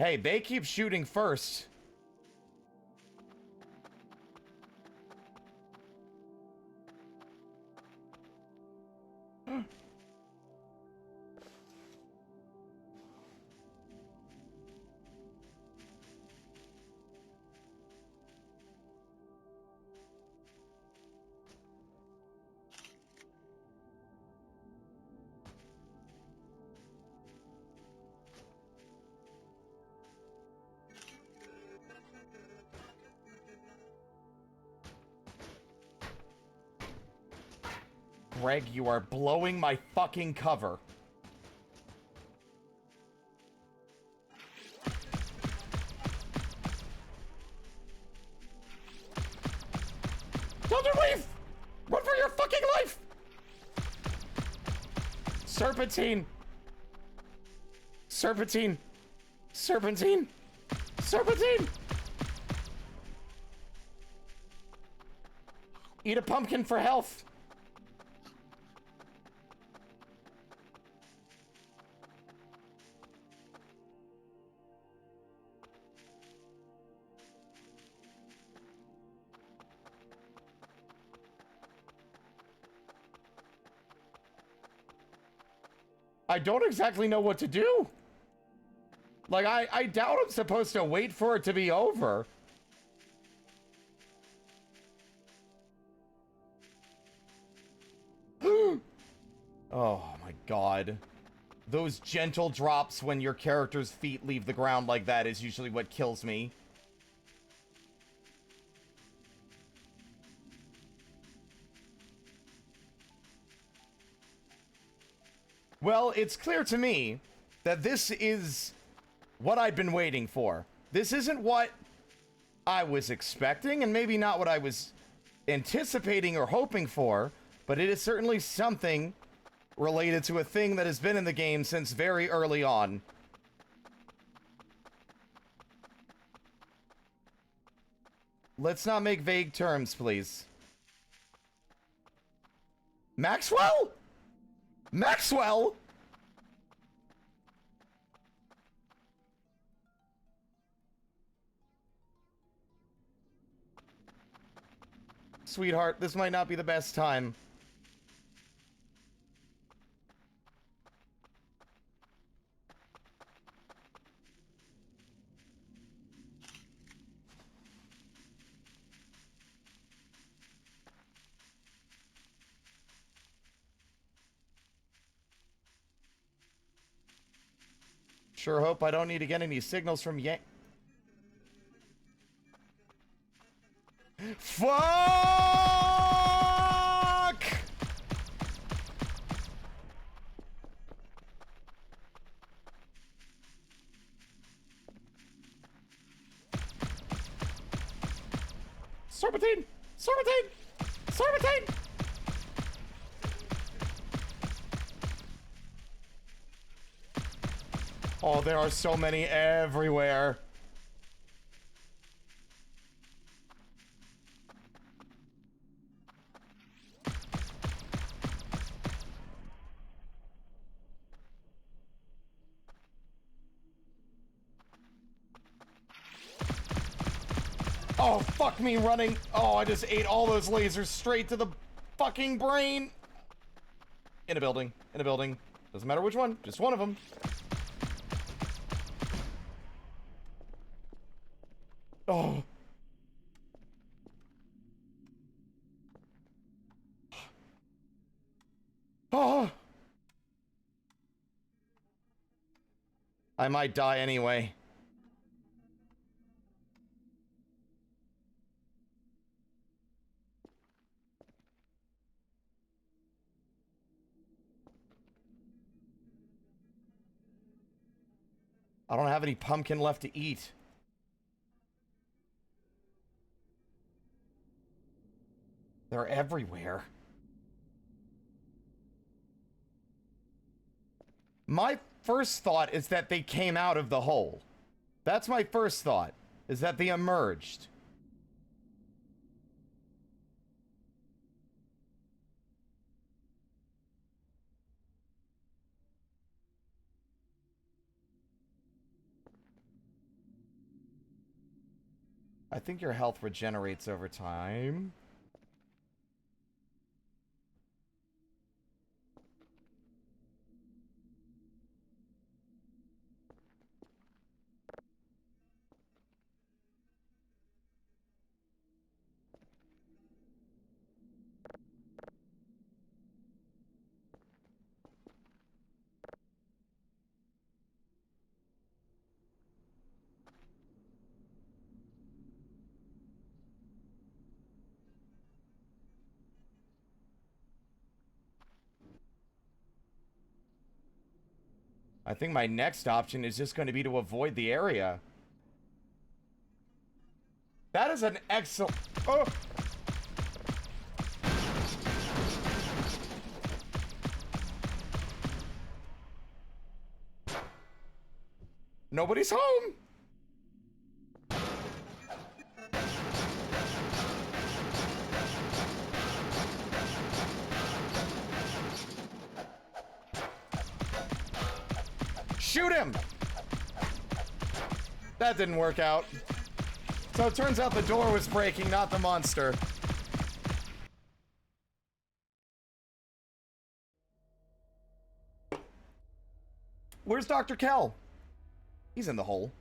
Hey, they keep shooting first. Greg, you are blowing my fucking cover. Don't leave! Run for your fucking life! Serpentine! Serpentine! Serpentine! Serpentine! Eat a pumpkin for health! I don't exactly know what to do. Like, I doubt I'm supposed to wait for it to be over. Oh my god. Those gentle drops when your character's feet leave the ground like that is usually what kills me. Well, it's clear to me that this is what I've been waiting for. This isn't what I was expecting, and maybe not what I was anticipating or hoping for, but it is certainly something related to a thing that has been in the game since very early on. Let's not make vague terms, please. Maxwell? Maxwell? Sweetheart, this might not be the best time. Sure hope I don't need to get any signals from Yang. Fuck! Serpentine! Serpentine! Serpentine! Oh, there are so many everywhere. Oh, fuck me running. Oh, I just ate all those lasers straight to the fucking brain. In a building. In a building. Doesn't matter which one. Just one of them. Oh. Oh. I might die anyway. I don't have any pumpkin left to eat. They're everywhere. My first thought is that they came out of the hole. That's my first thought, is that they emerged. I think your health regenerates over time. I think my next option is just going to be to avoid the area. That is an excellent... Oh! Nobody's home! Shoot him! That didn't work out. So it turns out the door was breaking, not the monster. Where's Dr. Kell? He's in the hole.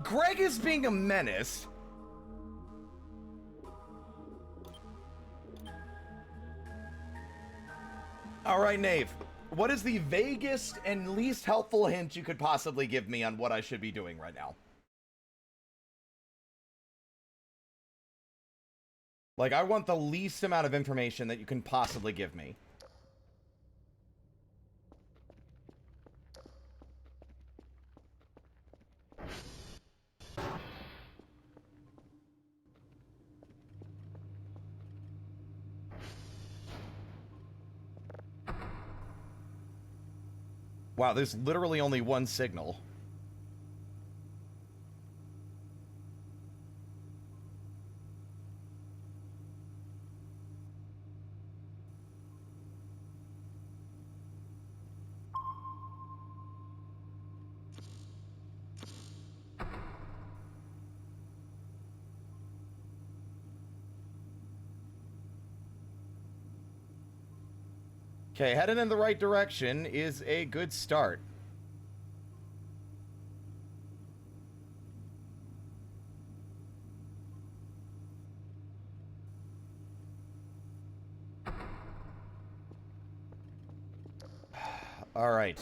Greg is being a menace. Alright, Knave. What is the vaguest and least helpful hint you could possibly give me on what I should be doing right now? Like, I want the least amount of information that you can possibly give me. Wow, there's literally only one signal. Okay, headed in the right direction is a good start. All right.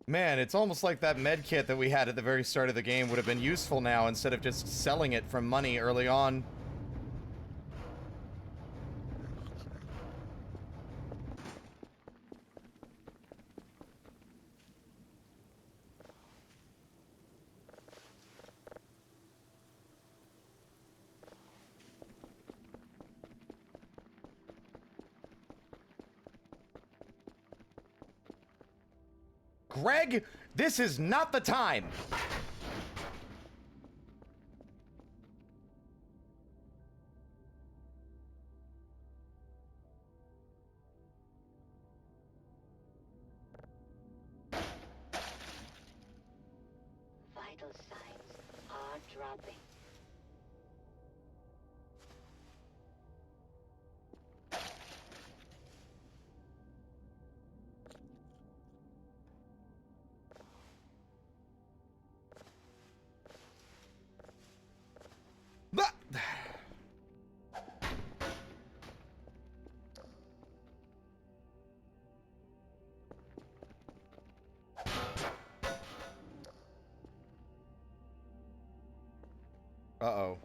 Man, it's almost like that med kit that we had at the very start of the game would have been useful now instead of just selling it for money early on. Greg, this is not the time. Vital signs are dropping. Uh-oh.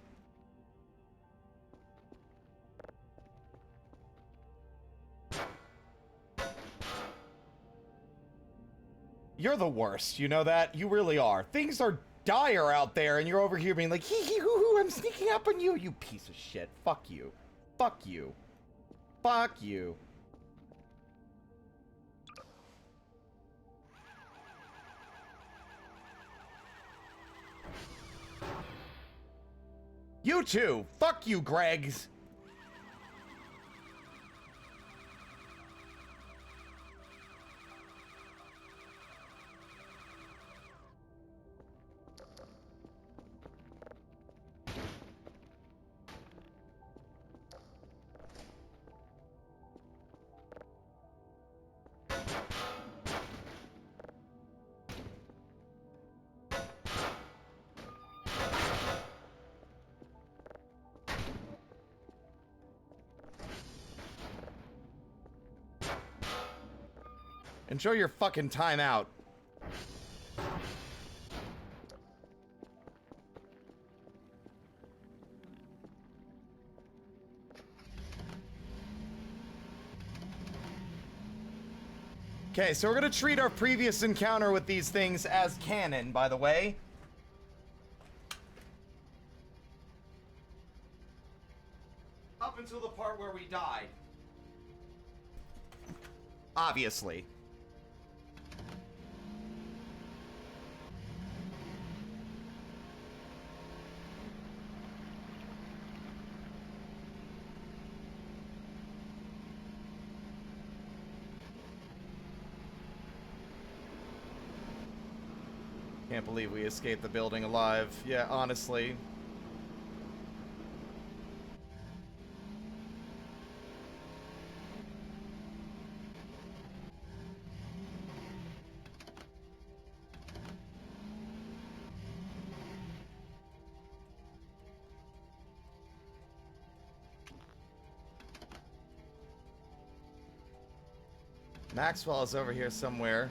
You're the worst, you know that? You really are. Things are dire out there, and you're over here being like, hee hee hoo hoo, I'm sneaking up on you, you piece of shit. Fuck you. Fuck you. Fuck you. You too. Fuck you, Gregs. Enjoy your fucking time out. Okay, so we're gonna treat our previous encounter with these things as canon, by the way. Up until the part where we died. Obviously. Can't believe we escaped the building alive. Yeah, honestly. Maxwell is over here somewhere.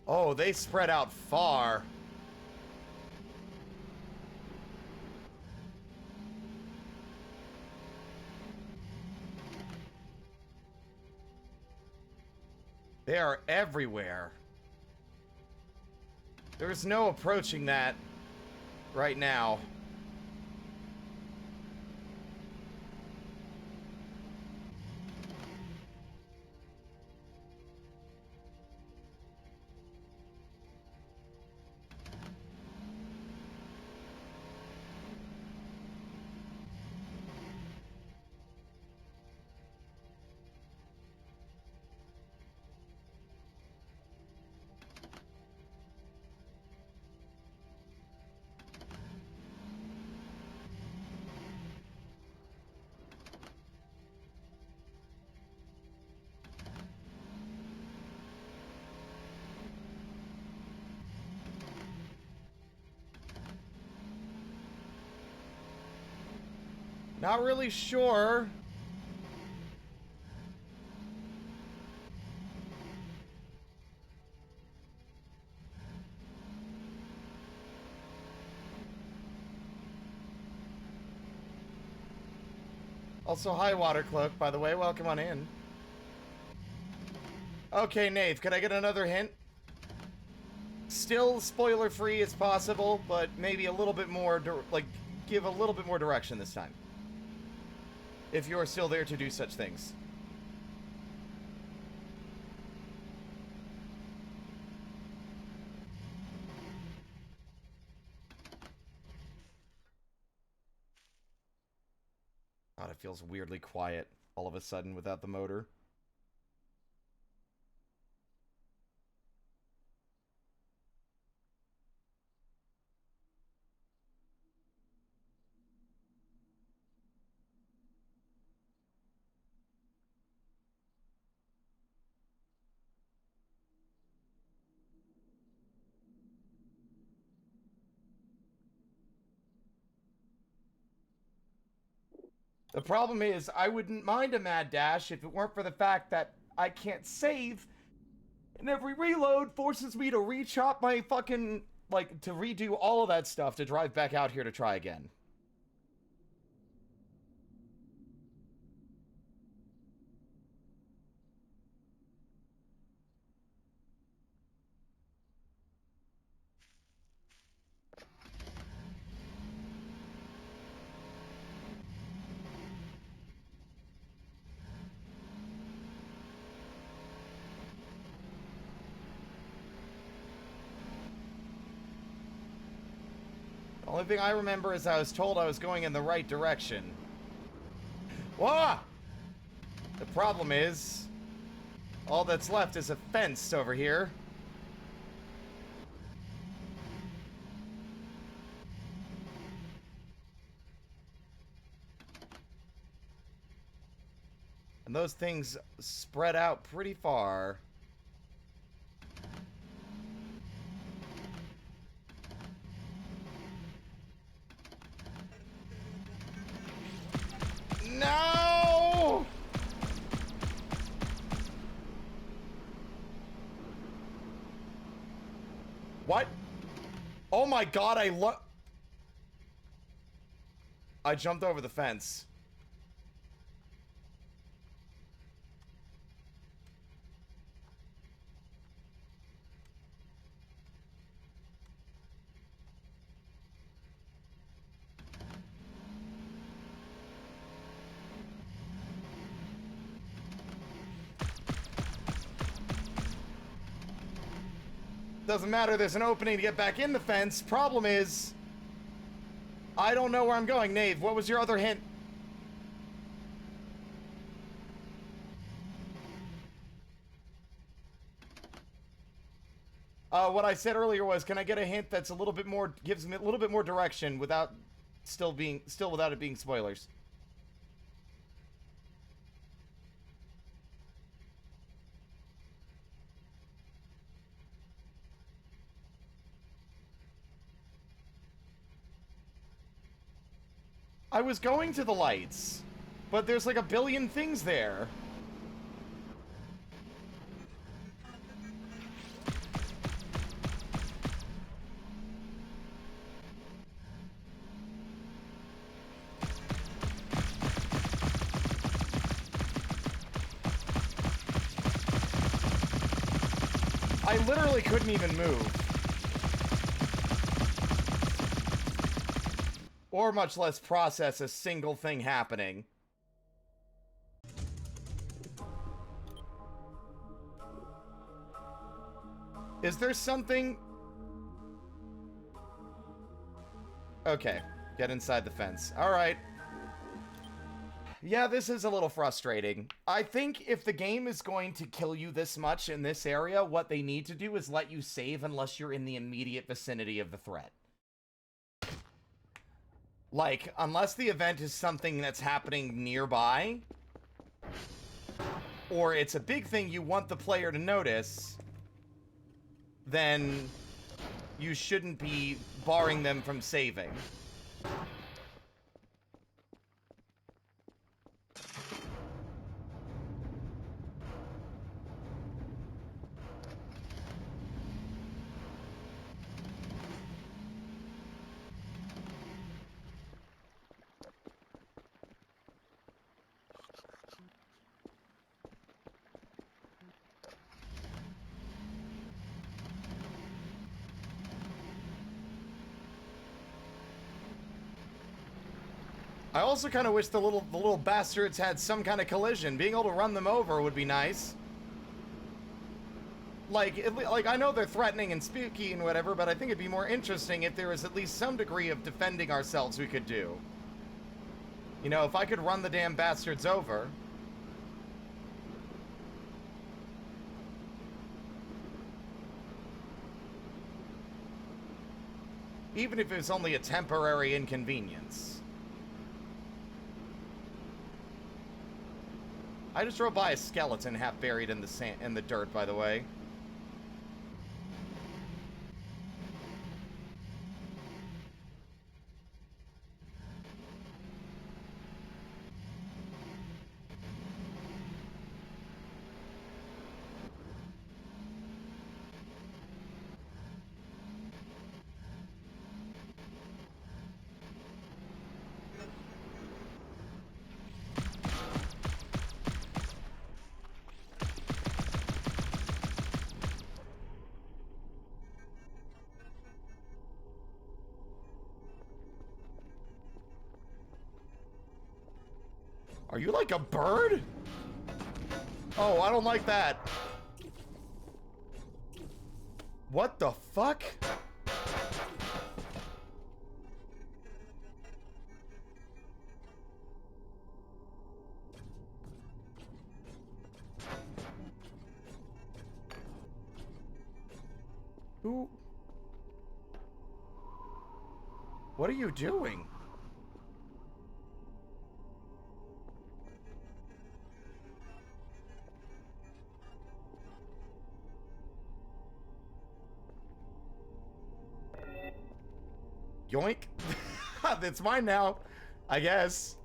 Oh, they spread out far. They are everywhere. There's no approaching that right now. Not really sure. Also, hi, Watercloak, by the way. Welcome on in. Okay, Nave, could I get another hint? Still spoiler-free as possible, but maybe a little bit more, like, give a little bit more direction this time. If you're still there to do such things. God, it feels weirdly quiet all of a sudden without the motor. The problem is, I wouldn't mind a mad dash if it weren't for the fact that I can't save, and every reload forces me to re-chop my fucking, like, to redo all of that stuff to drive back out here to try again. Only thing I remember is I was told I was going in the right direction. Whoa! The problem is, all that's left is a fence over here. And those things spread out pretty far. No! What? Oh my god, I jumped over the fence. Doesn't matter, there's an opening to get back in the fence. Problem is, I don't know where I'm going. Nave, what was your other hint? What I said earlier was, can I get a hint that's a little bit more, gives me a little bit more direction without still without it being spoilers? I was going to the lights, but there's like a billion things there. I literally couldn't even move. Or much less process a single thing happening. Is there something... Okay, get inside the fence. Alright. Yeah, this is a little frustrating. I think if the game is going to kill you this much in this area, what they need to do is let you save unless you're in the immediate vicinity of the threat. Like, unless the event is something that's happening nearby, or it's a big thing you want the player to notice, then you shouldn't be barring them from saving. I also kind of wish the little bastards had some kind of collision. Being able to run them over would be nice. Like, I know they're threatening and spooky and whatever, but I think it'd be more interesting if there was at least some degree of defending ourselves we could do. You know, if I could run the damn bastards over. Even if it's only a temporary inconvenience. I just drove by a skeleton half buried in the sand, in the dirt, by the way. Are you like a bird? Oh, I don't like that. What the fuck? Who? What are you doing? Yoink. That's mine now, I guess.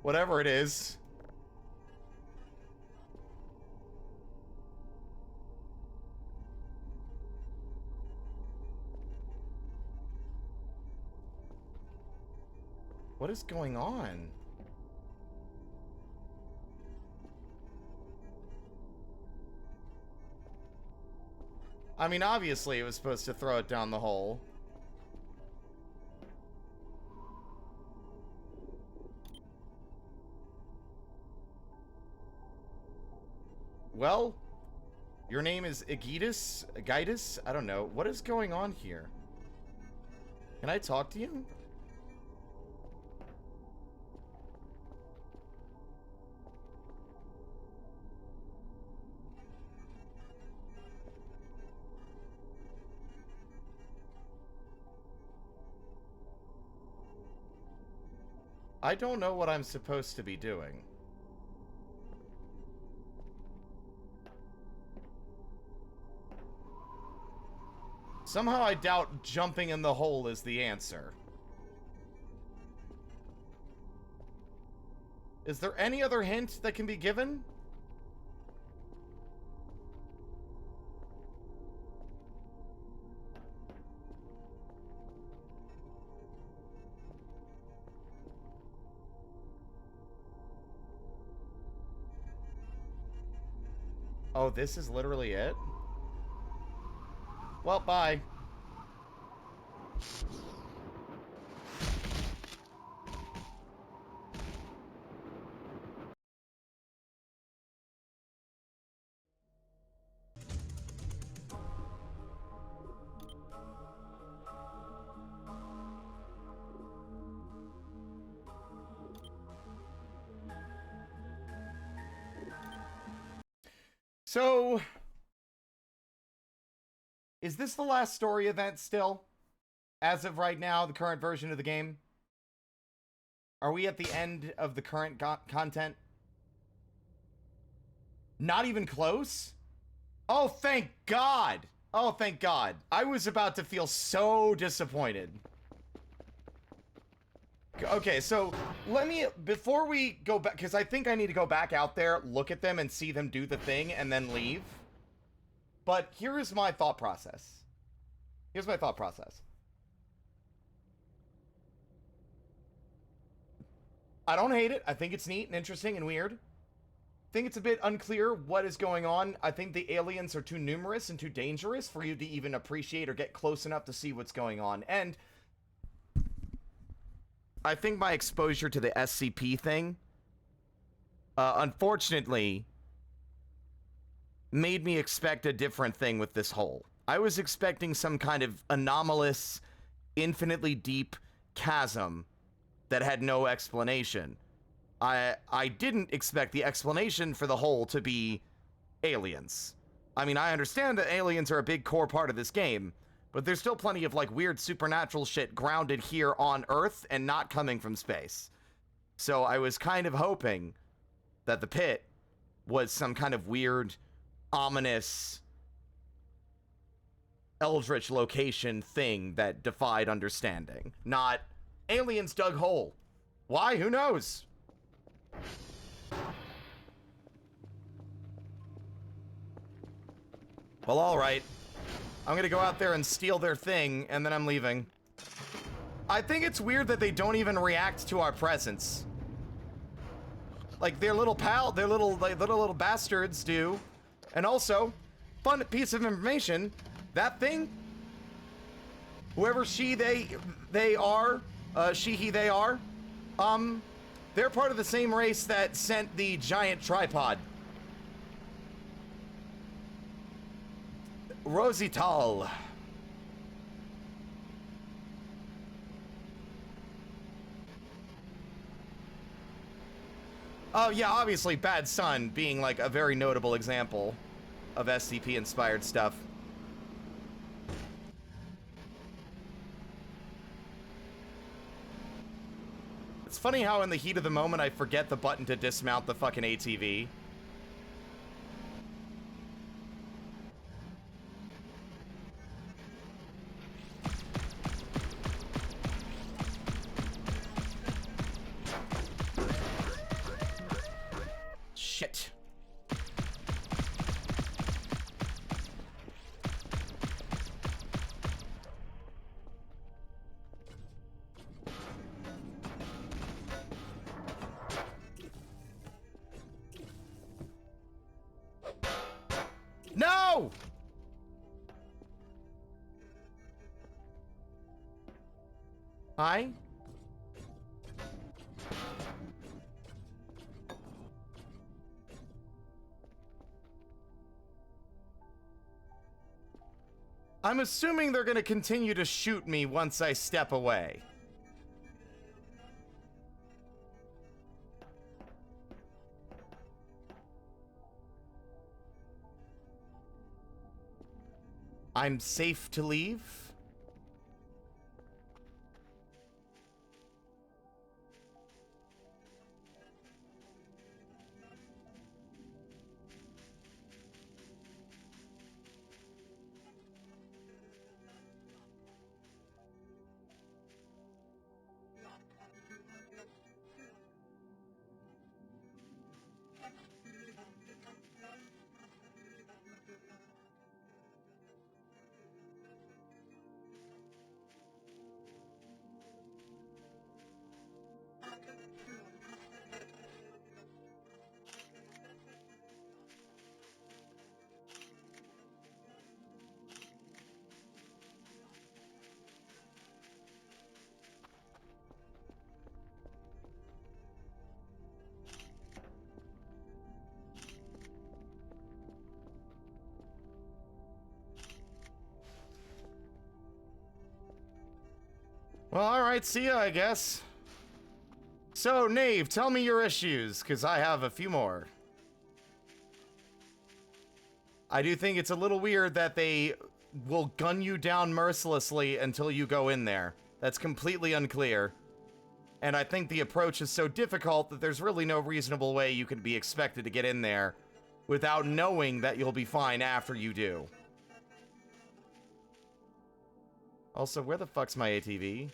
Whatever it is. What is going on? I mean, obviously it was supposed to throw it down the hole. Well, your name is Agitus? I don't know. What is going on here? Can I talk to you? I don't know what I'm supposed to be doing. Somehow I doubt jumping in the hole is the answer. Is there any other hint that can be given? Oh, this is literally it? Well, bye. So, is this the last story event still? As of right now, the current version of the game? Are we at the end of the current content? Not even close? Oh, thank God! Oh, thank God. I was about to feel so disappointed. Okay, so let me, before we go back, because I think I need to go back out there, look at them, and see them do the thing, and then leave. But here is my thought process. Here's my thought process. I don't hate it. I think it's neat and interesting and weird. I think it's a bit unclear what is going on. I think the aliens are too numerous and too dangerous for you to even appreciate or get close enough to see what's going on. And I think my exposure to the SCP thing, unfortunately, made me expect a different thing with this hole. I was expecting some kind of anomalous, infinitely deep chasm that had no explanation. I didn't expect the explanation for the hole to be aliens. I mean, I understand that aliens are a big core part of this game, but there's still plenty of, like, weird supernatural shit grounded here on Earth and not coming from space. So I was kind of hoping that the pit was some kind of weird, ominous, eldritch location thing that defied understanding. Not, aliens dug hole. Why? Who knows? Well, alright. I'm gonna go out there and steal their thing, and then I'm leaving. I think it's weird that they don't even react to our presence. Like, their little little bastards do. And also, fun piece of information, that thing, whoever they are, she, he, they are, they're part of the same race that sent the giant tripod. Rosital. Oh, yeah, obviously Bad Son being, like, a very notable example of SCP-inspired stuff. It's funny how in the heat of the moment I forget the button to dismount the fucking ATV. Shit. No! Hi? I'm assuming they're gonna continue to shoot me once I step away. I'm safe to leave? Well, alright, see ya, I guess. So, Knave, tell me your issues, because I have a few more. I do think it's a little weird that they will gun you down mercilessly until you go in there. That's completely unclear. And I think the approach is so difficult that there's really no reasonable way you could be expected to get in there without knowing that you'll be fine after you do. Also, where the fuck's my ATV?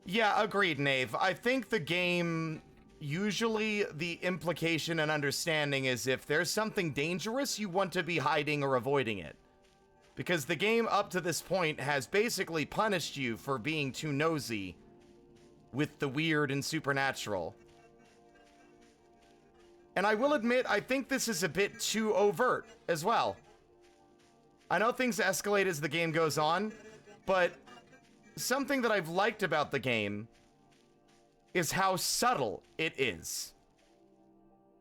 Yeah, agreed, Knave. I think the game, usually the implication and understanding is if there's something dangerous, you want to be hiding or avoiding it. Because the game up to this point has basically punished you for being too nosy with the weird and supernatural. And I will admit, I think this is a bit too overt as well. I know things escalate as the game goes on, but something that I've liked about the game is how subtle it is.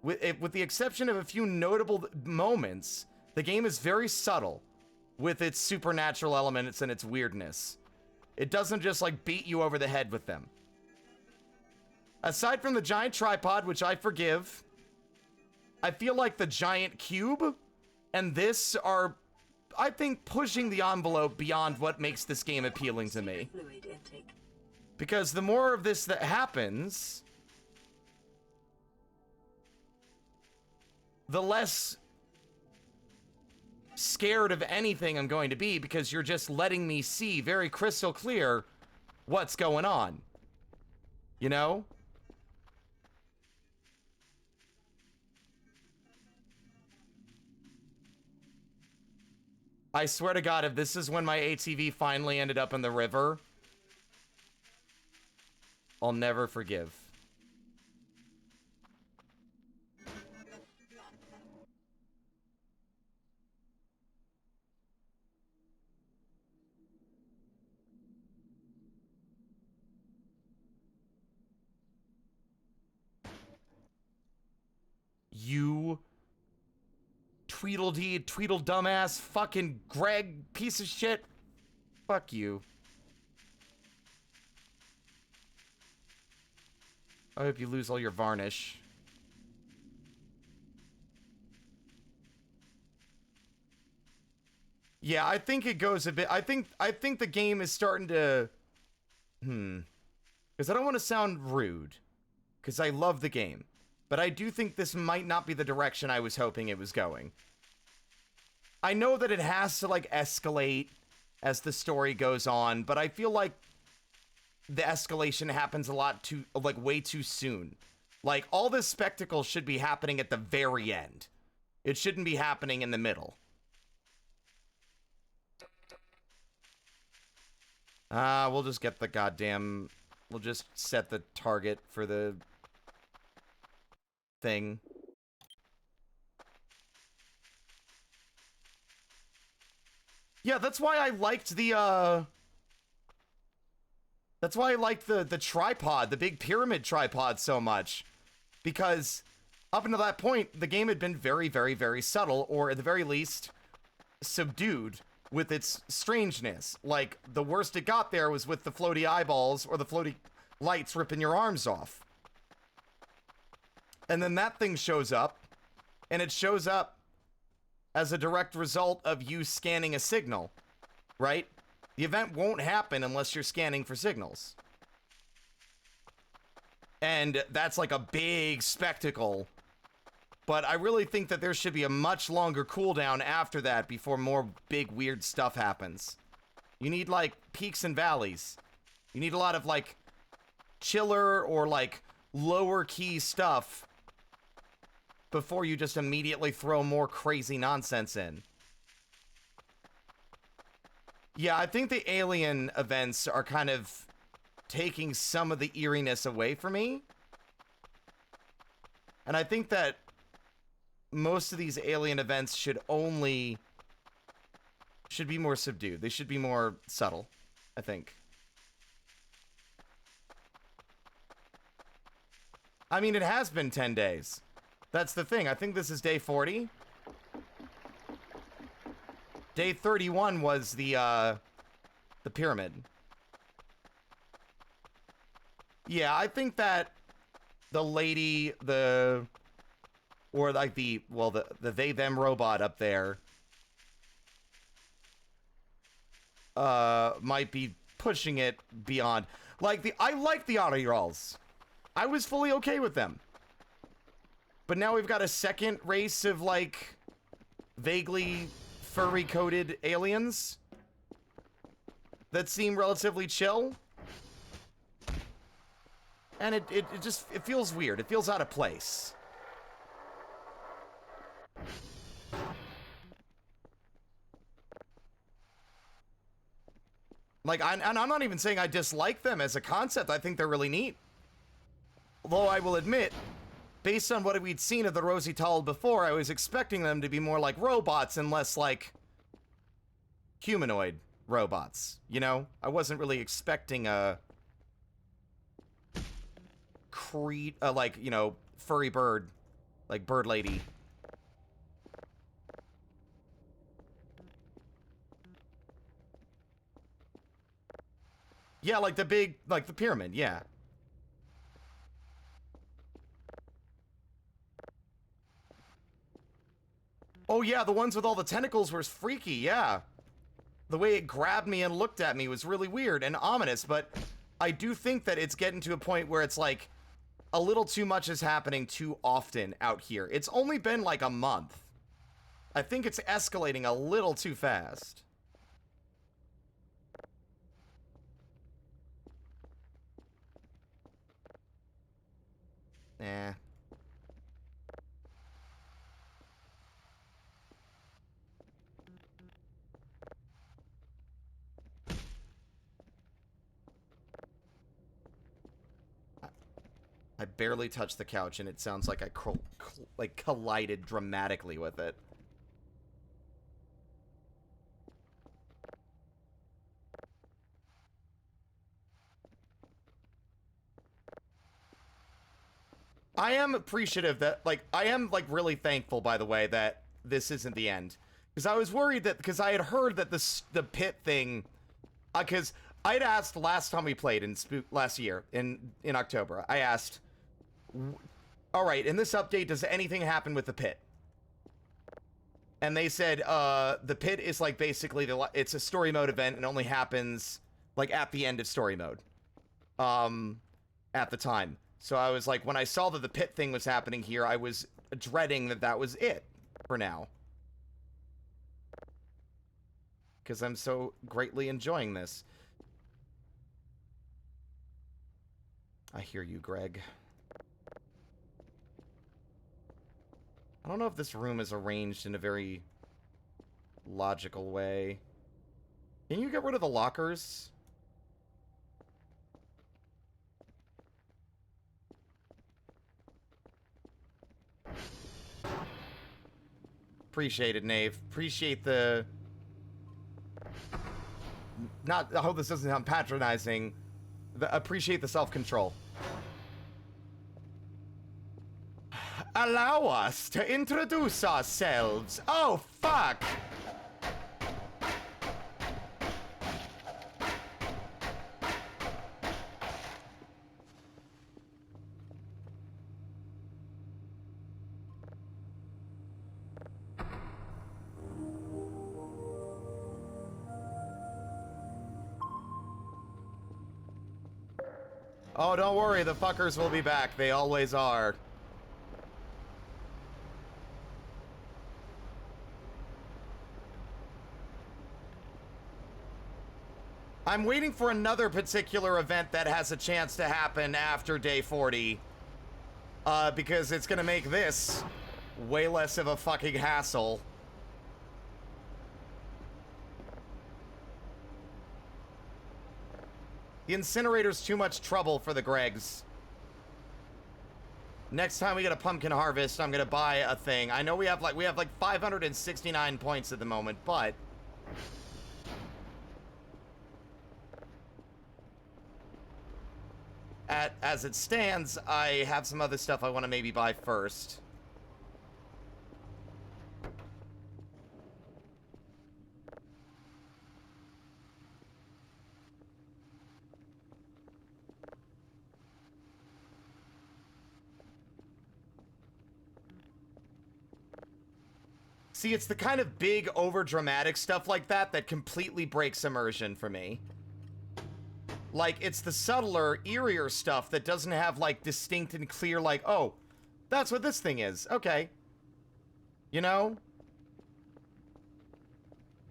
With the exception of a few notable moments, the game is very subtle with its supernatural elements and its weirdness. It doesn't just like beat you over the head with them. Aside from the giant tripod, which I forgive, I feel like the giant cube and this are, I think, pushing the envelope beyond what makes this game appealing to me. Because the more of this that happens, the less scared of anything I'm going to be, because you're just letting me see very crystal clear what's going on. You know? I swear to God, if this is when my ATV finally ended up in the river, I'll never forgive. You Tweedledee, Tweedle dumbass, fucking Greg, piece of shit. Fuck you. I hope you lose all your varnish. Yeah, I think it goes a bit... I think the game is starting to... Because I don't want to sound rude. Because I love the game. But I do think this might not be the direction I was hoping it was going. I know that it has to, like, escalate as the story goes on, but I feel like the escalation happens a lot too, like, way too soon. Like, all this spectacle should be happening at the very end. It shouldn't be happening in the middle. We'll just get the goddamn... We'll just set the target for the thing. Yeah, that's why I liked the, That's why I liked the tripod, the big pyramid tripod so much. Because up until that point, the game had been very, very, very subtle, or at the very least, subdued with its strangeness. Like, the worst it got there was with the floaty eyeballs or the floaty lights ripping your arms off. And then that thing shows up, and it shows up as a direct result of you scanning a signal, right? The event won't happen unless you're scanning for signals. And that's like a big spectacle. But I really think that there should be a much longer cooldown after that before more big weird stuff happens. You need, like, peaks and valleys. You need a lot of, like, chiller or, like, lower key stuff before you just immediately throw more crazy nonsense in. Yeah, I think the alien events are kind of taking some of the eeriness away from me. And I think that most of these alien events should be more subdued. They should be more subtle, I think. I mean, it has been 10 days. That's the thing. I think this is day 40. Day 31 was the pyramid. Yeah, I think that the lady, or like the they-them robot up there might be pushing it beyond. Like, I like the Auto-Rolls. I was fully okay with them. But now we've got a second race of, like, vaguely furry-coated aliens that seem relatively chill. And it feels weird. It feels out of place. Like, and I'm not even saying I dislike them as a concept. I think they're really neat. Although I will admit, based on what we'd seen of the Rosy Tull before, I was expecting them to be more like robots and less like humanoid robots, you know? I wasn't really expecting a like, you know, furry bird, like bird lady. Yeah, like the big, like the pyramid, yeah. Oh yeah, the ones with all the tentacles were freaky, yeah. The way it grabbed me and looked at me was really weird and ominous, but I do think that it's getting to a point where it's like a little too much is happening too often out here. It's only been like a month. I think it's escalating a little too fast. Eh. I barely touched the couch, and it sounds like I collided dramatically with it. I am appreciative that, like, I am, like, really thankful, by the way, that this isn't the end. Because I was worried that, because I had heard that the pit thing, because I'd asked last time we played in last year, in October, I asked, All right, in this update, does anything happen with the pit? And they said the pit is like basically it's a story mode event and only happens like at the end of story mode. At the time. So I was like, when I saw that the pit thing was happening here, I was dreading that that was it for now. Because I'm so greatly enjoying this. I hear you, Greg. I don't know if this room is arranged in a very logical way. Can you get rid of the lockers? Appreciate it, Knave. Appreciate the... Not... I hope this doesn't sound patronizing. Appreciate the self-control. Allow us to introduce ourselves. Oh, fuck! Oh, don't worry, the fuckers will be back. They always are. I'm waiting for another particular event that has a chance to happen after day 40. Because it's gonna make this way less of a fucking hassle. The incinerator's too much trouble for the Gregs. Next time we get a pumpkin harvest, I'm gonna buy a thing. I know we have like 569 points at the moment, but as it stands, I have some other stuff I want to maybe buy first. See, it's the kind of big, over-dramatic stuff like that that completely breaks immersion for me. Like, it's the subtler, eerier stuff that doesn't have, like, distinct and clear, like, oh, that's what this thing is. Okay. You know?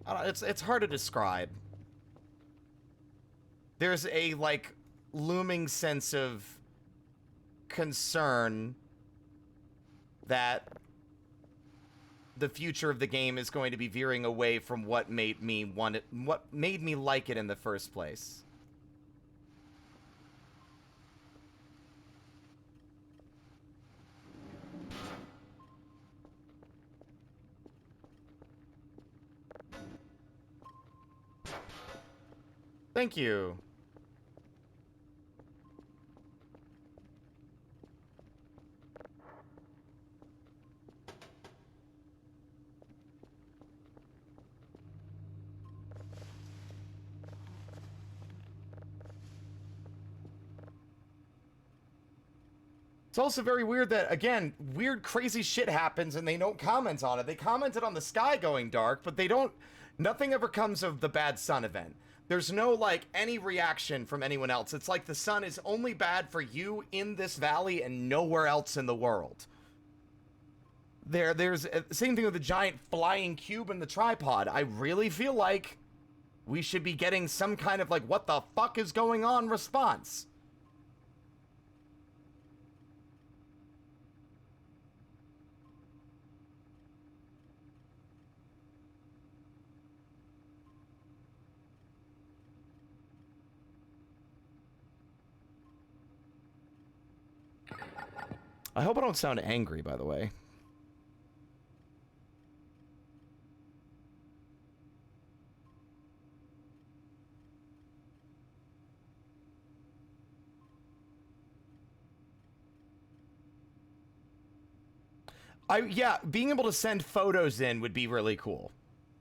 It's hard to describe. There's a, like, looming sense of concern that the future of the game is going to be veering away from what made me want it, what made me like it in the first place. Thank you. It's also very weird that, again, weird, crazy shit happens and they don't comment on it. They commented on the sky going dark, but they don't... Nothing ever comes of the bad sun event. There's no, like, any reaction from anyone else. It's like the sun is only bad for you in this valley and nowhere else in the world. There's... Same thing with the giant flying cube and the tripod. I really feel like we should be getting some kind of, like, what the fuck is going on response. I hope I don't sound angry, by the way. Yeah, being able to send photos in would be really cool.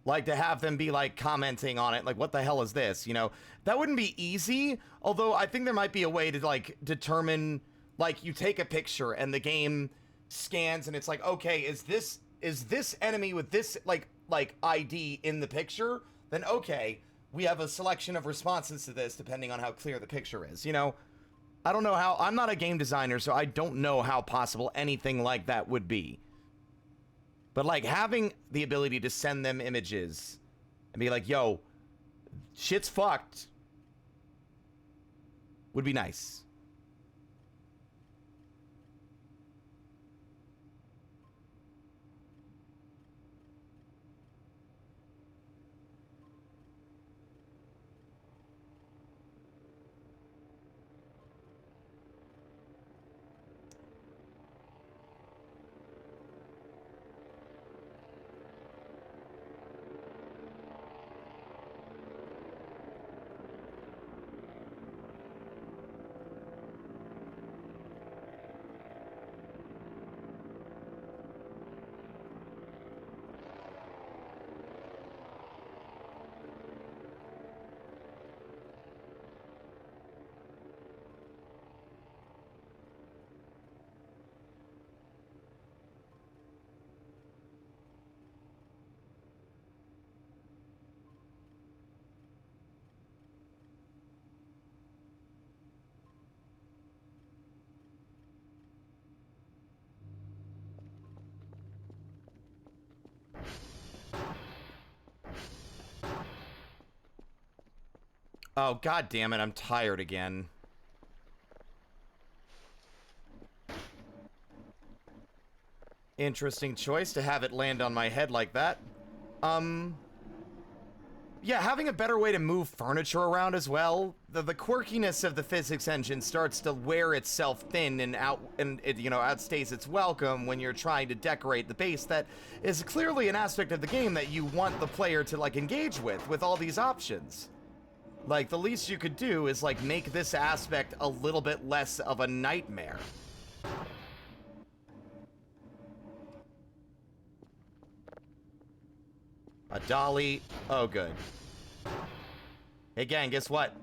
Like, to have them be, like, commenting on it, like, what the hell is this, you know? That wouldn't be easy, although I think there might be a way to, like, determine Like, you take a picture and the game scans and it's like, okay, is this enemy with this like ID in the picture? Then okay, we have a selection of responses to this depending on how clear the picture is. You know, I don't know how, I'm not a game designer, so I don't know how possible anything like that would be. But like having the ability to send them images and be like, yo, shit's fucked, would be nice. Oh, god damn it, I'm tired again. Interesting choice to have it land on my head like that. Yeah, having a better way to move furniture around as well. The quirkiness of the physics engine starts to wear itself thin and it, you know, outstays its welcome when you're trying to decorate the base that is clearly an aspect of the game that you want the player to, like, engage with all these options. Like, the least you could do is, like, make this aspect a little bit less of a nightmare. A dolly. Oh, good. Hey, gang, guess what?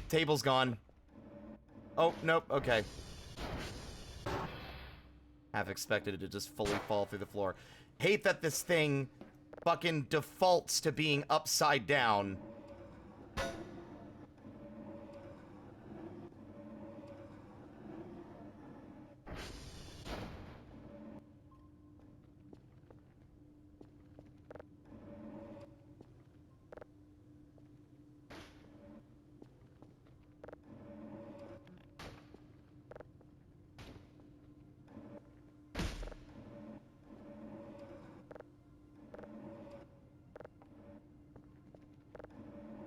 Table's gone. Oh, nope, okay. Half expected it to just fully fall through the floor. Hate that this thing fucking defaults to being upside down.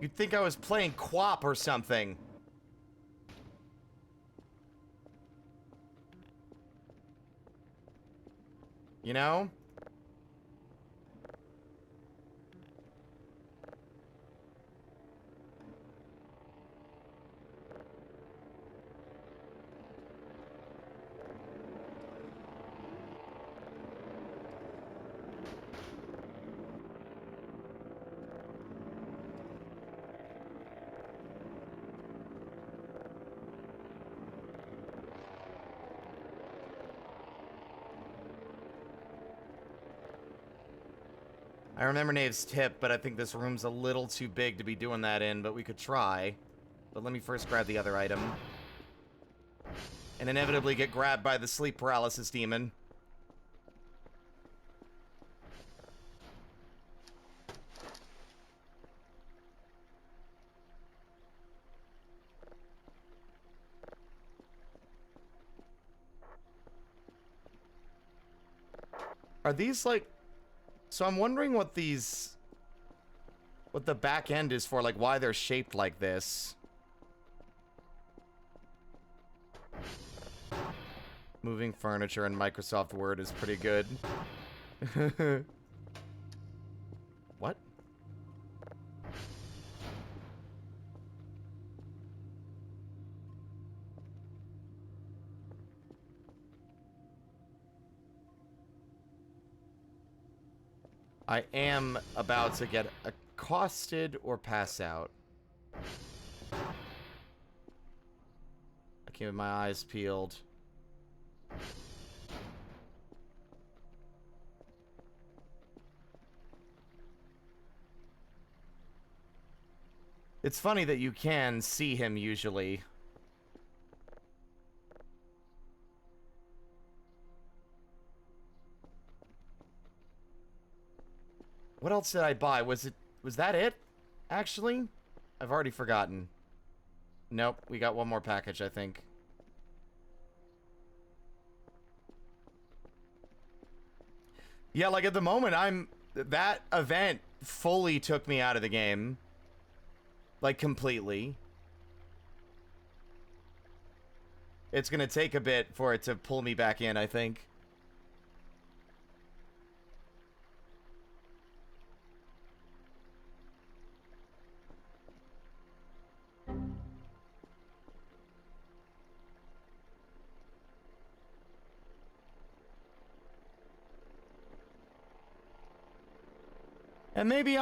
You'd think I was playing QWOP or something. You know? I remember Nave's tip, but I think this room's a little too big to be doing that in, but we could try. But let me first grab the other item. And inevitably get grabbed by the sleep paralysis demon. Are these, like... So I'm wondering what these... What the back end is for, like, why they're shaped like this. Moving furniture in Microsoft Word is pretty good. What? I am about to get accosted or pass out. I came with my eyes peeled. It's funny that you can see him usually. What else did I buy? Was that it? Actually? I've already forgotten. Nope, we got one more package, I think. Yeah, like at the moment, that event fully took me out of the game. Like, completely. It's gonna take a bit for it to pull me back in, I think. And maybe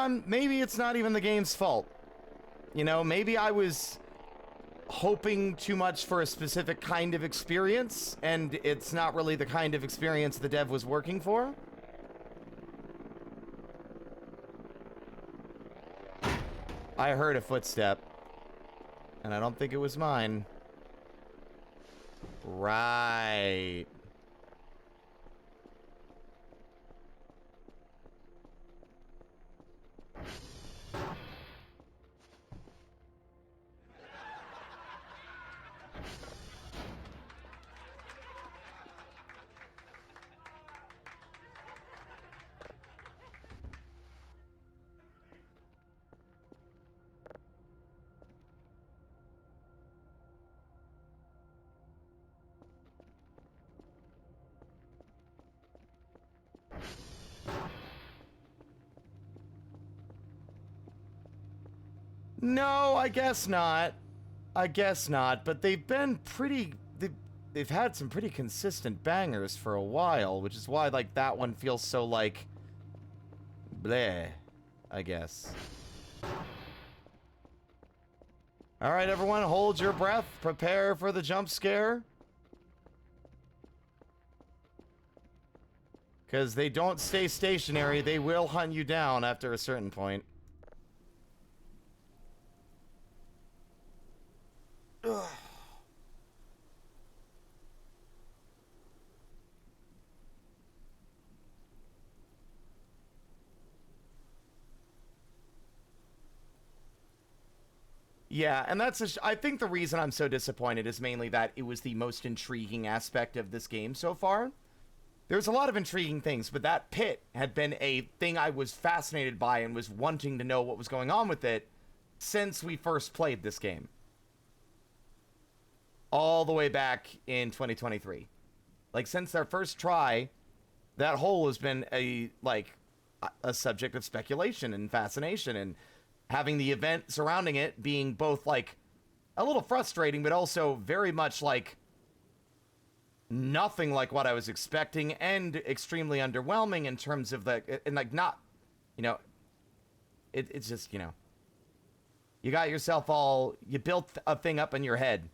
it's not even the game's fault. You know, maybe I was hoping too much for a specific kind of experience, and it's not really the kind of experience the dev was working for. I heard a footstep, and I don't think it was mine. Right. No, I guess not. I guess not, but they've been pretty... They've had some pretty consistent bangers for a while, which is why, like, that one feels so, like... bleh, I guess. Alright, everyone, hold your breath. Prepare for the jump scare. Because they don't stay stationary. They will hunt you down after a certain point. Ugh. Yeah, and I think the reason I'm so disappointed is mainly that it was the most intriguing aspect of this game so far. There's a lot of intriguing things, but that pit had been a thing I was fascinated by and was wanting to know what was going on with it since we first played this game. All the way back in 2023. Like, since our first try, that hole has been a subject of speculation and fascination, and having the event surrounding it being both, like, a little frustrating, but also very much, like, nothing like what I was expecting, and extremely underwhelming in terms of and, like, not, you know, it's just, you know, you got yourself you built a thing up in your head.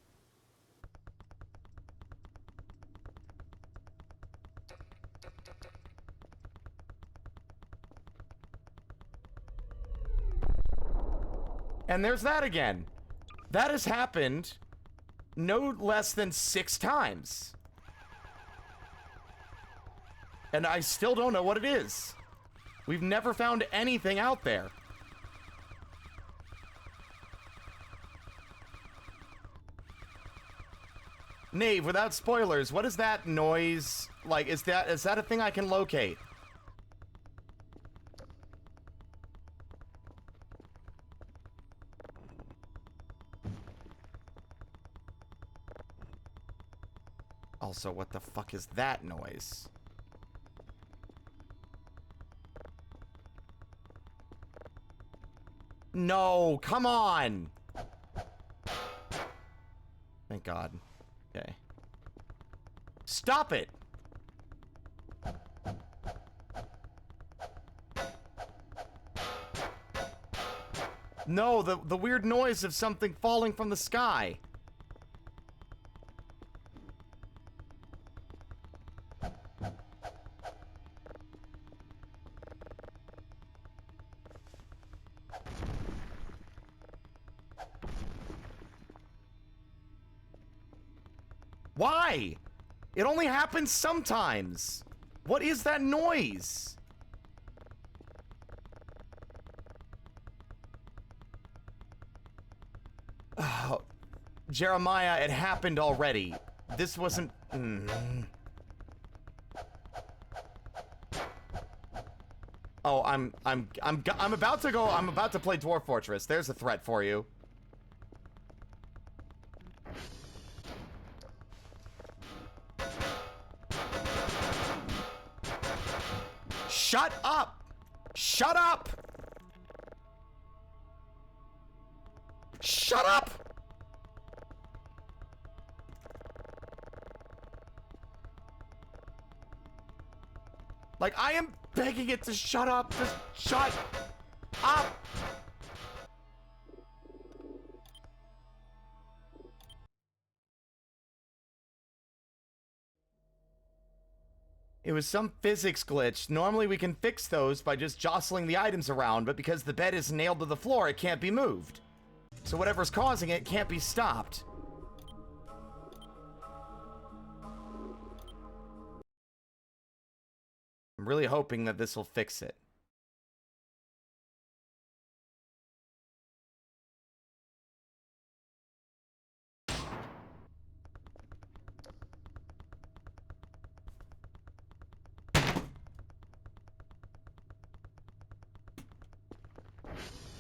And there's that again. That has happened no less than 6 times. And I still don't know what it is. We've never found anything out there. Nave, without spoilers, what is that noise? Like, is that a thing I can locate? Also, what the fuck is that noise? No, come on! Thank God. Okay. Stop it! No, the weird noise of something falling from the sky. Why? It only happens sometimes. What is that noise? Oh, Jeremiah, it happened already. This wasn't... Oh, I'm about to go. I'm about to play Dwarf Fortress. There's a threat for you. Shut up! Shut up! Shut up! Like, I am begging it to shut up. Just shut up! It was some physics glitch. Normally we can fix those by just jostling the items around, but because the bed is nailed to the floor, it can't be moved. So whatever's causing it can't be stopped. I'm really hoping that this will fix it.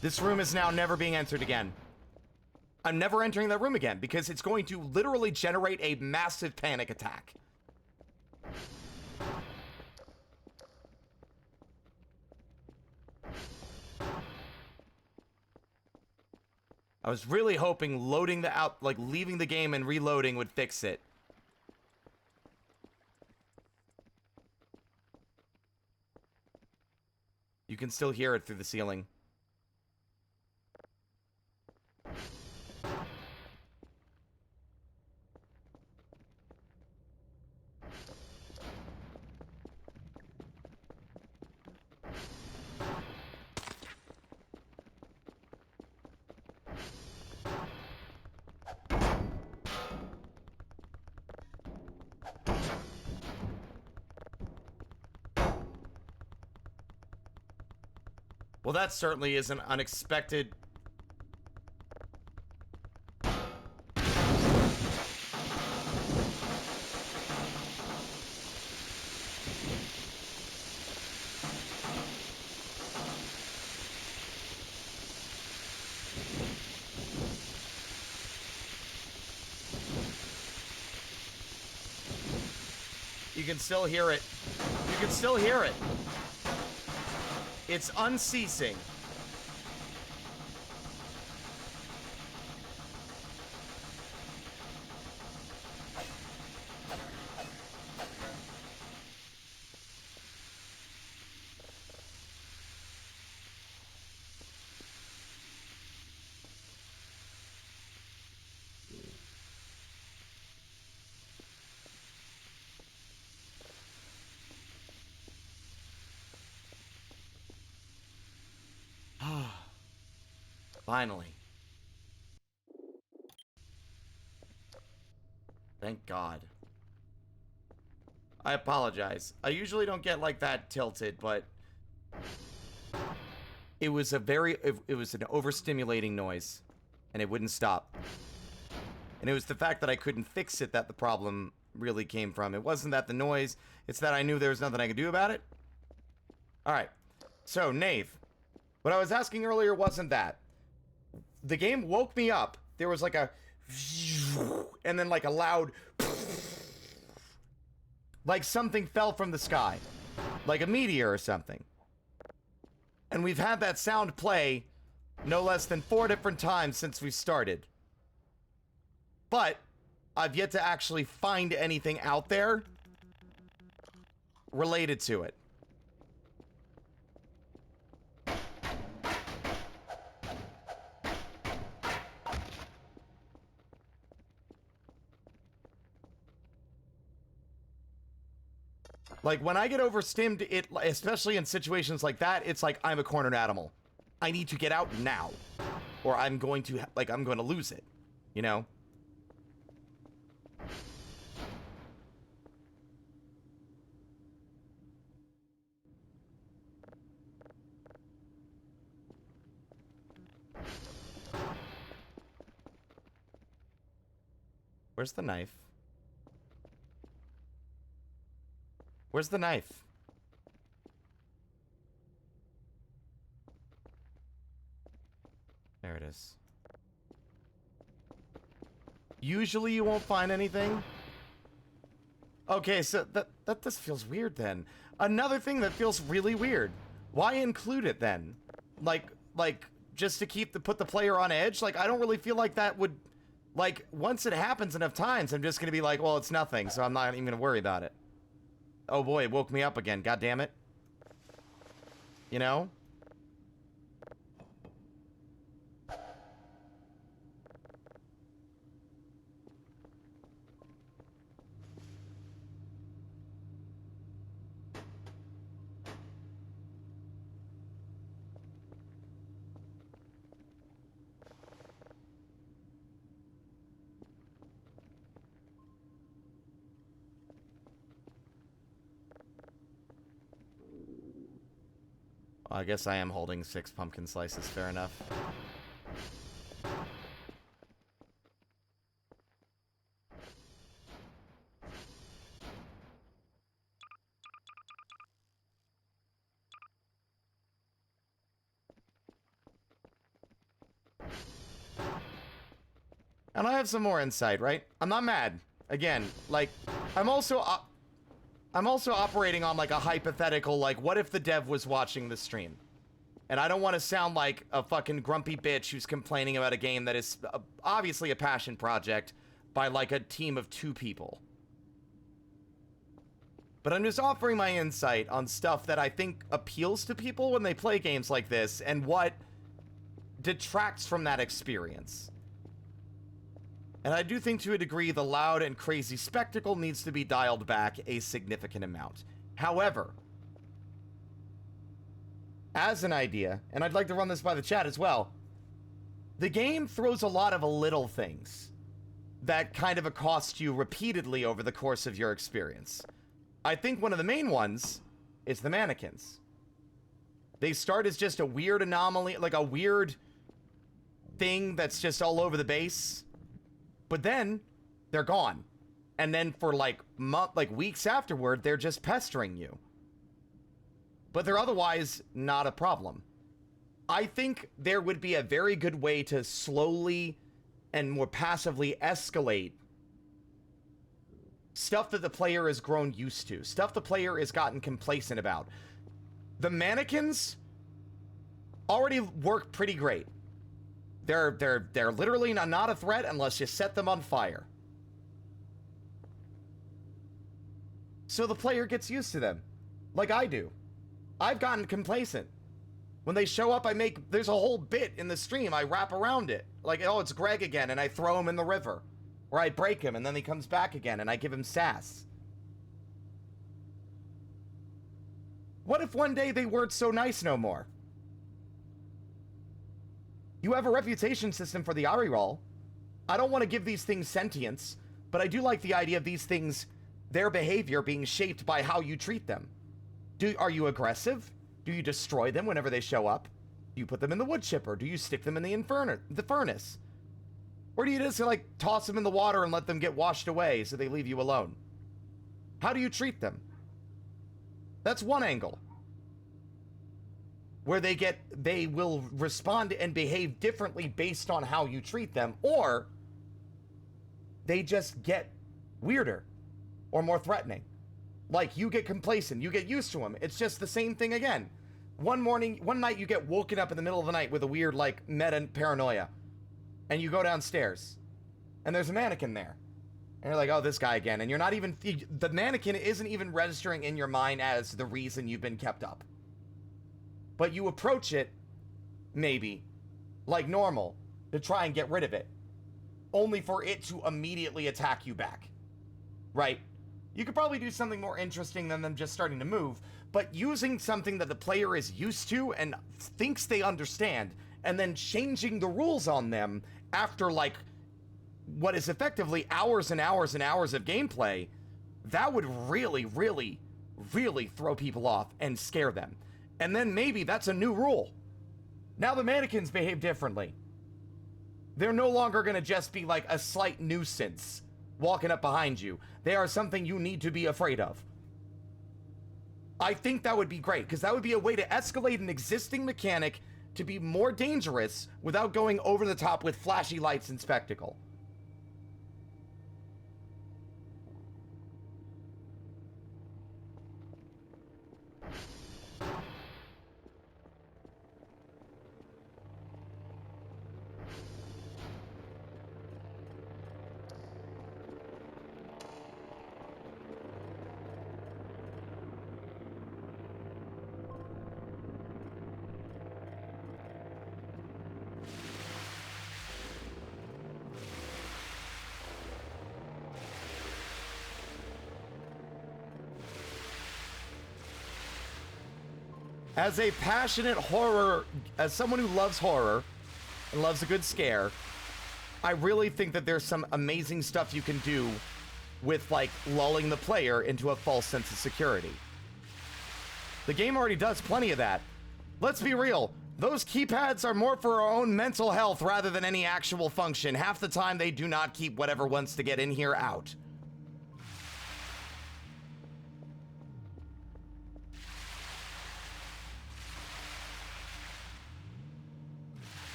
This room is now never being entered again. I'm never entering that room again because it's going to literally generate a massive panic attack. I was really hoping loading the like leaving the game and reloading would fix it. You can still hear it through the ceiling. Well, that certainly is an unexpected... You can still hear it. You can still hear it. It's unceasing. Finally. Thank God. I apologize. I usually don't get like that tilted, but it was a it was an overstimulating noise, and it wouldn't stop. And it was the fact that I couldn't fix it that the problem really came from. It wasn't that the noise, it's that I knew there was nothing I could do about it. Alright, so Nave, what I was asking earlier wasn't that. The game woke me up. There was like a... and then like a loud... like something fell from the sky. Like a meteor or something. And we've had that sound play no less than 4 different times since we started. But I've yet to actually find anything out there related to it. Like, when I get overstimmed, it, especially in situations like that, it's like I'm a cornered animal. I need to get out now. Or I'm going to, like, I'm going to lose it. You know? Where's the knife? Where's the knife? There it is. Usually you won't find anything. Okay, so that just feels weird then. Another thing that feels really weird. Why include it then? Like just to put the player on edge? Like, I don't really feel like that would, like, once it happens enough times, I'm just gonna be like, well, it's nothing, so I'm not even gonna worry about it. Oh boy, it woke me up again, god damn it. You know? I guess I am holding 6 pumpkin slices, fair enough. And I have some more insight, right? I'm not mad. Again, like, I'm also operating on, like, a hypothetical, like, what if the dev was watching the stream? And I don't want to sound like a fucking grumpy bitch who's complaining about a game that is obviously a passion project by, like, a team of 2 people. But I'm just offering my insight on stuff that I think appeals to people when they play games like this, and what detracts from that experience. And I do think, to a degree, the loud and crazy spectacle needs to be dialed back a significant amount. However, as an idea, and I'd like to run this by the chat as well, the game throws a lot of little things that kind of accost you repeatedly over the course of your experience. I think one of the main ones is the mannequins. They start as just a weird anomaly, like a weird thing that's just all over the base. But then they're gone. And then for like weeks afterward, they're just pestering you. But they're otherwise not a problem. I think there would be a very good way to slowly and more passively escalate stuff that the player has grown used to, stuff the player has gotten complacent about. The mannequins already work pretty great. They're literally not a threat unless you set them on fire. So the player gets used to them, like I do. I've gotten complacent. When they show up, there's a whole bit in the stream, I wrap around it. Like, oh, it's Greg again, and I throw him in the river. Or I break him, and then he comes back again, and I give him sass. What if one day they weren't so nice no more? You have a reputation system for the Ari roll. I don't want to give these things sentience, but I do like the idea of these things, their behavior being shaped by how you treat them. Are you aggressive? Do you destroy them whenever they show up? Do you put them in the wood chipper? Do you stick them in the furnace? Or do you just, like, toss them in the water and let them get washed away so they leave you alone? How do you treat them? That's one angle. Where they will respond and behave differently based on how you treat them, or they just get weirder or more threatening. Like, you get complacent, you get used to them. It's just the same thing again. One night you get woken up in the middle of the night with a weird, like, meta paranoia, and you go downstairs, and there's a mannequin there. And you're like, oh, this guy again. And you're not even, the mannequin isn't even registering in your mind as the reason you've been kept up. But you approach it, maybe, like normal, to try and get rid of it. Only for it to immediately attack you back. Right? You could probably do something more interesting than them just starting to move, but using something that the player is used to and thinks they understand, and then changing the rules on them after, like, what is effectively hours and hours and hours of gameplay, that would really, really, really throw people off and scare them. And then maybe that's a new rule. Now the mannequins behave differently. They're no longer going to just be like a slight nuisance walking up behind you. They are something you need to be afraid of. I think that would be great, because that would be a way to escalate an existing mechanic to be more dangerous without going over the top with flashy lights and spectacle. As a passionate as someone who loves horror and loves a good scare, I really think that there's some amazing stuff you can do with, like, lulling the player into a false sense of security. The game already does plenty of that. Let's be real. Those keypads are more for our own mental health rather than any actual function. Half the time, they do not keep whatever wants to get in here out.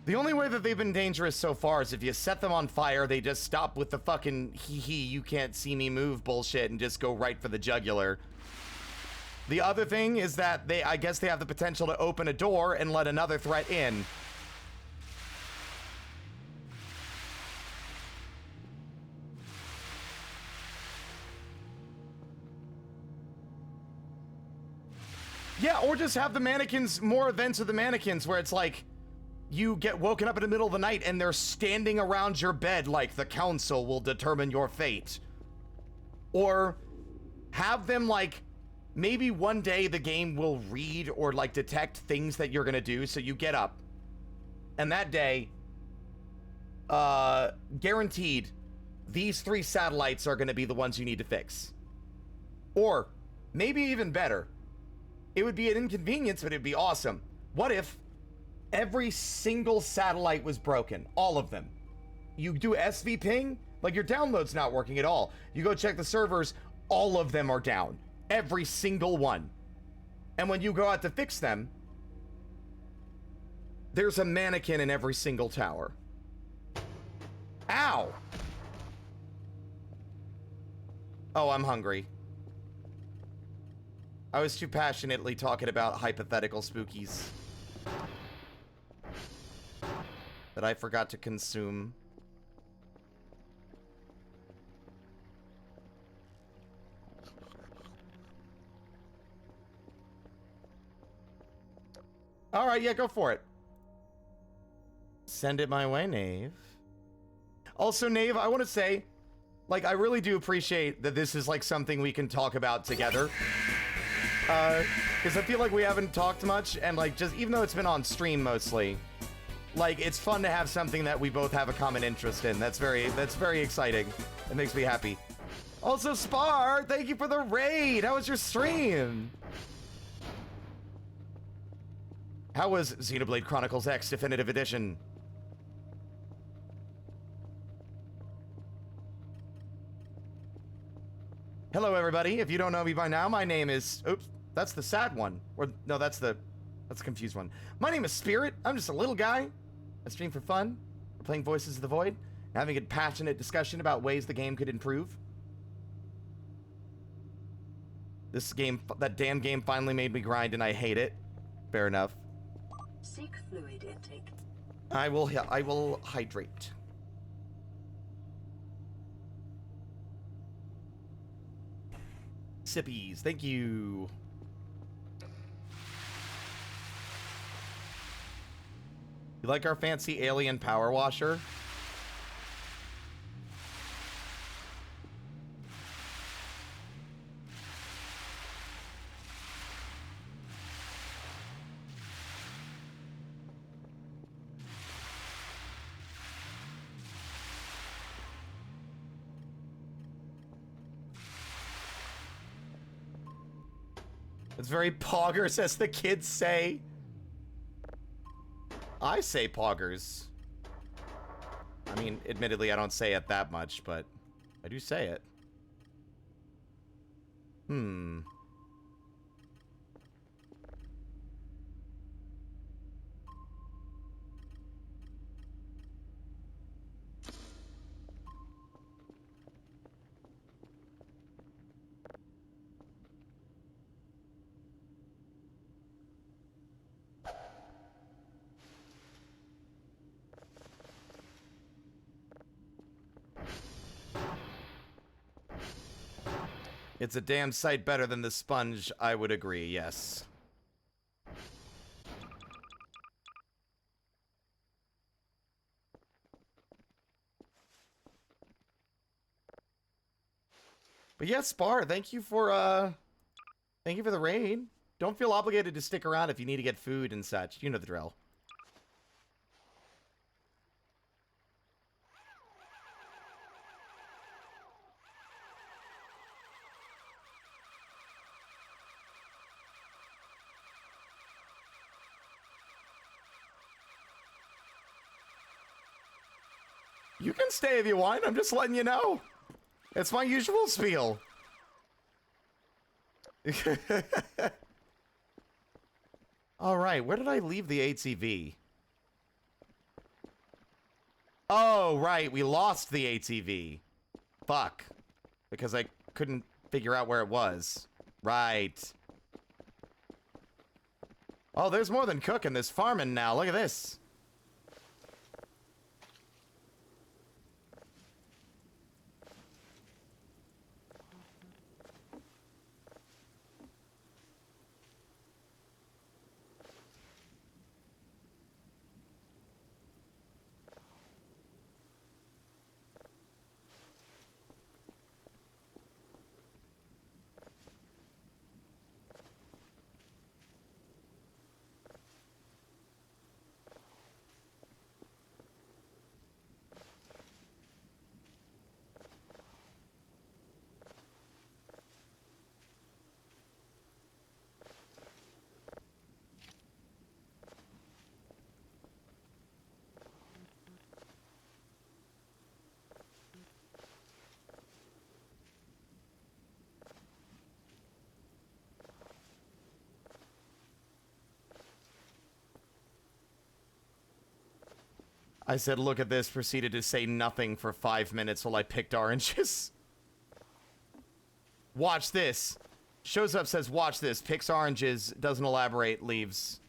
The only way that they've been dangerous so far is if you set them on fire, they just stop with the fucking hee you can't see me move bullshit and just go right for the jugular. The other thing is that I guess they have the potential to open a door and let another threat in. Yeah, or just have the mannequins, more events of the mannequins where it's like, you get woken up in the middle of the night and they're standing around your bed like the council will determine your fate. Or have them, like, maybe one day the game will read or, like, detect things that you're gonna do, so you get up. And that day, guaranteed, these 3 satellites are gonna be the ones you need to fix. Or, maybe even better, it would be an inconvenience, but it'd be awesome. What if every single satellite was broken? All of them. You do SV ping, like your download's not working at all. You go check the servers, all of them are down. Every single one. And when you go out to fix them, there's a mannequin in every single tower. Ow! Oh, I'm hungry. I was too passionately talking about hypothetical spookies that I forgot to consume. All right, yeah, go for it. Send it my way, Nave. Also, Nave, I want to say, like, I really do appreciate that this is, like, something we can talk about together. Because I feel like we haven't talked much, and, like, just, even though it's been on stream mostly, like, it's fun to have something that we both have a common interest in. That's very exciting. It makes me happy. Also, Spar, thank you for the raid. How was your stream? How was Xenoblade Chronicles X Definitive Edition? Hello, everybody. If you don't know me by now, my name is... Oops, that's the sad one. Or, no, that's the confused one. My name is Spirit. I'm just a little guy. I stream for fun. We're playing Voices of the Void. Having a passionate discussion about ways the game could improve. This game, that damn game finally made me grind and I hate it. Fair enough. Seek fluid intake. I will hydrate. Sippies, thank you. You like our fancy alien power washer? It's very poggers, as the kids say. I say poggers. I mean, admittedly, I don't say it that much, but I do say it. Hmm. It's a damn sight better than the sponge, I would agree, yes. But yes, Spar, thank you for the raid. Don't feel obligated to stick around if you need to get food and such. You know the drill. You can stay if you want. I'm just letting you know. It's my usual spiel. All right, where did I leave the ATV? Oh, right, we lost the ATV. Fuck. Because I couldn't figure out where it was. Right. Oh, there's more than cooking. There's farming now. Look at this. I said, look at this, proceeded to say nothing for 5 minutes while I picked oranges. Watch this. Shows up, says, watch this, picks oranges, doesn't elaborate, leaves.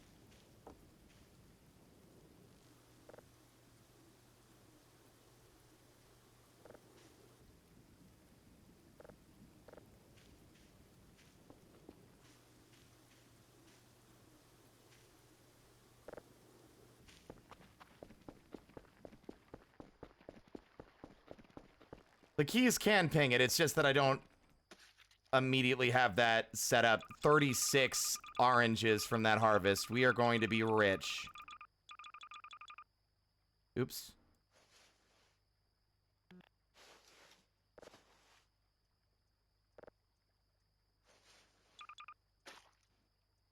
The keys can ping it, it's just that I don't immediately have that set up. 36 oranges from that harvest. We are going to be rich. Oops.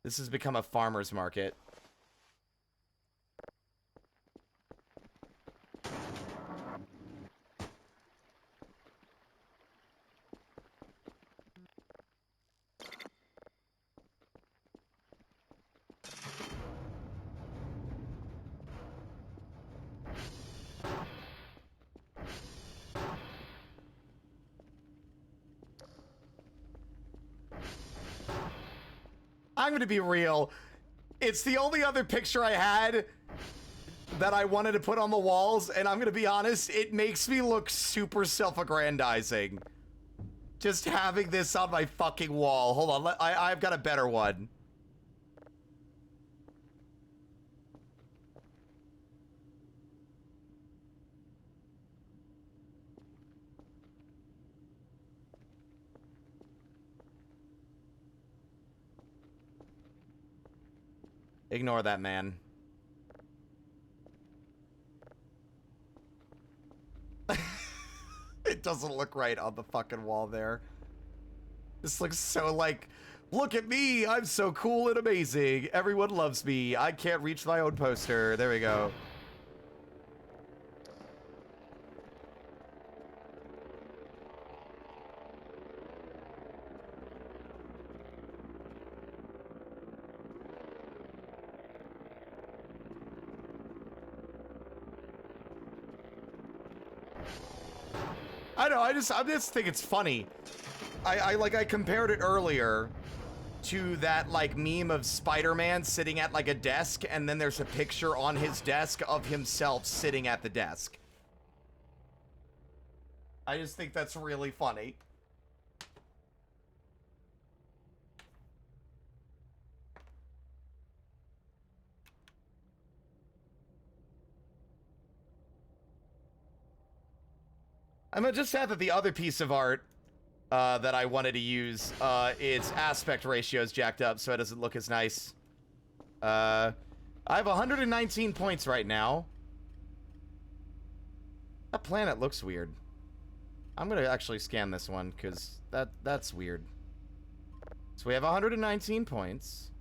This has become a farmer's market. I'm gonna be real. It's the only other picture I had that I wanted to put on the walls, and I'm gonna be honest, it makes me look super self-aggrandizing. Just having this on my fucking wall. Hold on, I've got a better one. Ignore that, man. It doesn't look right on the fucking wall there. This looks so, like, Look at me, I'm so cool and amazing. Everyone loves me. I can't reach my own poster. There we go. I know, I just think it's funny. I compared it earlier to that like meme of Spider-Man sitting at like a desk and then there's a picture on his desk of himself sitting at the desk. I just think that's really funny. I'm just sad that the other piece of art that I wanted to use, its aspect ratio is jacked up so it doesn't look as nice. I have 119 points right now. That planet looks weird. I'm gonna actually scan this one, because that's weird. So we have 119 points.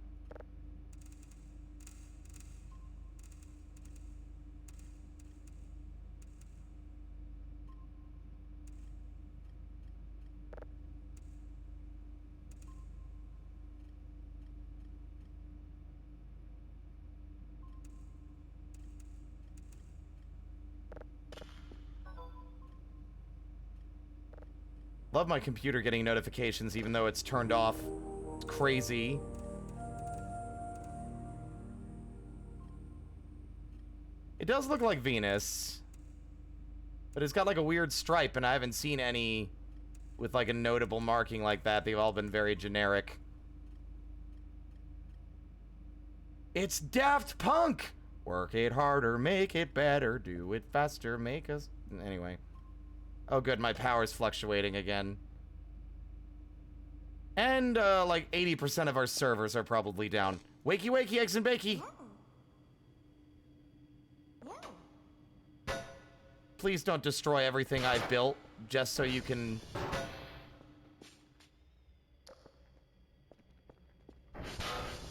Love my computer getting notifications even though it's turned off. It's crazy. It does look like Venus, but it's got like a weird stripe, and I haven't seen any with like a notable marking like that. They've all been very generic. It's Daft Punk! Work it harder, make it better, do it faster, make us... Anyway. Oh good, my power's fluctuating again. And, like 80% of our servers are probably down. Wakey wakey, eggs and bakey! Please don't destroy everything I've built, just so you can...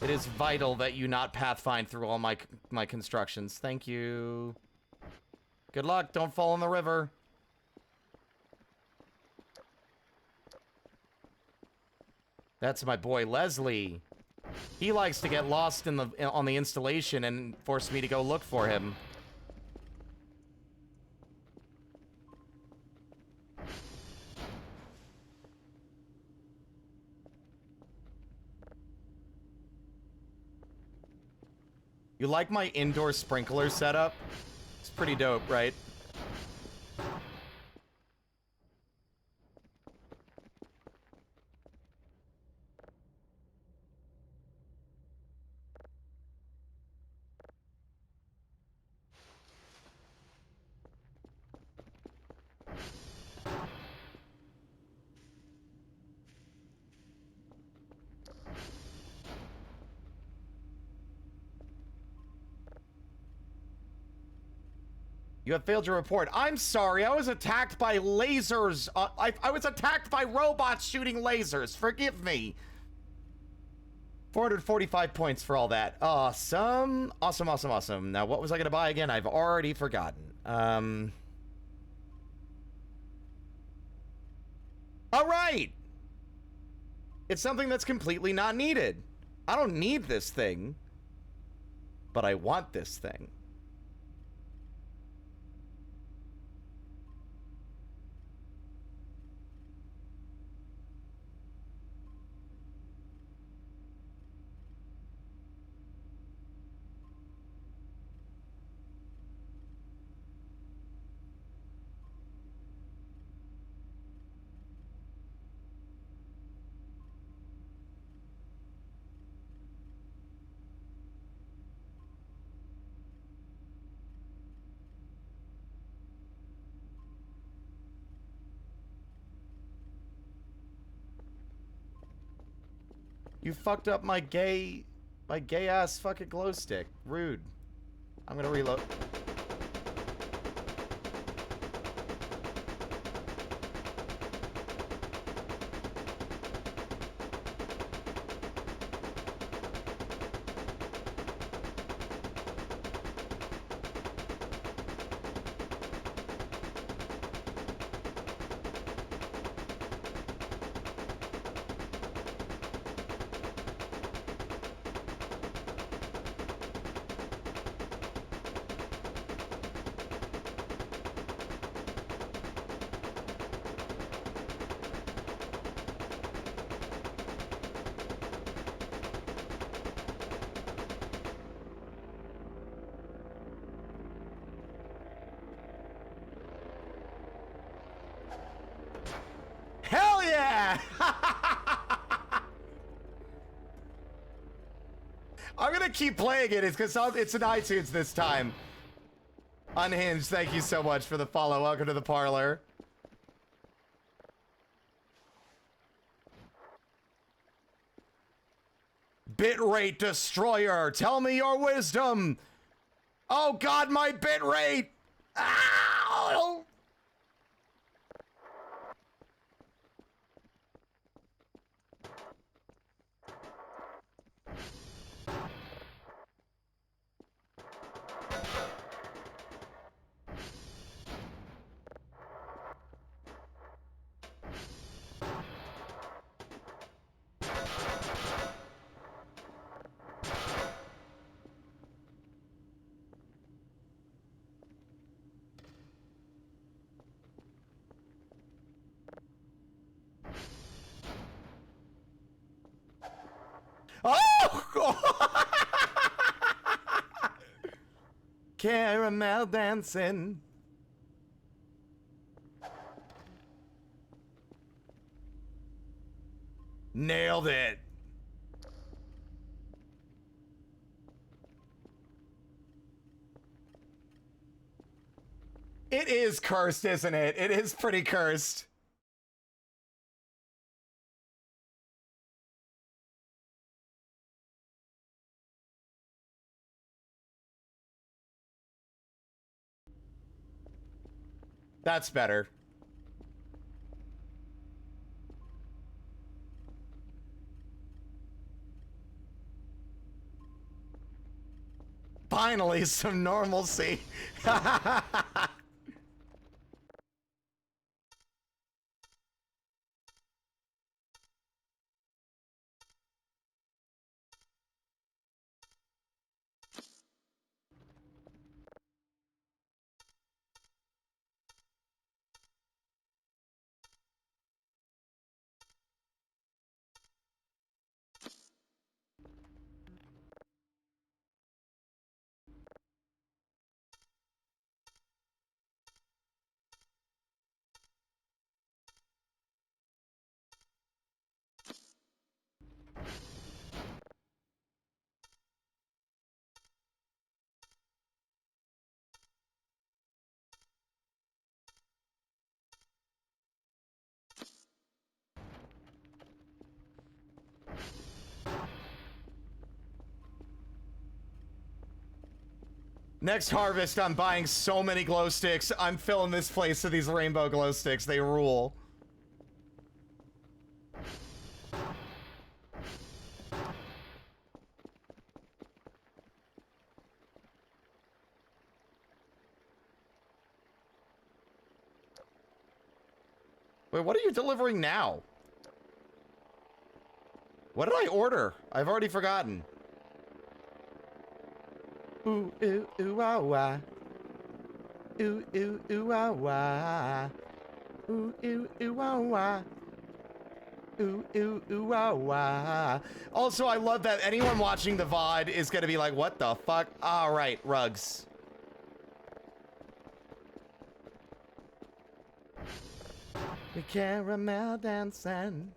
It is vital that you not pathfind through all my constructions. Thank you. Good luck, don't fall in the river. That's my boy Leslie. He likes to get lost on the installation and force me to go look for him. You like my indoor sprinkler setup? It's pretty dope, right? You have failed your report. I'm sorry, I was attacked by lasers. I was attacked by robots shooting lasers. Forgive me. 445 points for all that. Awesome. Awesome, awesome, awesome. Now, what was I going to buy again? I've already forgotten. All right. It's something that's completely not needed. I don't need this thing, but I want this thing. You fucked up my gay ass fucking glow stick. Rude. I'm gonna reload. that. I'm gonna keep playing it. It's because it's in iTunes this time. Unhinged, thank you so much for the follow. Welcome to the parlor. Bitrate destroyer, tell me your wisdom. Oh God, my bitrate. Ow! Oh! Caramel dancing. Nailed it. It is cursed, isn't it? It is pretty cursed. That's better. Finally, some normalcy. Next harvest, I'm buying so many glow sticks. I'm filling this place with these rainbow glow sticks. They rule. Wait, what are you delivering now? What did I order? I've already forgotten. Ooh, ooh, ooh, ah, wah. Ooh, ooh, ooh, ah, wah. Ooh, ooh, ooh, ah, wah. Ooh, ooh, ooh, ah, wah. Also, I love that anyone watching the VOD is gonna be like, what the fuck? Alright, rugs. We caramel dancing.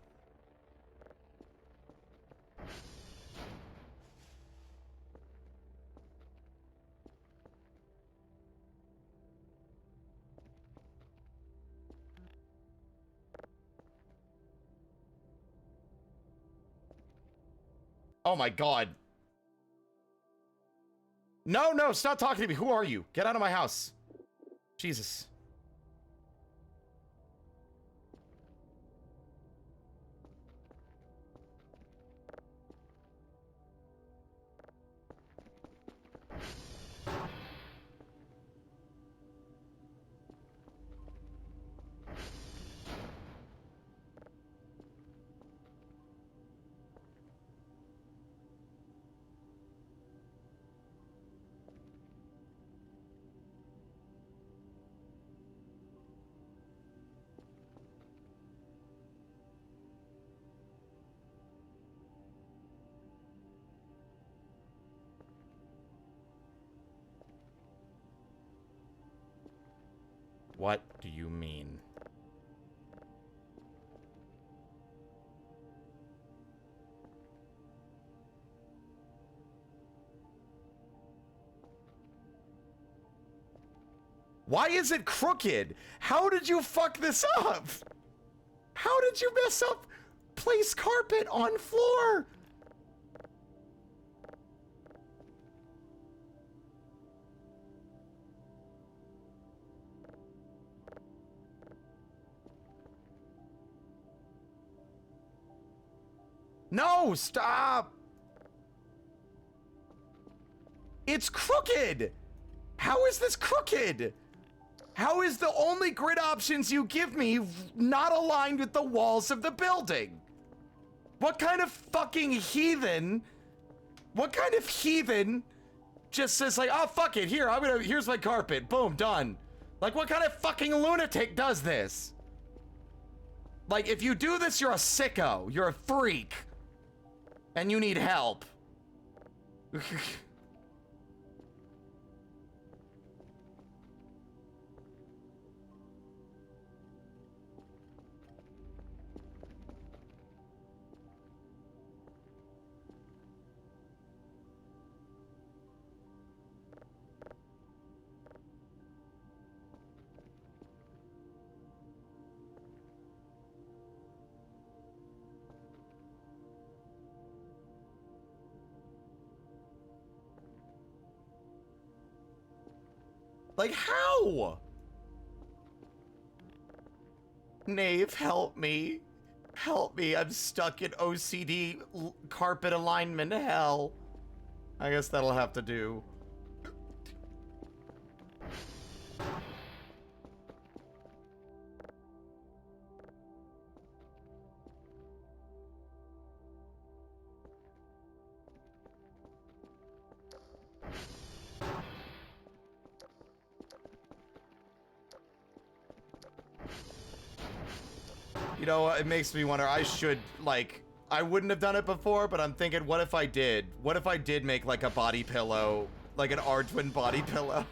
Oh my god. No, no, stop talking to me. Who are you? Get out of my house. Jesus. What do you mean? Why is it crooked? How did you fuck this up? How did you mess up place carpet on floor? No, stop. It's crooked. How is this crooked? How is the only grid options you give me not aligned with the walls of the building? What kind of fucking heathen? What kind of heathen just says like, oh fuck it, here's my carpet, boom, done. Like what kind of fucking lunatic does this? Like if you do this, you're a sicko, you're a freak, and you need help. Like, how? Knave, help me. Help me, I'm stuck in OCD carpet alignment hell. I guess that'll have to do. You know, it makes me wonder, I should, like, I wouldn't have done it before, but I'm thinking, what if I did? What if I did make, like, a body pillow, like an R-Twin body pillow?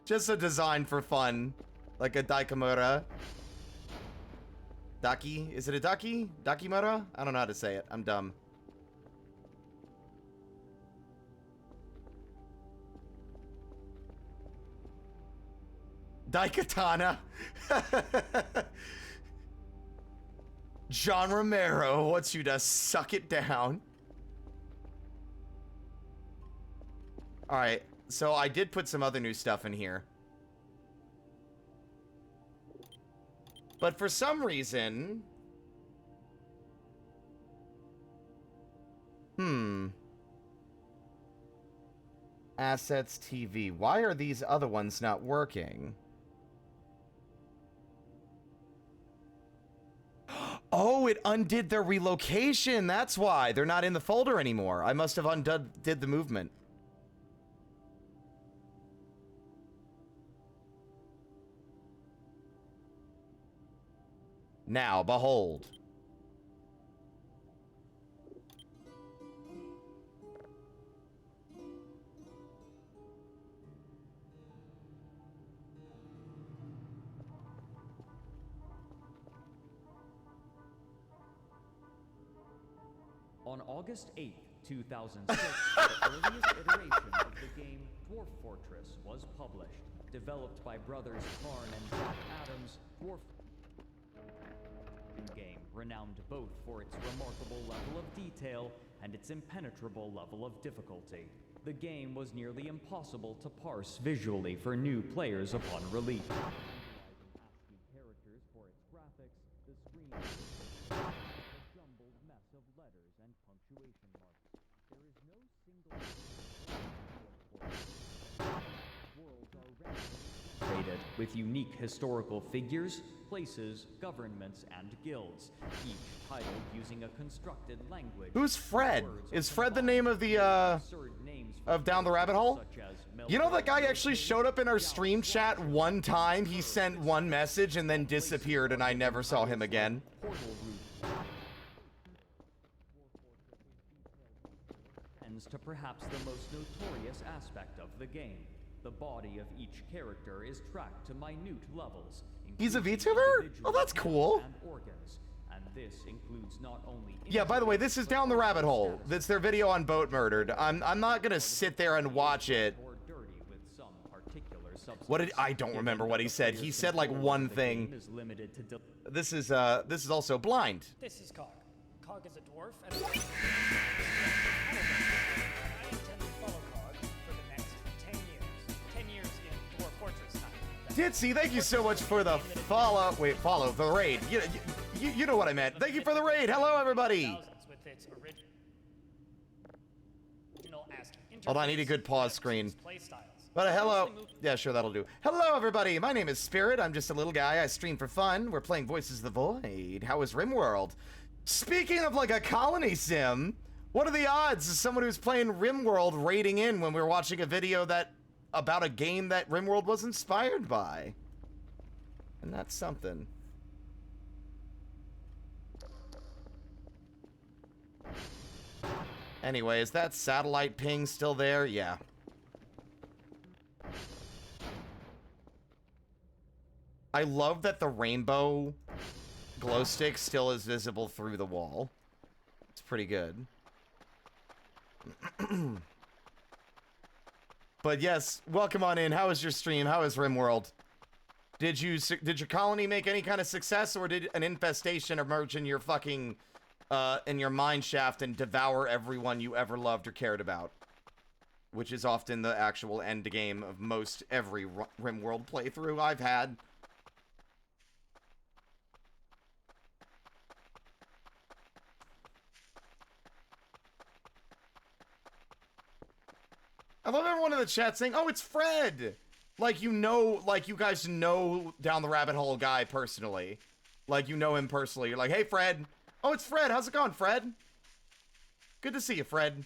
Just a design for fun, like a Daikamura. Daki? Is it a Daki? Dakimura? I don't know how to say it. I'm dumb. Daikatana. John Romero wants you to suck it down. Alright, so I did put some other new stuff in here. But for some reason... Assets TV. Why are these other ones not working? Oh, it undid their relocation. That's why. They're not in the folder anymore. I must have undid the movement. Now, behold. On August 8th, 2006, the earliest iteration of the game Dwarf Fortress was published. Developed by brothers Karn and Jack Adams, Dwarf game renowned both for its remarkable level of detail and its impenetrable level of difficulty. The game was nearly impossible to parse visually for new players upon release. Asking characters for its graphics, the screen a jumbled mess of letters and punctuation marks. There is no single worlds are randomly generated with unique historical figures, places, governments, and guilds, each titled using a constructed language. Who's Fred? Is Fred the name of the, of Down the Rabbit Hole? You know that guy actually showed up in our stream chat one time? He sent one message and then disappeared and I never saw him again. To perhaps the most notorious aspect of the game. The body of each character is tracked to minute levels. He's a VTuber? Oh, that's cool. And organs. And this includes not only yeah, by the way, this is Down the Rabbit Hole. That's their video on Boat Murdered. I'm not gonna sit there and watch it. What did I don't remember what he said. He said like one thing. This is also blind. This is Cog. Cog is a dwarf, and I intend to follow Cog for the next 10 years. 10 years in Dwarf Fortress time. Ditzy, thank you so much for the follow. Wait, follow the raid. You know what I meant. Thank you for the raid. Hello, everybody. With its original Hold on, I need a good pause screen. But hello. Yeah, sure, that'll do. Hello, everybody. My name is Spirit. I'm just a little guy. I stream for fun. We're playing Voices of the Void. How is RimWorld? Speaking of like a colony sim, what are the odds of someone who's playing RimWorld raiding in when we're watching a video about a game that RimWorld was inspired by? And that's something. Anyway, is that satellite ping still there? Yeah. I love that the rainbow glow stick still is visible through the wall. It's pretty good. But yes, welcome on in. How was your stream? How is RimWorld? Did your colony make any kind of success, or did an infestation emerge in your fucking in your mine shaft and devour everyone you ever loved or cared about? Which is often the actual end game of most every RimWorld playthrough I've had. I love everyone in the chat saying, "Oh, it's Fred." Like you guys know Down the Rabbit Hole guy personally. Like you know him personally. You're like, "Hey, Fred." "Oh, it's Fred. How's it going, Fred?" Good to see you, Fred.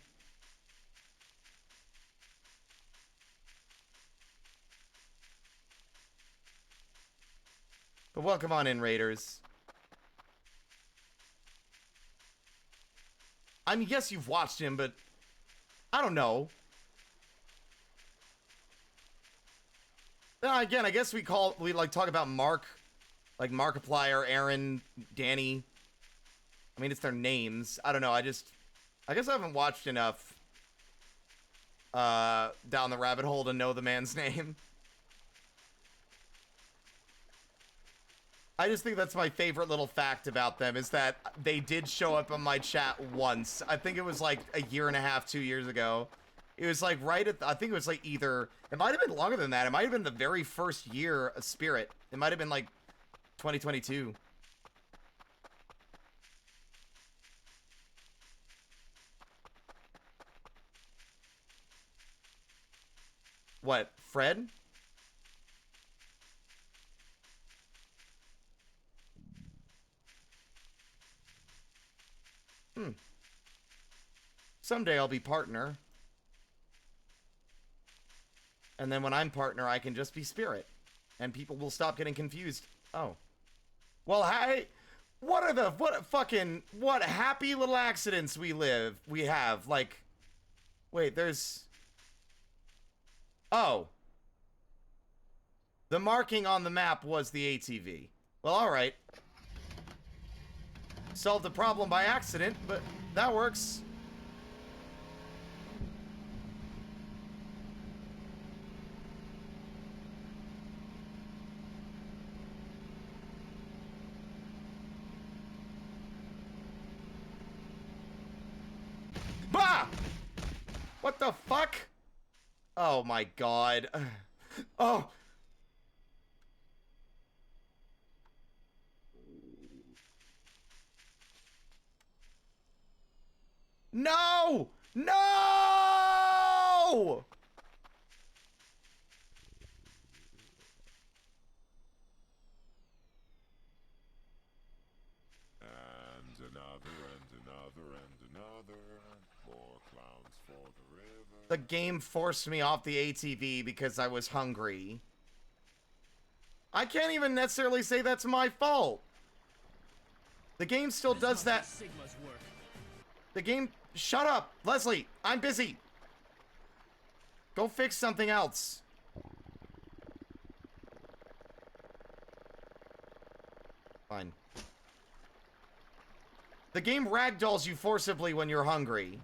But welcome on in, Raiders. I mean, yes, you've watched him, but I don't know. Again, I guess we talk about Mark, like Markiplier, Aaron, Danny. I mean, it's their names. I don't know. I guess I haven't watched enough Down the Rabbit Hole to know the man's name. I just think that's my favorite little fact about them, is that they did show up on my chat once. I think it was like a year and a half, 2 years ago. It was like right at, I think it was like either, it might have been longer than that. It might have been the very first year of Spirit. It might have been like 2022. What, Fred? Someday I'll be partner. And then when I'm partner, I can just be Spirit. And people will stop getting confused. Oh. Well, hey, what happy little accidents we have. Like, wait, there's... Oh. The marking on the map was the ATV. Well, alright. Solved the problem by accident, but that works. Bah! What the fuck? Oh my god. Oh. No! No! And another, more clowns for the river. The game forced me off the ATV because I was hungry. I can't even necessarily say that's my fault. The game still does that. The game... Shut up, Leslie. I'm busy. Go fix something else. Fine. The game ragdolls you forcibly when you're hungry.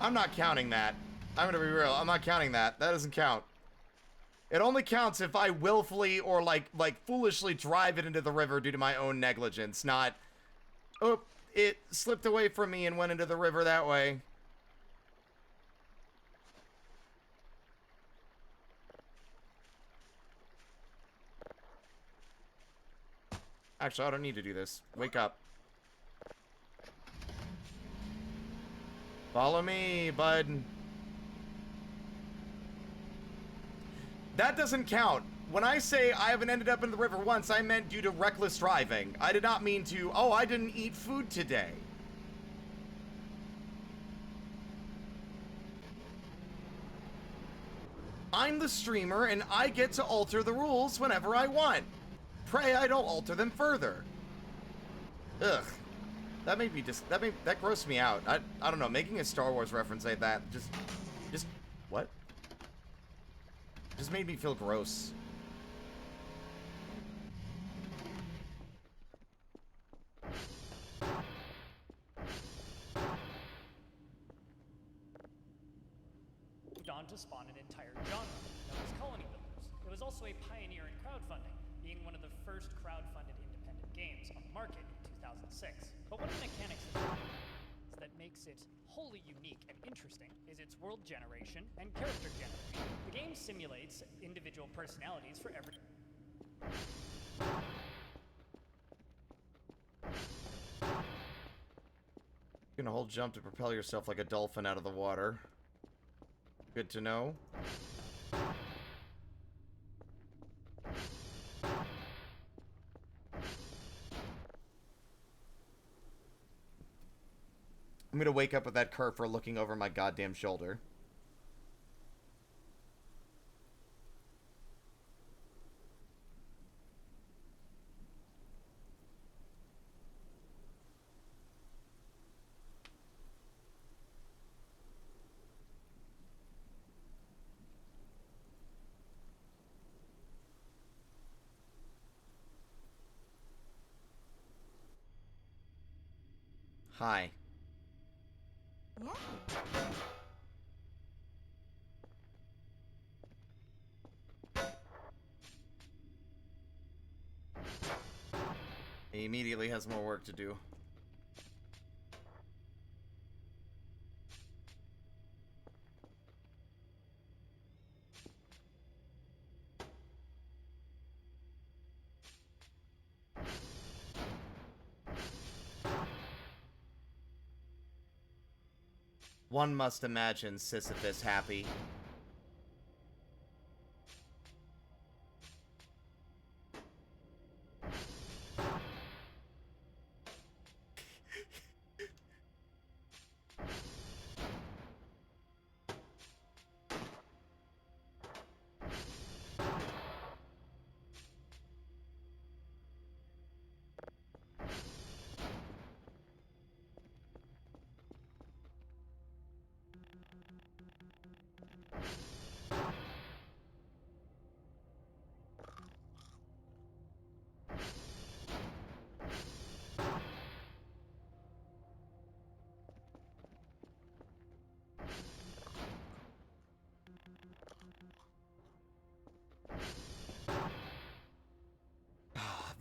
I'm not counting that. I'm gonna be real. I'm not counting that. That doesn't count. It only counts if I willfully or like foolishly drive it into the river due to my own negligence, not, oh, it slipped away from me and went into the river that way. Actually, I don't need to do this. Wake up. Follow me, bud. That doesn't count. When I say I haven't ended up in the river once, I meant due to reckless driving. I did not mean to, oh, I didn't eat food today. I'm the streamer, and I get to alter the rules whenever I want. Pray I don't alter them further. Ugh. That made me that grossed me out. I don't know, making a Star Wars reference like that just what? Just made me feel gross. Moved on to spawn an entire genre known as colony builders. It was also a pioneer in crowdfunding, being one of the first crowdfunded independent games on the market in 2006. But one of the mechanics that makes it wholly unique and interesting is its world generation and character generation. The game simulates individual personalities for every... You're gonna hold jump to propel yourself like a dolphin out of the water. Good to know. I'm gonna wake up with that curve for looking over my goddamn shoulder. Hi. He immediately has more work to do. One must imagine Sisyphus happy.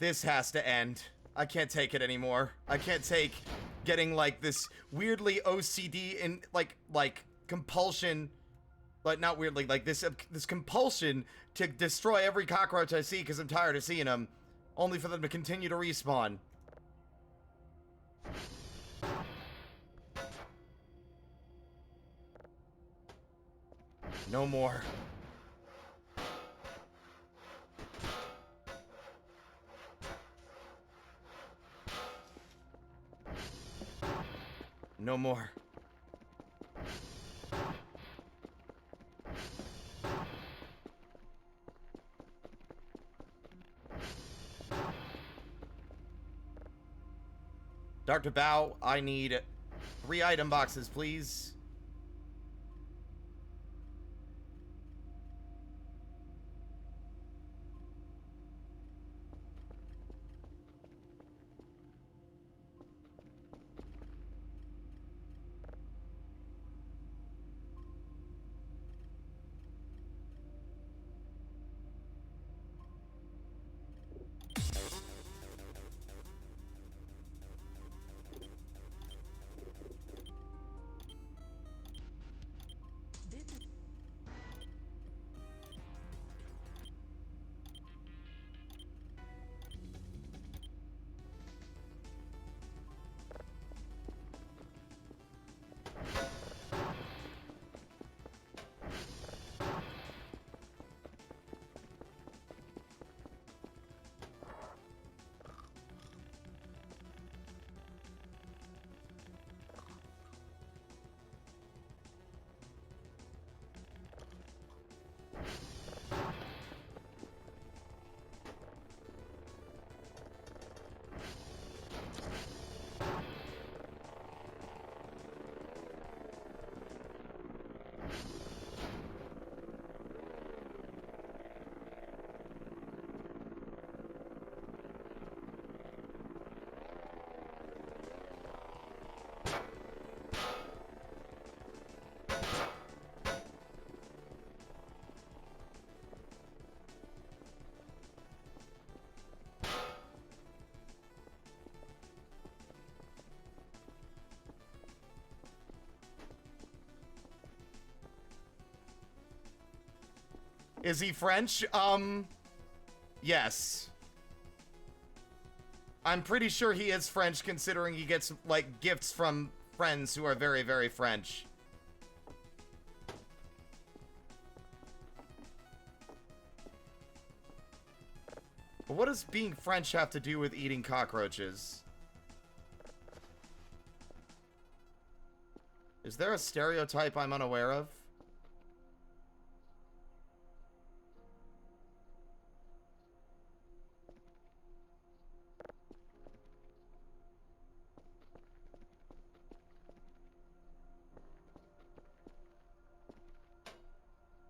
This has to end. I can't take it anymore. I can't take getting like this weirdly OCD and like compulsion, like not weirdly, like this compulsion to destroy every cockroach I see because I'm tired of seeing them, only for them to continue to respawn. No more. No more. Dr. Bao, I need 3 item boxes, please. Is he French? Yes. I'm pretty sure he is French, considering he gets, like, gifts from friends who are very, very French. But what does being French have to do with eating cockroaches? Is there a stereotype I'm unaware of?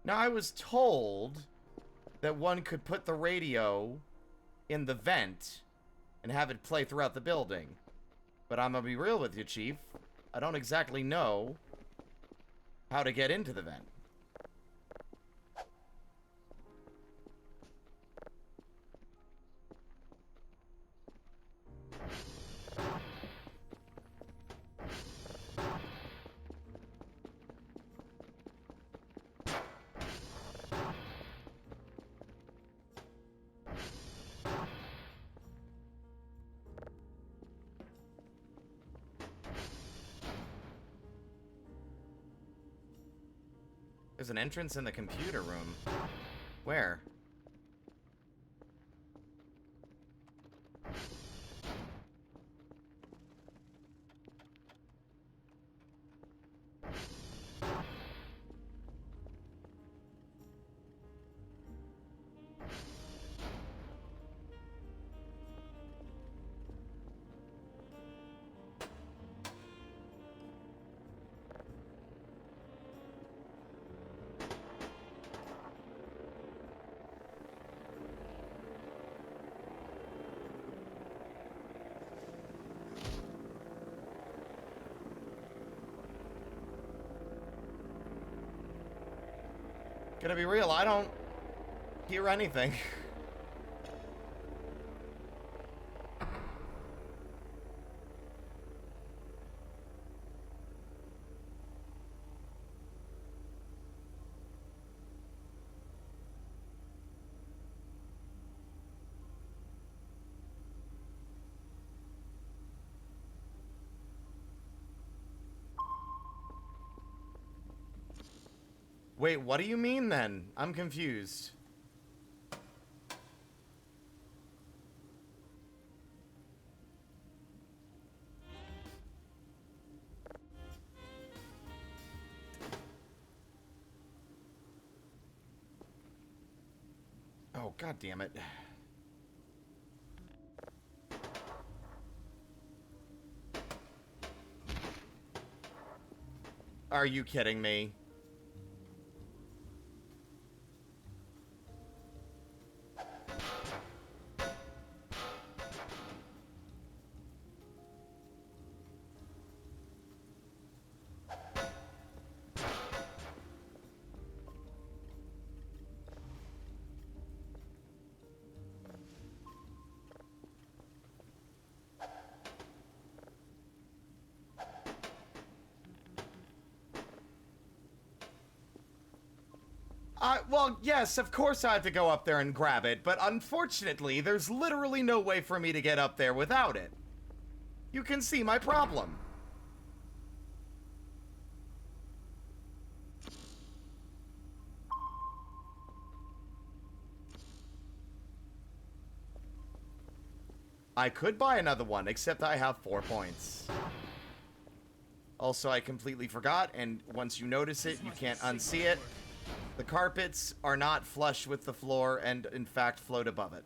Now, I was told that one could put the radio in the vent and have it play throughout the building. But I'm gonna be real with you, Chief. I don't exactly know how to get into the vent. There's an entrance in the computer room. Where? Gonna be real, I don't hear anything. Wait, what do you mean then? I'm confused. Oh, god damn it. Are you kidding me? Well, yes, of course I have to go up there and grab it, but unfortunately, there's literally no way for me to get up there without it. You can see my problem. I could buy another one, except I have 4 points. Also, I completely forgot, and once you notice it, you can't unsee it. The carpets are not flush with the floor and, in fact, float above it.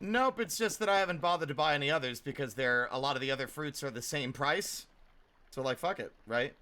Nope, it's just that I haven't bothered to buy any others because a lot of the other fruits are the same price. So, like, fuck it, right?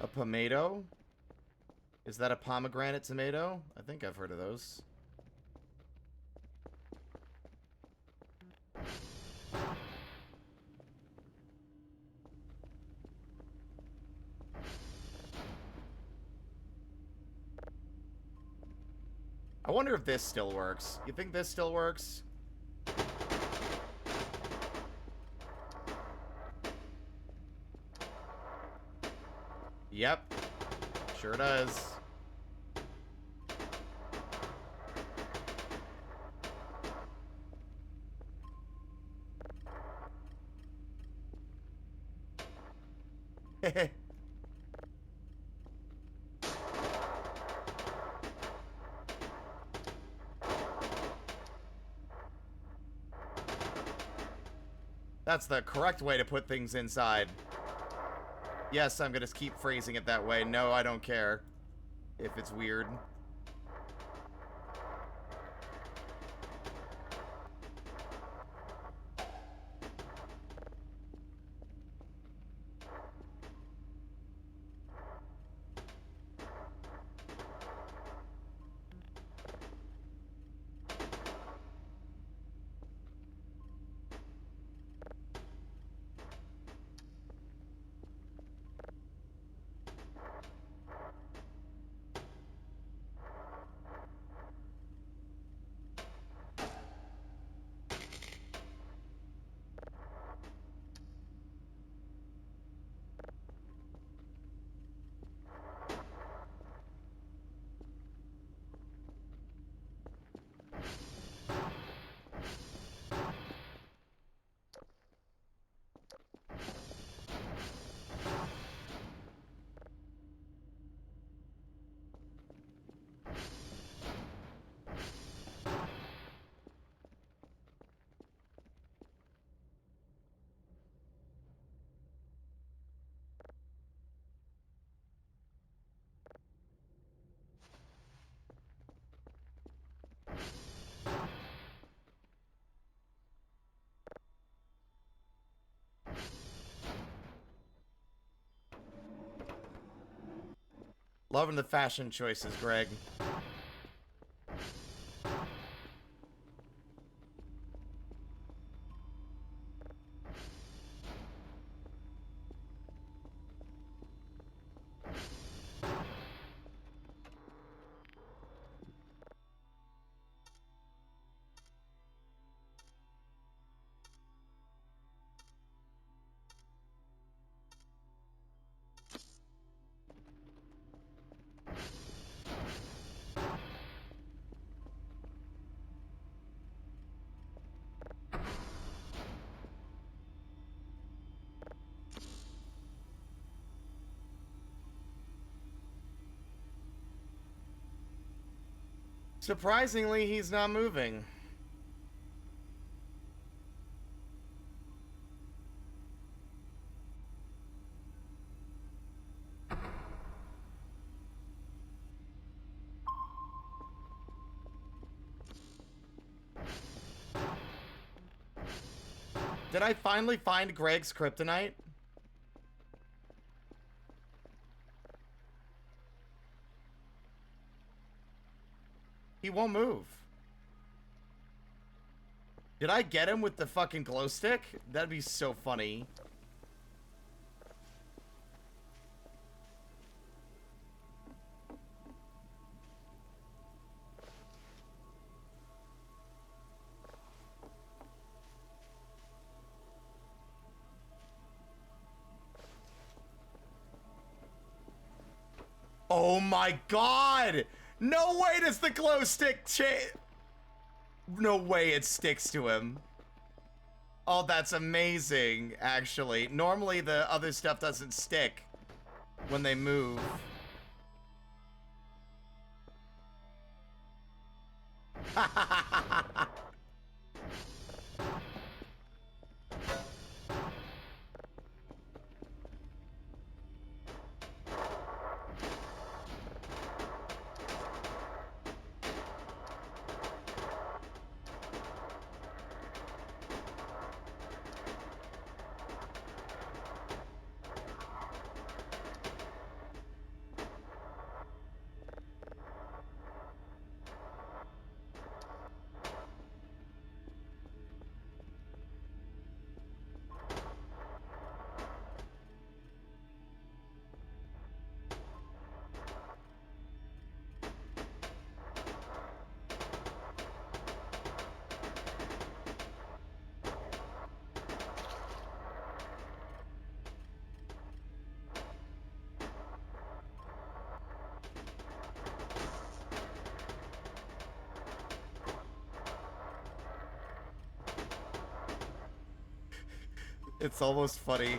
A tomato? Is that a pomegranate tomato? I think I've heard of those. I wonder if this still works. You think this still works? Yep. Sure does. That's the correct way to put things inside. Yes, I'm gonna keep phrasing it that way. No, I don't care if it's weird. Loving the fashion choices, Greg. Surprisingly, he's not moving. Did I finally find Greg's kryptonite? He won't move. Did I get him with the fucking glow stick? That'd be so funny. Oh my god! No way does the glow stick no way it sticks to him. Oh, that's amazing, actually. Normally the other stuff doesn't stick when they move. It's almost funny.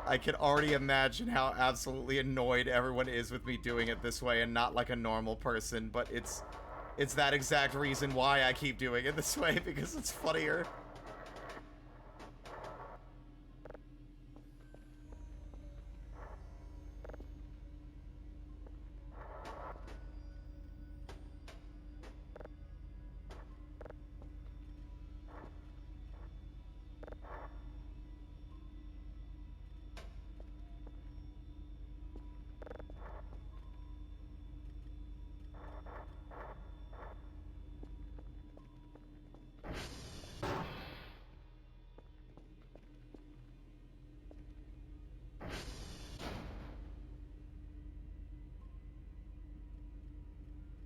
I can already imagine how absolutely annoyed everyone is with me doing it this way and not like a normal person, but it's that exact reason why I keep doing it this way, because it's funnier.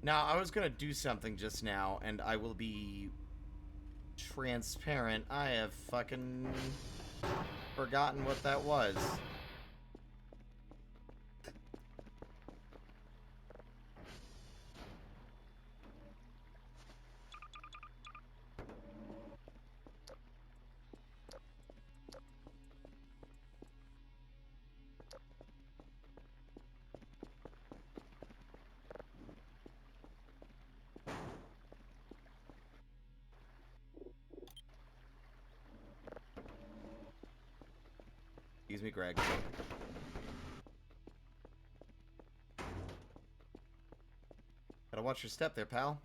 Now, I was gonna do something just now, and I will be transparent. I have fucking forgotten what that was. Excuse me, Greg. Gotta watch your step there, pal.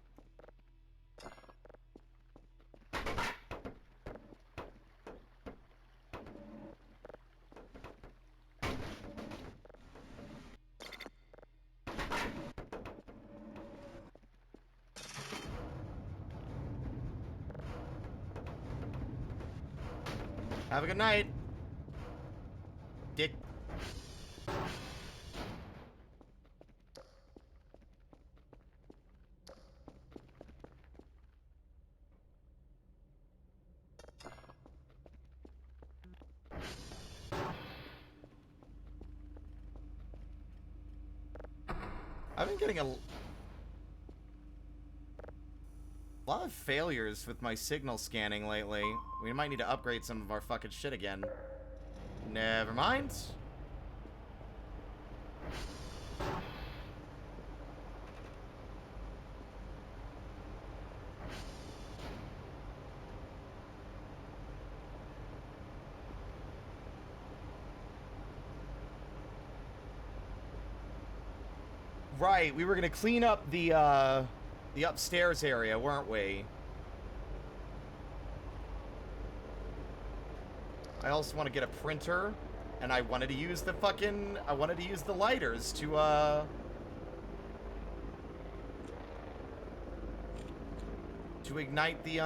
Have a good night, Dick. I've been getting a lot of failures with my signal scanning lately. We might need to upgrade some of our fucking shit again. Never mind. Right, we were gonna clean up the upstairs area, weren't we? I also want to get a printer, and I wanted to use the lighters to ignite the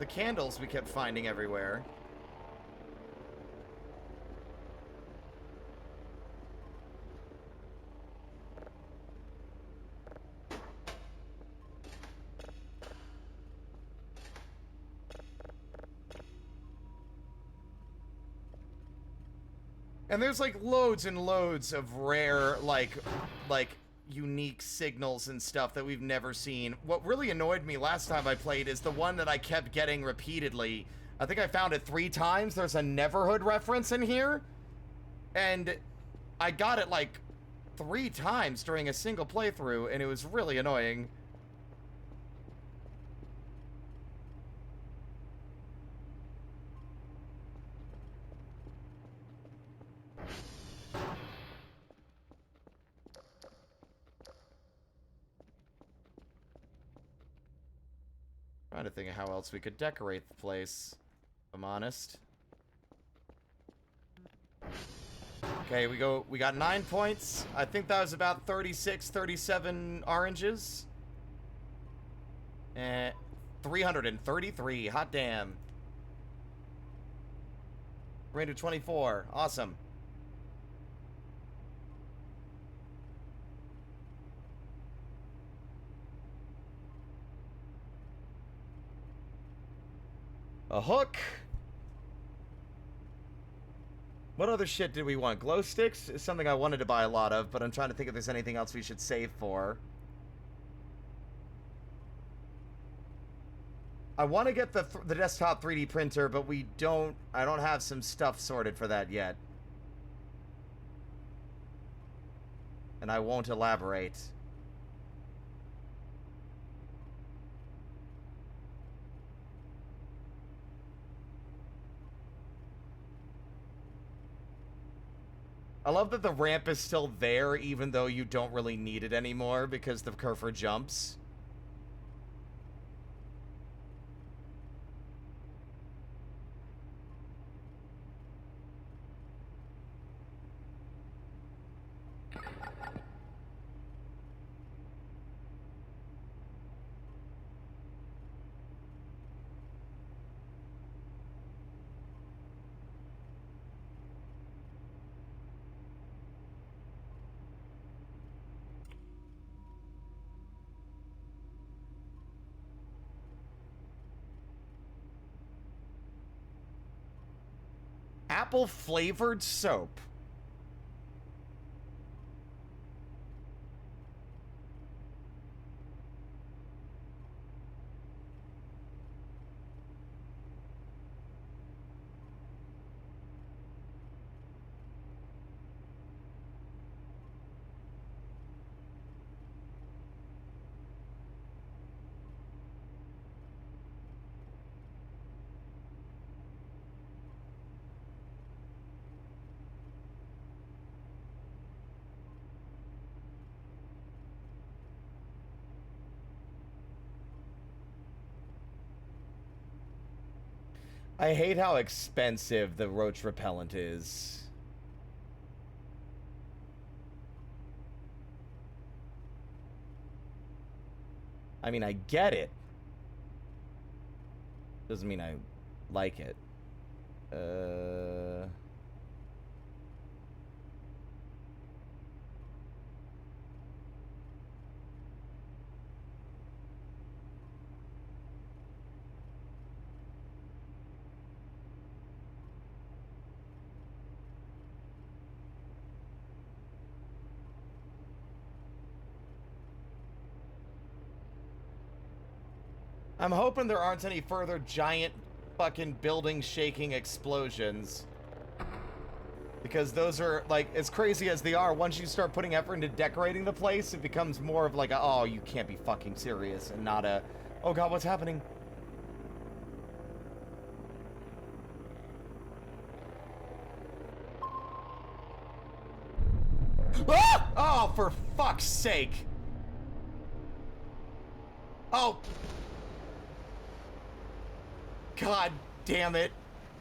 candles we kept finding everywhere. And there's like loads and loads of rare, like unique signals and stuff that we've never seen. What really annoyed me last time I played is the one that I kept getting repeatedly. I think I found it 3 times. There's a Neverhood reference in here. And I got it like 3 times during a single playthrough, and it was really annoying. Trying to think of how else we could decorate the place, if I'm honest. Okay, we got 9 points. I think that was about 36, 37 oranges. And 333, hot damn. 324, awesome. A hook. What other shit did we want? Glow sticks is something I wanted to buy a lot of, but I'm trying to think if there's anything else we should save for. I want to get the desktop 3D printer, but I don't have some stuff sorted for that yet. And I won't elaborate. I love that the ramp is still there, even though you don't really need it anymore, because the cursor jumps. Apple flavored soap. I hate how expensive the roach repellent is. I mean, I get it. Doesn't mean I like it. I'm hoping there aren't any further giant fucking building shaking explosions. Because those are, like, as crazy as they are, once you start putting effort into decorating the place, it becomes more of like a, oh, you can't be fucking serious, and not a, oh god, what's happening? Ah! Oh, for fuck's sake. Oh. God damn it.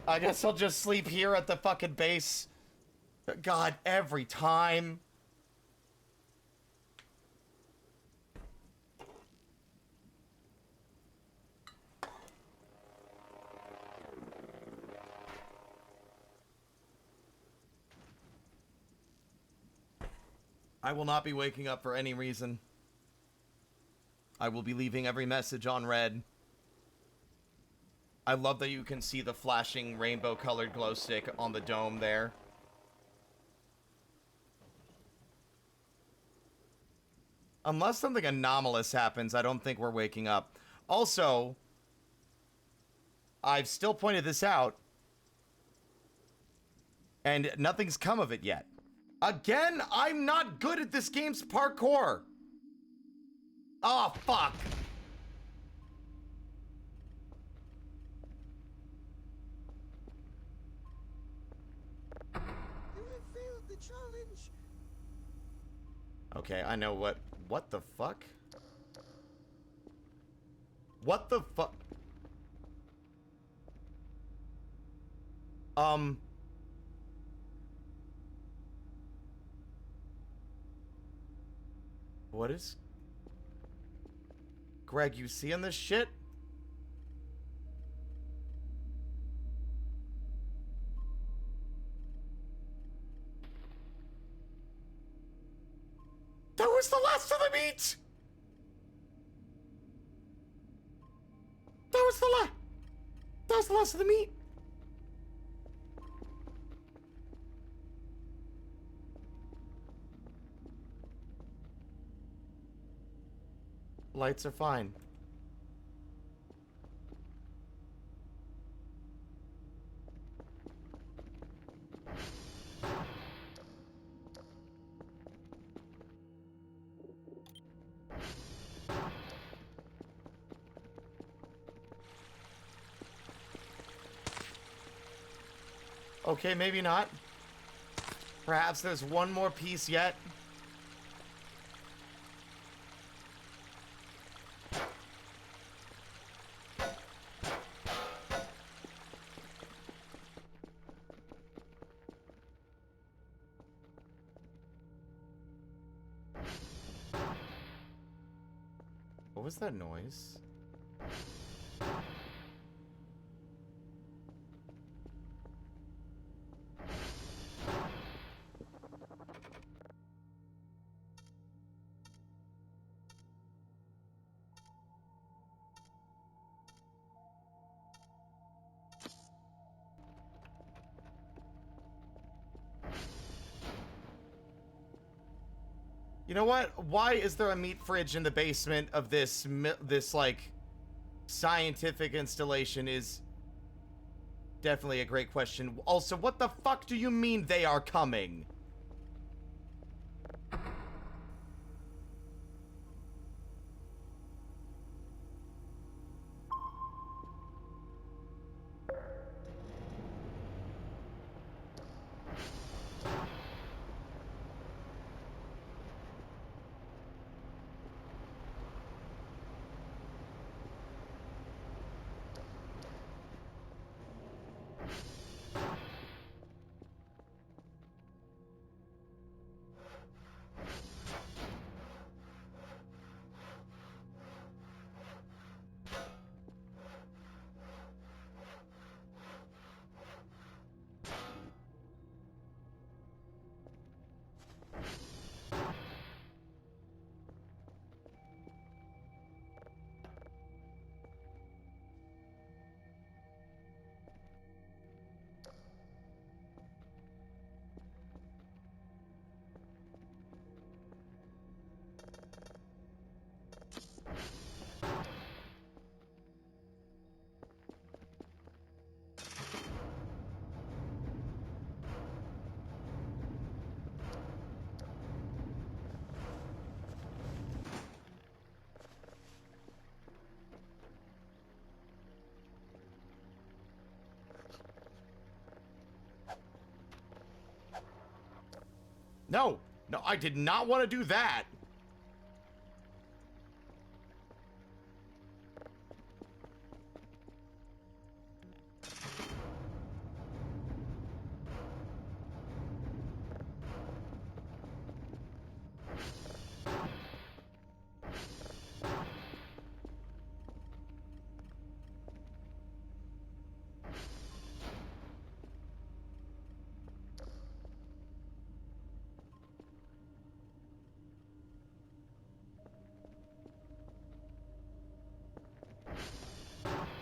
I guess I'll just sleep here at the fucking base. God, every time. I will not be waking up for any reason. I will be leaving every message on red. I love that you can see the flashing rainbow-colored glow stick on the dome there. Unless something anomalous happens, I don't think we're waking up. Also, I've still pointed this out, and nothing's come of it yet. Again, I'm not good at this game's parkour. Oh, fuck. You have failed the challenge. Okay, I know what the fuck? What the fuck? What is... Greg, you seeing this shit? That was the last of the meat! That was the last of the meat! Lights are fine. Okay, maybe not. Perhaps there's one more piece yet. What was that noise? You know what? Why is there a meat fridge in the basement of this like scientific installation is definitely a great question. Also, what the fuck do you mean they are coming? No, no, I did not want to do that.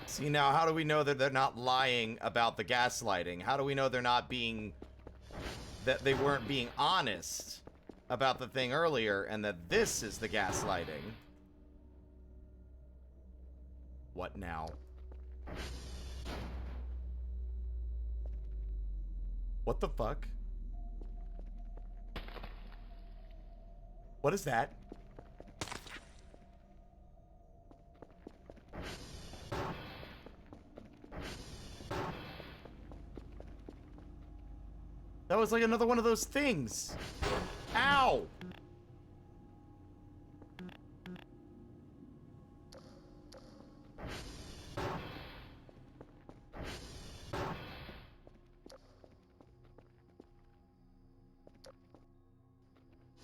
See, now, how do we know that they're not lying about the gaslighting? How do we know they're not being... that they weren't being honest? about the thing earlier and that this is the gaslighting. What now? What the fuck? What is that? That was like another one of those things. Ow!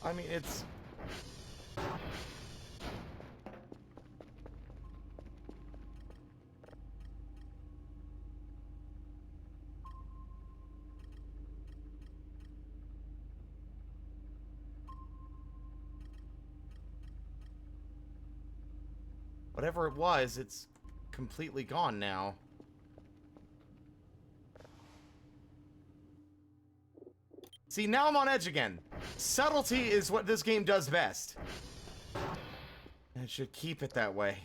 I mean, it's... Whatever it was, it's completely gone now. See, now I'm on edge again. Subtlety is what this game does best. And it should keep it that way.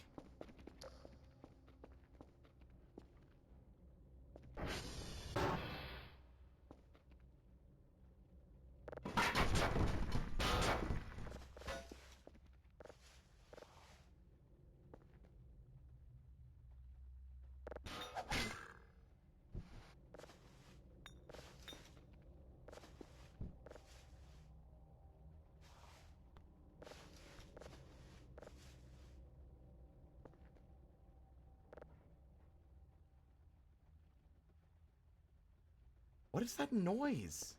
What is that noise?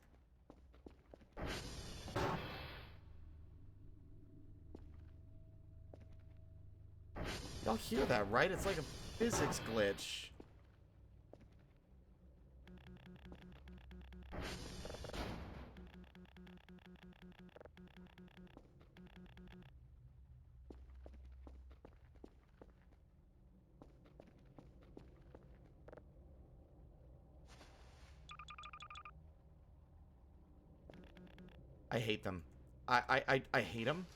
Y'all hear that, right? It's like a physics glitch. I hate them. I hate them.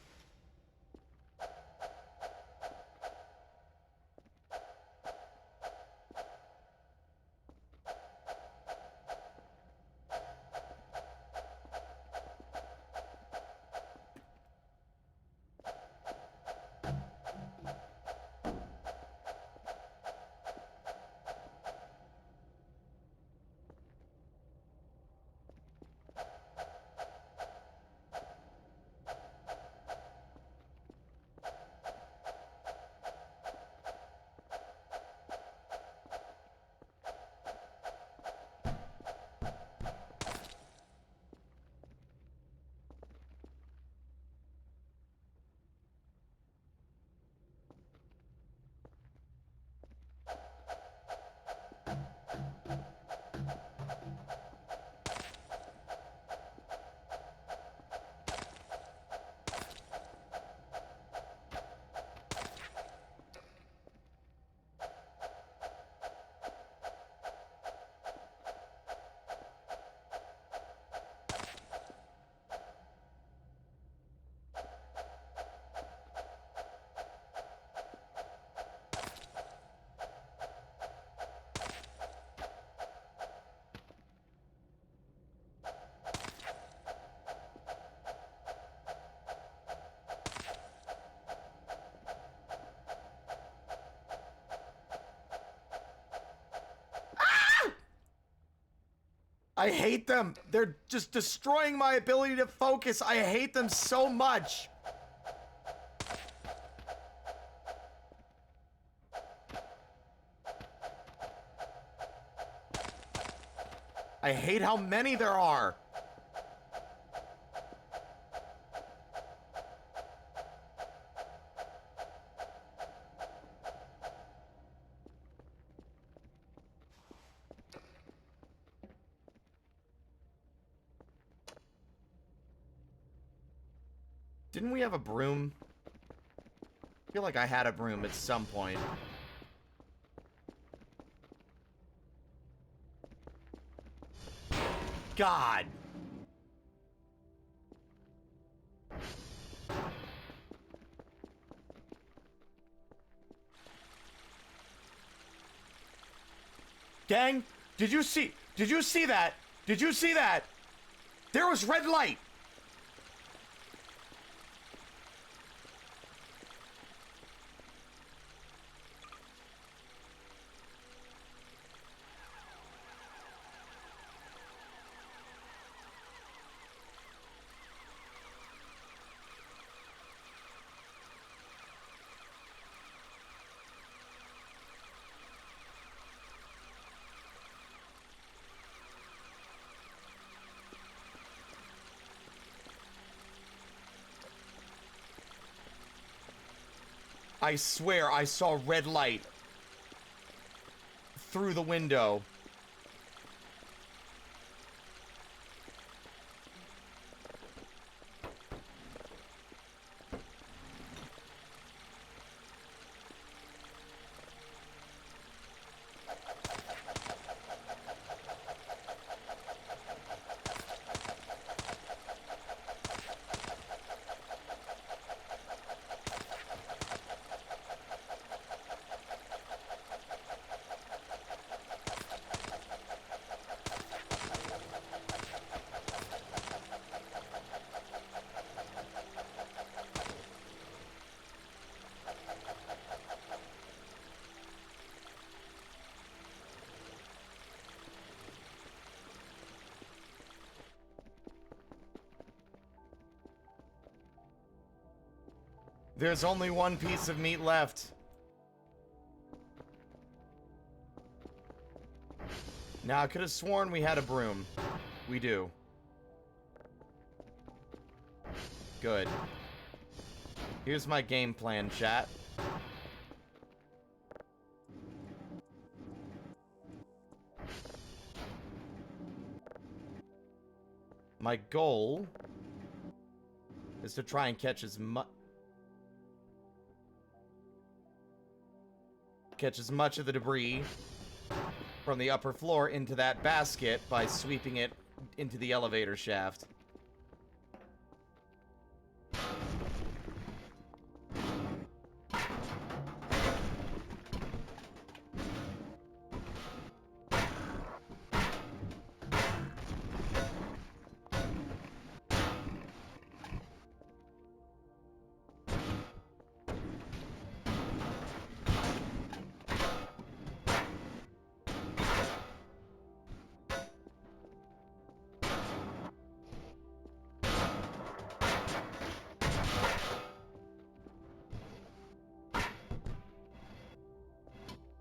I hate them. They're just destroying my ability to focus. I hate them so much. I hate how many there are. Didn't we have a broom? I feel like I had a broom at some point. God. Gang, did you see that? Did you see that? There was red light. I swear I saw red light through the window. There's only one piece of meat left. Now, I could have sworn we had a broom. We do. Good. Here's my game plan, chat. My goal is to try and catch as much of the debris from the upper floor into that basket by sweeping it into the elevator shaft.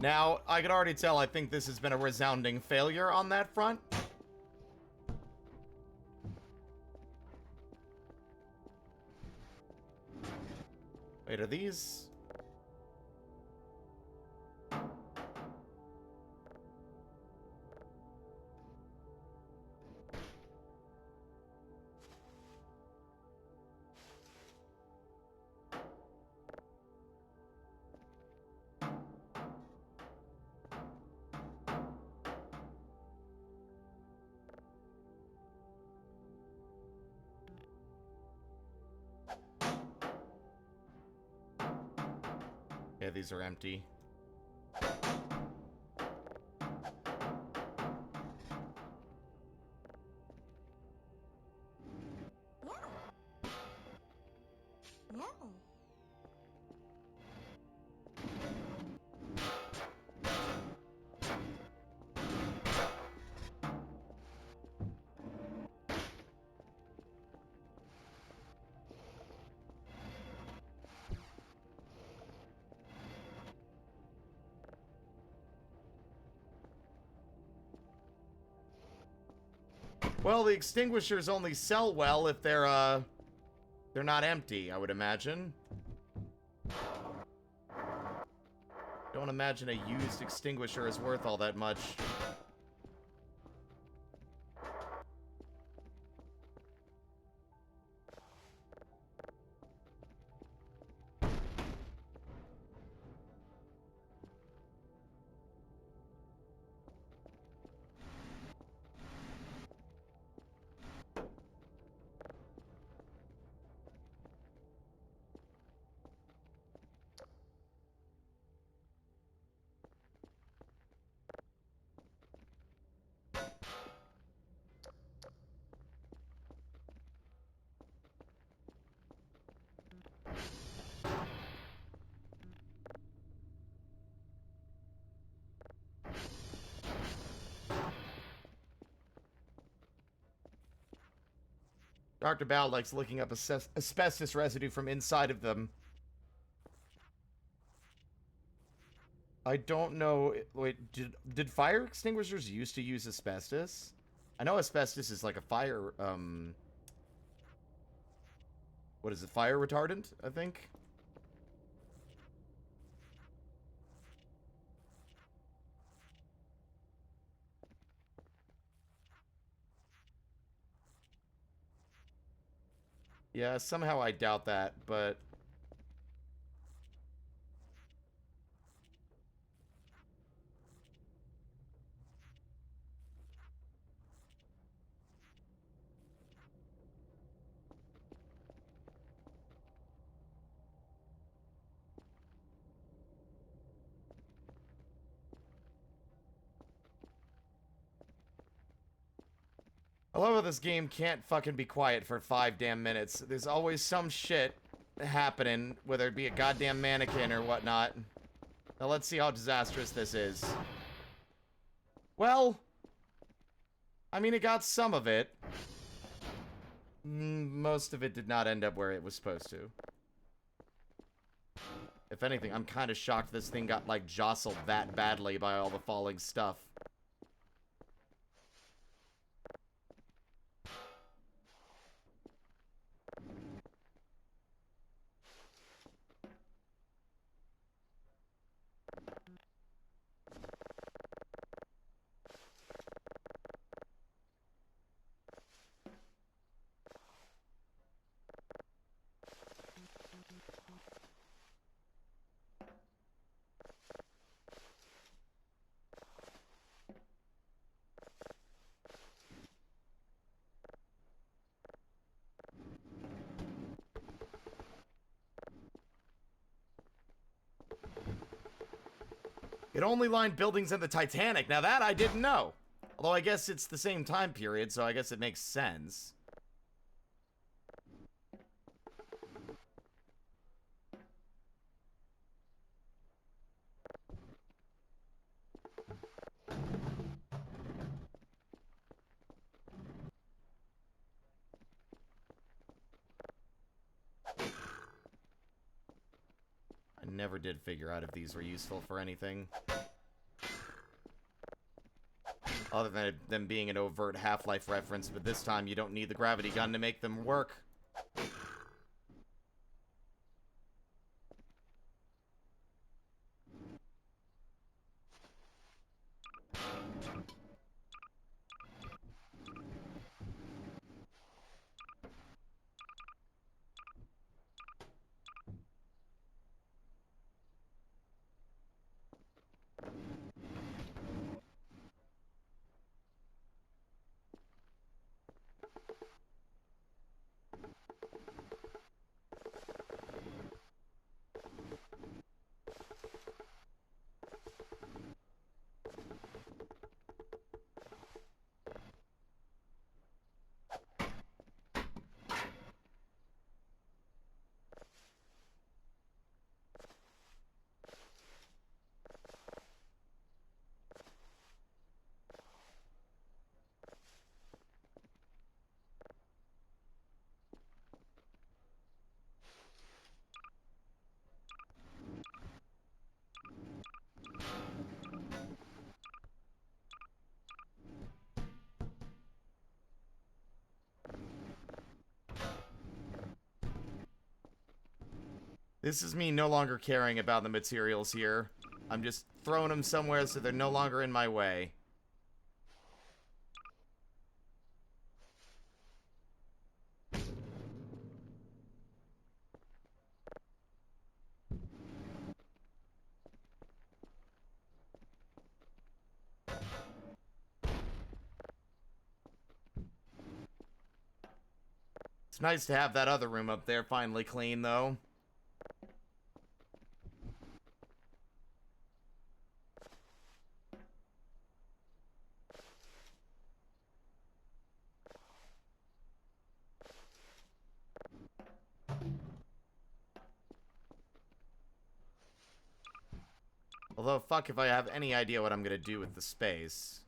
Now, I can already tell I think this has been a resounding failure on that front. Wait, are these... Yeah, these are empty. No. Well, the extinguishers only sell well if they're not empty, I would imagine. Don't imagine a used extinguisher is worth all that much. Dr. Bao likes looking up asbestos residue from inside of them. I don't know. Wait, did fire extinguishers used to use asbestos? I know asbestos is like a fire, what is it? Fire retardant, I think? Yeah, somehow I doubt that, but... I love how this game can't fucking be quiet for 5 damn minutes. There's always some shit happening, whether it be a goddamn mannequin or whatnot. Now let's see how disastrous this is. Well, I mean, it got some of it. Most of it did not end up where it was supposed to. If anything, I'm kind of shocked this thing got, like, jostled that badly by all the falling stuff. It only lined buildings in the Titanic. Now that I didn't know. Although I guess it's the same time period, so I guess it makes sense. I never did figure out if these were useful for anything. Other than them being an overt Half-Life reference, but this time you don't need the gravity gun to make them work. This is me no longer caring about the materials here. I'm just throwing them somewhere so they're no longer in my way. It's nice to have that other room up there finally clean, though. Although, fuck if I have any idea what I'm gonna do with the space.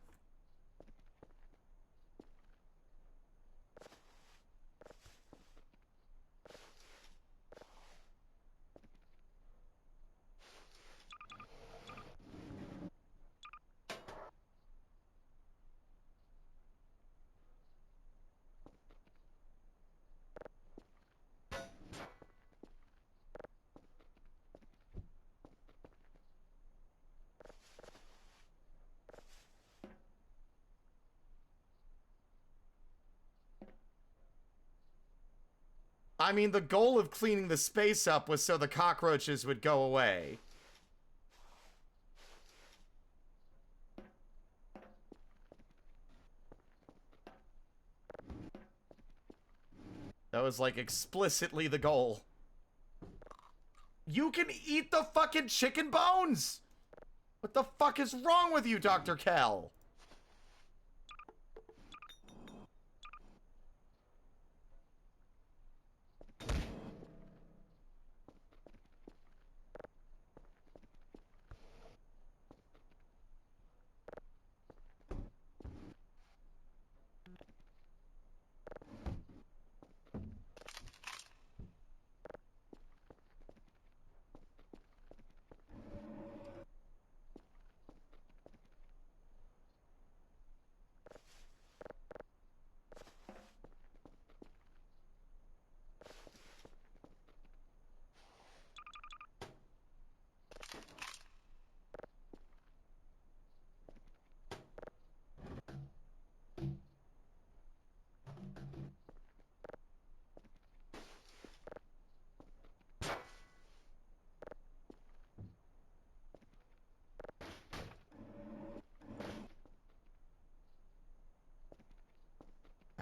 I mean, the goal of cleaning the space up was so the cockroaches would go away. That was, like, explicitly the goal. You can eat the fucking chicken bones! What the fuck is wrong with you, Dr. Kell?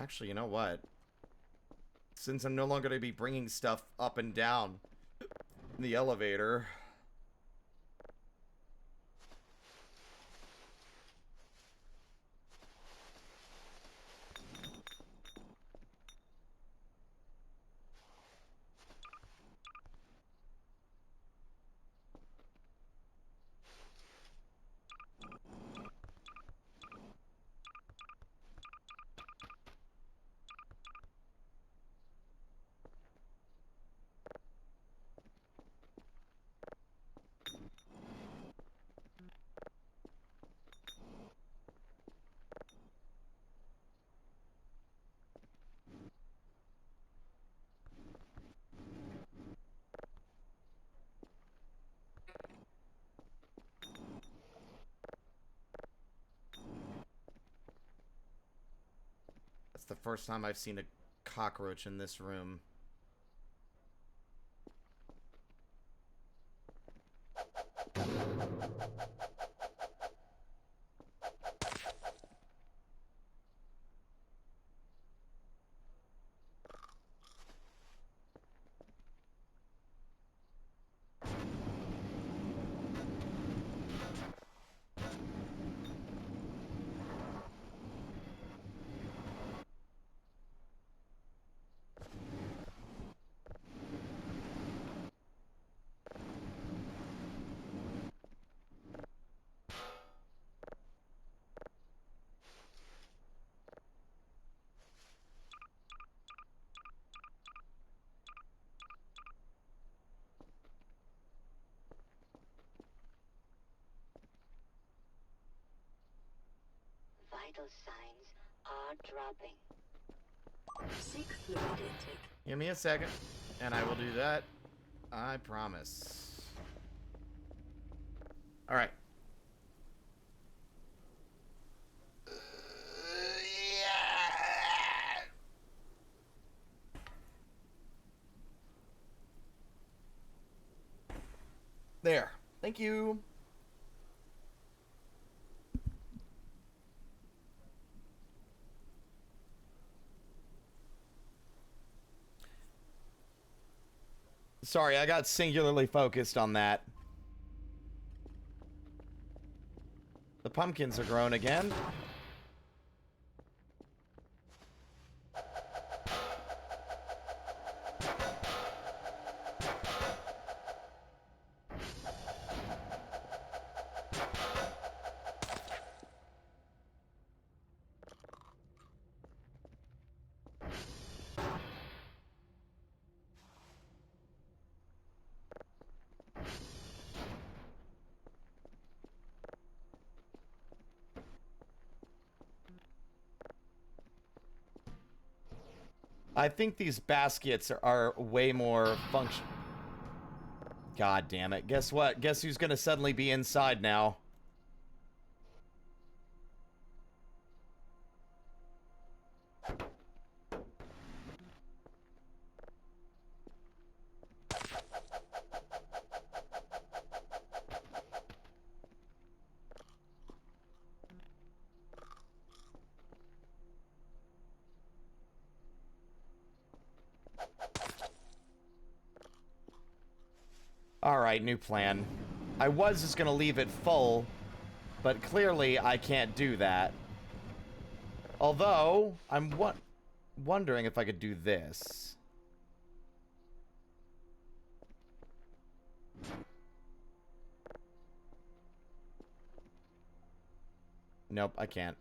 Actually, you know what? Since I'm no longer going to be bringing stuff up and down in the elevator... That's the first time I've seen a cockroach in this room. Vital signs are dropping. Seek fluid intake. Give me a second, and I will do that. I promise. Alright. There. Thank you. Sorry, I got singularly focused on that. The pumpkins are grown again. I think these baskets are way more function. God damn it. Guess what? Guess who's gonna suddenly be inside now? Alright, new plan. I was just gonna leave it full, but clearly I can't do that. Although, I'm wondering if I could do this. Nope, I can't.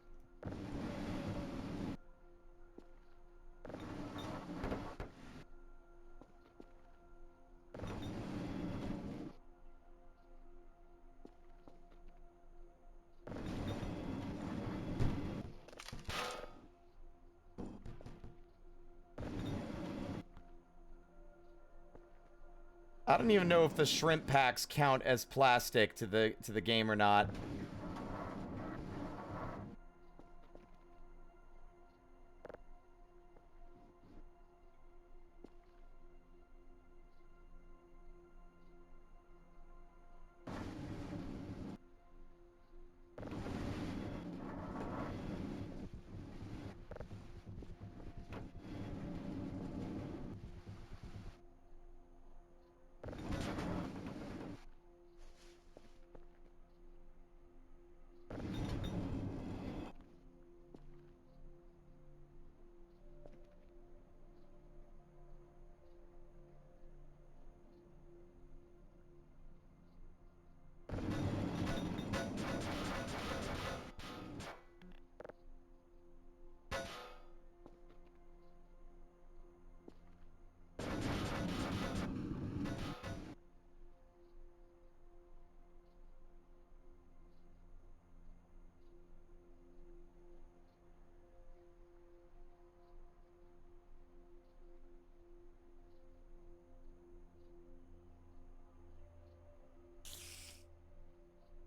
I don't even know if the shrimp packs count as plastic to the game or not.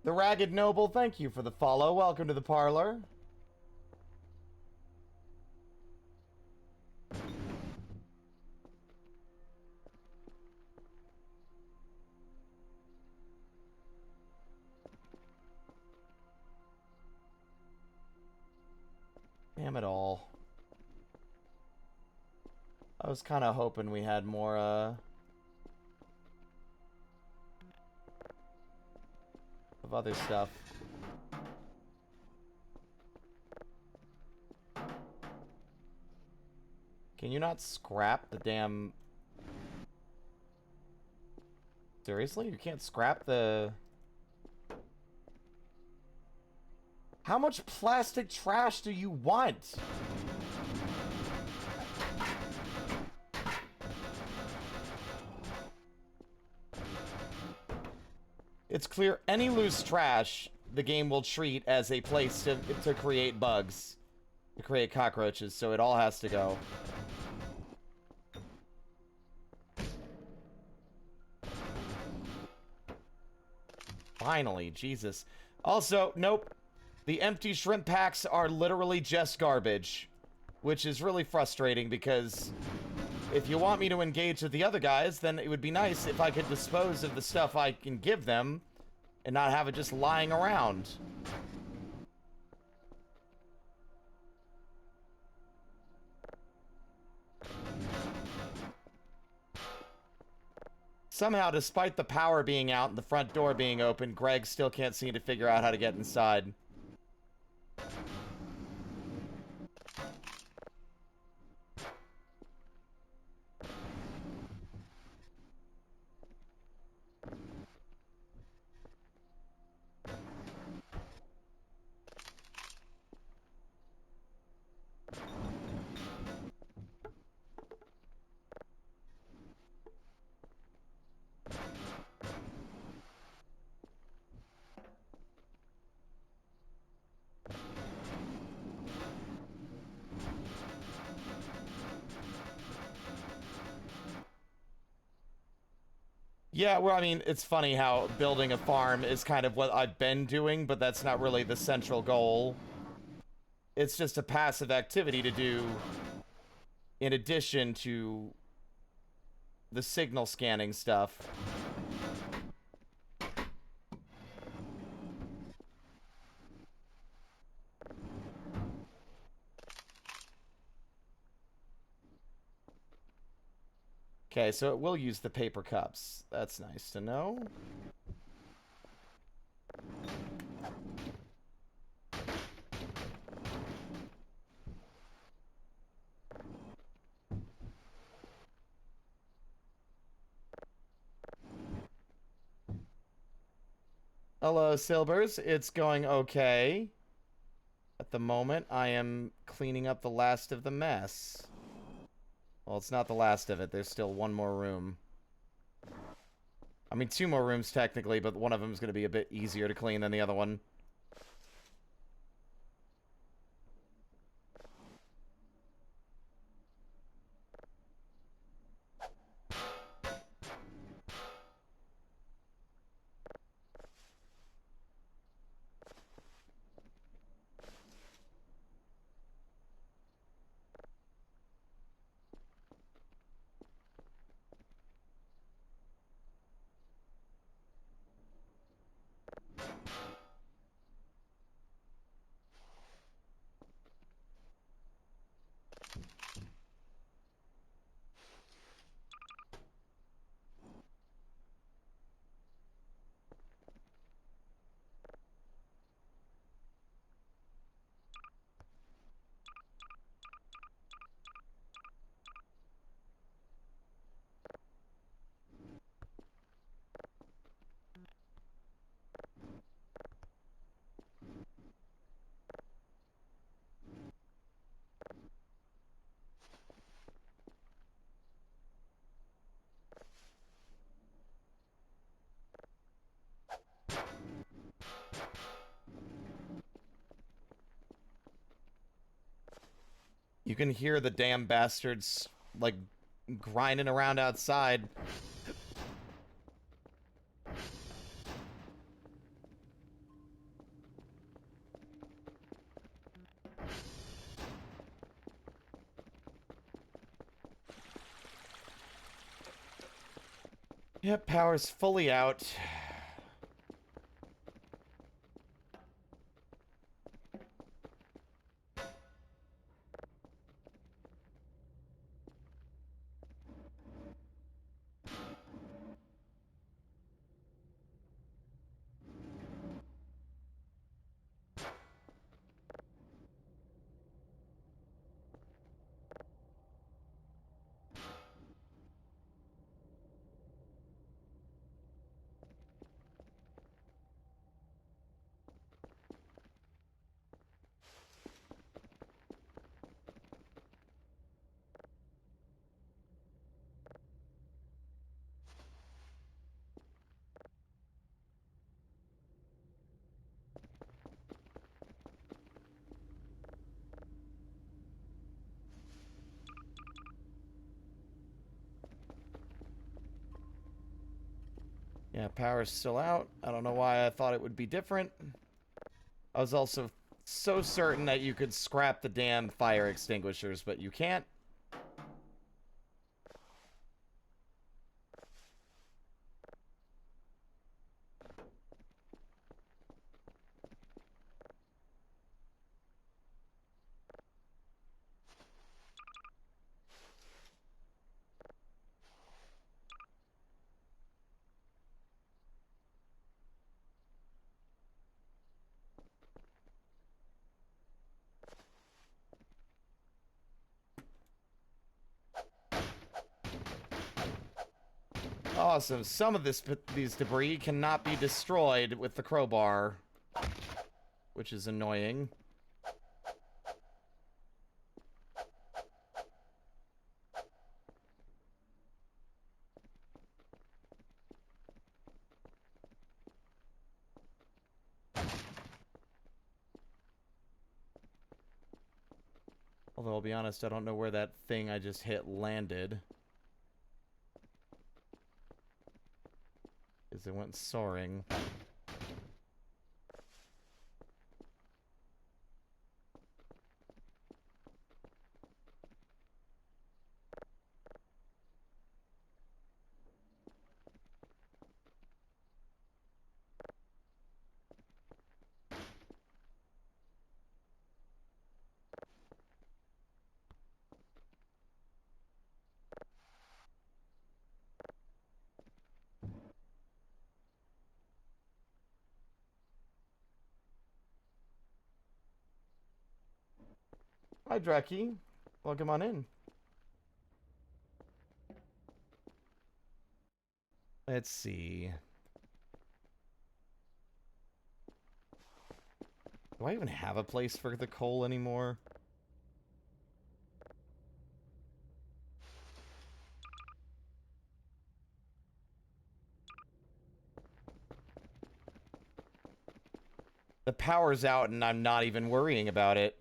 The Ragged Noble, thank you for the follow. Welcome to the parlor. Damn it all. I was kind of hoping we had more, of other stuff. Can you not scrap the damn... Seriously? You can't scrap the... How much plastic trash do you want? It's clear any loose trash the game will treat as a place to create bugs. To create cockroaches, so it all has to go. Finally, Jesus. Also, nope. The empty shrimp packs are literally just garbage. Which is really frustrating because if you want me to engage with the other guys, then it would be nice if I could dispose of the stuff I can give them and not have it just lying around. Somehow, despite the power being out and the front door being open, Greg still can't seem to figure out how to get inside. Yeah, well, I mean, it's funny how building a farm is kind of what I've been doing, but that's not really the central goal. It's just a passive activity to do in addition to the signal scanning stuff. Okay, so it will use the paper cups. That's nice to know. Hello, Silbers. It's going okay. At the moment, I am cleaning up the last of the mess. Well, it's not the last of it. There's still one more room. I mean, two more rooms technically, but one of them is going to be a bit easier to clean than the other one. You can hear the damn bastards, like, grinding around outside. Yep, power's fully out. Yeah, power's still out. I don't know why I thought it would be different. I was also so certain that you could scrap the damn fire extinguishers, but you can't. Awesome. Some of these debris cannot be destroyed with the crowbar, which is annoying. Although, I'll be honest, I don't know where that thing I just hit landed. Because it went soaring. Hi, Dreki. Welcome on in. Let's see. Do I even have a place for the coal anymore? The power's out and I'm not even worrying about it.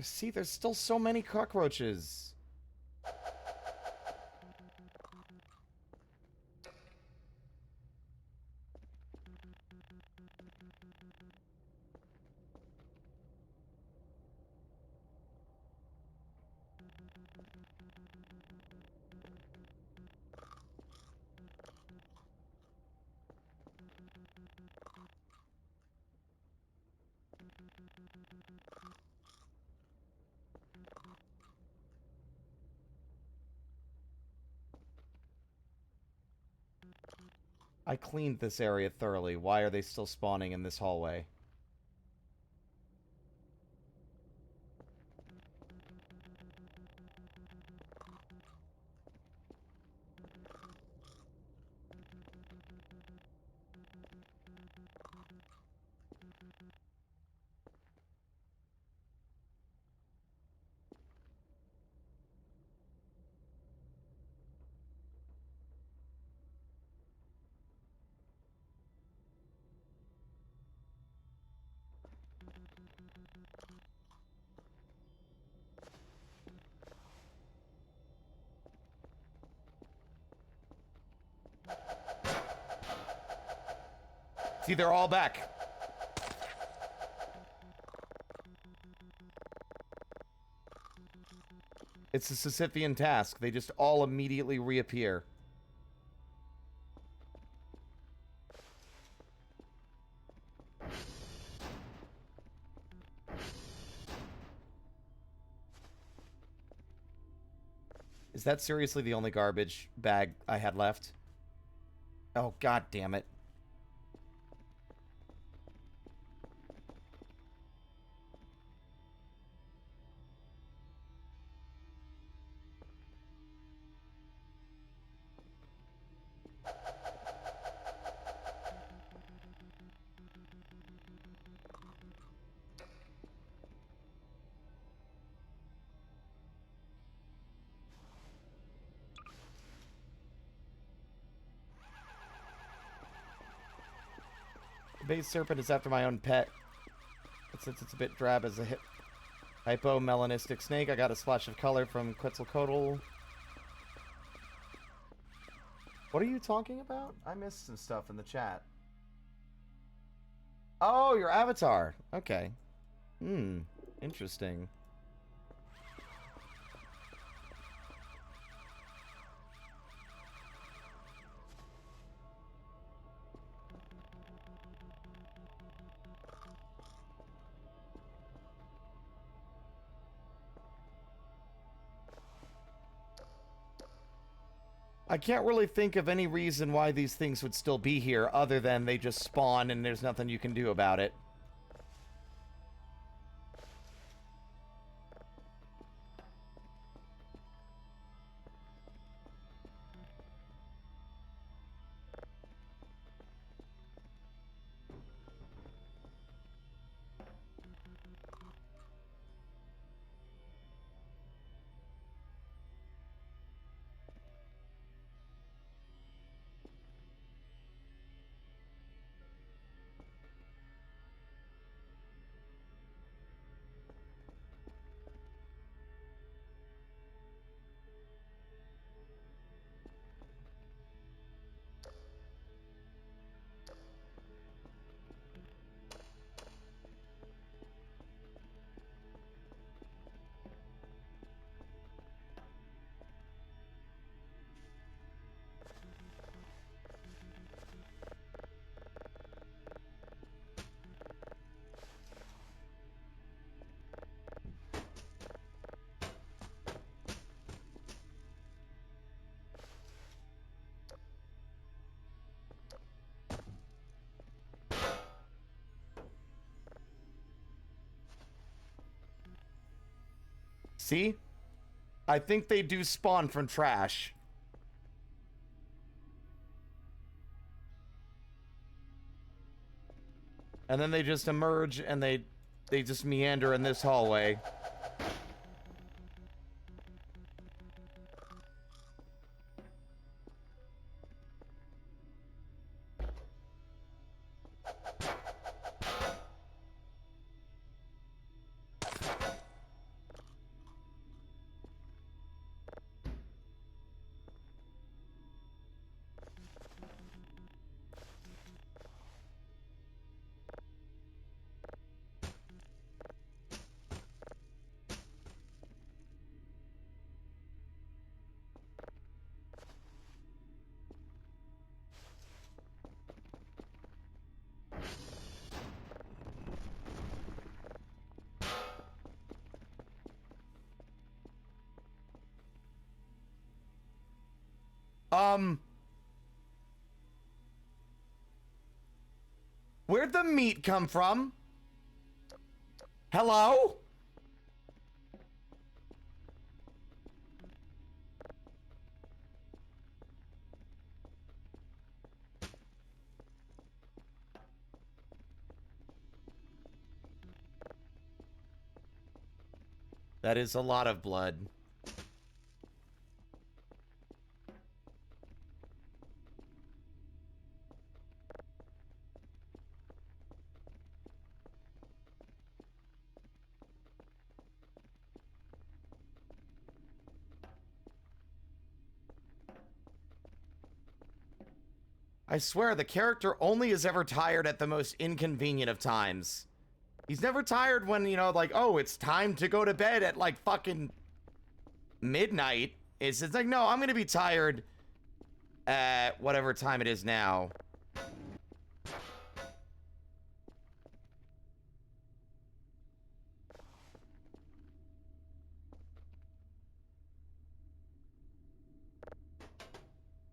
See, there's still so many cockroaches. I cleaned this area thoroughly. Why are they still spawning in this hallway? See, they're all back. It's a Sisyphean task. They just all immediately reappear. Is that seriously the only garbage bag I had left? Oh, god damn it. Base serpent is after my own pet. But since it's a bit drab as a hypomelanistic snake, I got a splash of color from Quetzalcoatl. What are you talking about? I missed some stuff in the chat. Oh, your avatar. Okay. Interesting. I can't really think of any reason why these things would still be here other than they just spawn and there's nothing you can do about it. See? I think they do spawn from trash. And then they just emerge and they just meander in this hallway. Where'd the meat come from? Hello? That is a lot of blood. I swear, the character only is ever tired at the most inconvenient of times. He's never tired when, you know, like, oh, it's time to go to bed at, like, fucking midnight. It's like, no, I'm gonna be tired at whatever time it is now.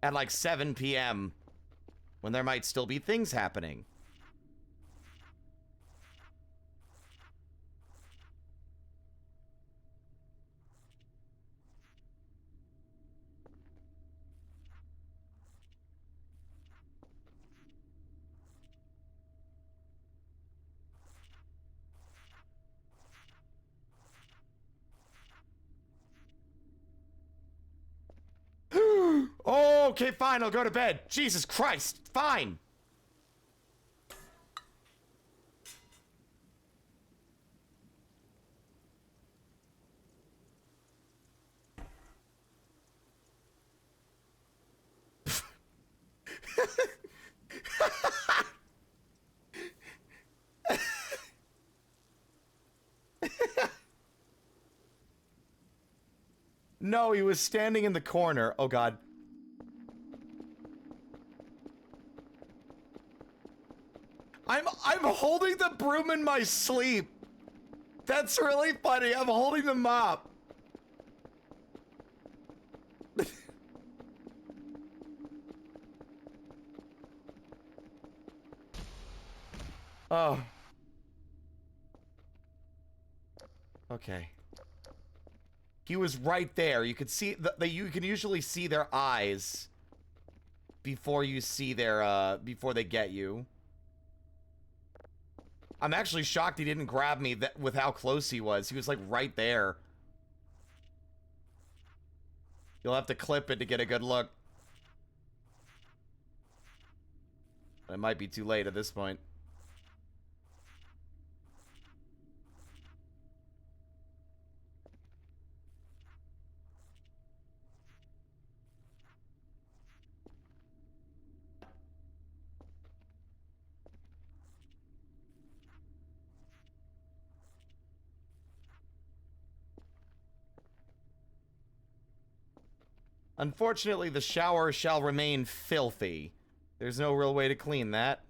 At, like, 7 p.m. when there might still be things happening. Oh, okay, fine, I'll go to bed. Jesus Christ, fine. No, he was standing in the corner. Oh, God. I'm holding the broom in my sleep. That's really funny. I'm holding the mop. Oh. Okay. He was right there. You could see you can usually see their eyes before you see their before they get you. I'm actually shocked he didn't grab me with how close he was. He was like right there. You'll have to clip it to get a good look. It might be too late at this point. Unfortunately, the shower shall remain filthy. There's no real way to clean that.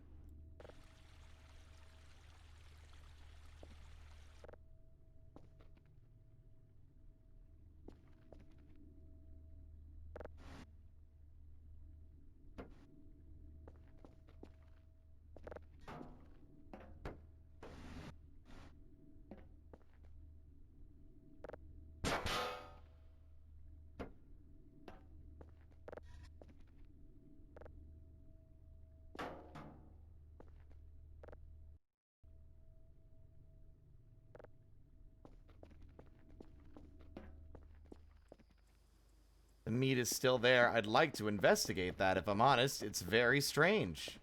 The meat is still there. I'd like to investigate that, if I'm honest. It's very strange.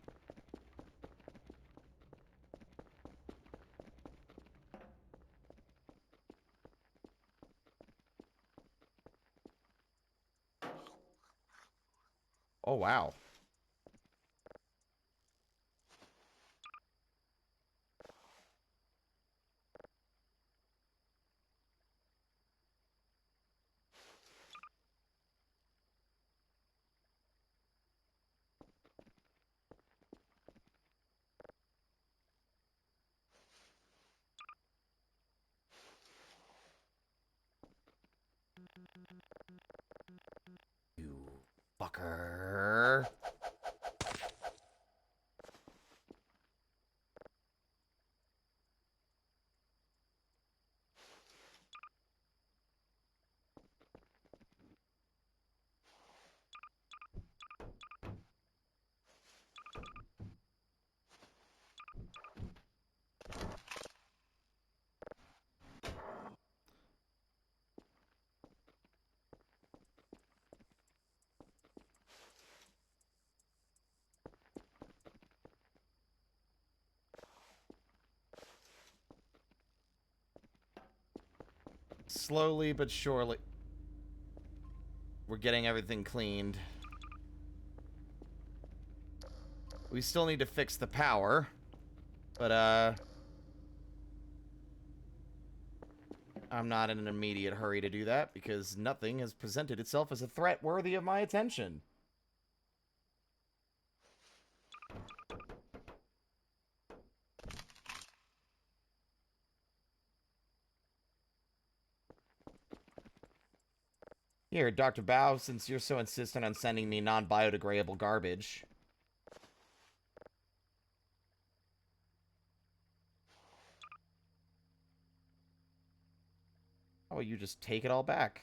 Oh, wow. You fucker. Slowly but surely, we're getting everything cleaned. We still need to fix the power, but I'm not in an immediate hurry to do that because nothing has presented itself as a threat worthy of my attention. Here, Dr. Bao, since you're so insistent on sending me non-biodegradable garbage. How about you just take it all back?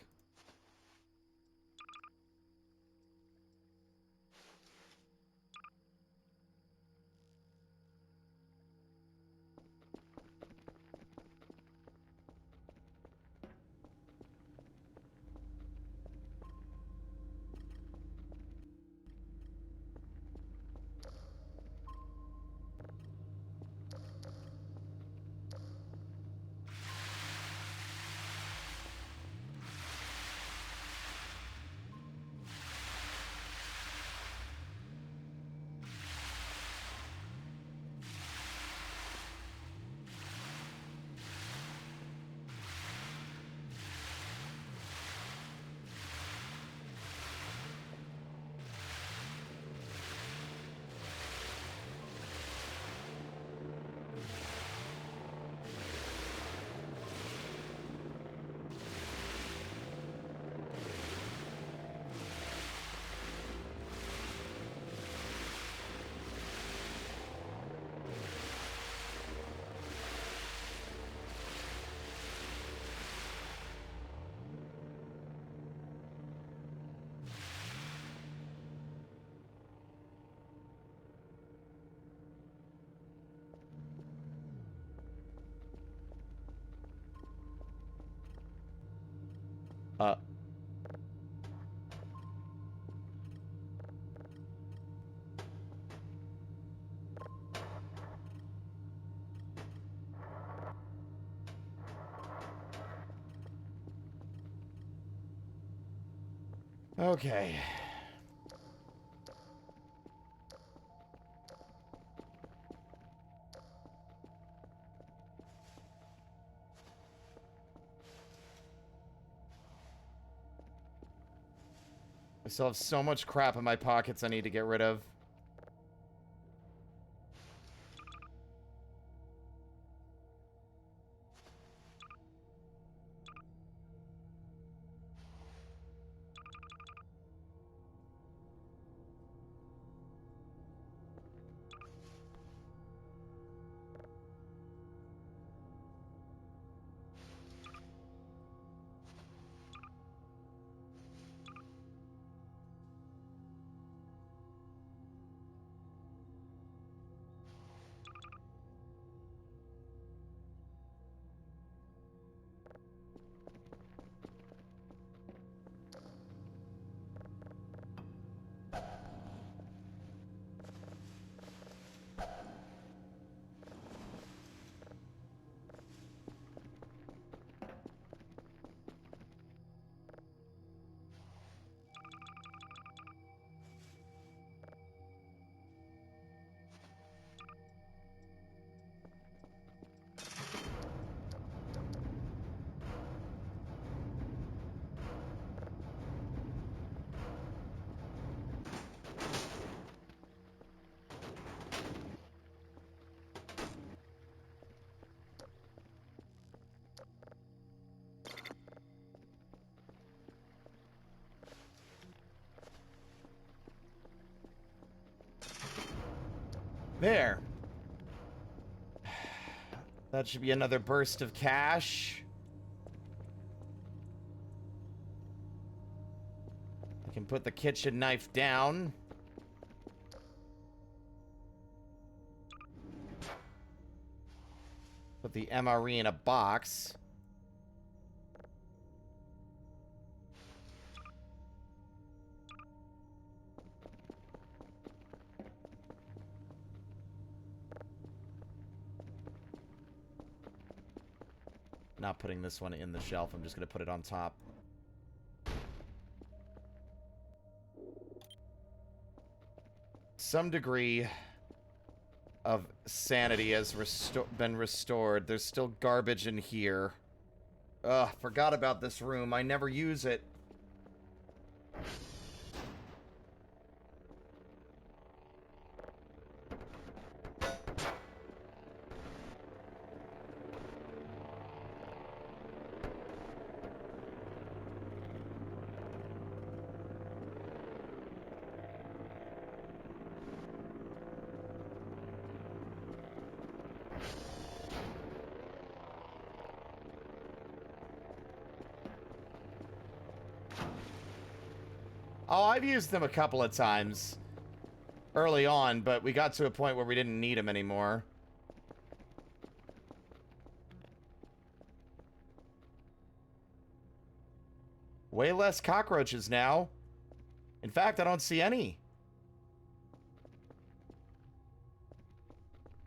Uh. Okay. I still have so much crap in my pockets I need to get rid of. There. That should be another burst of cash. I can put the kitchen knife down. Put the MRE in a box. Not putting this one in the shelf. I'm just going to put it on top. Some degree of sanity has been restored. There's still garbage in here. Ugh, forgot about this room. I never use it. Oh, I've used them a couple of times early on, but we got to a point where we didn't need them anymore. Way less cockroaches now. In fact, I don't see any.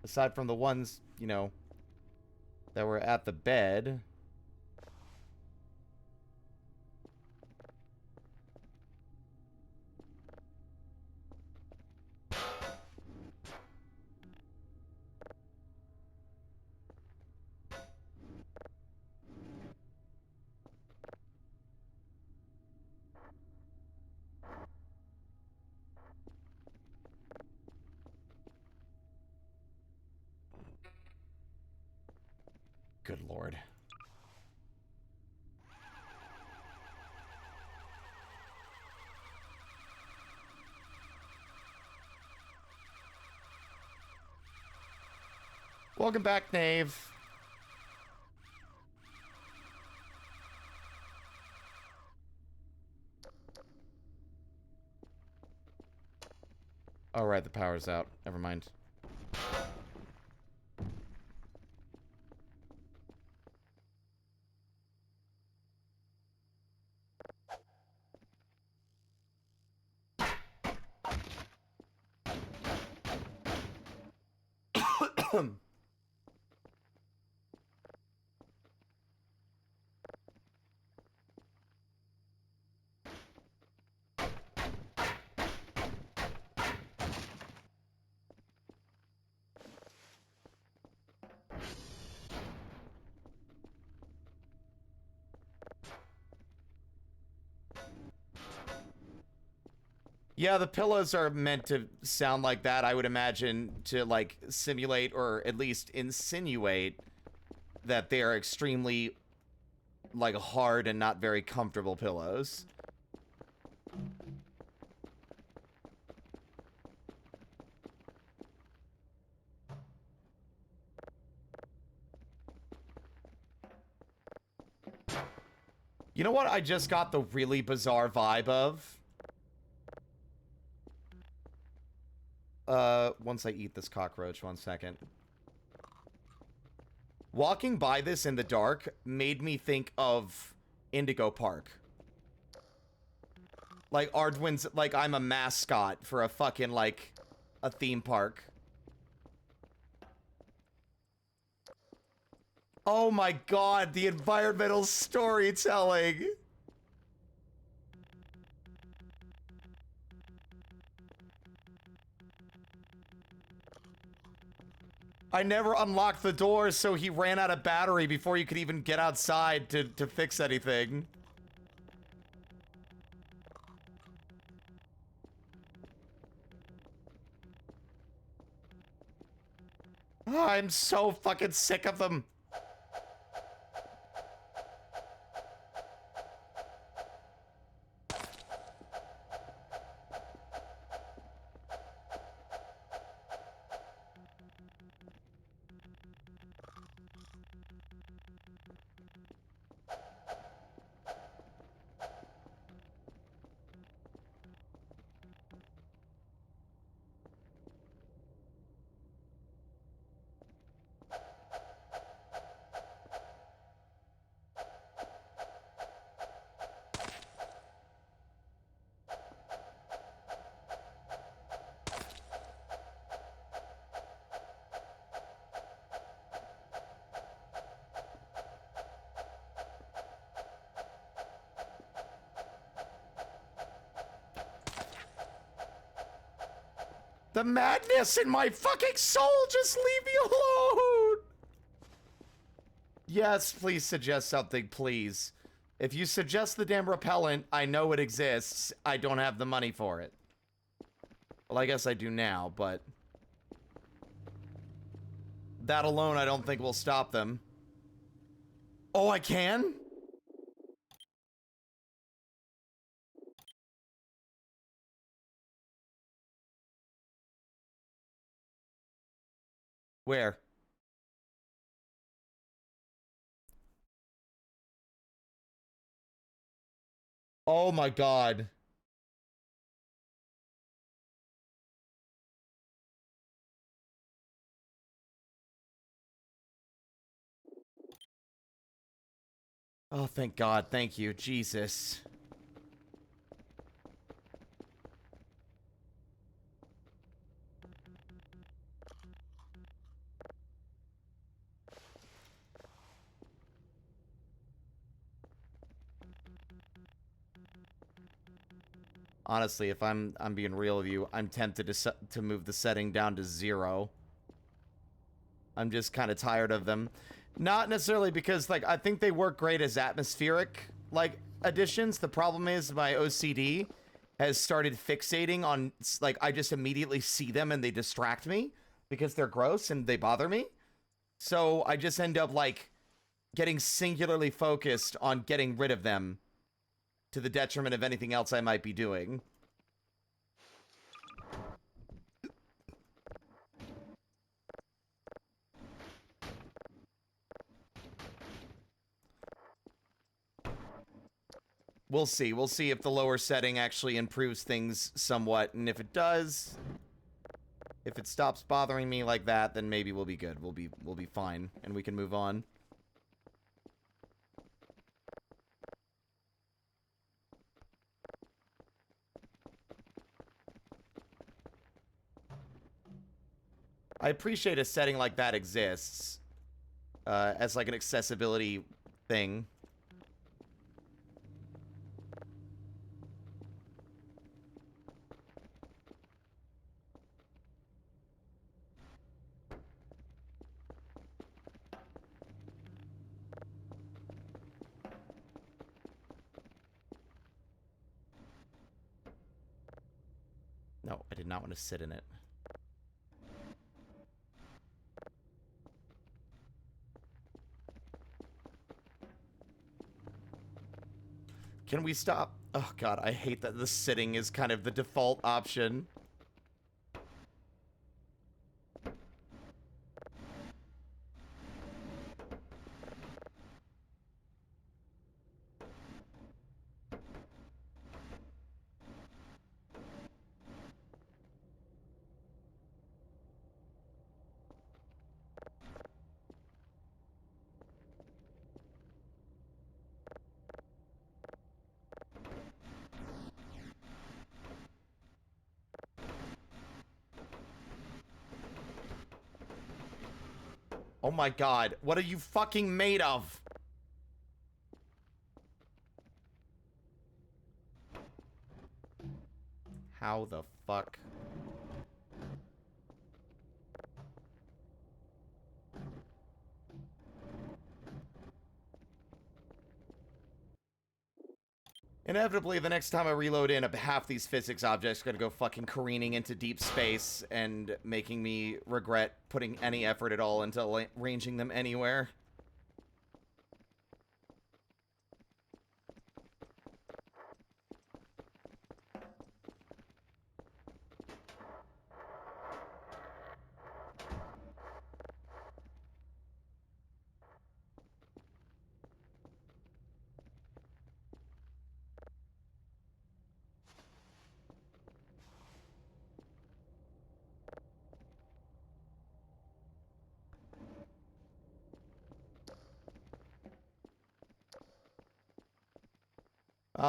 Aside from the ones, you know, that were at the bed. Good Lord. Welcome back, Knave. Oh, right, the power's out. Never mind. Yeah, the pillows are meant to sound like that, I would imagine, to, like, simulate or at least insinuate that they are extremely, like, hard and not very comfortable pillows. You know what I just got the really bizarre vibe of? Once I eat this cockroach, 1 second. Walking by this in the dark made me think of Indigo Park. Like, Ardwin's, like, I'm a mascot for a fucking, like, a theme park. Oh my god, the environmental storytelling! I never unlocked the door, so he ran out of battery before you could even get outside to fix anything. Oh, I'm so fucking sick of them. The madness in my fucking soul, just leave me alone! Yes, please suggest something, please. If you suggest the damn repellent, I know it exists. I don't have the money for it. Well, I guess I do now, but... that alone I don't think will stop them. Oh, I can? Where? Oh my god. Oh, thank God. Thank you. Jesus. Honestly, if I'm being real with you, I'm tempted to move the setting down to 0. I'm just kind of tired of them. Not necessarily because, like, I think they work great as atmospheric, like, additions. The problem is my OCD has started fixating on, like, I just immediately see them and they distract me because they're gross and they bother me. So I just end up, like, getting singularly focused on getting rid of them to the detriment of anything else I might be doing. We'll see. We'll see if the lower setting actually improves things somewhat, and if it does, if it stops bothering me like that, then maybe we'll be good. We'll be fine, and we can move on. I appreciate a setting like that exists, as like an accessibility thing. No, I did not want to sit in it. Can we stop? Oh god, I hate that the sitting is kind of the default option. Oh my god, what are you fucking made of? How the fuck? Inevitably, the next time I reload in, half these physics objects are gonna go fucking careening into deep space and making me regret putting any effort at all into ranging them anywhere.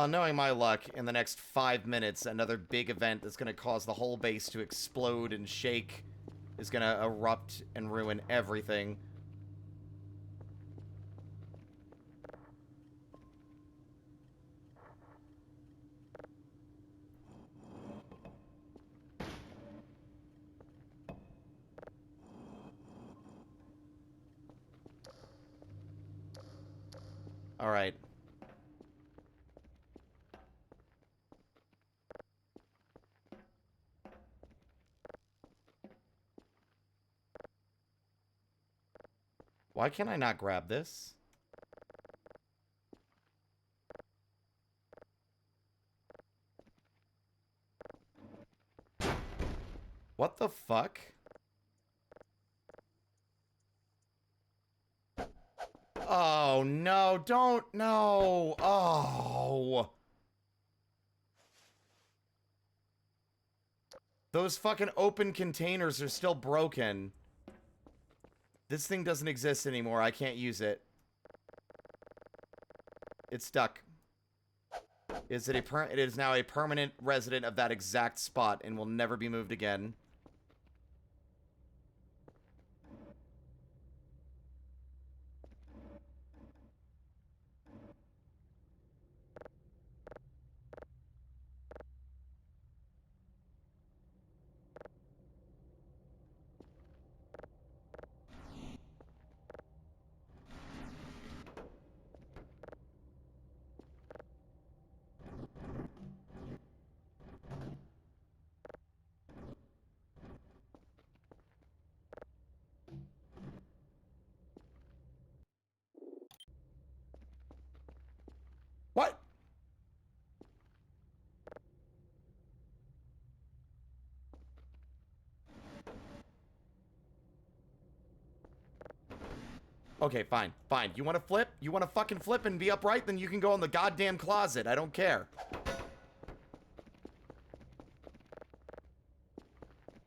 Knowing my luck, in the next 5 minutes, another big event that's going to cause the whole base to explode and shake is going to erupt and ruin everything. Alright. Why can I not grab this? What the fuck? Oh, no, don't, no. Oh. Those fucking open containers are still broken. This thing doesn't exist anymore. I can't use it. It's stuck. It is now a permanent resident of that exact spot and will never be moved again. What? Okay, fine, fine. You want to flip? You want to fucking flip and be upright? Then you can go in the goddamn closet. I don't care.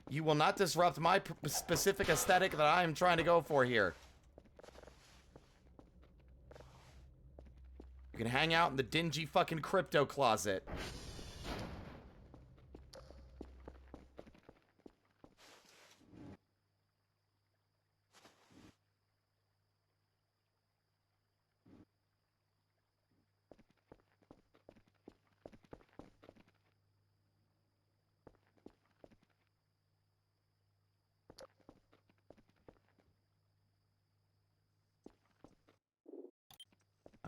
You will not disrupt my specific aesthetic that I am trying to go for here. You can hang out in the dingy fucking crypto closet.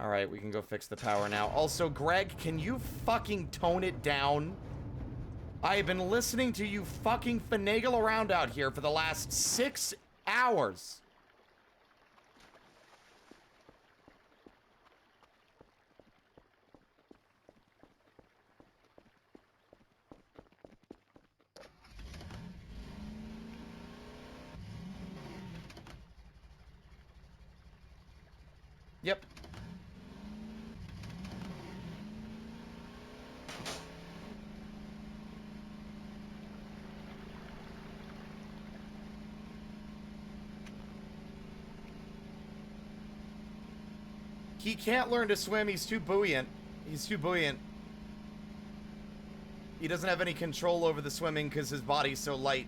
Alright, we can go fix the power now. Also, Greg, can you fucking tone it down? I have been listening to you fucking finagle around out here for the last 6 hours. Yep. He can't learn to swim. He's too buoyant. He's too buoyant. He doesn't have any control over the swimming because his body's so light.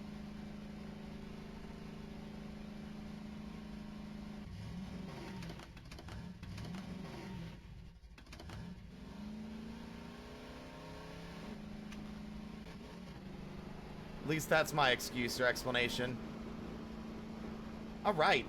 At least that's my excuse or explanation. All right.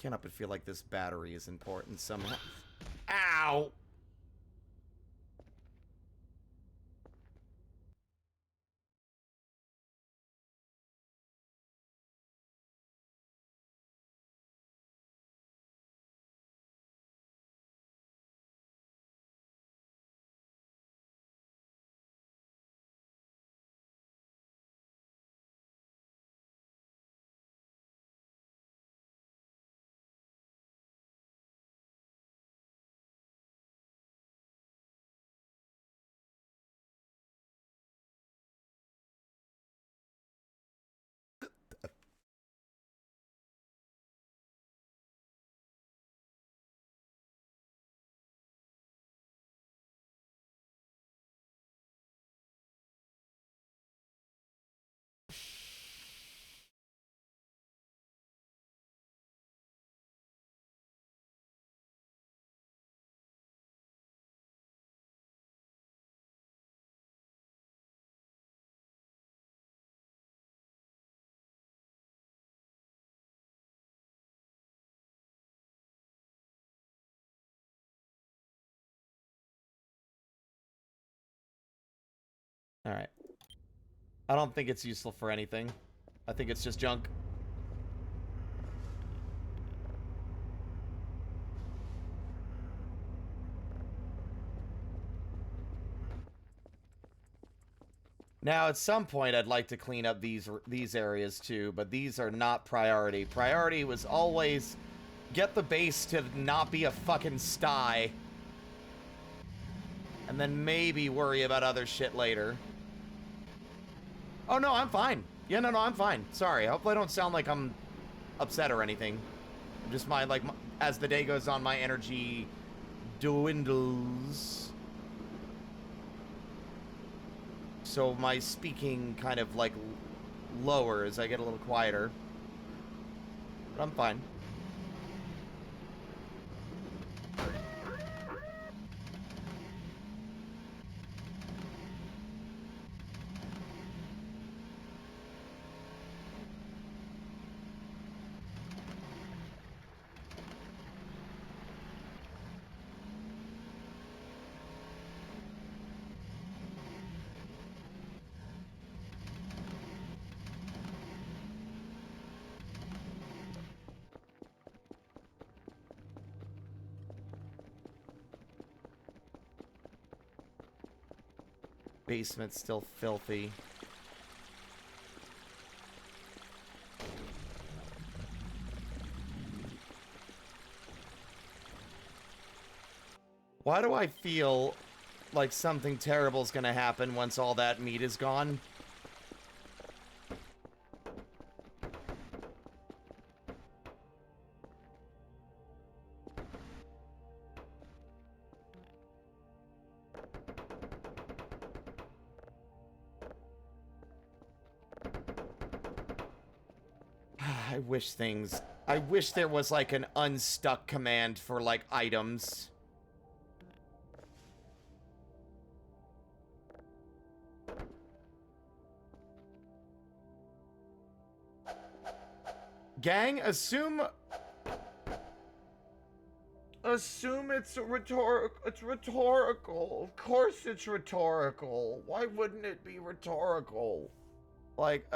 Can't help but feel like this battery is important somehow. Ow! Alright. I don't think it's useful for anything. I think it's just junk. Now, at some point, I'd like to clean up these areas too, but these are not priority. Priority was always get the base to not be a fucking sty, and then maybe worry about other shit later. Oh, no, I'm fine. Yeah, no, I'm fine. Sorry. I hope I don't sound like I'm upset or anything. Just as the day goes on, my energy dwindles. So my speaking kind of, like, lowers. I get a little quieter. But I'm fine. Basement's still filthy. Why do I feel like something terrible is gonna happen once all that meat is gone? I wish there was like an unstuck command for like items. Gang, assume it's rhetorical. Of course it's rhetorical. Why wouldn't it be rhetorical? Like,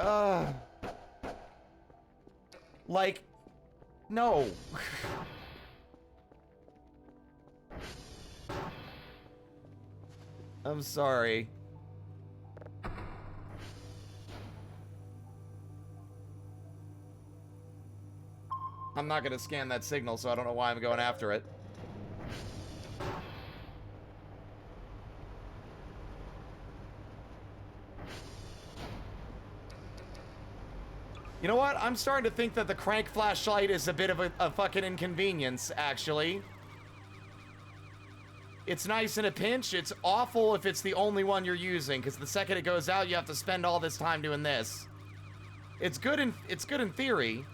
like, no. I'm sorry. I'm not gonna scan that signal, so I don't know why I'm going after it. You know what? I'm starting to think that the crank flashlight is a bit of a fucking inconvenience, actually. It's nice in a pinch. It's awful if it's the only one you're using, because the second it goes out, you have to spend all this time doing this. It's good in theory.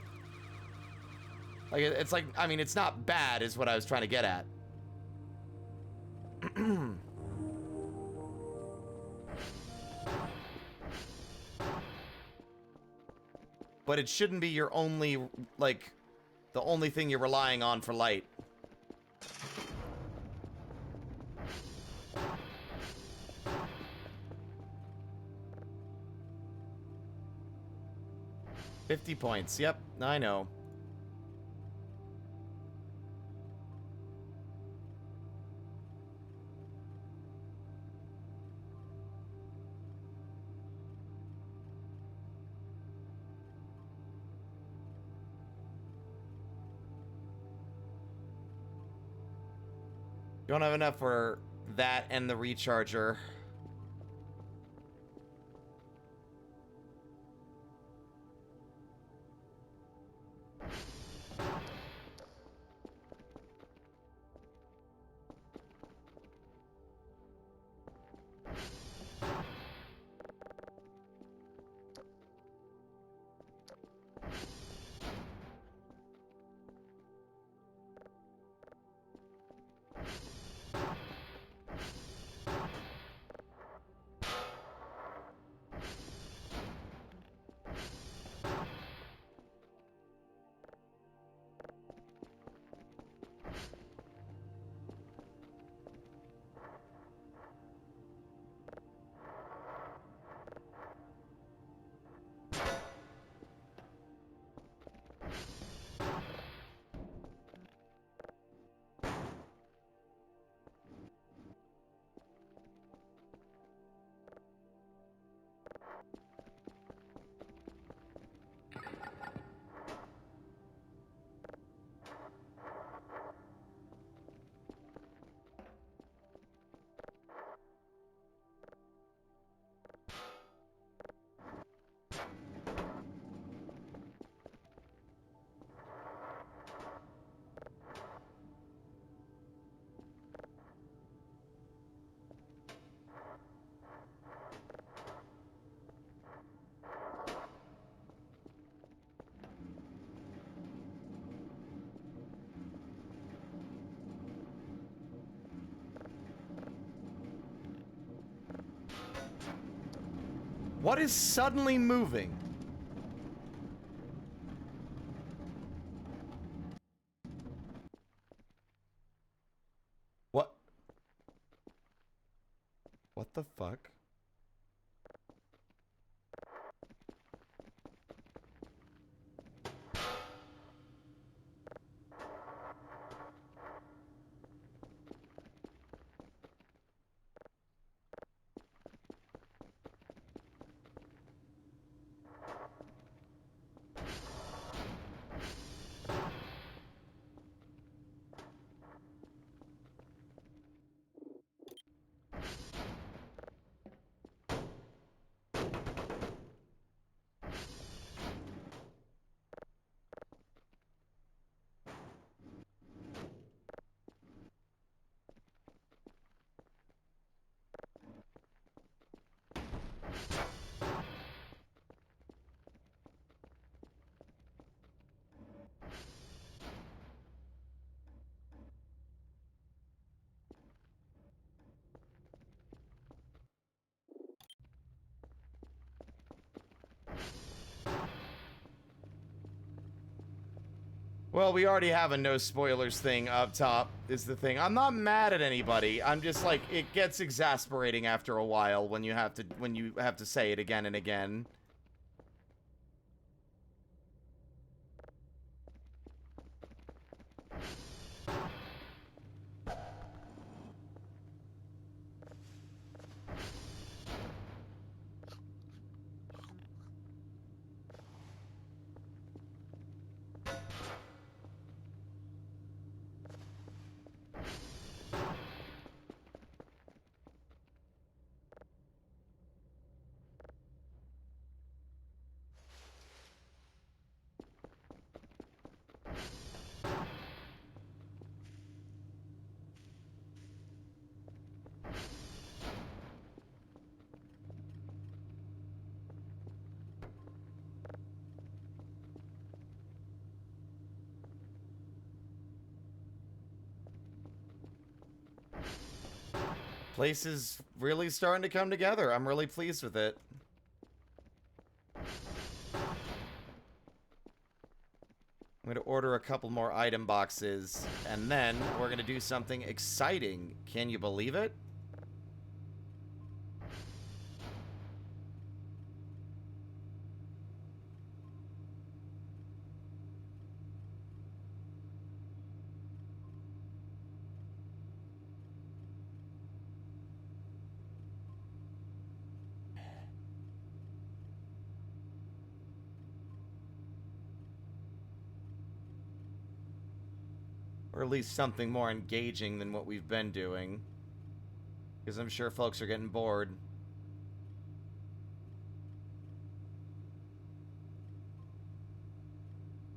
Like, it's like, I mean, it's not bad is what I was trying to get at. But it shouldn't be your only, like, the only thing you're relying on for light. $50 points. Yep, I know. Don't have enough for that and the recharger. What is suddenly moving? What? What the fuck? Well, we already have a no spoilers thing up top, is the thing. I'm not mad at anybody. I'm just like, it gets exasperating after a while when you have to say it again and again. Place is really starting to come together. I'm really pleased with it. I'm going to order a couple more item boxes, and then we're going to do something exciting. Can you believe it? Or at least something more engaging than what we've been doing. Because I'm sure folks are getting bored.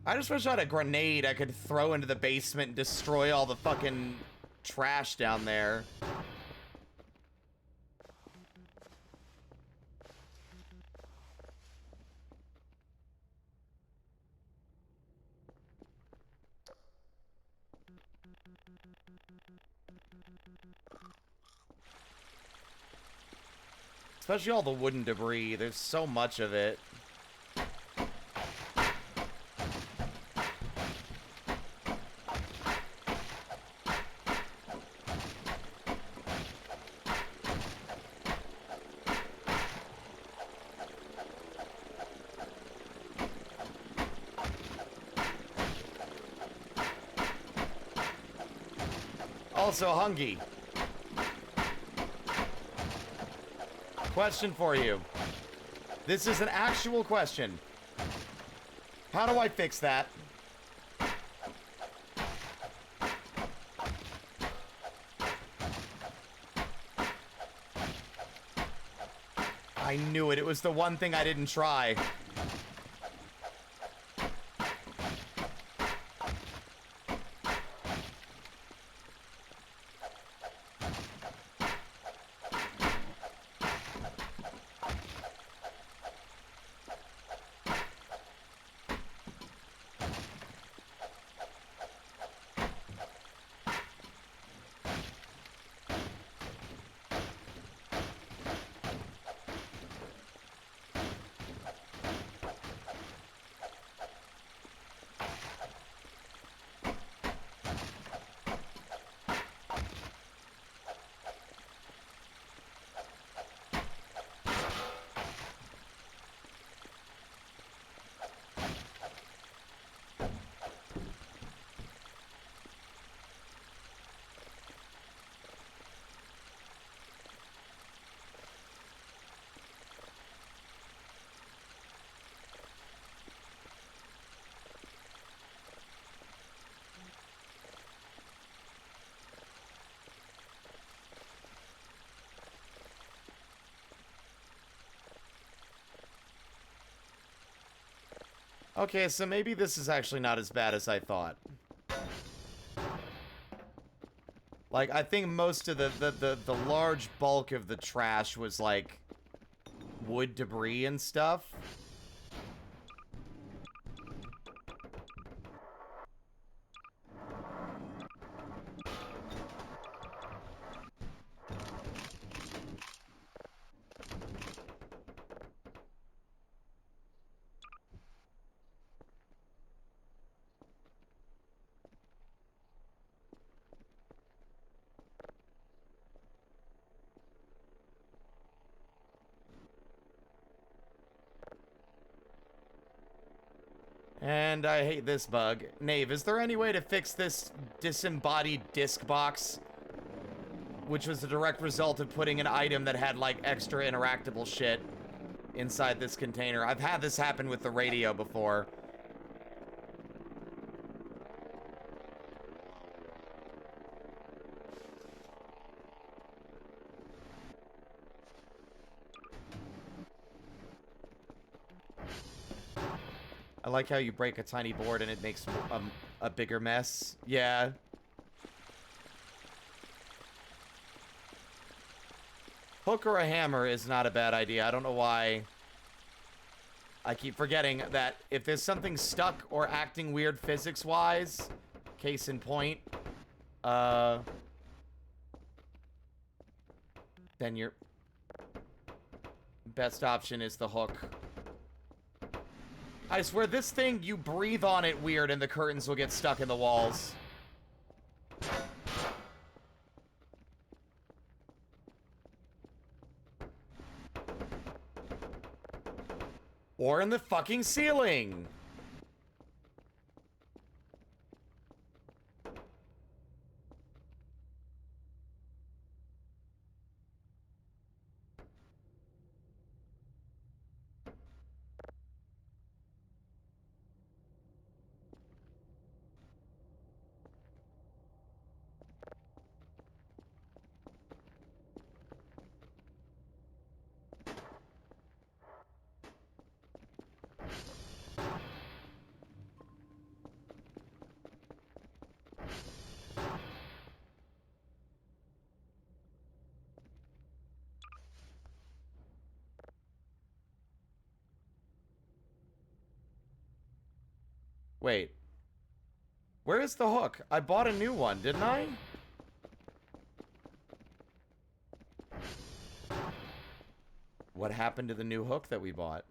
I just wish I had a grenade I could throw into the basement and destroy all the fucking trash down there. Especially all the wooden debris. There's so much of it. Also, Hungy. Question for you. This is an actual question. How do I fix that? I knew it. It was the one thing I didn't try. Okay, so maybe this is actually not as bad as I thought. Like, I think most of the large bulk of the trash was, like, wood debris and stuff. And I hate this bug. Nave, is there any way to fix this disembodied disc box? Which was the direct result of putting an item that had, like, extra interactable shit inside this container. I've had this happen with the radio before. I like how you break a tiny board and it makes a bigger mess. Yeah. Hook or a hammer is not a bad idea. I don't know why I keep forgetting that if there's something stuck or acting weird physics-wise, case in point, then your best option is the hook. I swear, this thing, you breathe on it weird and the curtains will get stuck in the walls. Or in the fucking ceiling. Wait. Where is the hook? I bought a new one, didn't I? What happened to the new hook that we bought?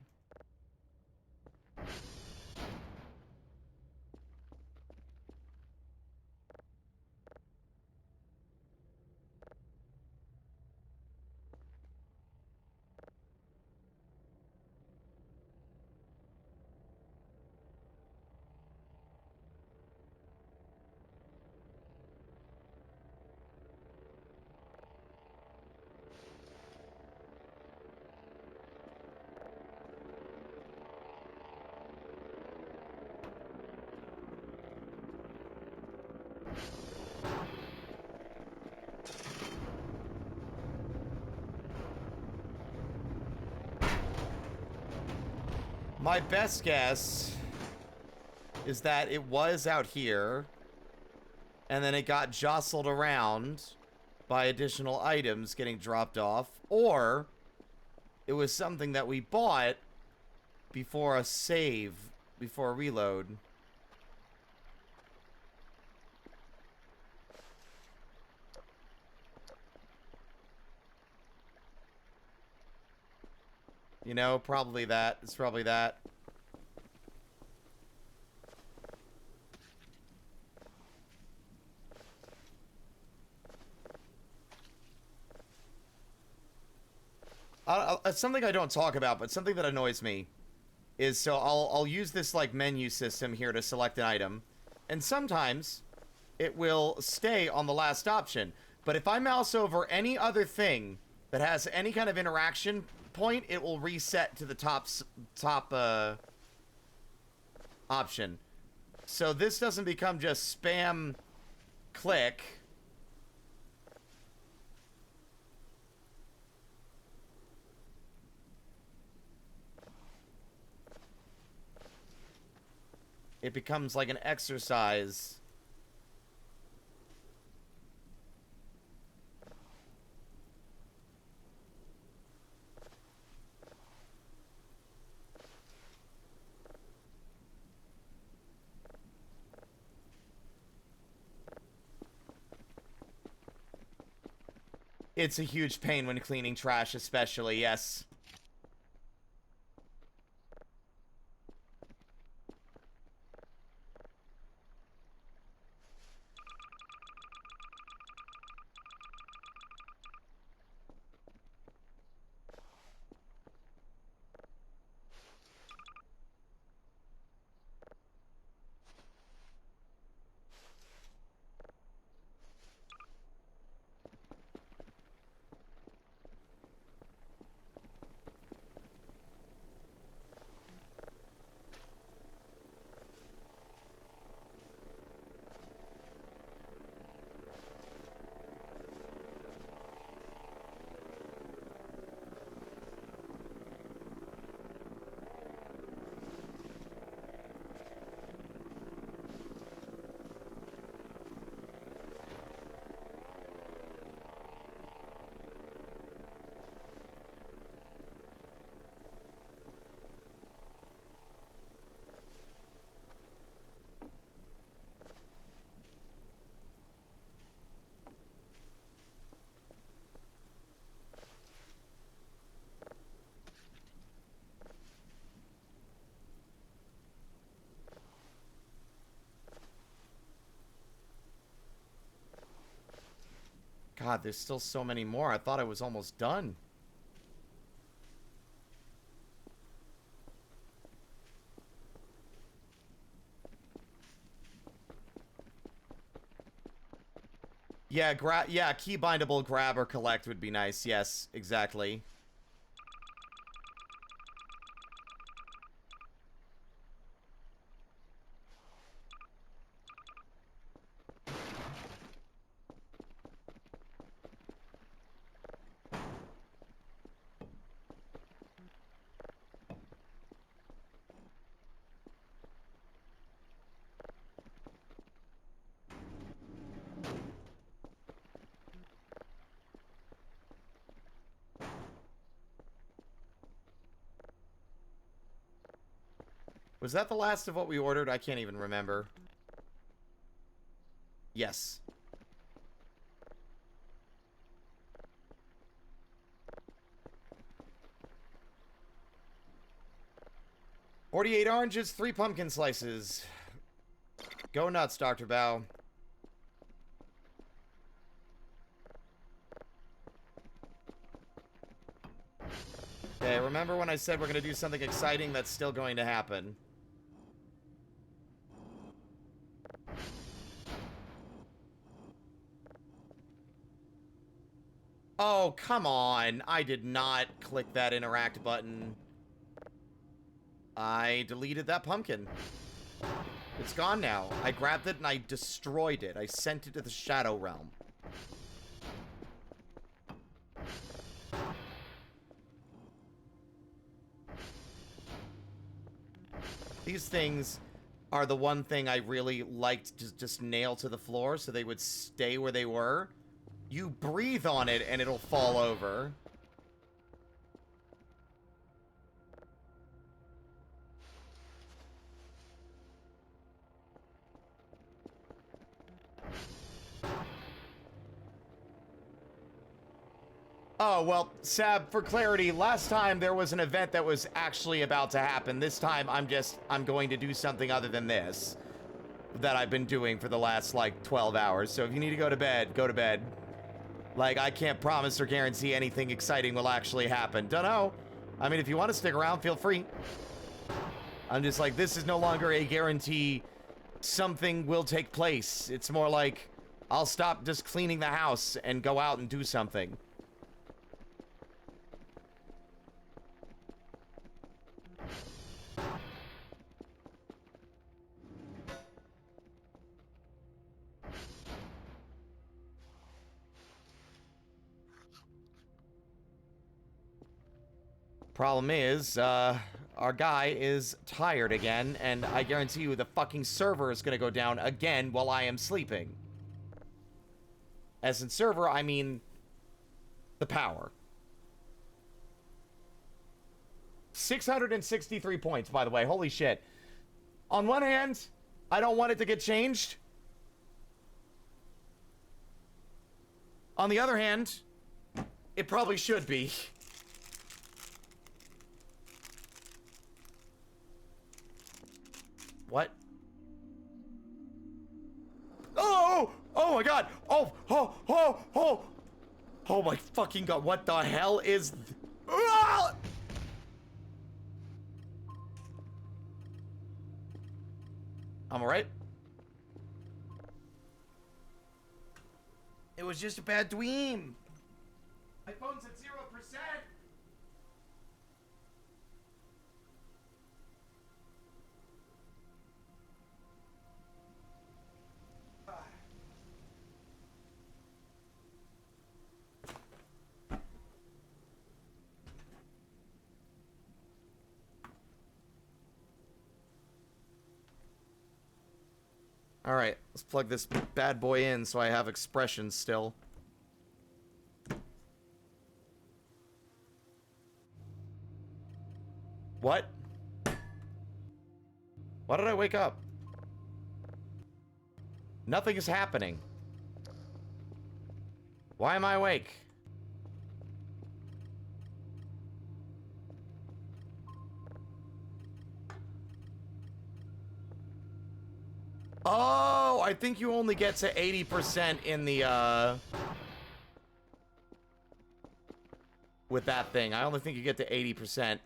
My best guess is that it was out here, and then it got jostled around by additional items getting dropped off, or it was something that we bought before a save, before a reload. You know, probably that. It's probably that. It's something I don't talk about, but something that annoys me is, so I'll use this like menu system here to select an item, and sometimes it will stay on the last option. But if I mouse over any other thing that has any kind of interaction point, it will reset to the top option. So this doesn't become just spam click. It becomes like an exercise. It's a huge pain when cleaning trash, especially, yes. God, there's still so many more. I thought I was almost done. Yeah, key bindable grab or collect would be nice. Yes, exactly. Was that the last of what we ordered? I can't even remember. Yes. $48 oranges, 3 pumpkin slices. Go nuts, Dr. Bao. Okay, remember when I said we're going to do something exciting? That's still going to happen. Oh, come on. I did not click that interact button. I deleted that pumpkin. It's gone now. I grabbed it and I destroyed it. I sent it to the Shadow Realm. These things are the one thing I really liked to just nail to the floor so they would stay where they were. You breathe on it and it'll fall over. Oh, well, Sab, for clarity, last time there was an event that was actually about to happen. This time, I'm going to do something other than this that I've been doing for the last, like, 12 hours. So if you need to go to bed, go to bed. Like, I can't promise or guarantee anything exciting will actually happen. Don't know. I mean, if you want to stick around, feel free. I'm just like, this is no longer a guarantee something will take place. It's more like, I'll stop just cleaning the house and go out and do something. Problem is, our our guy is tired again, and I guarantee you the fucking server is gonna go down again while I am sleeping. As in server, I mean the power. 663 points, by the way. Holy shit. On one hand, I don't want it to get changed. On the other hand, it probably should be. What? Oh! Oh my god! Oh! Oh! Oh! Oh! Oh my fucking god! What the hell is... Ah! I'm alright. It was just a bad dream. My phone's at 0%. Alright, let's plug this bad boy in so I have expressions still. What? Why did I wake up? Nothing is happening. Why am I awake? Oh, I think you only get to 80% in the, with that thing. I only think you get to 80%.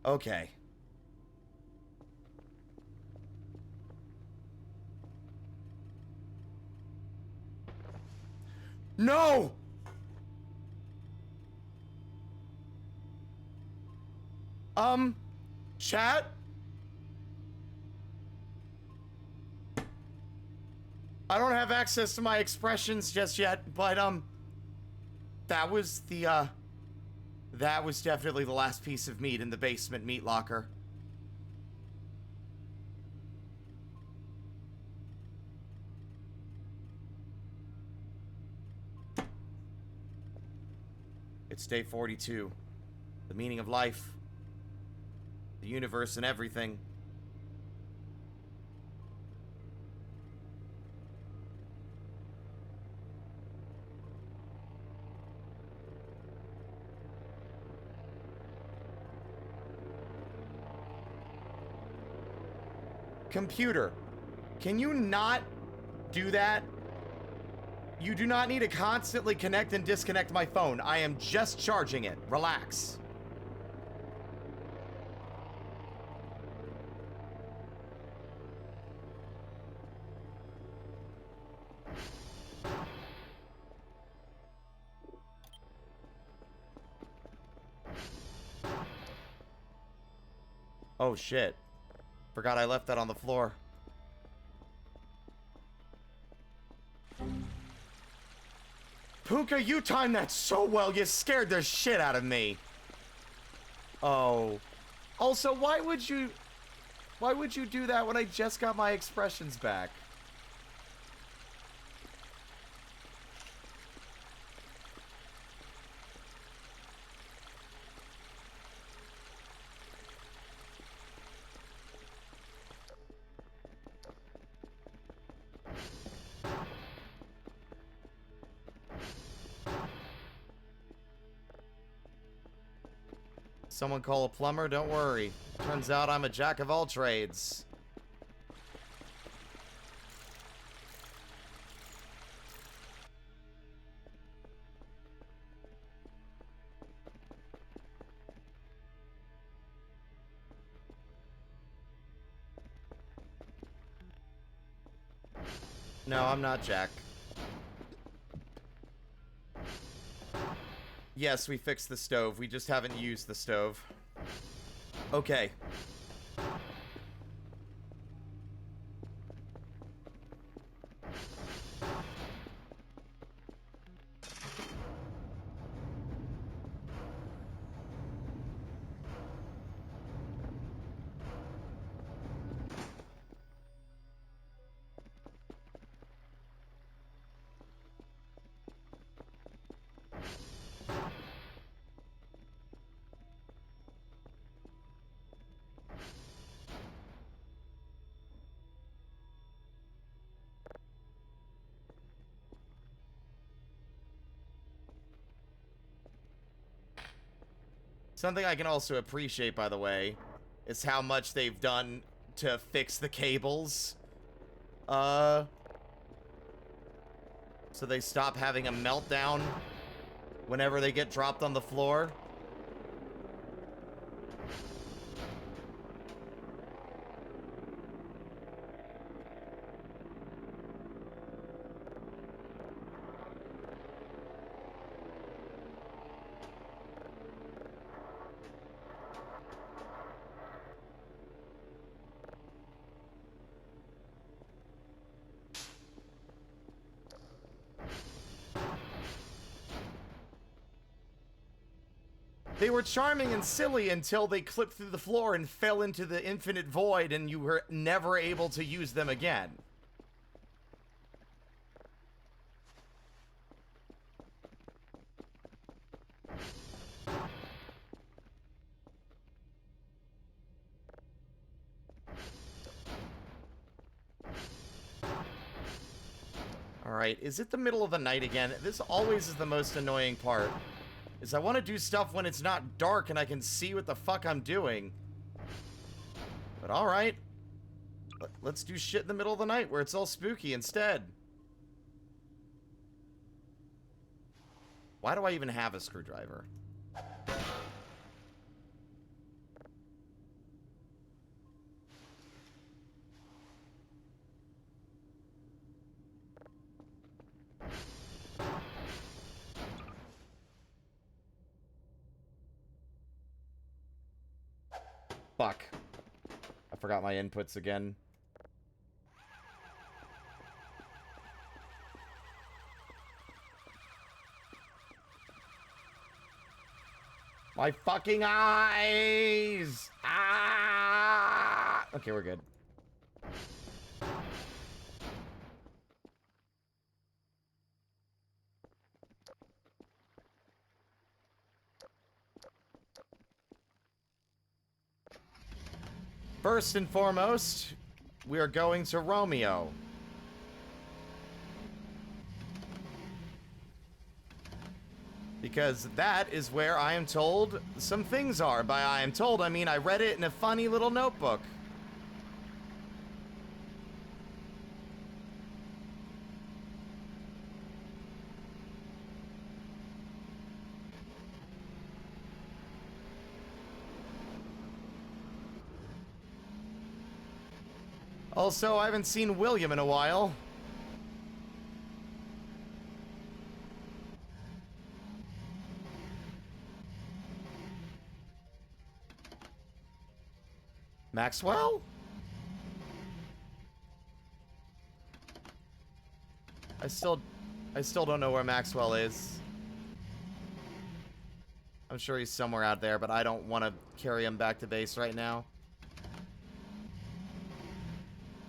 Okay. No! Chat? I don't have access to my expressions just yet, but, that was the, that was definitely the last piece of meat in the basement meat locker. It's day 42. The meaning of life. The universe and everything. Computer, can you not do that? You do not need to constantly connect and disconnect my phone. I am just charging it. Relax. Oh shit. Forgot I left that on the floor. Puka, you timed that so well, you scared the shit out of me. Oh. Also, why would you do that when I just got my expressions back? Someone call a plumber? Don't worry. Turns out I'm a jack of all trades. No, I'm not Jack. Yes, we fixed the stove. We just haven't used the stove. Okay. Something I can also appreciate, by the way, is how much they've done to fix the cables. So they stop having a meltdown whenever they get dropped on the floor. They were charming and silly until they clipped through the floor and fell into the infinite void and you were never able to use them again. Alright, is it the middle of the night again? This always is the most annoying part. Is I want to do stuff when it's not dark and I can see what the fuck I'm doing. But alright. Let's do shit in the middle of the night where it's all spooky instead. Why do I even have a screwdriver? Fuck. I forgot my inputs again. My fucking eyes! Ah! Okay, we're good. First and foremost, we are going to Romeo. Because that is where I am told some things are. By I am told, I mean I read it in a funny little notebook. Also, I haven't seen William in a while. Maxwell? I still don't know where Maxwell is. I'm sure he's somewhere out there, but I don't want to carry him back to base right now.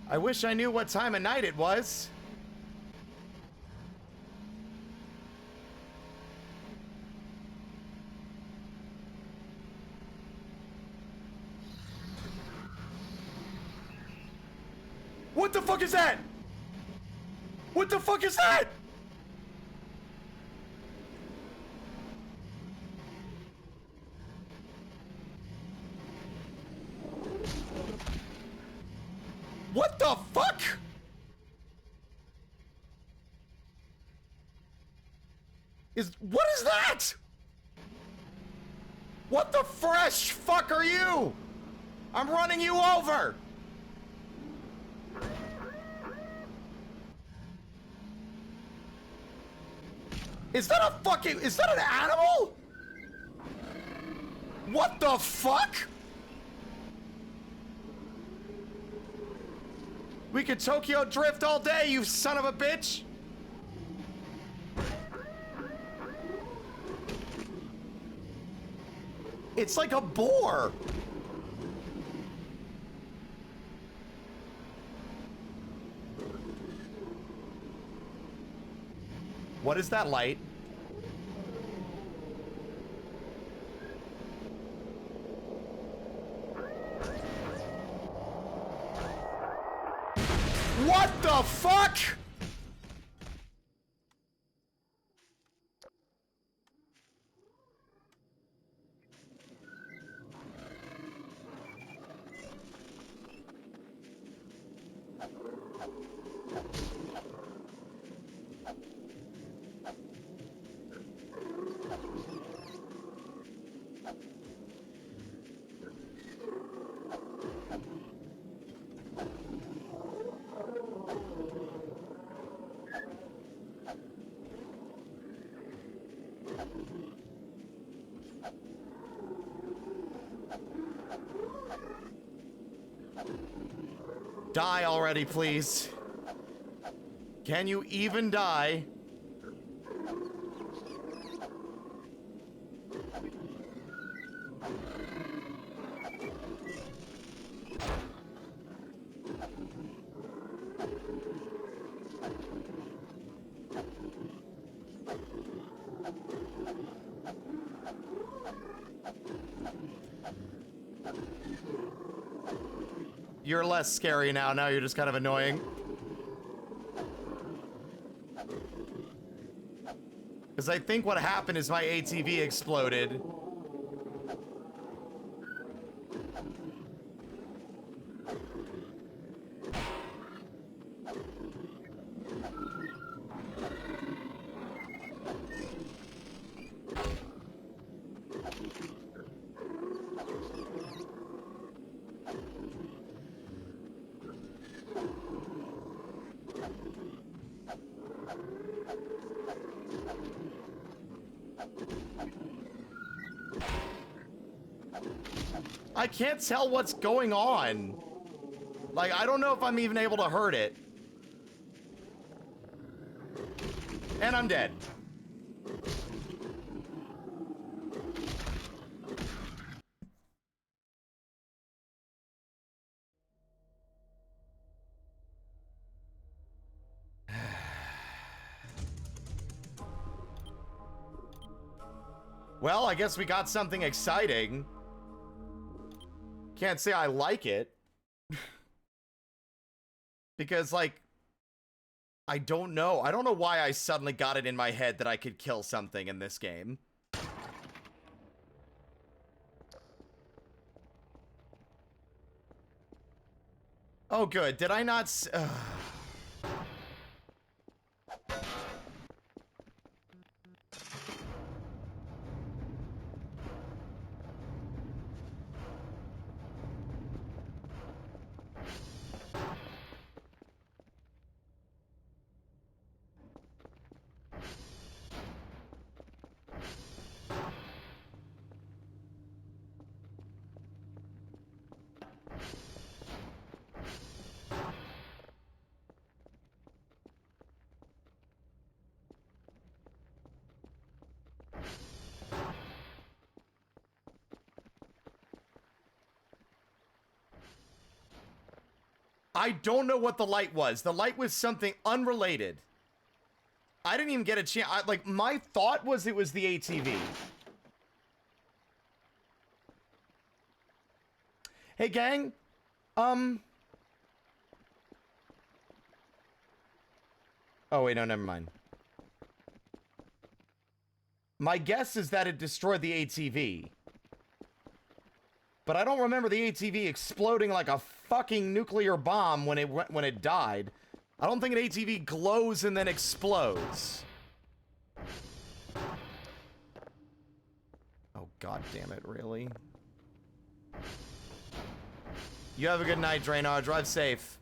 I wish I knew what time of night it was. What the fuck is that? What the fuck is that? What the fuck? What is that? What the fresh fuck are you? I'm running you over. Is that a fucking... Is that an animal? What the fuck? We could Tokyo drift all day, you son of a bitch! It's like a boar! What is that light? What the fuck? Die already, please. Can you even die? You're less scary now. Now you're just kind of annoying. Because I think what happened is my ATV exploded. I can't tell what's going on. Like, I don't know if I'm even able to hurt it. And I'm dead. Well, I guess we got something exciting. Can't say I like it. Because, like, I don't know. I don't know why I suddenly got it in my head that I could kill something in this game. Oh, good. Did I not I don't know what the light was. The light was something unrelated. I didn't even get a chance. Like, my thought was it was the ATV. Hey, gang. Oh, wait, no, never mind. My guess is that it destroyed the ATV. But I don't remember the ATV exploding like a fucking nuclear bomb when it died. I don't think an ATV glows and then explodes. Oh, god damn it, really? You have a good night, Draenor. Drive safe.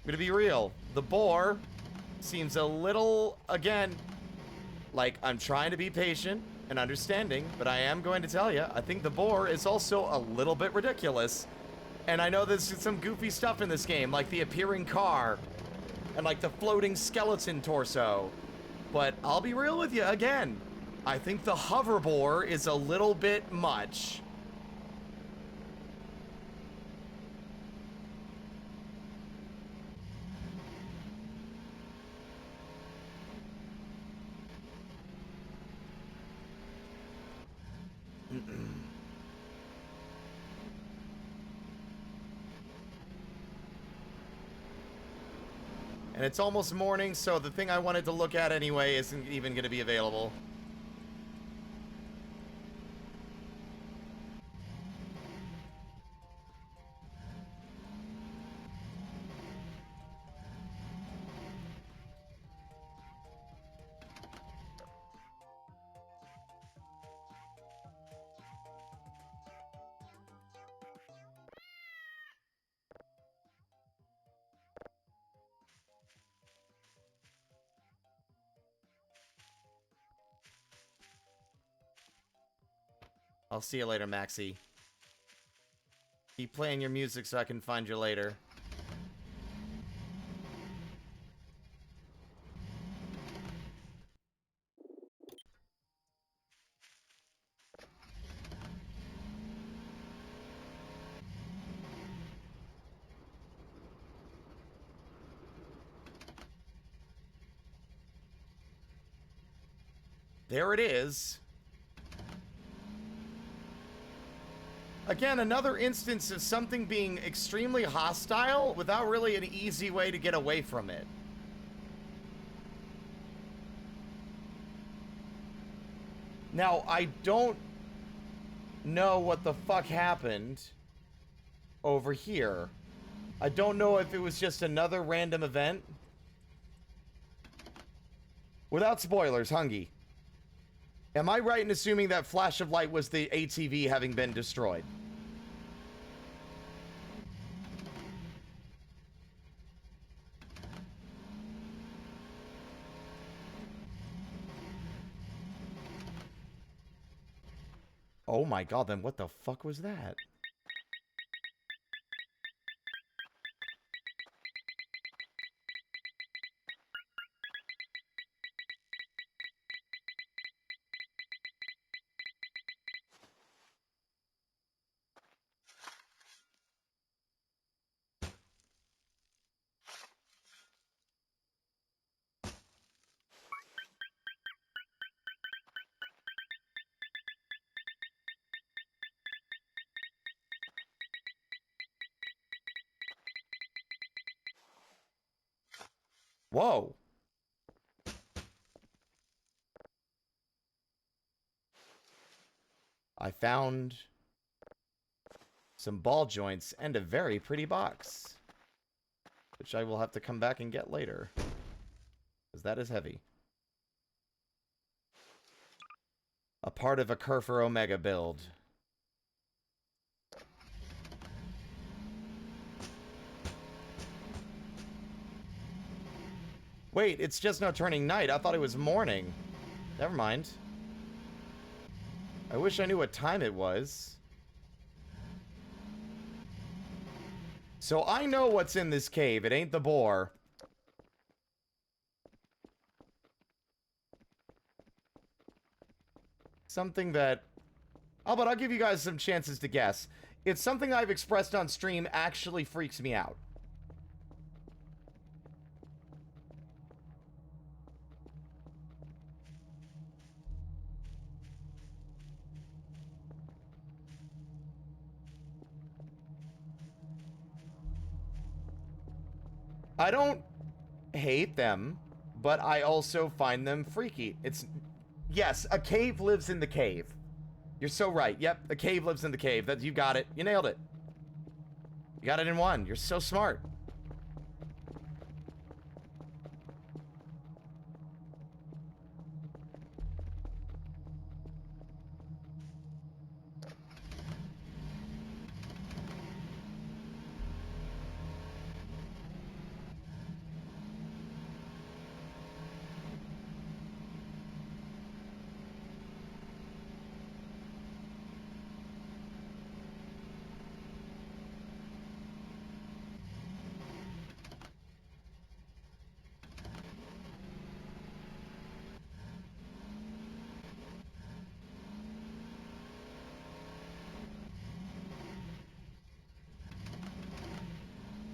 gonna be real. The boar seems a little, again, like I'm trying to be patient and understanding, but I am going to tell you, I think the boar is also a little bit ridiculous. And I know there's some goofy stuff in this game, like the appearing car and like the floating skeleton torso. But I'll be real with you again. I think the hover boar is a little bit much. And it's almost morning, so the thing I wanted to look at anyway isn't even going to be available. I'll see you later, Maxie. Keep playing your music so I can find you later. There it is. Again, another instance of something being extremely hostile without really an easy way to get away from it. Now, I don't know what the fuck happened over here. I don't know if it was just another random event. Without spoilers, Hungy, am I right in assuming that flash of light was the ATV having been destroyed? Oh my god, then what the fuck was that? Whoa. I found some ball joints and a very pretty box, which I will have to come back and get later, because that is heavy. A part of a Kerfer Omega build. Wait, it's just now turning night. I thought it was morning. Never mind. I wish I knew what time it was. So I know what's in this cave. It ain't the boar. Something that... Oh, but I'll give you guys some chances to guess. It's something I've expressed on stream actually freaks me out. I don't hate them, but I also find them freaky. It's... Yes, a cave lives in the cave. You're so right. Yep, a cave lives in the cave. You got it. You nailed it. You got it in one. You're so smart.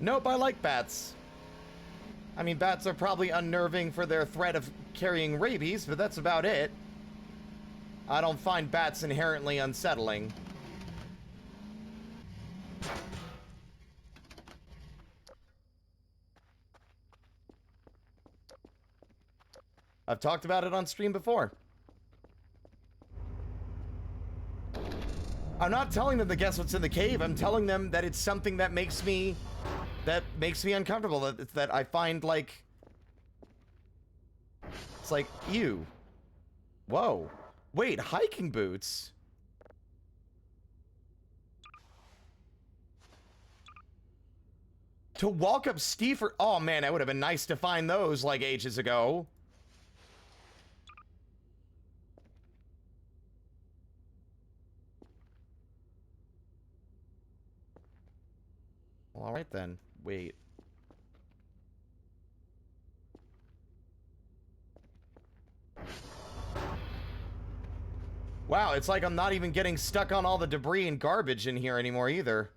Nope, I like bats. I mean, bats are probably unnerving for their threat of carrying rabies, but that's about it. I don't find bats inherently unsettling. I've talked about it on stream before. I'm not telling them to guess what's in the cave. I'm telling them that it's something that makes me uncomfortable. That I find like, it's like, ew. Whoa. Wait, hiking boots? To walk up steeper. Oh man, that would have been nice to find those like ages ago. Well, all right then. Wait. Wow, it's like I'm not even getting stuck on all the debris and garbage in here anymore either.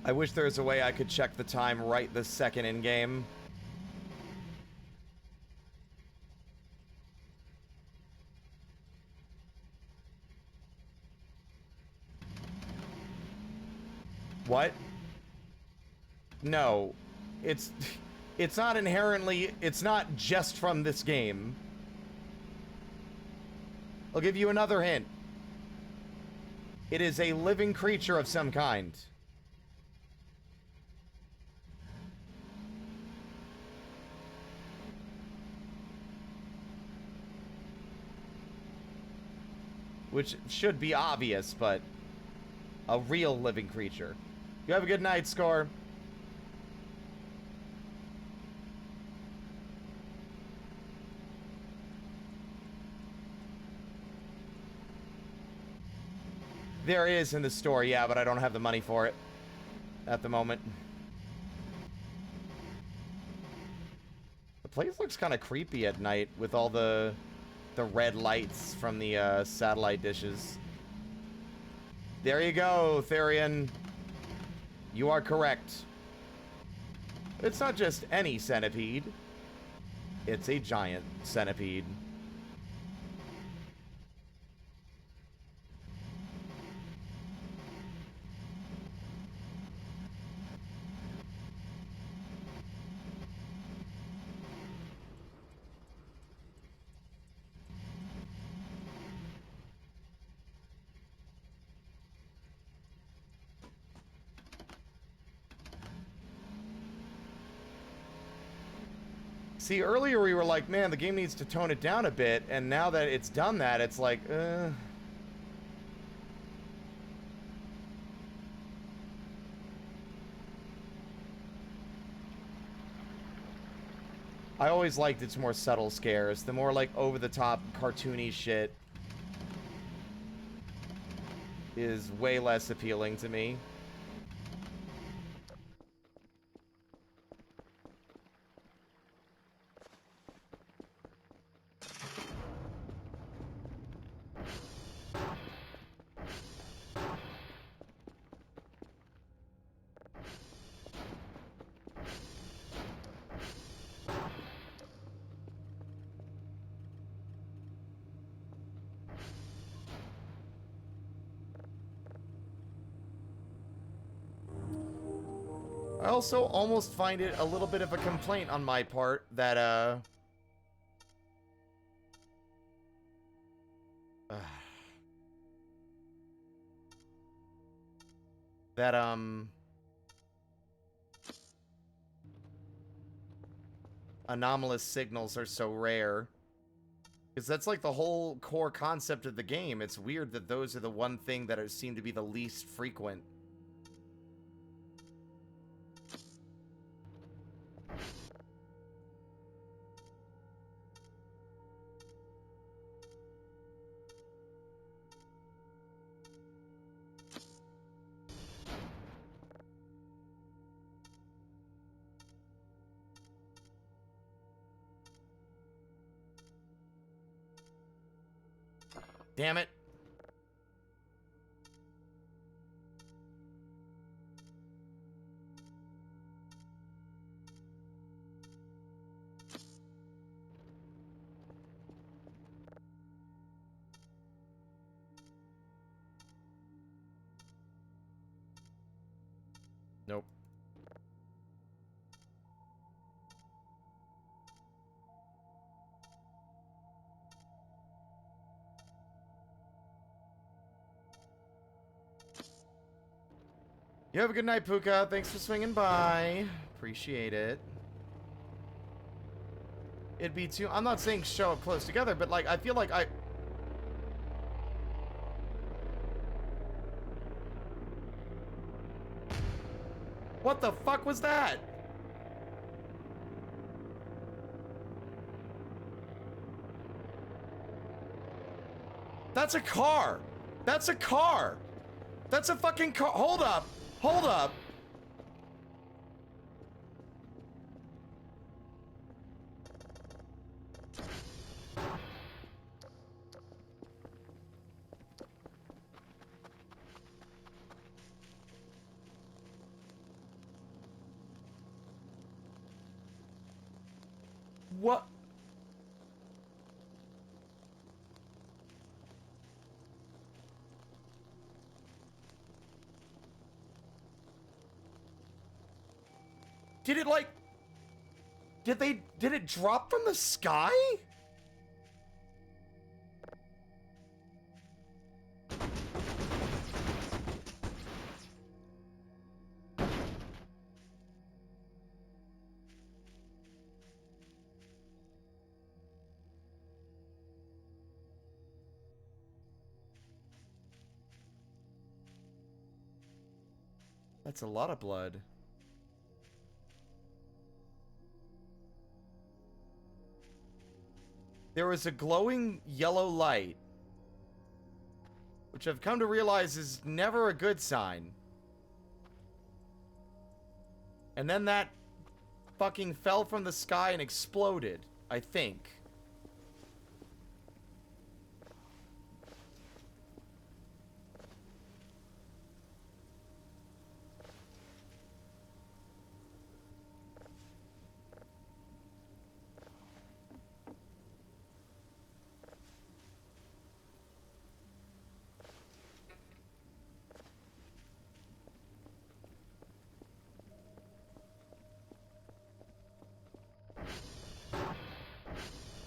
I wish there was a way I could check the time right this second in game. What? No. It's not inherently, it's not just from this game. I'll give you another hint. It is a living creature of some kind. Which should be obvious, but a real living creature. You have a good night, Score. There is in the store, yeah, but I don't have the money for it at the moment. The place looks kind of creepy at night with all the red lights from the satellite dishes. There you go, Therian. You are correct. It's not just any centipede. It's a giant centipede. See, earlier we were like, man, the game needs to tone it down a bit, and now that it's done that, it's like, I always liked its more subtle scares. The more, like, over-the-top, cartoony shit is way less appealing to me. I also almost find it a little bit of a complaint on my part that, that, anomalous signals are so rare. Because that's like the whole core concept of the game. It's weird that those are the one thing that seem to be the least frequent. Damn it. Nope. You have a good night, Puka. Thanks for swinging by. Appreciate it. It'd be too... I'm not saying show up close together, but, like, I feel like I... What the fuck was that? That's a car. That's a car. That's a fucking car. Hold up. Hold up. What? Did it like... Did it drop from the sky? That's a lot of blood. There was a glowing yellow light, which I've come to realize is never a good sign. And then that fucking fell from the sky and exploded, I think.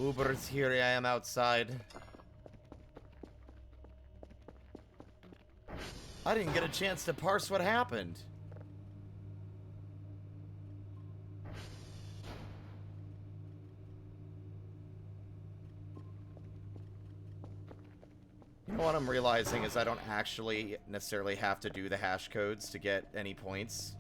Uber's here, I am outside. I didn't get a chance to parse what happened. You know what I'm realizing is I don't actually necessarily have to do the hash codes to get any points.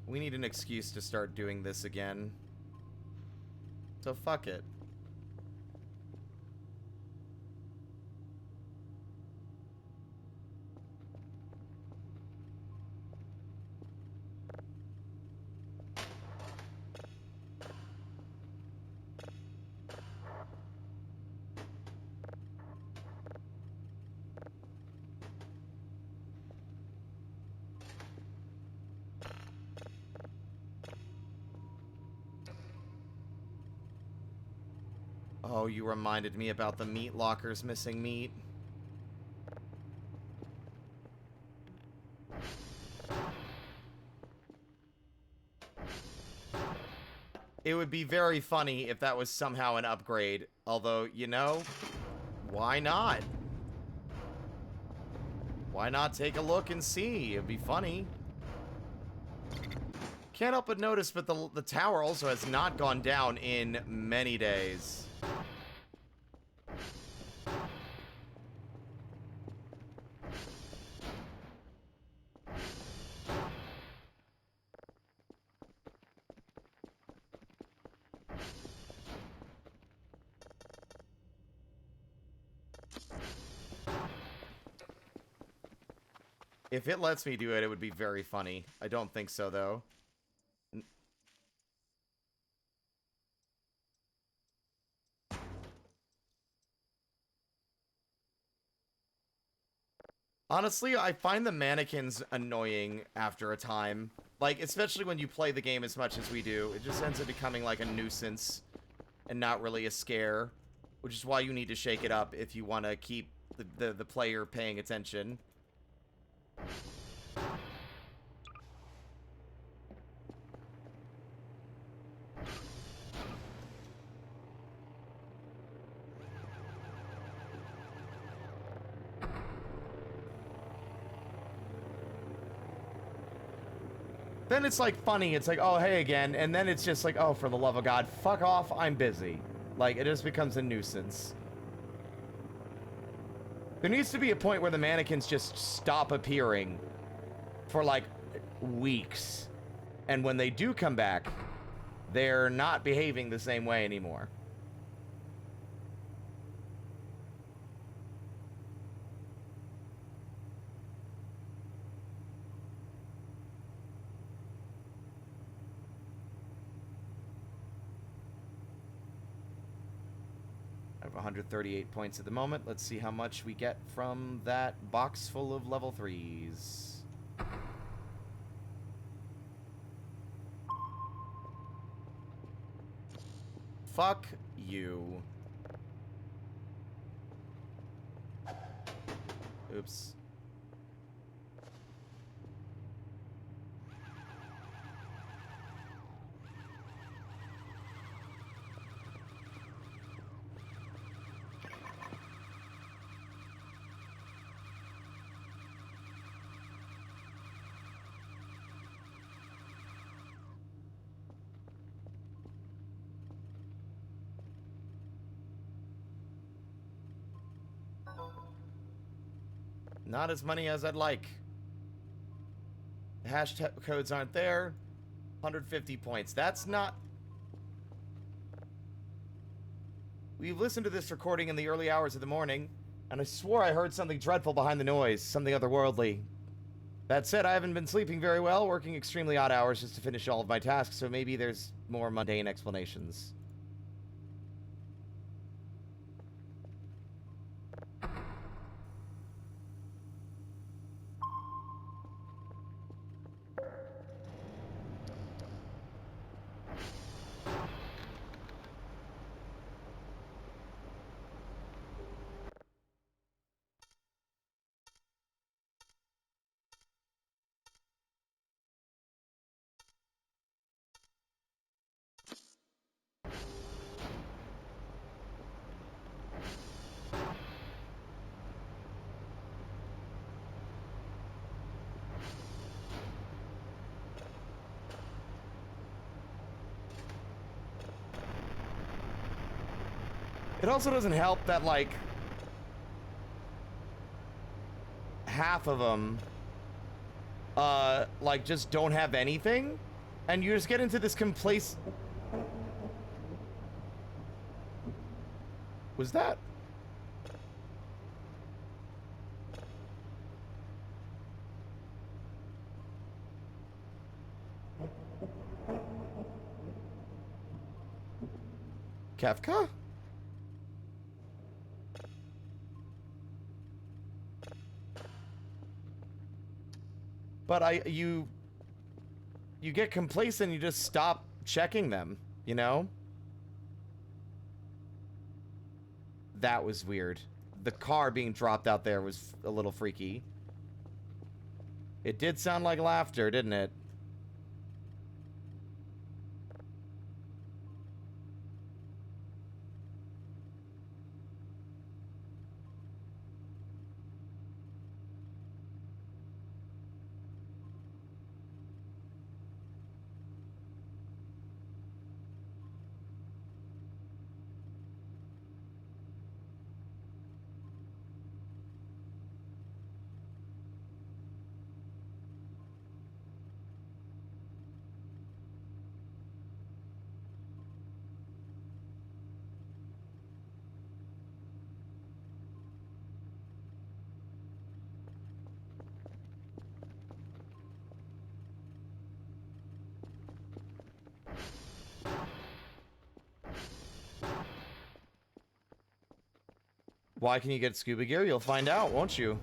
We need an excuse to start doing this again. So fuck it. Oh, you reminded me about the meat lockers missing meat. It would be very funny if that was somehow an upgrade. Although, you know, why not? Why not take a look and see? It'd be funny. Can't help but notice, but the tower also has not gone down in many days. If it lets me do it, it would be very funny. I don't think so, though. Honestly, I find the mannequins annoying after a time. Like, especially when you play the game as much as we do. It just ends up becoming like a nuisance and not really a scare. Which is why you need to shake it up if you want to keep the player paying attention. Then it's like funny, it's like, oh, hey again, and then it's just like, oh, for the love of God, fuck off, I'm busy. Like, it just becomes a nuisance. There needs to be a point where the mannequins just stop appearing for like weeks. And when they do come back, they're not behaving the same way anymore. I have 138 points at the moment. Let's see how much we get from that box full of level 3s. Fuck you. Oops. Not as many as I'd like. The hash codes aren't there. 150 points. That's not... We've listened to this recording in the early hours of the morning, and I swore I heard something dreadful behind the noise, something otherworldly. That said, I haven't been sleeping very well, working extremely odd hours just to finish all of my tasks, so maybe there's more mundane explanations. It also doesn't help that, like, half of them, like, just don't have anything, and you just get into this Was that? Kefka? But you get complacent, you just stop checking them, you know? That was weird. The car being dropped out there was a little freaky. It did sound like laughter, didn't it? Why can you get scuba gear? You'll find out, won't you?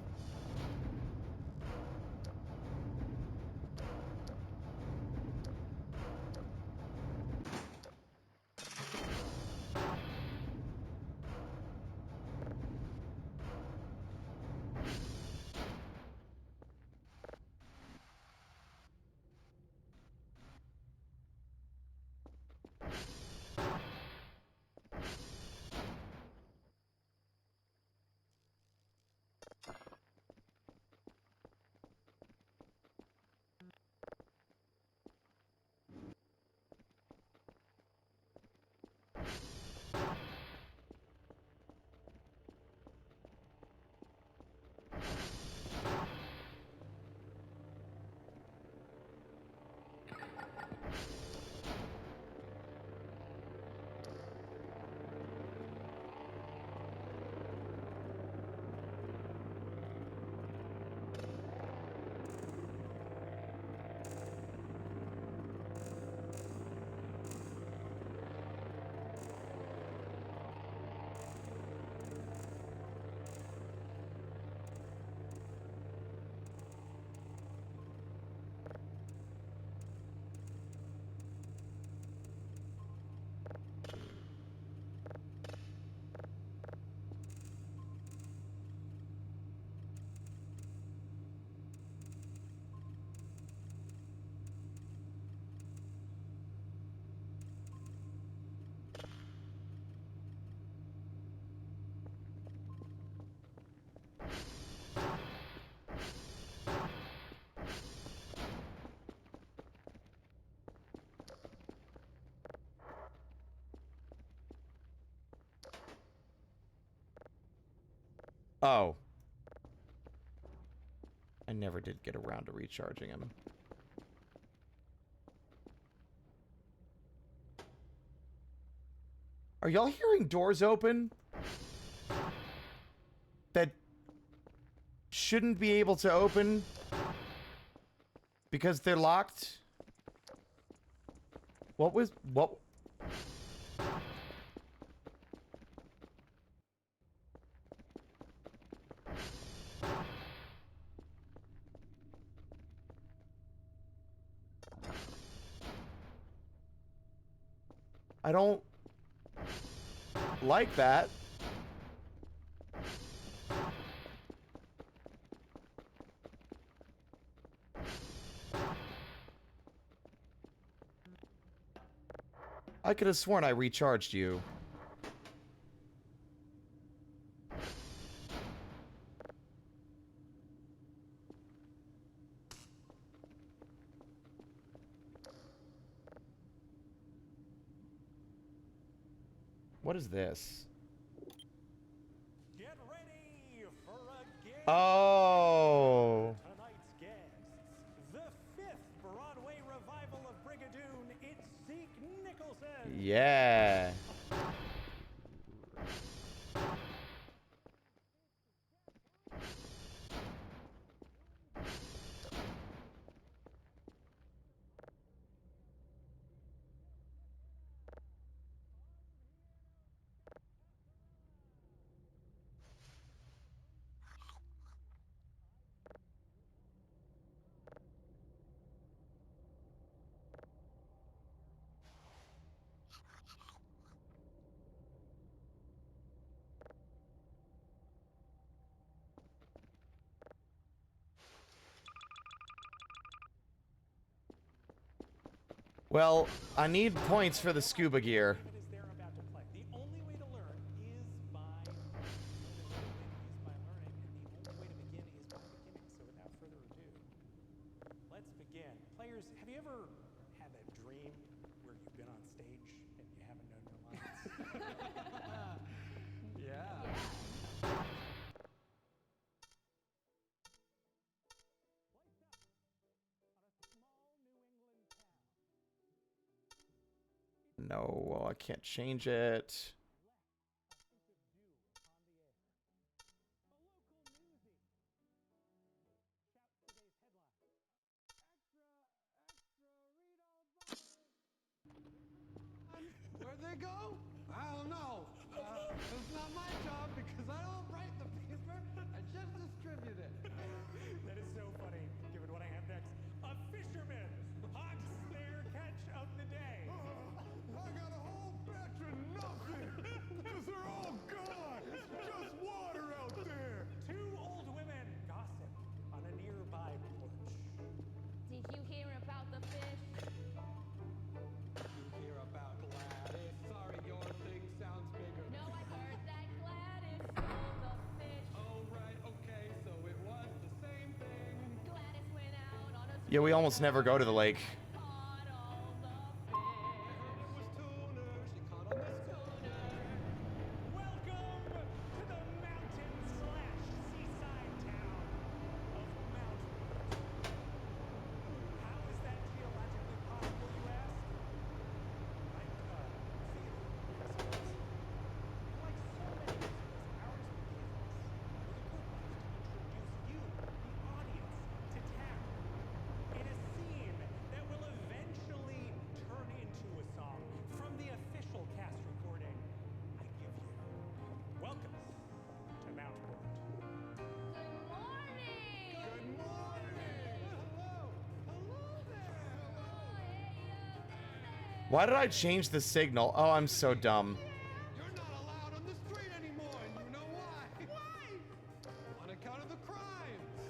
Oh. I never did get around to recharging him. Are y'all hearing doors open? That shouldn't be able to open because they're locked? What? I don't like that. I could have sworn I recharged you. What is this? Get ready for a game. Oh. Tonight's guests, the fifth Broadway revival of Brigadoon. It's Zeke Nicholson. Yeah. Well, I need points for the scuba gear. It is they're about to play. The only way to learn is by learning, and the only way to begin is by beginning. So without further ado, let's begin. Players, have you ever had that dream where you've been on stage and you haven't known your lines? Yeah. No, well, I can't change it. Where'd they go? I don't know. It's not my job because I don't Yeah, we almost never go to the lake. Welcome to the mountain/seaside town of Mount Hood. How is that geologically possible, you ask? Like theater, I suppose. And like so many musicals, ours begins with a good one to introduce you, the audience, to town in a scene that will eventually turn into a song from the official cast recording I give you. Welcome to Mount Hood. Good morning! Good morning! Hello! Hello there! Why did I change the signal? Oh, I'm so dumb. You're not allowed on the street anymore, and you know why? Why? On account of the crimes.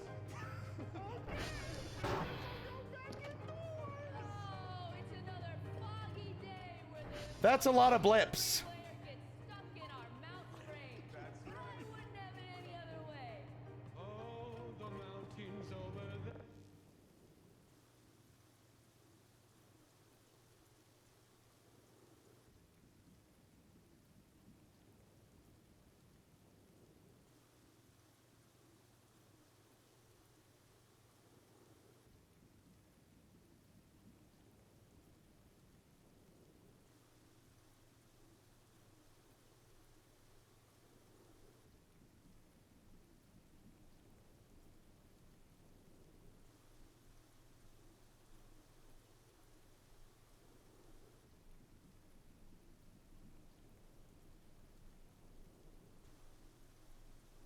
Oh, it's another foggy day where the That's a lot of blips. player gets stuck in our mouth frame. That's It right. wouldn't have it any other way. Oh, the mountains over there.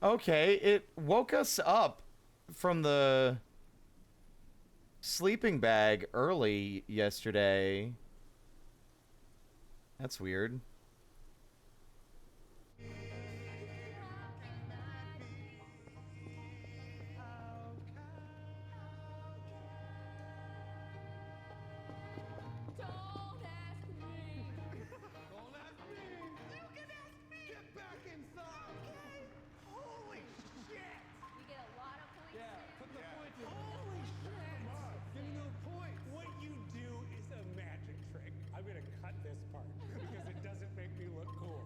Okay, it woke us up from the sleeping bag early yesterday. That's weird. Don't ask me. Don't ask me. You can ask me. Get back inside. Okay. Holy shit. We get a lot of points. Put the points in. Holy shit. Come on. Give me those points. What you do is a magic trick. I'm gonna cut this part because it doesn't make me look cool.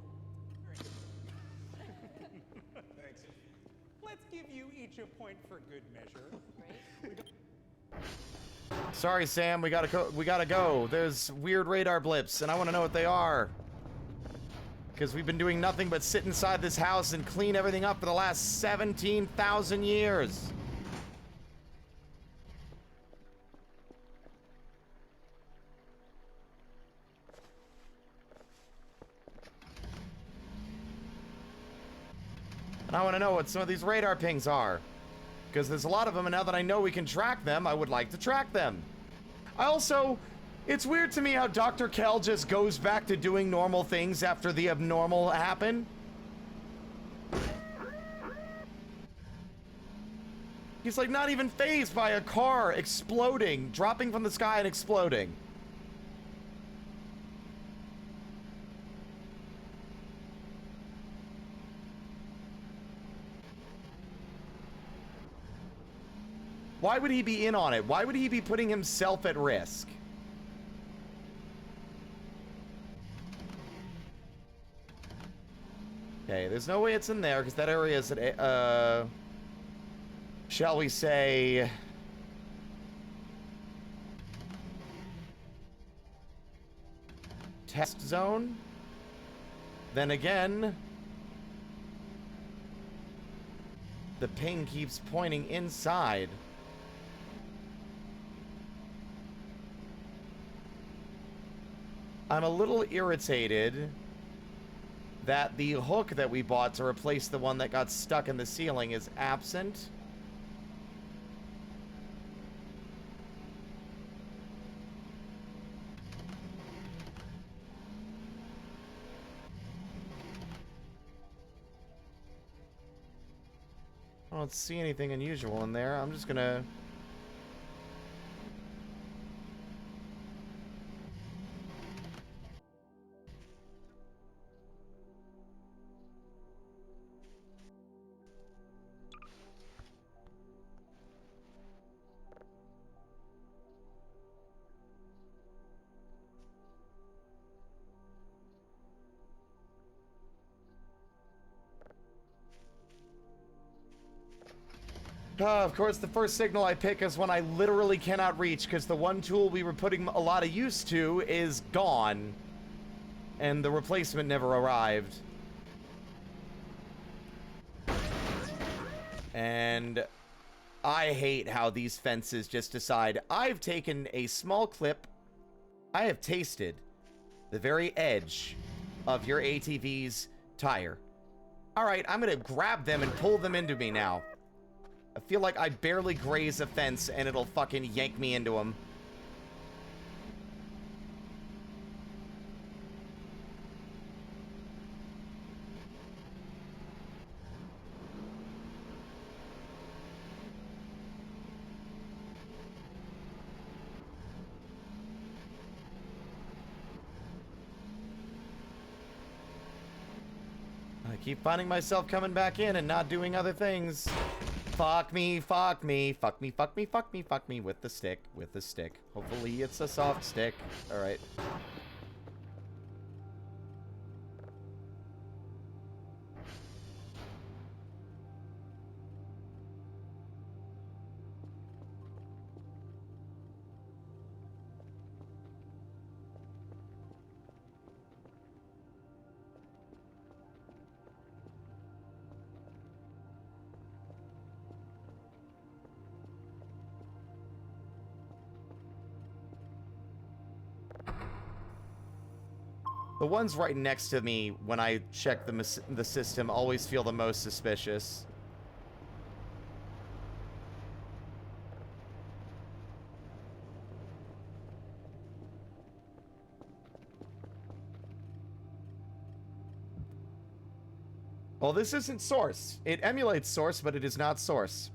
Thanks. Let's give you each a point for good measure. Sorry, Sam. We gotta go. There's weird radar blips, and I want to know what they are. Because we've been doing nothing but sit inside this house and clean everything up for the last 17,000 years. And I want to know what some of these radar pings are. Because there's a lot of them, and now that I know we can track them, I would like to track them. I also, it's weird to me how Dr. Kell just goes back to doing normal things after the abnormal happened. He's like not even fazed by a car exploding, dropping from the sky and exploding. Why would he be in on it? Why would he be putting himself at risk? Okay, there's no way it's in there because that area is at, shall we say, test zone? Then again, the ping keeps pointing inside. I'm a little irritated that the hook that we bought to replace the one that got stuck in the ceiling is absent. I don't see anything unusual in there. I'm just gonna... Of course, the first signal I pick is when I literally cannot reach, because the one tool we were putting a lot of use to is gone. And the replacement never arrived. And I hate how these fences just decide, I've taken a small clip, I have tasted the very edge of your ATV's tire. Alright, I'm gonna grab them and pull them into me now. I feel like I barely graze a fence and it'll fucking yank me into them. I keep finding myself coming back in and not doing other things. Fuck me, fuck me, fuck me, fuck me, fuck me, fuck me with the stick, with the stick. Hopefully it's a soft stick. Alright. The ones right next to me, when I check the system, always feel the most suspicious. Well, this isn't Source. It emulates Source, but it is not Source.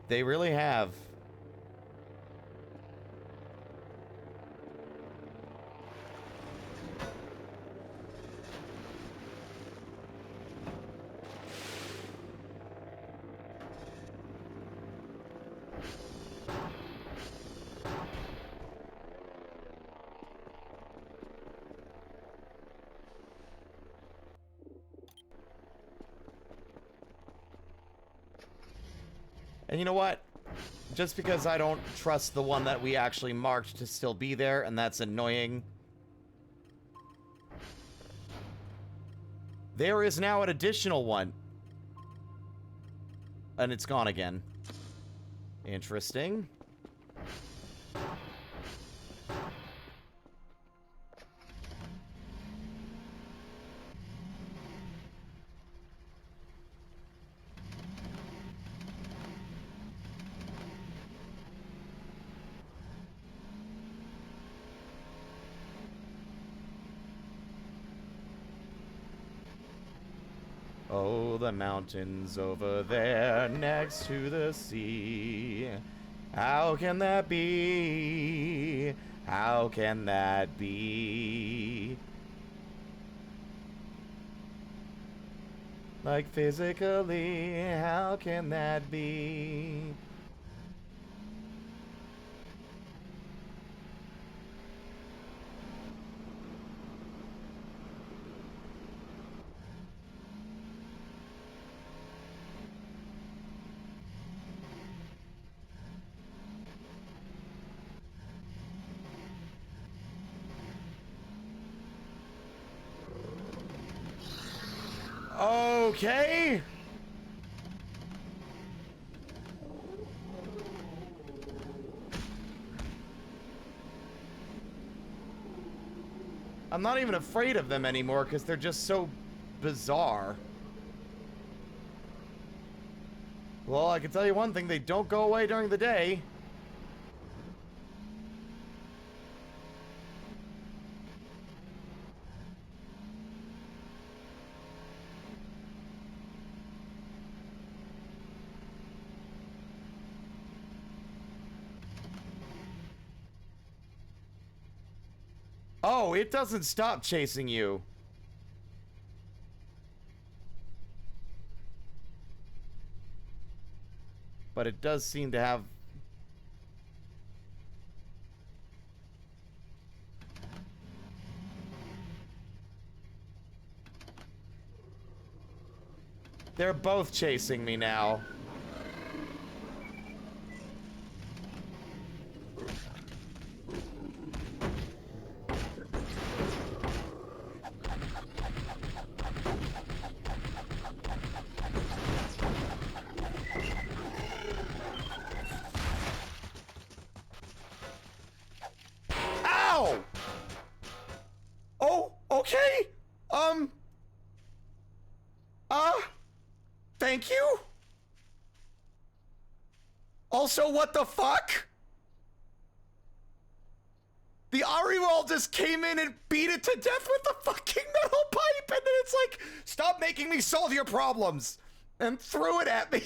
They really have. And you know what? Just because I don't trust the one that we actually marked to still be there, and that's annoying. There is now an additional one. And it's gone again. Interesting. Oh, the mountains over there next to the sea. How can that be? How can that be? Like physically, how can that be? Okay. I'm not even afraid of them anymore because they're just so bizarre. Well, I can tell you one thing, they don't go away during the day. Oh, it doesn't stop chasing you. but it does seem to have... They're both chasing me now. Ow! Oh, okay. Thank you? Also, what the fuck? The Ariwal just came in and beat it to death with the fucking metal pipe, and then it's like, stop making me solve your problems, and threw it at me.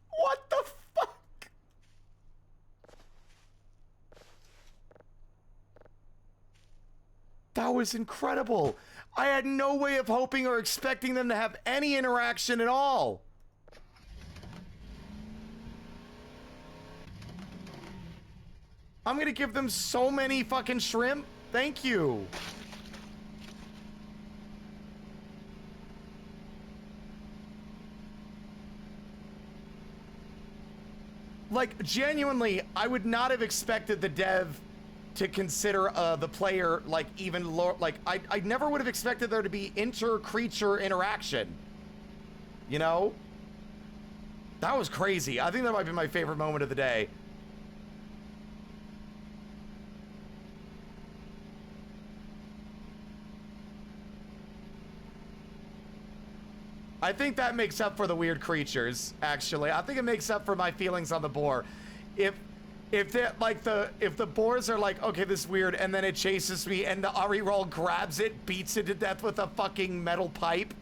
What the fuck? That was incredible. I had no way of hoping or expecting them to have any interaction at all. I'm gonna give them so many fucking shrimp. Thank you. Like, genuinely, I would not have expected the dev to consider the player, like, even lower. Like, I never would have expected there to be inter-creature interaction. You know? That was crazy. I think that might be my favorite moment of the day. I think that makes up for the weird creatures, actually. I think it makes up for my feelings on the boar. If the boars are like, okay, this is weird, and then it chases me, and the Ariwal grabs it, beats it to death with a fucking metal pipe,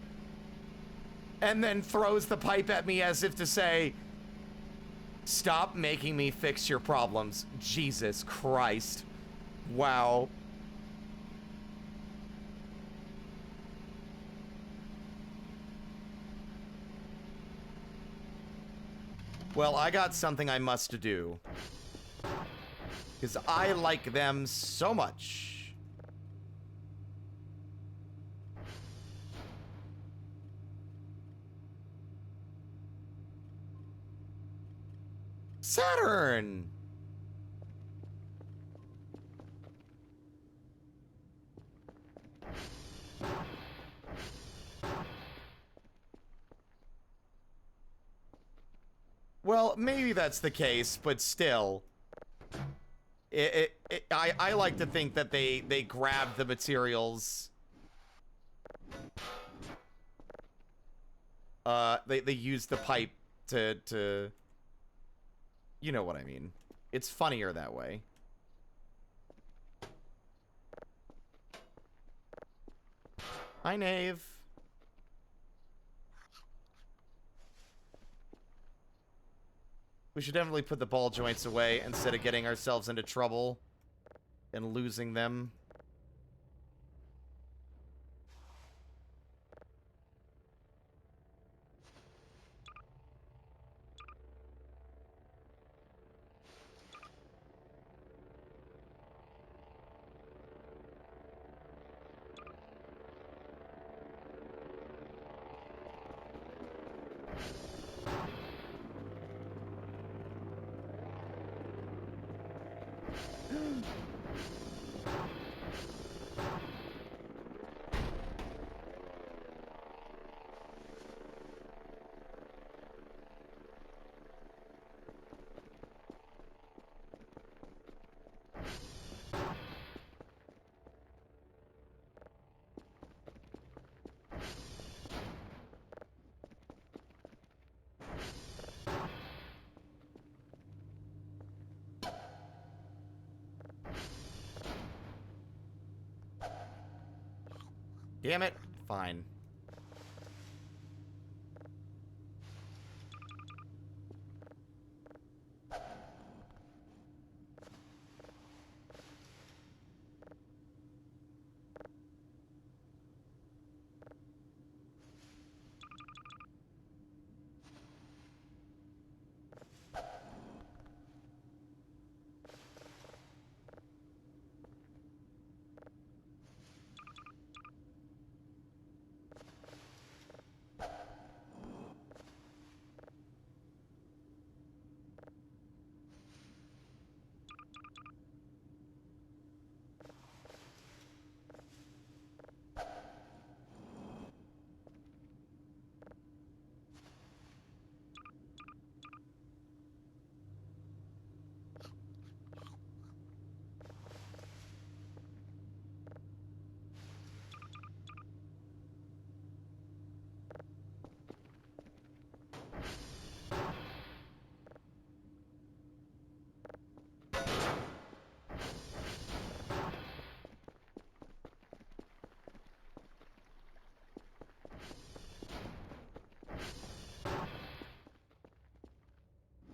and then throws the pipe at me as if to say, stop making me fix your problems. Jesus Christ. Wow. Well, I got something I must do. Because I like them so much. Saturn! Well, maybe that's the case, but still. I like to think that they grabbed the materials. They used the pipe to... You know what I mean. It's funnier that way. Hi, Knave. We should definitely put the ball joints away instead of getting ourselves into trouble and losing them. Damn it. Fine.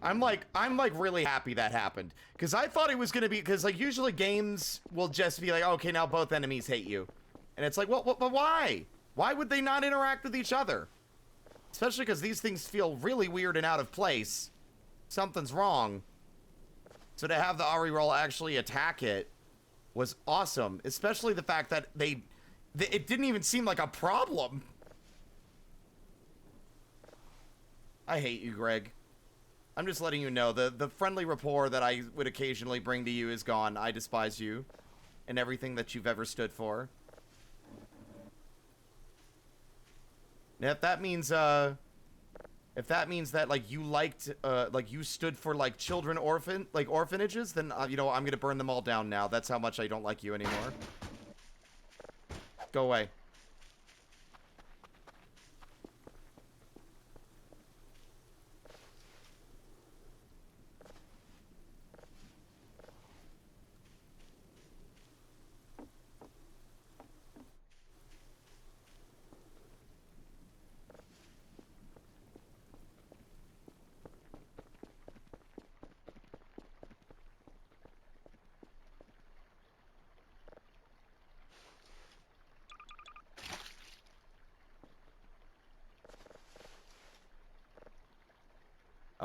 I'm like really happy that happened. Because I thought it was going to be, because like usually games will just be like, okay, now both enemies hate you. And it's like, well, but why? Why would they not interact with each other? Especially because these things feel really weird and out of place. Something's wrong. So to have the Ari roll actually attack it was awesome. Especially the fact that it didn't even seem like a problem. I hate you, Greg. I'm just letting you know, the friendly rapport that I would occasionally bring to you is gone. I despise you and everything that you've ever stood for. Now, if that means that like you liked like you stood for like orphanages, then you know, I'm gonna burn them all down now. That's how much I don't like you anymore. Go away.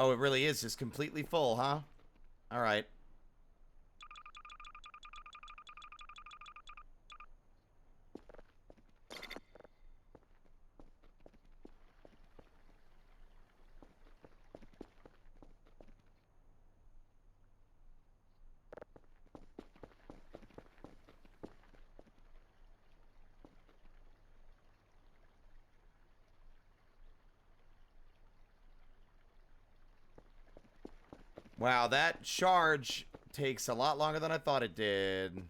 Oh, it really is just completely full, huh? All right. Wow, that charge takes a lot longer than I thought it did.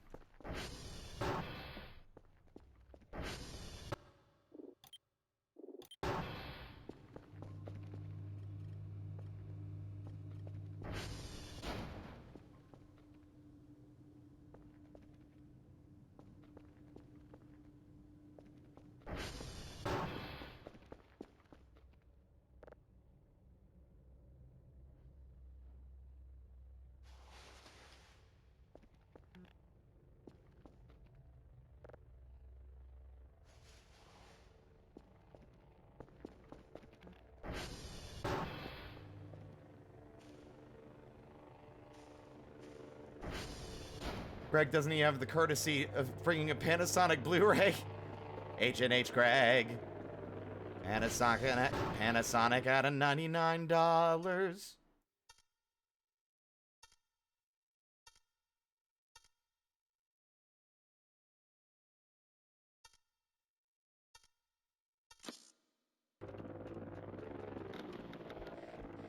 Greg, doesn't he have the courtesy of bringing a Panasonic Blu-ray? H&H Greg. Panasonic at a $99.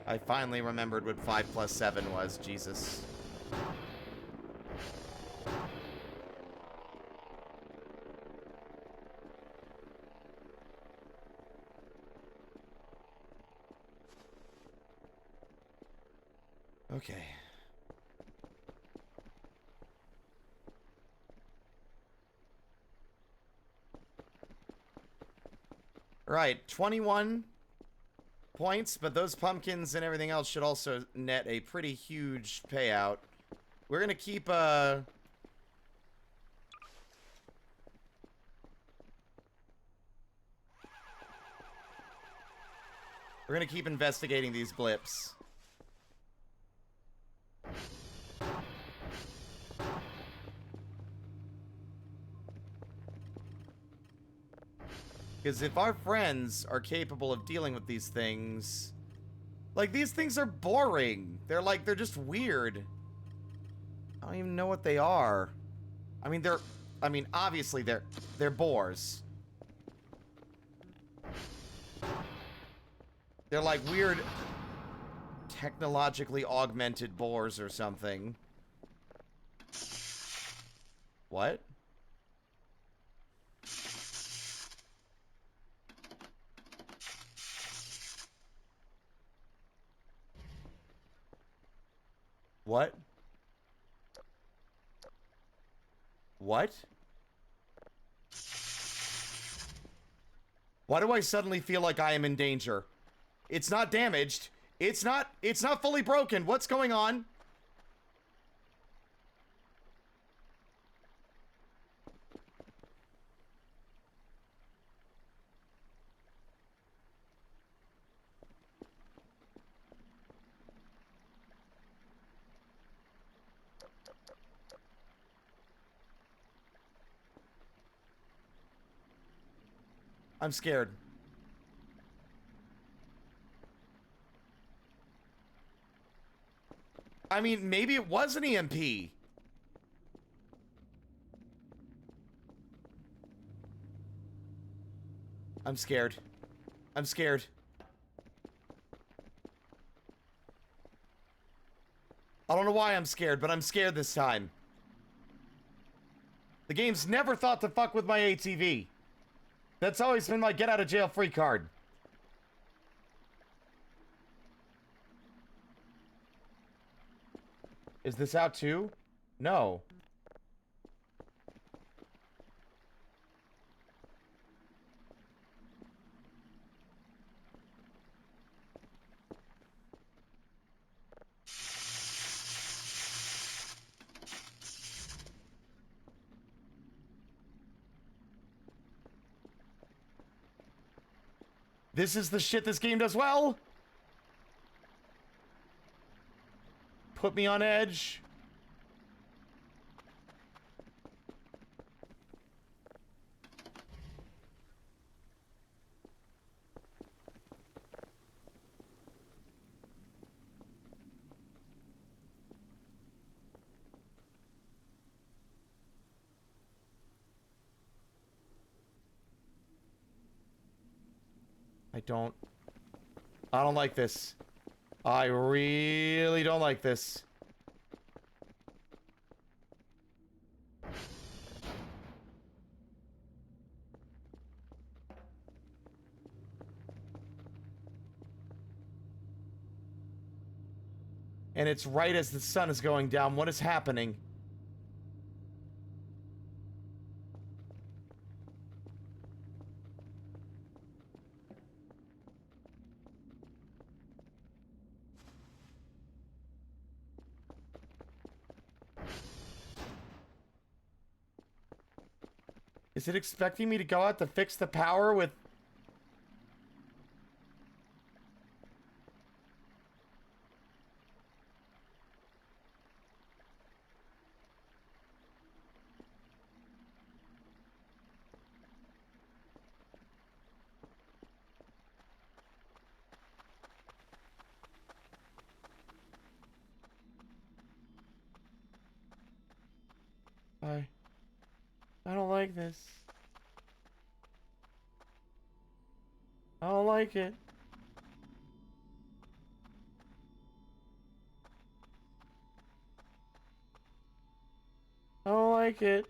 I finally remembered what 5 plus 7 was, Jesus. Okay. Right, 21 points, but those pumpkins and everything else should also net a pretty huge payout. We're gonna keep, we're gonna keep investigating these blips. Because if our friends are capable of dealing with these things... Like, these things are boring. They're just weird. I don't even know what they are. I mean, obviously they're boars. They're like weird technologically augmented boars or something. What? What? What? Why do I suddenly feel like I am in danger? It's not damaged. It's not fully broken. What's going on? I'm scared. I mean, maybe it was an EMP. I'm scared. I'm scared. I don't know why I'm scared, but I'm scared this time. The game's never thought to fuck with my ATV. That's always been my get out of jail free card. Is this out too? No. This is the shit this game does well. Put me on edge. I don't like this. I really don't like this. And it's right as the sun is going down. What is happening? Is it expecting me to go out to fix the power with... I don't like this. I don't like it. I don't like it.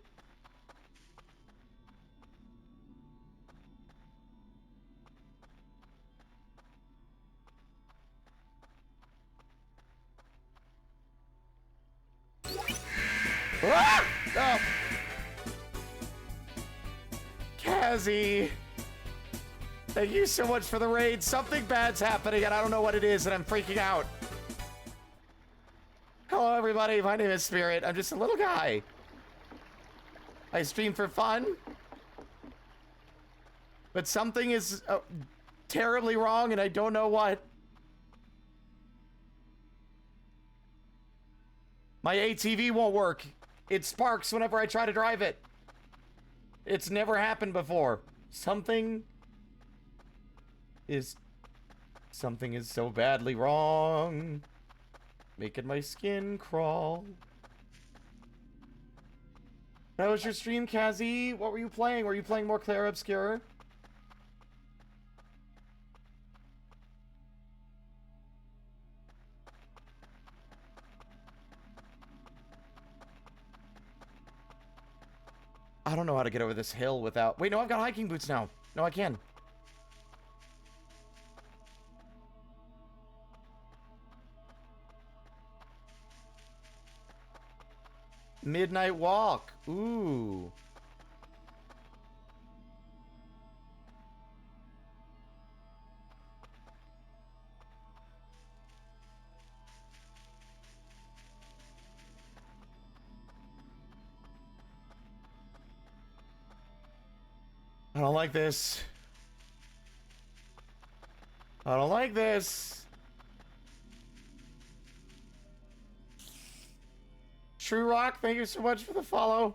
Ah! Oh. Kazzy! Thank you so much for the raid. Something bad's happening and I don't know what it is and I'm freaking out. Hello everybody, my name is Spirit. I'm just a little guy. I stream for fun. But something is terribly wrong and I don't know what. My ATV won't work. It sparks whenever I try to drive it. It's never happened before. Something is so badly wrong. Making my skin crawl. That was your stream, Kazzy. What were you playing? Were you playing more Claire Obscura? I don't know how to get over this hill without... Wait, no, I've got hiking boots now. No, I can. Midnight walk. Ooh. I don't like this. I don't like this. True Rock, thank you so much for the follow.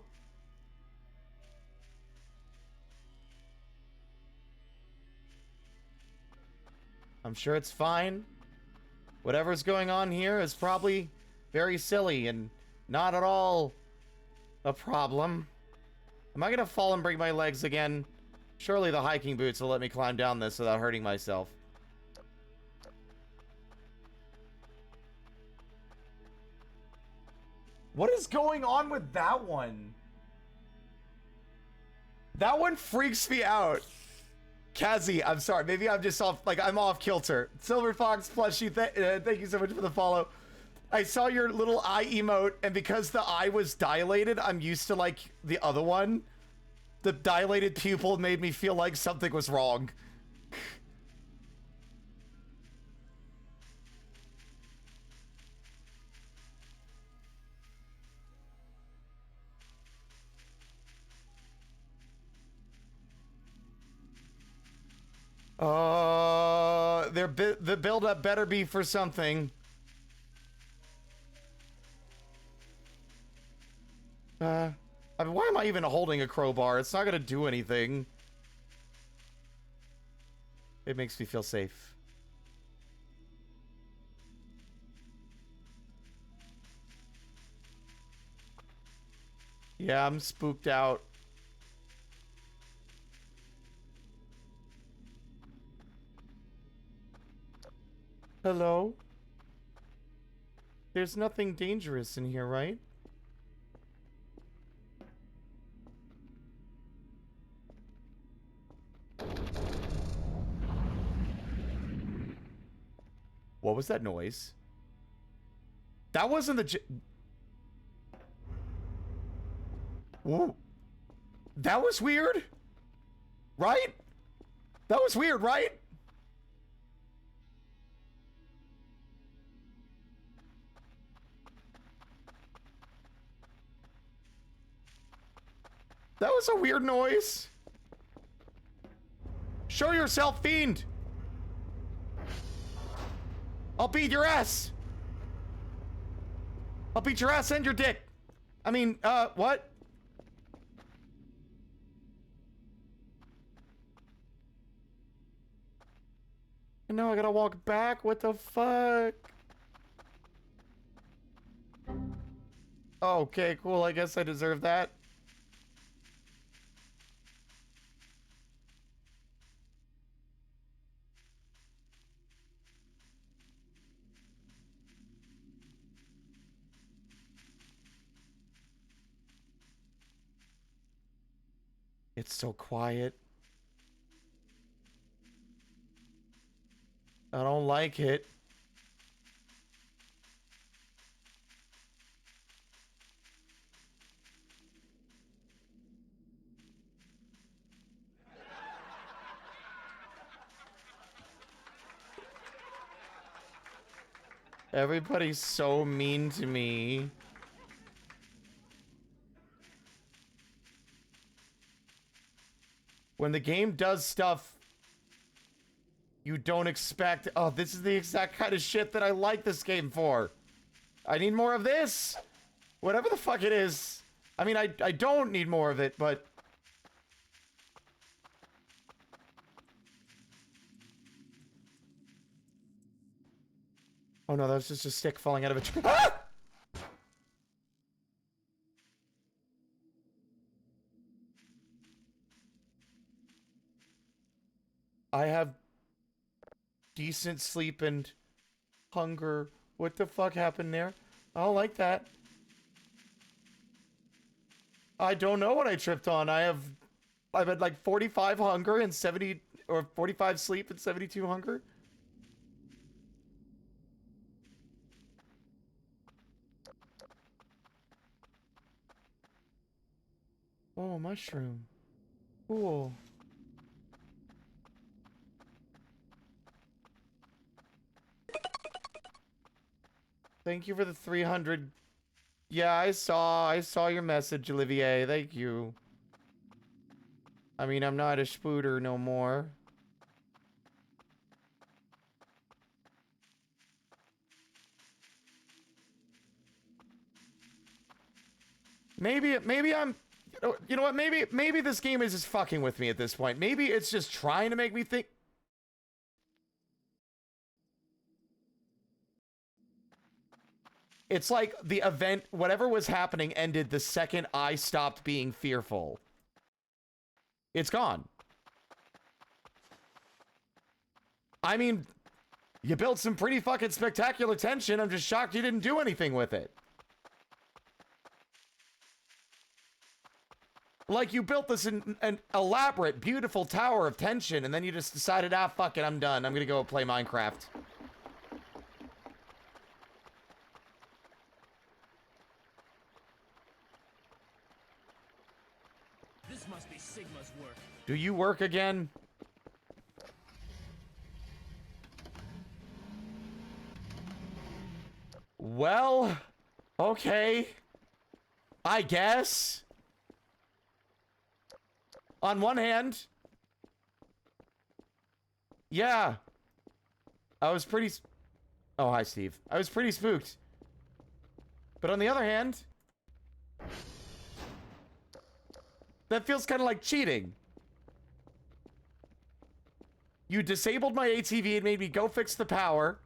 I'm sure it's fine. Whatever's going on here is probably very silly and not at all a problem. Am I gonna fall and break my legs again? Surely the hiking boots will let me climb down this without hurting myself. What is going on with that one? That one freaks me out. Kazi, I'm sorry. Maybe I'm just off, like, I'm off kilter. Silver Fox plushie, thank you so much for the follow. I saw your little eye emote, and because the eye was dilated, I'm used to, like, the other one. The dilated pupil made me feel like something was wrong. The build-up better be for something. I mean, why am I even holding a crowbar? It's not gonna do anything. It makes me feel safe. Yeah, I'm spooked out. Hello? There's nothing dangerous in here, right? What was that noise? That wasn't the Whoa. That was weird. Right? That was weird, right? That was a weird noise. Show yourself, fiend! I'll beat your ass! I'll beat your ass and your dick! I mean, what? And now I gotta walk back? What the fuck? Okay, cool. I guess I deserve that. It's so quiet. I don't like it. Everybody's so mean to me. When the game does stuff you don't expect. Oh, this is the exact kind of shit that I like this game for. I need more of this. Whatever the fuck it is. I mean, I don't need more of it, but... Oh no, that was just a stick falling out of a tree. Ah! I have decent sleep and hunger. What the fuck happened there? I don't like that. I don't know what I tripped on. I've had like 45 hunger and 70 or 45 sleep and 72 hunger. Oh, mushroom. Cool. Thank you for the 300. Yeah, I saw your message, Olivier. Thank you. I mean, I'm not a spooter no more. Maybe I'm... You know what? Maybe this game is just fucking with me at this point. Maybe it's just trying to make me think... It's like the event, whatever was happening, ended the second I stopped being fearful. It's gone. I mean, you built some pretty fucking spectacular tension. I'm just shocked you didn't do anything with it. Like, you built this an elaborate, beautiful tower of tension, and then you just decided, ah, fuck it, I'm done. I'm gonna go play Minecraft. This must be Sigma's work. Do you work again? Well, okay. I guess. On one hand, yeah, I was pretty... Oh, hi, Steve. I was pretty spooked. But on the other hand, that feels kind of like cheating. You disabled my ATV and made me go fix the power,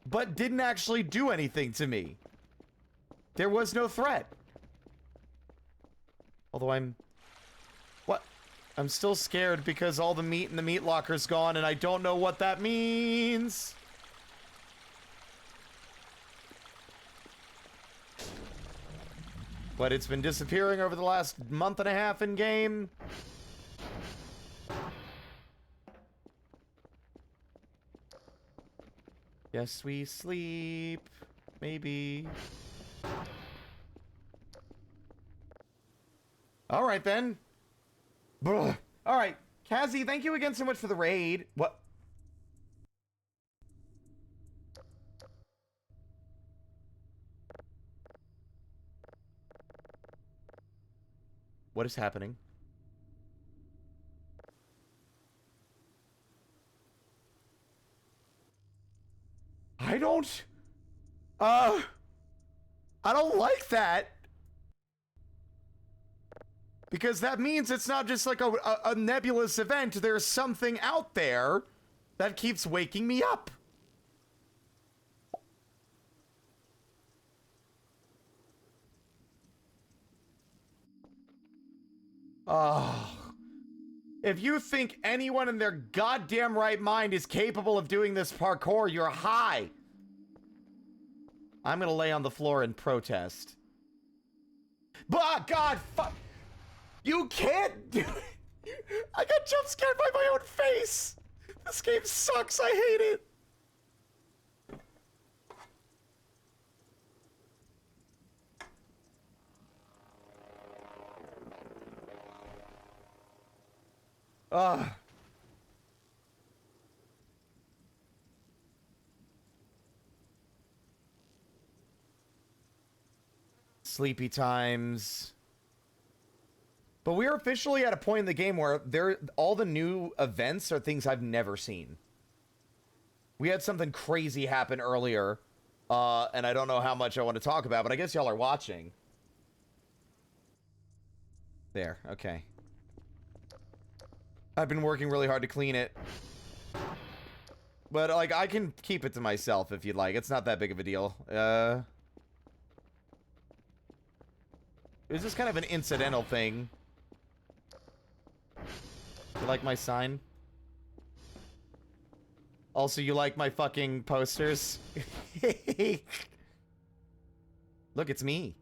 but didn't actually do anything to me. There was no threat. Although what? I'm still scared because all the meat in the meat locker's gone and I don't know what that means. But it's been disappearing over the last month and a half in game. Yes, we sleep. Maybe. All right, then. All right. Kazzy, thank you again so much for the raid. What? What is happening? I don't like that. Because that means it's not just like a nebulous event. There's something out there that keeps waking me up. Oh. If you think anyone in their goddamn right mind is capable of doing this parkour, you're high. I'm gonna lay on the floor and protest. Bah, God, fuck. You can't do it! I got jump scared by my own face! This game sucks, I hate it! Ugh. Sleepy times. But we're officially at a point in the game where all the new events are things I've never seen. We had something crazy happen earlier, and I don't know how much I want to talk about, but I guess y'all are watching. There, okay. I've been working really hard to clean it. But, like, I can keep it to myself if you'd like. It's not that big of a deal. It was just kind of an incidental thing. You like my sign? Also, you like my fucking posters? Look, it's me.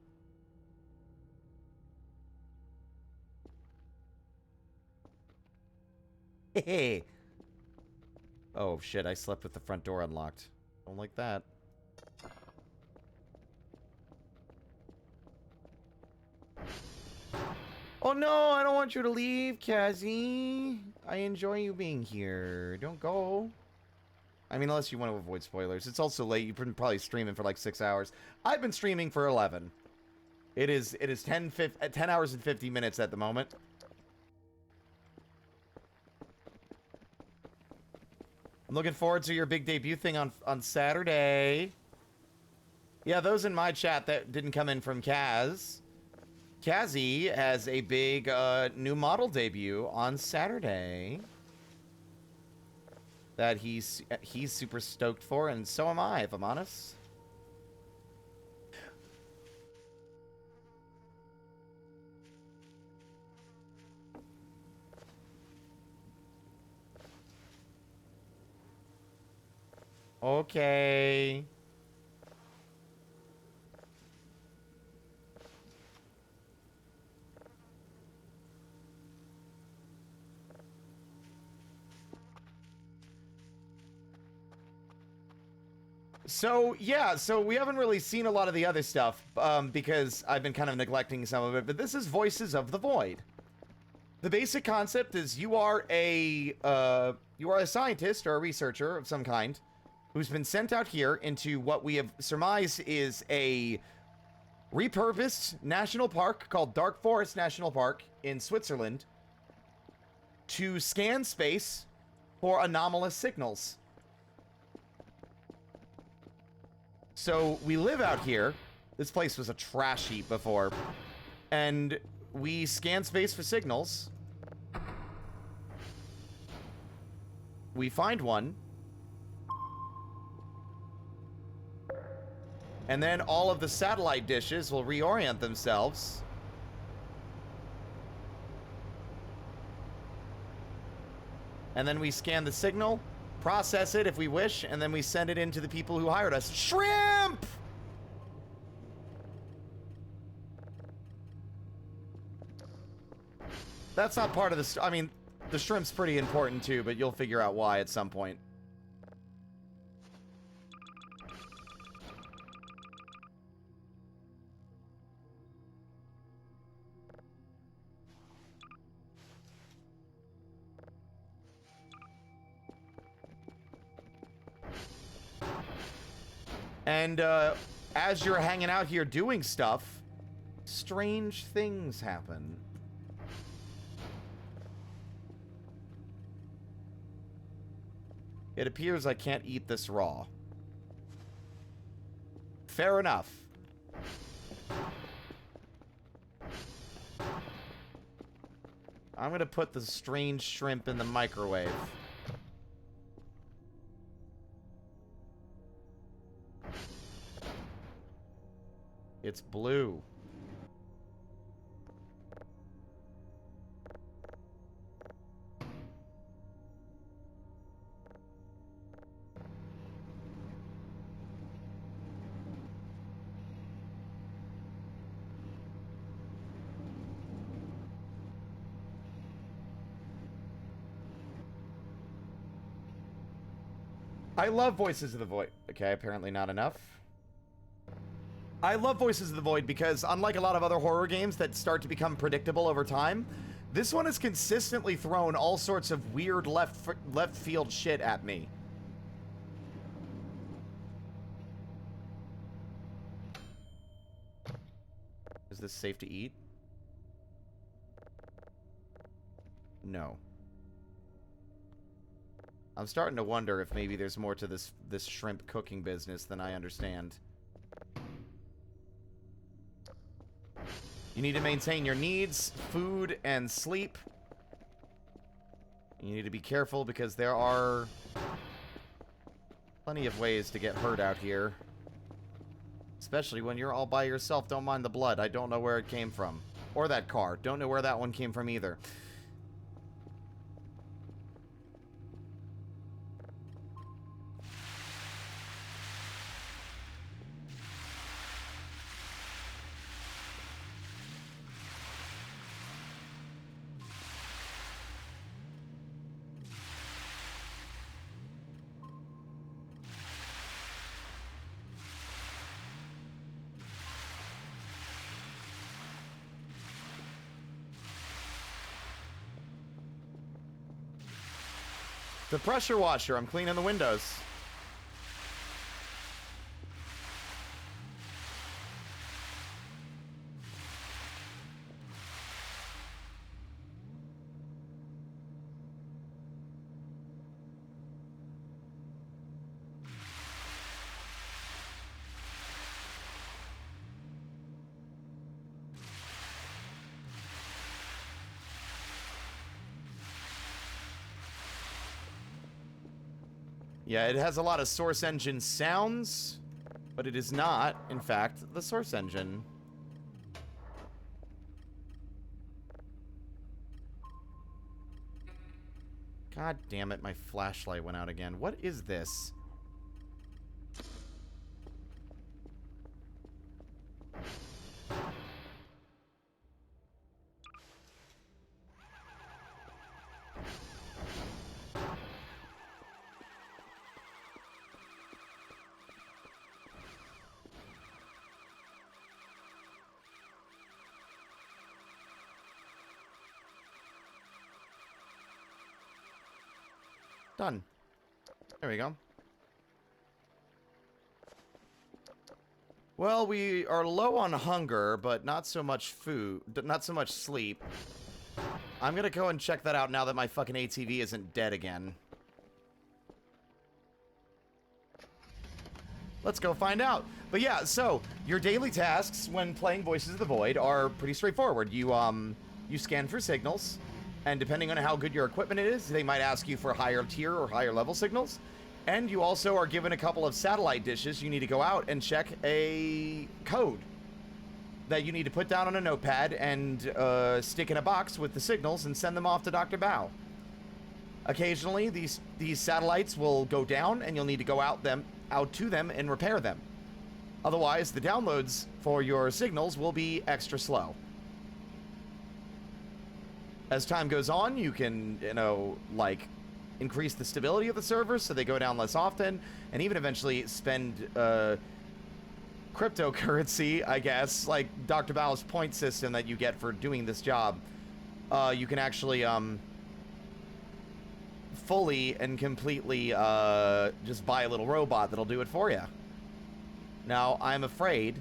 Hey. Oh shit, I slept with the front door unlocked. Don't like that. Oh no, I don't want you to leave, Kazzy. I enjoy you being here. Don't go. I mean, unless you want to avoid spoilers. It's also late. You've been probably streaming for like 6 hours. I've been streaming for 11. It is 10 hours and 50 minutes at the moment. I'm looking forward to your big debut thing on Saturday. Yeah, those in my chat that didn't come in from Kaz. Kazzy has a big new model debut on Saturday that he's super stoked for, and so am I, if I'm honest. Okay. So, yeah, so we haven't really seen a lot of the other stuff, because I've been kind of neglecting some of it, but this is Voices of the Void. The basic concept is you are a scientist or a researcher of some kind who's been sent out here into what we have surmised is a repurposed national park called Dark Forest National Park in Switzerland to scan space for anomalous signals. So we live out here. This place was a trash heap before. And we scan space for signals. We find one. And then all of the satellite dishes will reorient themselves. And then we scan the signal, process it if we wish, and then we send it in to the people who hired us. Shrimp! That's not part of the... I mean, the shrimp's pretty important too, but you'll figure out why at some point. And as you're hanging out here doing stuff, strange things happen. It appears I can't eat this raw. Fair enough. I'm gonna put the strange shrimp in the microwave. It's blue. I love Voices of the Void. Okay, apparently not enough. I love Voices of the Void because, unlike a lot of other horror games that start to become predictable over time, this one has consistently thrown all sorts of weird left field shit at me. Is this safe to eat? No. I'm starting to wonder if maybe there's more to this shrimp cooking business than I understand. You need to maintain your needs, food, and sleep. You need to be careful because there are plenty of ways to get hurt out here. Especially when you're all by yourself. Don't mind the blood. I don't know where it came from. Or that car. Don't know where that one came from either. The pressure washer. I'm cleaning the windows. Yeah, it has a lot of source engine sounds, but it is not, in fact, the source engine. God damn it, my flashlight went out again. What is this? Done. There we go. Well, we are low on hunger, but not so much food, not so much sleep. I'm gonna go and check that out now that my fucking ATV isn't dead again. Let's go find out. But yeah, so your daily tasks when playing Voices of the Void are pretty straightforward. You scan for signals, and depending on how good your equipment is, they might ask you for higher tier or higher level signals. And you also are given a couple of satellite dishes. You need to go out and check a code that you need to put down on a notepad and stick in a box with the signals and send them off to Dr. Bao. Occasionally, these satellites will go down, and you'll need to go out to them and repair them. Otherwise, the downloads for your signals will be extra slow. As time goes on, you can, like, increase the stability of the servers so they go down less often, and even eventually spend cryptocurrency, I guess, like Dr. Bao's point system that you get for doing this job. You can actually fully and completely just buy a little robot that'll do it for you. Now, I'm afraid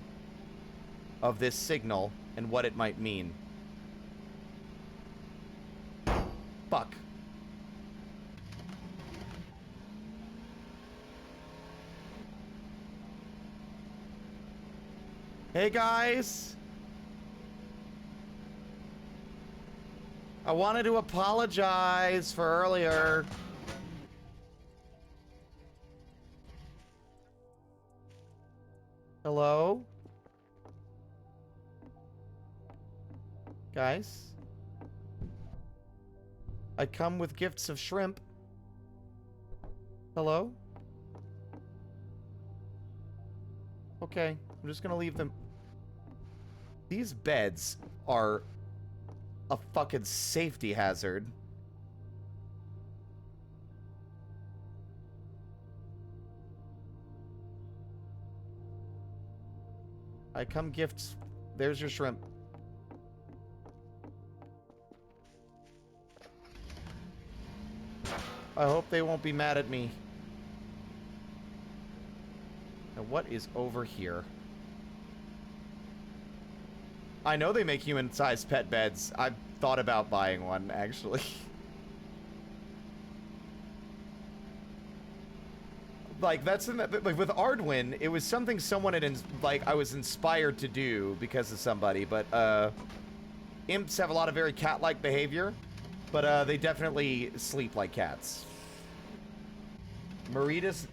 of this signal and what it might mean. Fuck. Hey guys! I wanted to apologize for earlier. Hello? Guys? I come with gifts of shrimp. Hello? Okay, I'm just gonna leave them. These beds are a fucking safety hazard. I come gifts. There's your shrimp. I hope they won't be mad at me. Now, what is over here? I know they make human-sized pet beds. I've thought about buying one, actually. Like, that's in that, like, with Ardwin, it was something someone had, I was inspired to do because of somebody, but, imps have a lot of very cat-like behavior, but, they definitely sleep like cats. Meritus,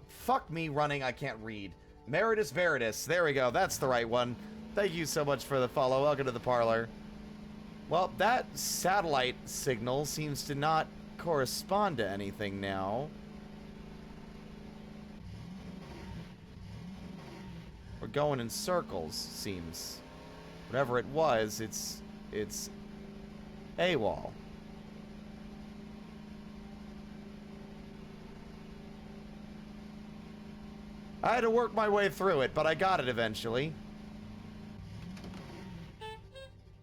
fuck me running, I can't read. Meritus Veritas, there we go, that's the right one. Thank you so much for the follow, welcome to the parlor. Well, that satellite signal seems to not correspond to anything now. We're going in circles, seems. Whatever it was, it's AWOL. I had to work my way through it, but I got it eventually.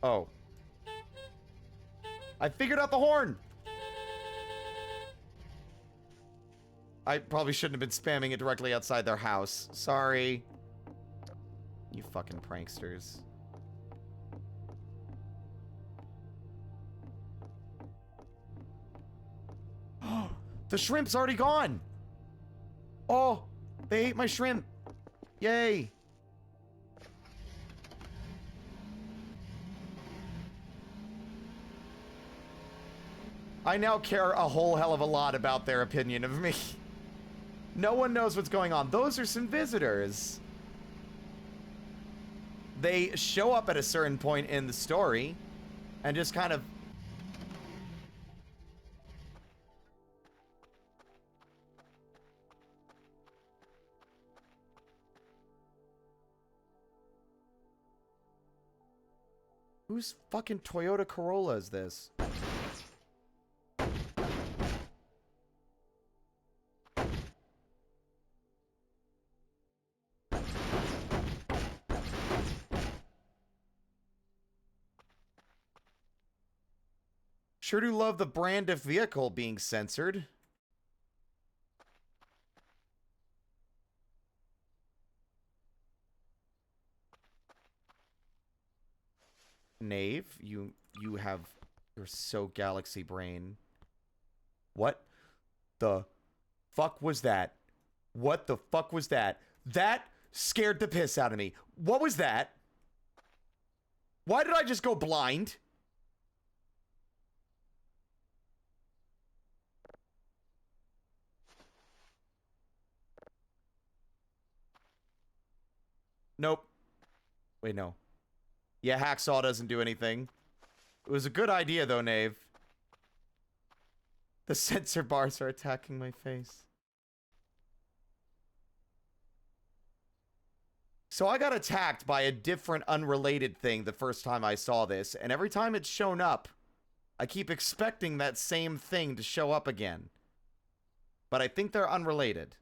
Oh. I figured out the horn! I probably shouldn't have been spamming it directly outside their house. Sorry. You fucking pranksters. The shrimp's already gone! Oh! They ate my shrimp! Yay! I now care a whole hell of a lot about their opinion of me. No one knows what's going on. Those are some visitors. They show up at a certain point in the story and just kind of... Whose fucking Toyota Corolla is this? Sure do love the brand of vehicle being censored. Knave, you're so galaxy brain. What the fuck was that? What the fuck was that? That scared the piss out of me. What was that? Why did I just go blind? Nope. Wait, no. Yeah, Hacksaw doesn't do anything. It was a good idea, though, Knave. The sensor bars are attacking my face. So I got attacked by a different, unrelated thing the first time I saw this, and every time it's shown up, I keep expecting that same thing to show up again. But I think they're unrelated.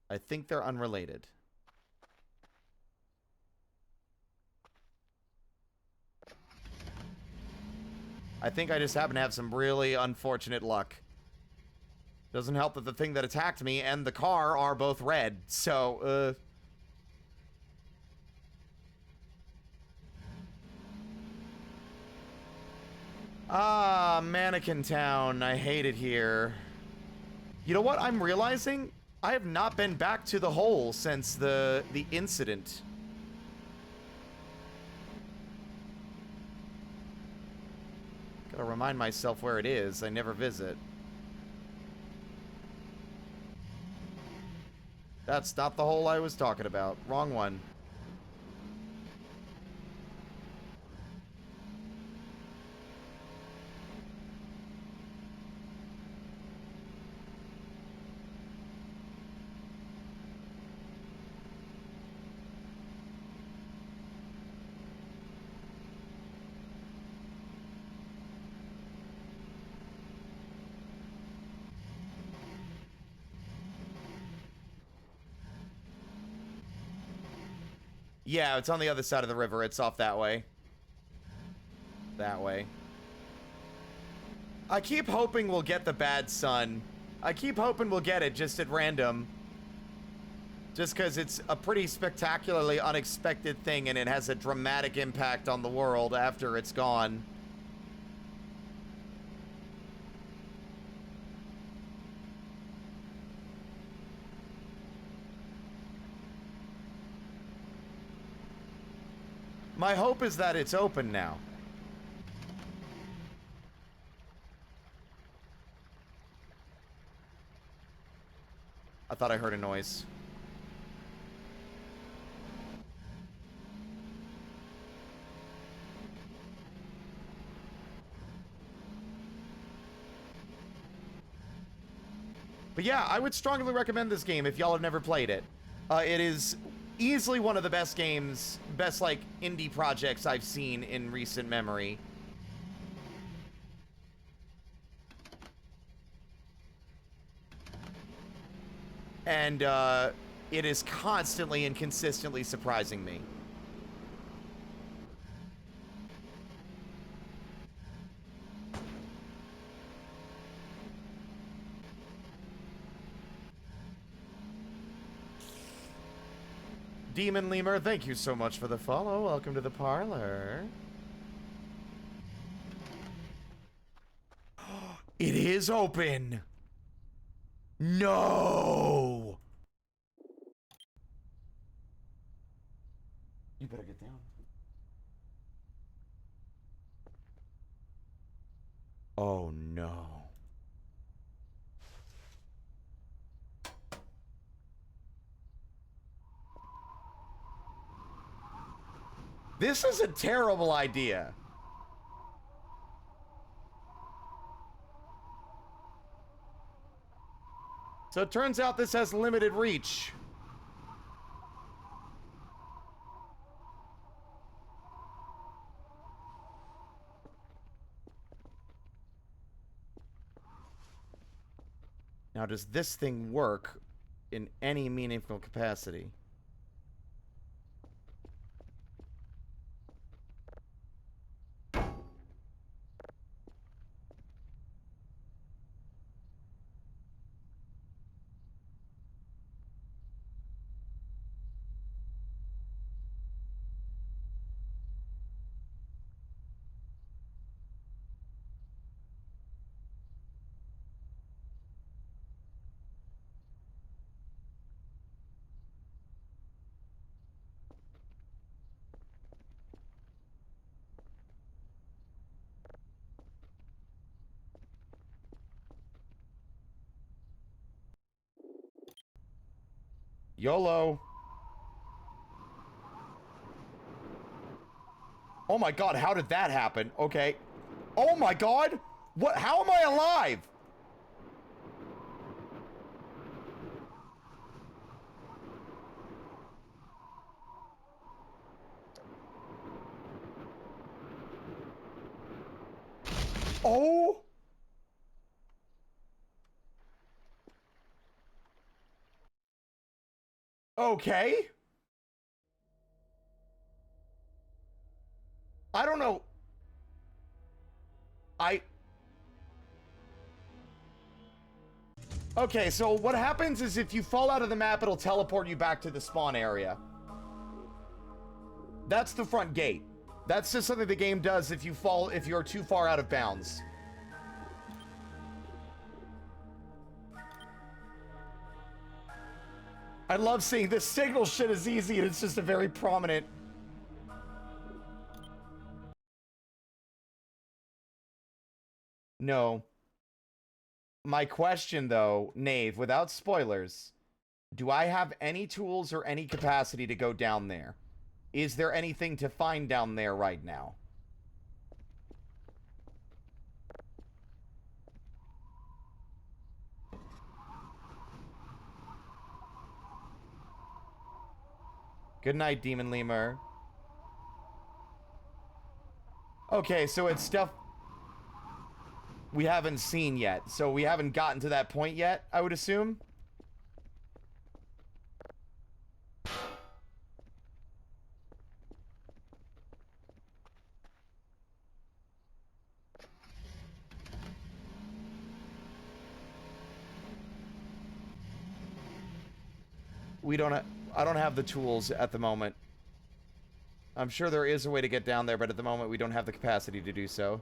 I think they're unrelated. I think I just happen to have some really unfortunate luck. Doesn't help that the thing that attacked me and the car are both red, so, Ah, Mannequin Town. I hate it here. You know what I'm realizing? I have not been back to the hole since the incident. Gotta remind myself where it is. I never visit. That's not the hole I was talking about. Wrong one. Yeah, it's on the other side of the river. It's off that way. That way. I keep hoping we'll get the bad sun. I keep hoping we'll get it just at random. Just because it's a pretty spectacularly unexpected thing and it has a dramatic impact on the world after it's gone. My hope is that it's open now. I thought I heard a noise. But yeah, I would strongly recommend this game if y'all have never played it. It is easily one of the best games, best, like, indie projects I've seen in recent memory. And, it is constantly and consistently surprising me. Demon Lemur, thank you so much for the follow. Welcome to the parlor. It is open. No. You better get down. Oh no. This is a terrible idea. So it turns out this has limited reach. Now, does this thing work in any meaningful capacity? YOLO. Oh my god, how did that happen? Okay. Oh my god! What? How am I alive? Oh! Okay. I don't know. Okay, so what happens is if you fall out of the map, it'll teleport you back to the spawn area. That's the front gate. That's just something the game does if you're too far out of bounds. I love seeing this signal shit is easy and it's just a very prominent. No. My question though, Knave, without spoilers, do I have any tools or any capacity to go down there? Is there anything to find down there right now? Good night, Demon Lemur. Okay, so it's stuff we haven't seen yet. So we haven't gotten to that point yet, I would assume. I don't have the tools at the moment. I'm sure there is a way to get down there, but at the moment we don't have the capacity to do so.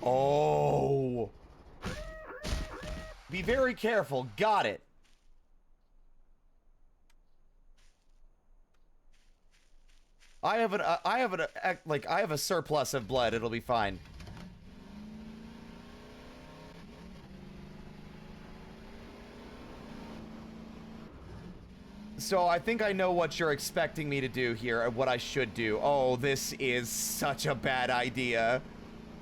Oh. Be very careful. Got it. I have a surplus of blood. It'll be fine. So I think I know what you're expecting me to do here and what I should do. Oh, this is such a bad idea.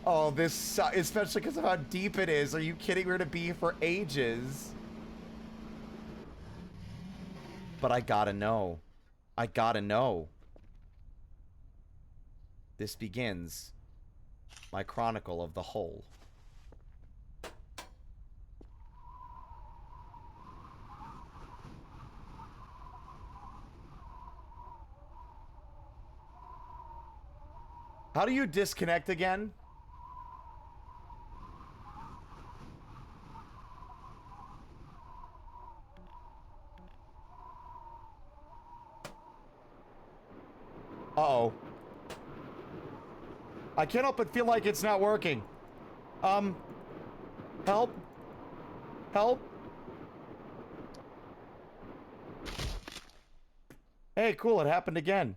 Oh, this, especially because of how deep it is. Are you kidding? We're gonna be here for ages. But I gotta know. I gotta know. This begins my chronicle of the hole. How do you disconnect again? Uh-oh. I can't help but feel like it's not working. Help. Help. Hey, cool, it happened again.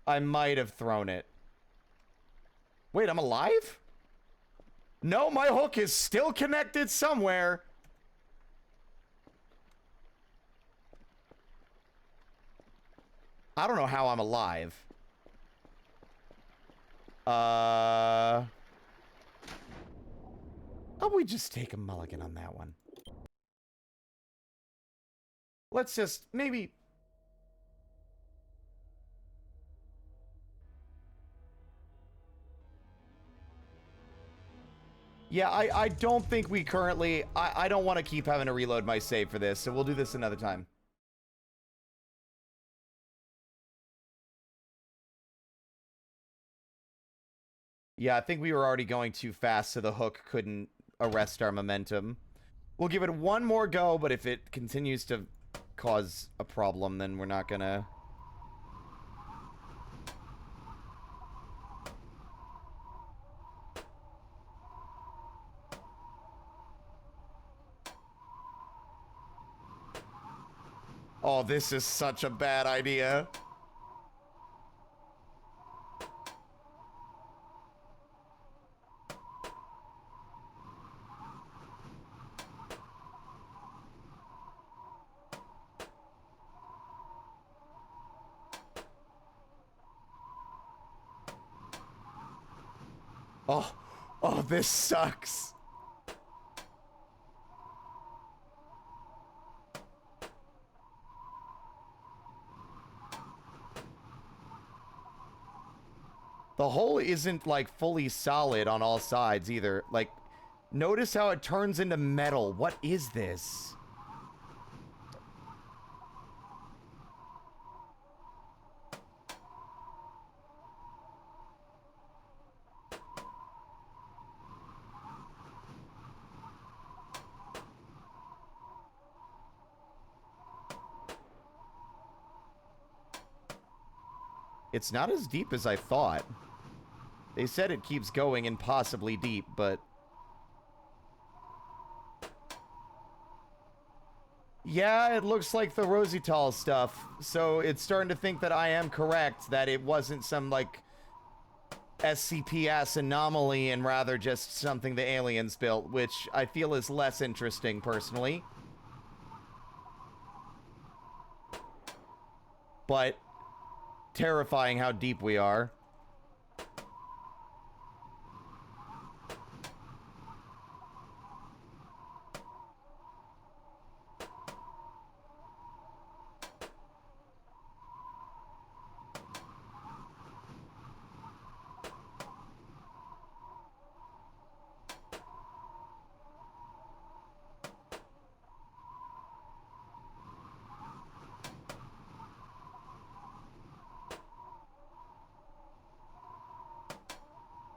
I might have thrown it. Wait, I'm alive? No, my hook is still connected somewhere. I don't know how I'm alive. How about we just take a mulligan on that one? Let's just maybe... Yeah, I don't think we currently... I don't want to keep having to reload my save for this, so we'll do this another time. Yeah, I think we were already going too fast, so the hook couldn't arrest our momentum. We'll give it one more go, but if it continues to cause a problem, then we're not gonna... Oh, this is such a bad idea. Oh, this sucks. The hole isn't, like, fully solid on all sides, either. Like, notice how it turns into metal. What is this? It's not as deep as I thought. They said it keeps going impossibly deep, but... Yeah, it looks like the Rositol stuff. So it's starting to think that I am correct, that it wasn't some, like, SCP-ass anomaly and rather just something the aliens built, which I feel is less interesting, personally. But terrifying how deep we are.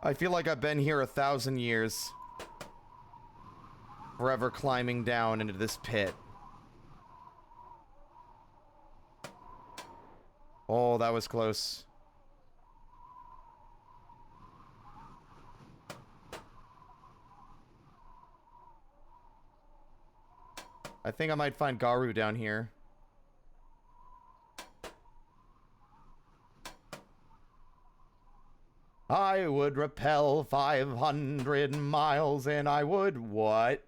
I feel like I've been here 1,000 years. Forever climbing down into this pit. Oh, that was close. I think I might find Garu down here. I would repel 500 miles and I would what?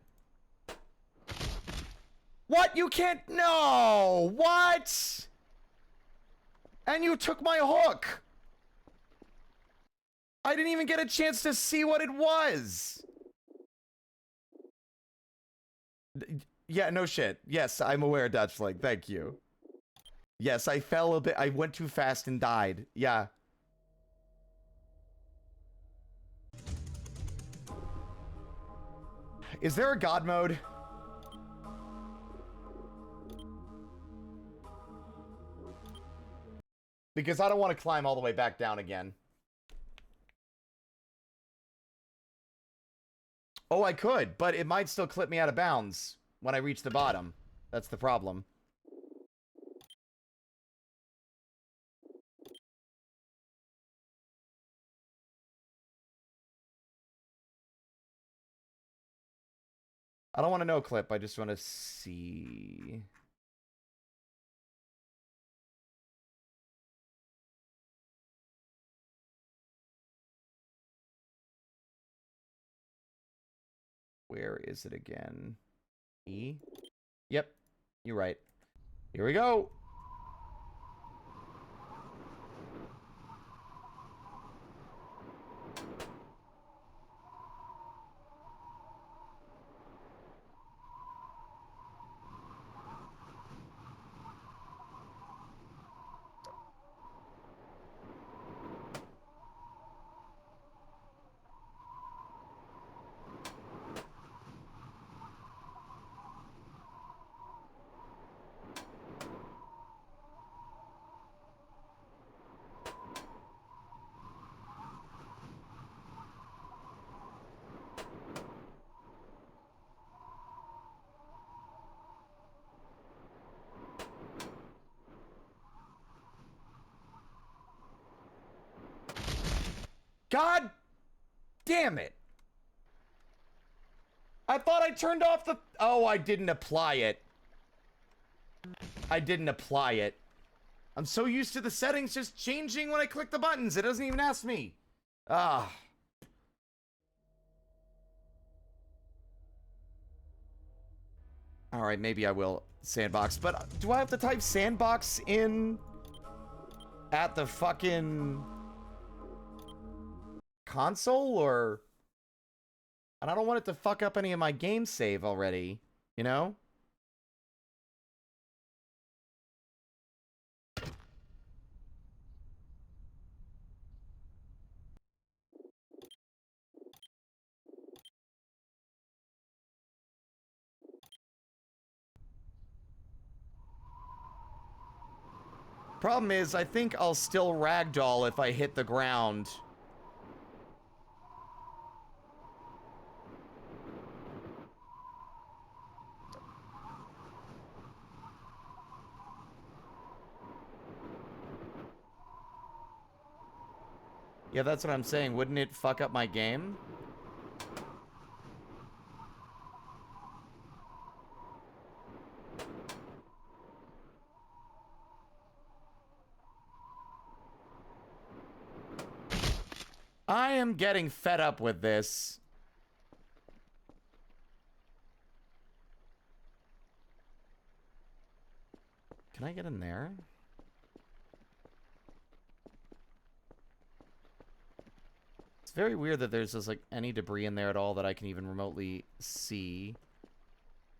What? You can't... No! What? And you took my hook! I didn't even get a chance to see what it was! Yeah, no shit. Yes, I'm aware, Dutchling. Thank you. Yes, I fell a bit. I went too fast and died. Yeah. Is there a god mode? Because I don't want to climb all the way back down again. Oh, I could, but it might still clip me out of bounds when I reach the bottom. That's the problem. I don't want to know clip. I just want to see. Where is it again? E? Yep. You're right. Here we go. God damn it. I thought I turned off the... Oh, I didn't apply it. I didn't apply it. I'm so used to the settings just changing when I click the buttons. It doesn't even ask me. Ah. Alright, maybe I will sandbox. But do I have to type sandbox in at the fucking console, or... And I don't want it to fuck up any of my game save already, you know? Problem is, I think I'll still ragdoll if I hit the ground. Yeah, that's what I'm saying. Wouldn't it fuck up my game? I am getting fed up with this. Can I get in there? It's very weird that there's just, like, any debris in there at all that I can even remotely see.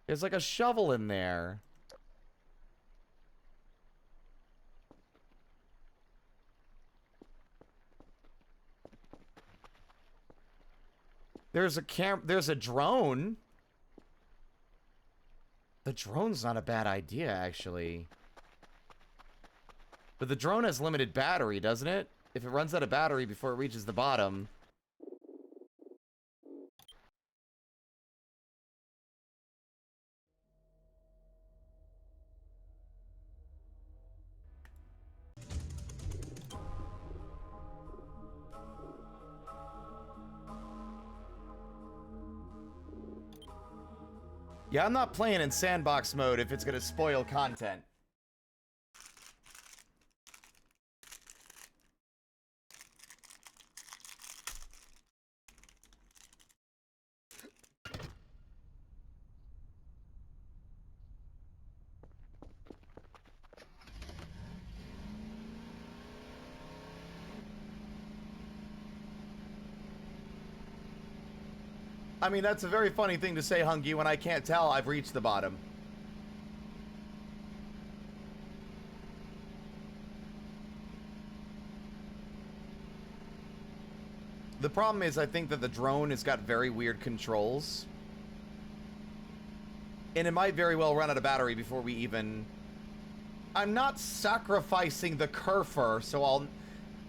There's, like, a shovel in there. There's a drone. The drone's not a bad idea, actually. But the drone has limited battery, doesn't it? If it runs out of battery before it reaches the bottom... Yeah, I'm not playing in sandbox mode if it's gonna spoil content. I mean, that's a very funny thing to say, Hungy, when I can't tell I've reached the bottom. The problem is, I think that the drone has got very weird controls. And it might very well run out of battery before we even... I'm not sacrificing the Kerfer, so I'll...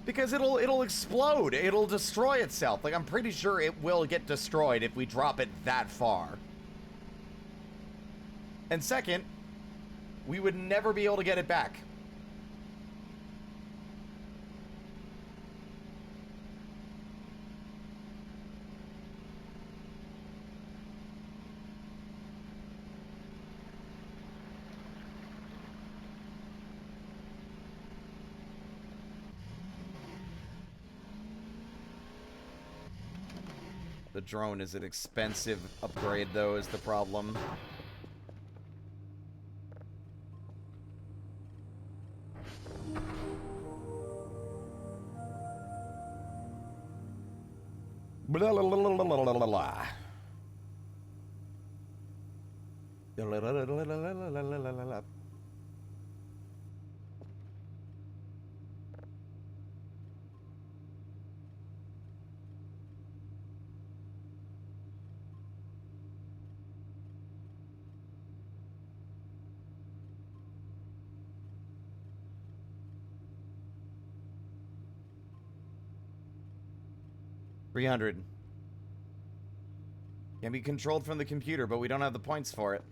Because it'll explode. It'll destroy itself. Like, I'm pretty sure it will get destroyed if we drop it that far. And second, we would never be able to get it back. The drone is an expensive upgrade, though, is the problem. Blah, blah, blah, blah, blah, blah, blah. 300. Can be controlled from the computer, but we don't have the points for it.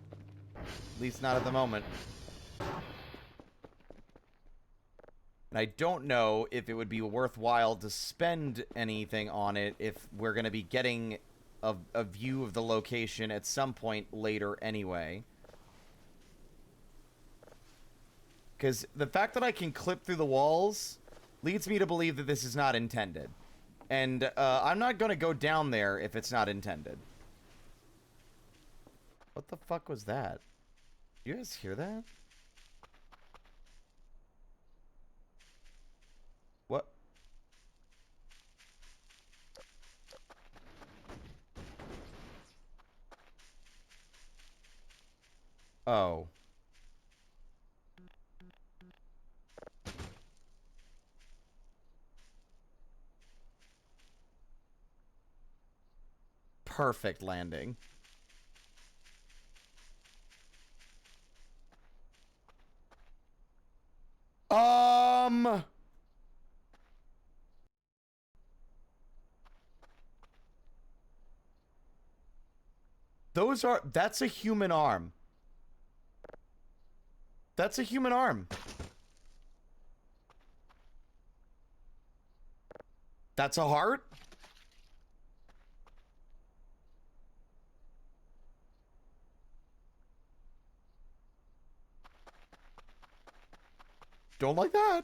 At least not at the moment. And I don't know if it would be worthwhile to spend anything on it if we're going to be getting a view of the location at some point later anyway. Because the fact that I can clip through the walls leads me to believe that this is not intended. And I'm not going to go down there if it's not intended. What the fuck was that? You guys hear that? What? Oh. Perfect landing. That's a human arm. That's a human arm. That's a heart? Don't like that.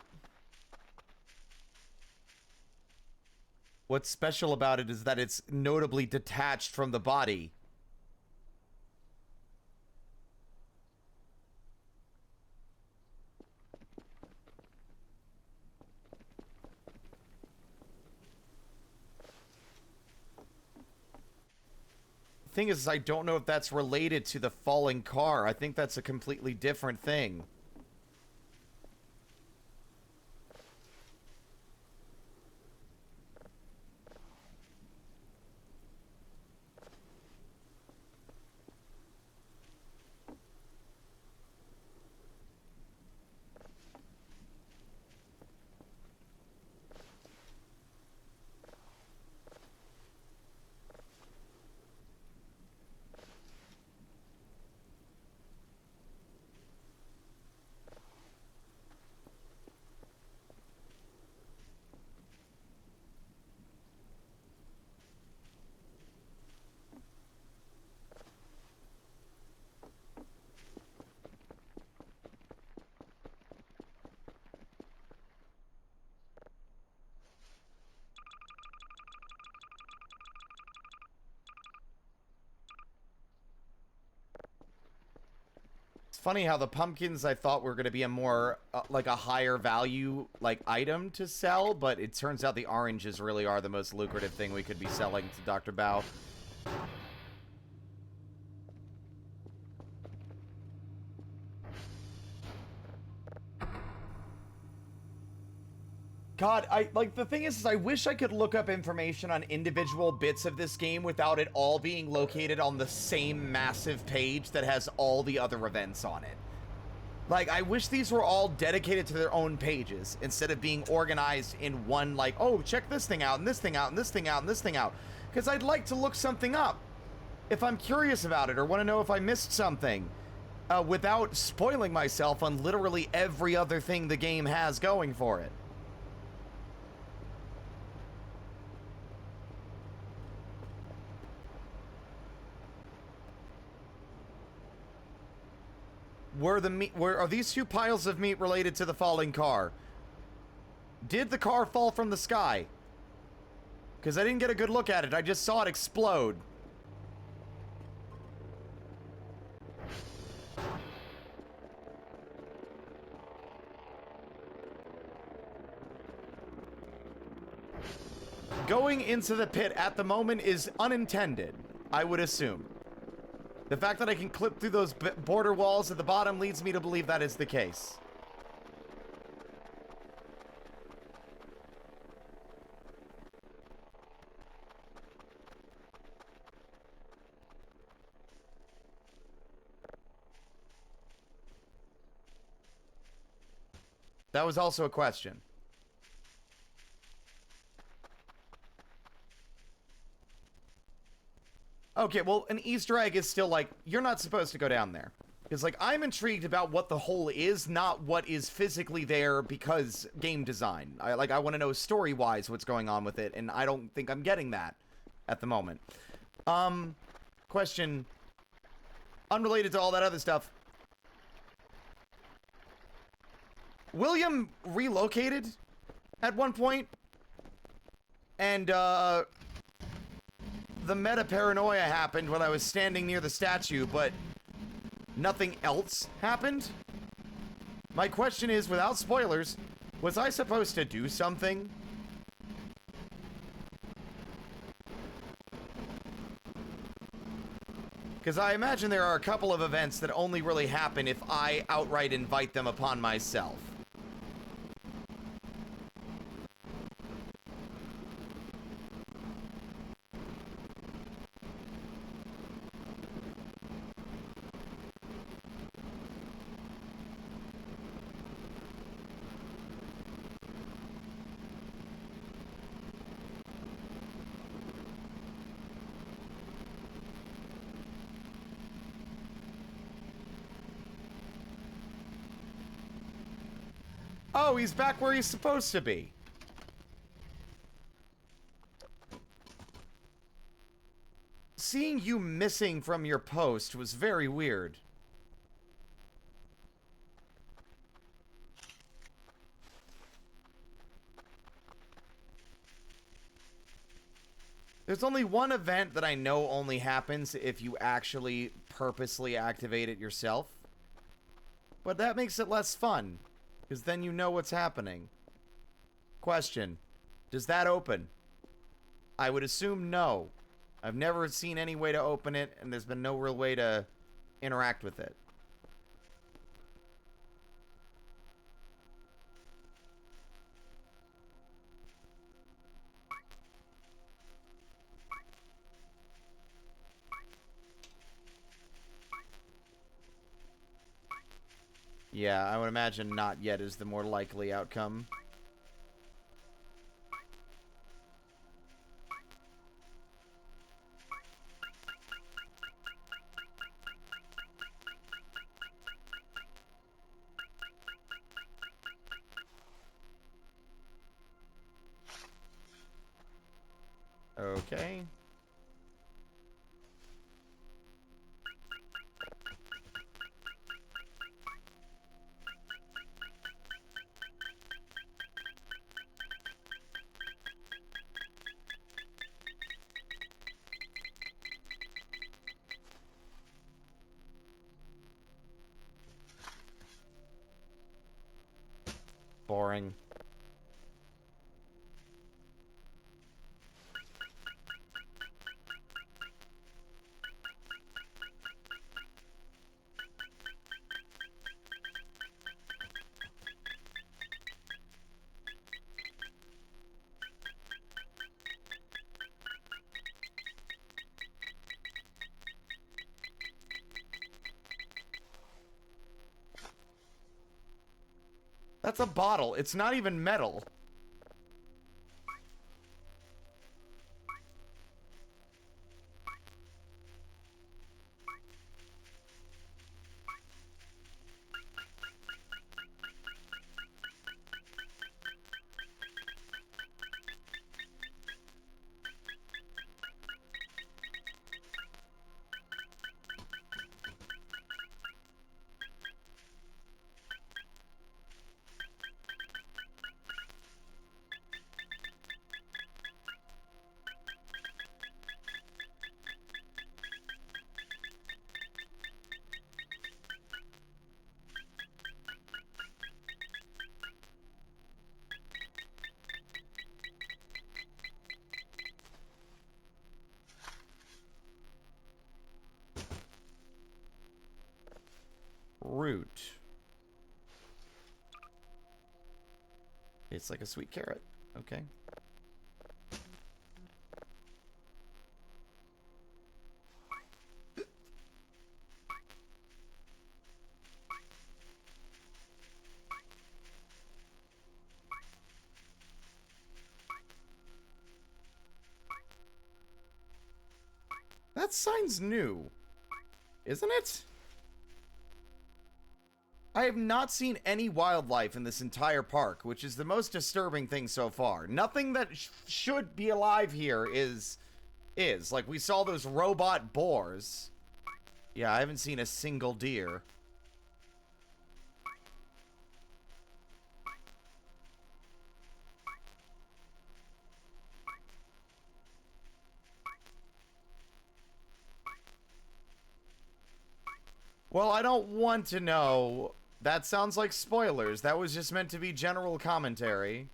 What's special about it is that it's notably detached from the body. Thing is, I don't know if that's related to the falling car. I think that's a completely different thing. Funny how the pumpkins I thought were going to be a more like a higher value like item to sell, but it turns out the oranges really are the most lucrative thing we could be selling to Dr. Bao. God, the thing is I wish I could look up information on individual bits of this game without it all being located on the same massive page that has all the other events on it. Like, I wish these were all dedicated to their own pages instead of being organized in one, like, oh, check this thing out, and this thing out, and this thing out, and this thing out. Because I'd like to look something up if I'm curious about it or want to know if I missed something without spoiling myself on literally every other thing the game has going for it. Are these two piles of meat related to the falling car? Did the car fall from the sky? Because I didn't get a good look at it. I just saw it explode. Going into the pit at the moment is unintended, I would assume. The fact that I can clip through those border walls at the bottom leads me to believe that is the case. That was also a question. Okay, well, an Easter egg is still like, you're not supposed to go down there. Because, like, I'm intrigued about what the hole is, not what is physically there because game design. I want to know story-wise what's going on with it, and I don't think I'm getting that at the moment. Question, unrelated to all that other stuff. William relocated at one point, and, the meta paranoia happened when I was standing near the statue, but nothing else happened? My question is, without spoilers, was I supposed to do something? Because I imagine there are a couple of events that only really happen if I outright invite them upon myself. Oh, he's back where he's supposed to be. Seeing you missing from your post was very weird. There's only one event that I know only happens if you actually purposely activate it yourself. But that makes it less fun. Because then you know what's happening. Question. Does that open? I would assume no. I've never seen any way to open it, and there's been no real way to interact with it. Yeah, I would imagine not yet is the more likely outcome. Okay. Boring. That's a bottle. It's not even metal. Tastes like a sweet carrot. Okay. That sign's new, isn't it? I have not seen any wildlife in this entire park, which is the most disturbing thing so far. Nothing that should be alive here is. Like, we saw those robot boars. Yeah, I haven't seen a single deer. Well, I don't want to know. That sounds like spoilers. That was just meant to be general commentary.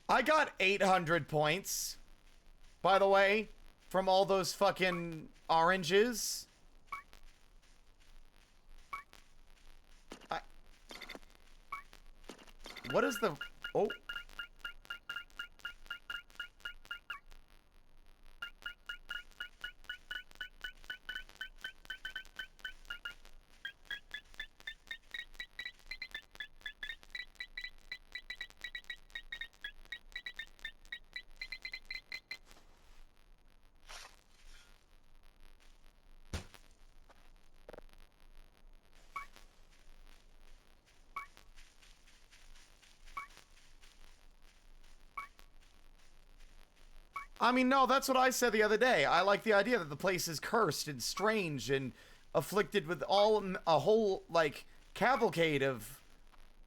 I got 800 points, by the way, from all those fucking oranges. What is the... Oh. I mean, no, that's what I said the other day. I like the idea that the place is cursed and strange and afflicted with a whole, like, cavalcade of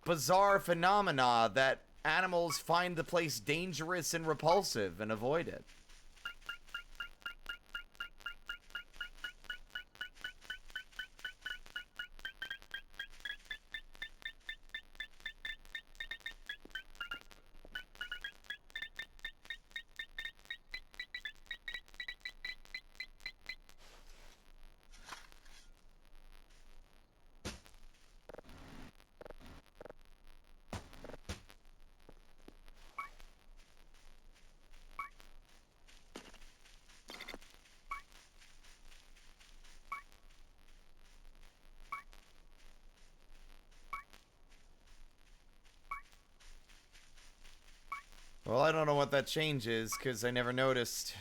bizarre phenomena that animals find the place dangerous and repulsive and avoid it. Well, I don't know what that change is, because I never noticed.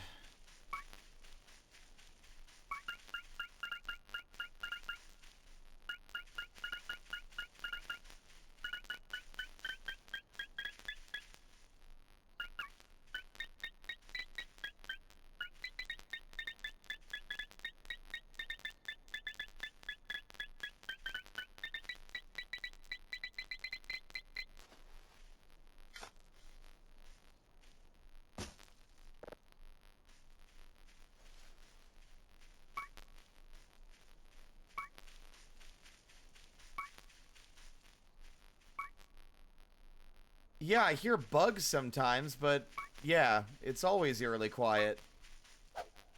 Yeah, I hear bugs sometimes, but yeah, it's always eerily quiet.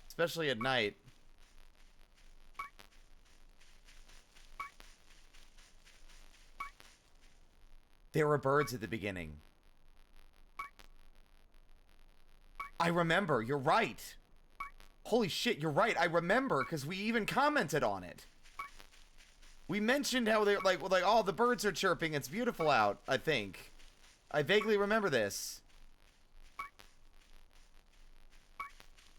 Especially at night. There were birds at the beginning. I remember, you're right. Holy shit, you're right. I remember, because we even commented on it. We mentioned how they're like, oh, the birds are chirping. It's beautiful out, I think. I vaguely remember this.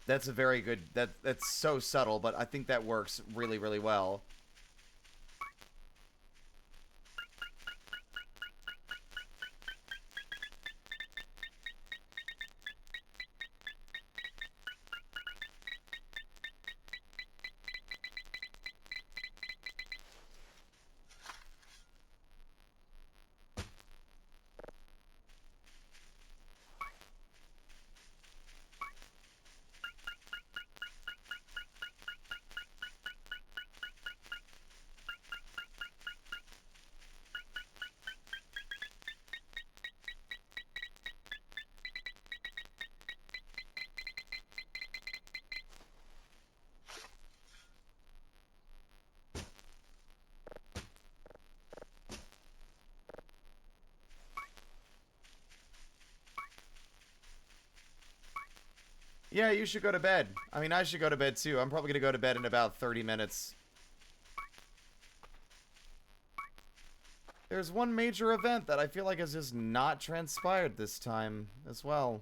That's a very good... That's so subtle, but I think that works really, really well. Yeah, you should go to bed. I mean, I should go to bed too. I'm probably gonna go to bed in about 30 minutes. There's one major event that I feel like has just not transpired this time as well.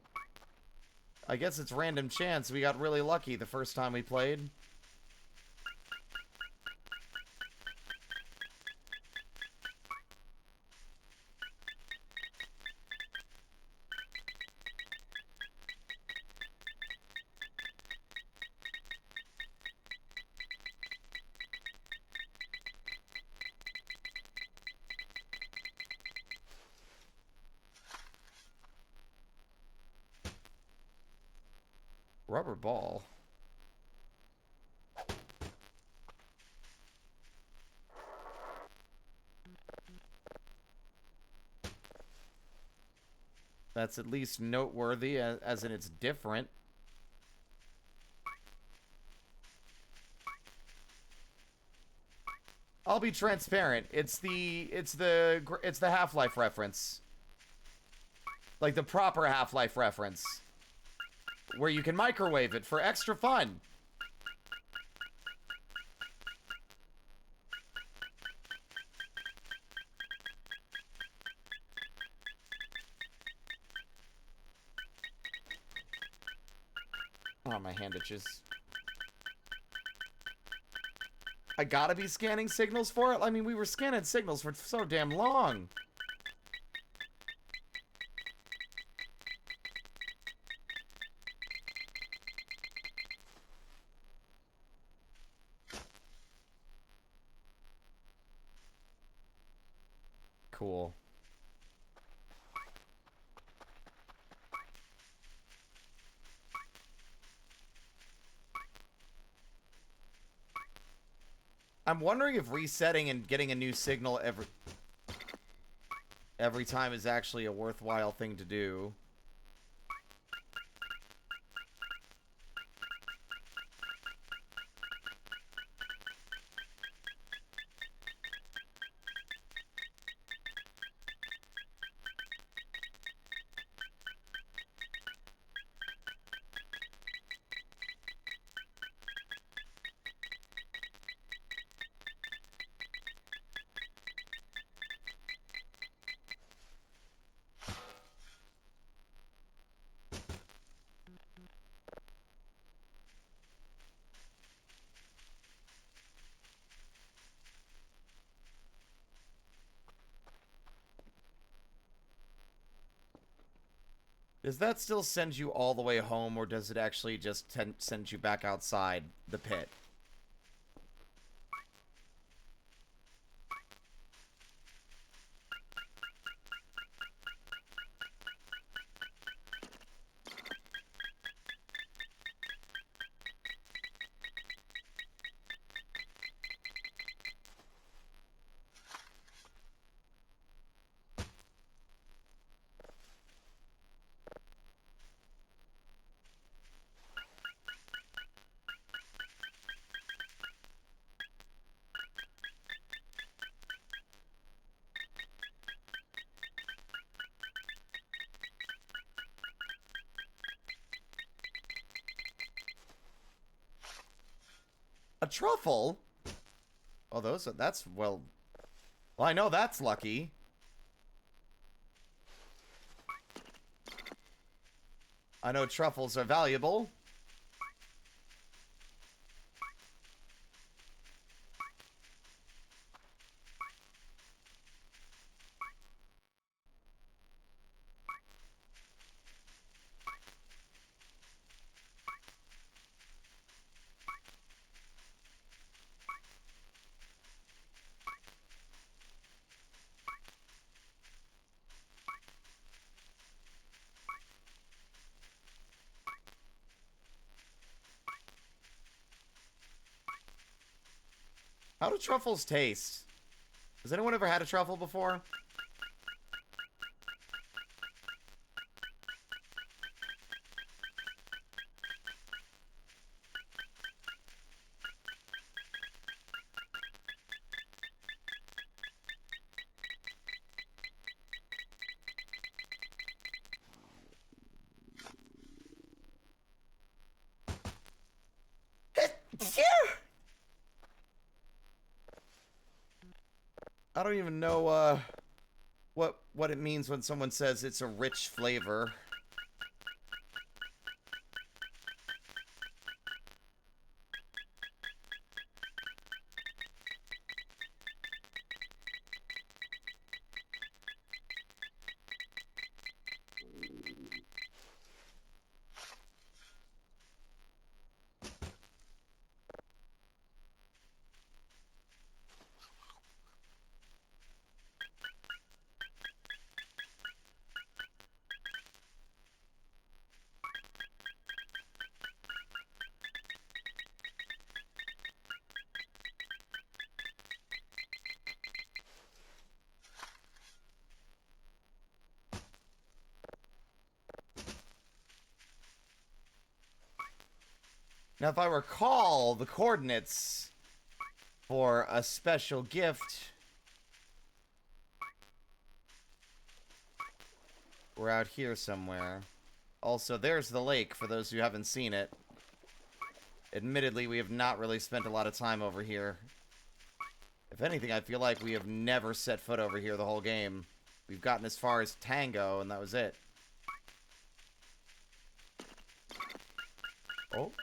I guess it's random chance. We got really lucky the first time we played. Rubber ball. That's at least noteworthy, as in it's different. I'll be transparent. It's the Half-Life reference. Like the proper Half-Life reference. Where you can microwave it for extra fun. Oh, my hand itches. I gotta be scanning signals for it? I mean, we were scanning signals for so damn long. Cool. I'm wondering if resetting and getting a new signal every time is actually a worthwhile thing to do. Does that still send you all the way home, or does it actually just send you back outside the pit? A truffle? Oh, that's, well, I know that's lucky. I know truffles are valuable. How do truffles taste? Has anyone ever had a truffle before? I don't even know what it means when someone says it's a rich flavor. Now, if I recall, the coordinates for a special gift were out here somewhere. Also, there's the lake, for those who haven't seen it. Admittedly, we have not really spent a lot of time over here. If anything, I feel like we have never set foot over here the whole game. We've gotten as far as Tango, and that was it. Oh.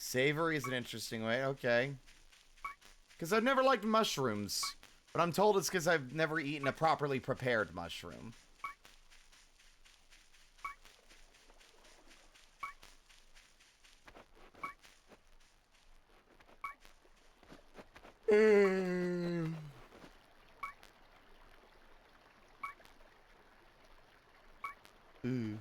Savory is an interesting way, okay. Because I've never liked mushrooms. But I'm told it's because I've never eaten a properly prepared mushroom. Ooh. Hmm.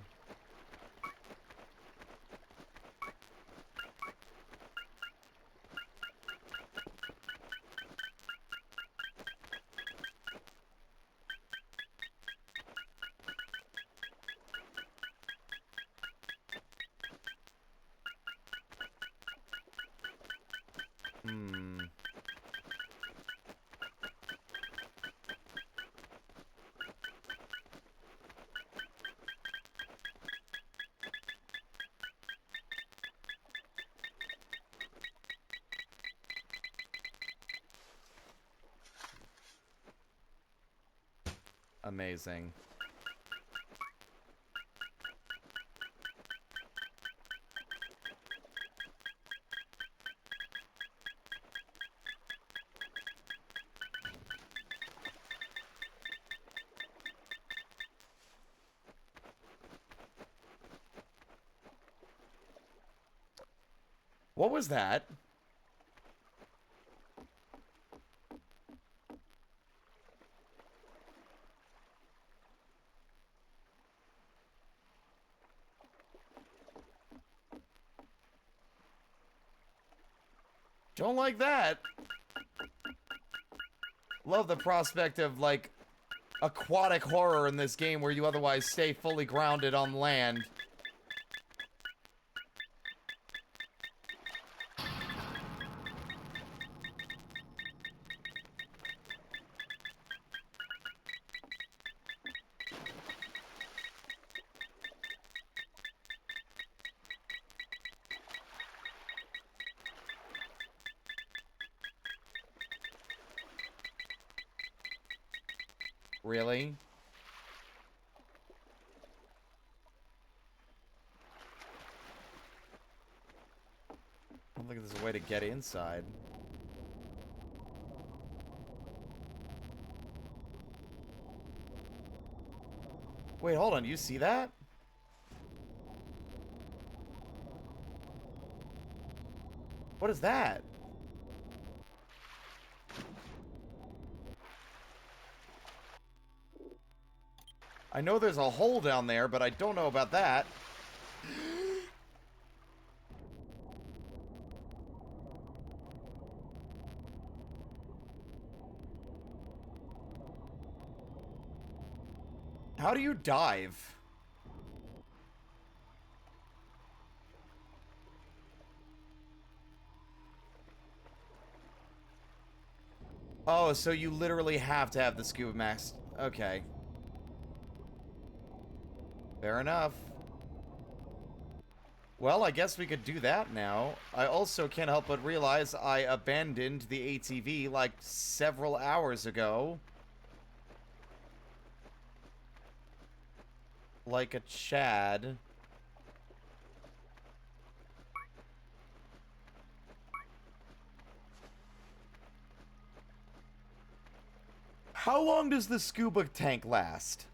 Amazing. What was that? Don't like that. Love the prospect of, like, aquatic horror in this game where you otherwise stay fully grounded on land. Really? I don't think there's a way to get inside. Wait, hold on. Do you see that? What is that? I know there's a hole down there, but I don't know about that. How do you dive? Oh, so you literally have to have the scuba mask. Okay. Fair enough. Well, I guess we could do that now. I also can't help but realize I abandoned the ATV like several hours ago. Like a Chad. How long does the scuba tank last?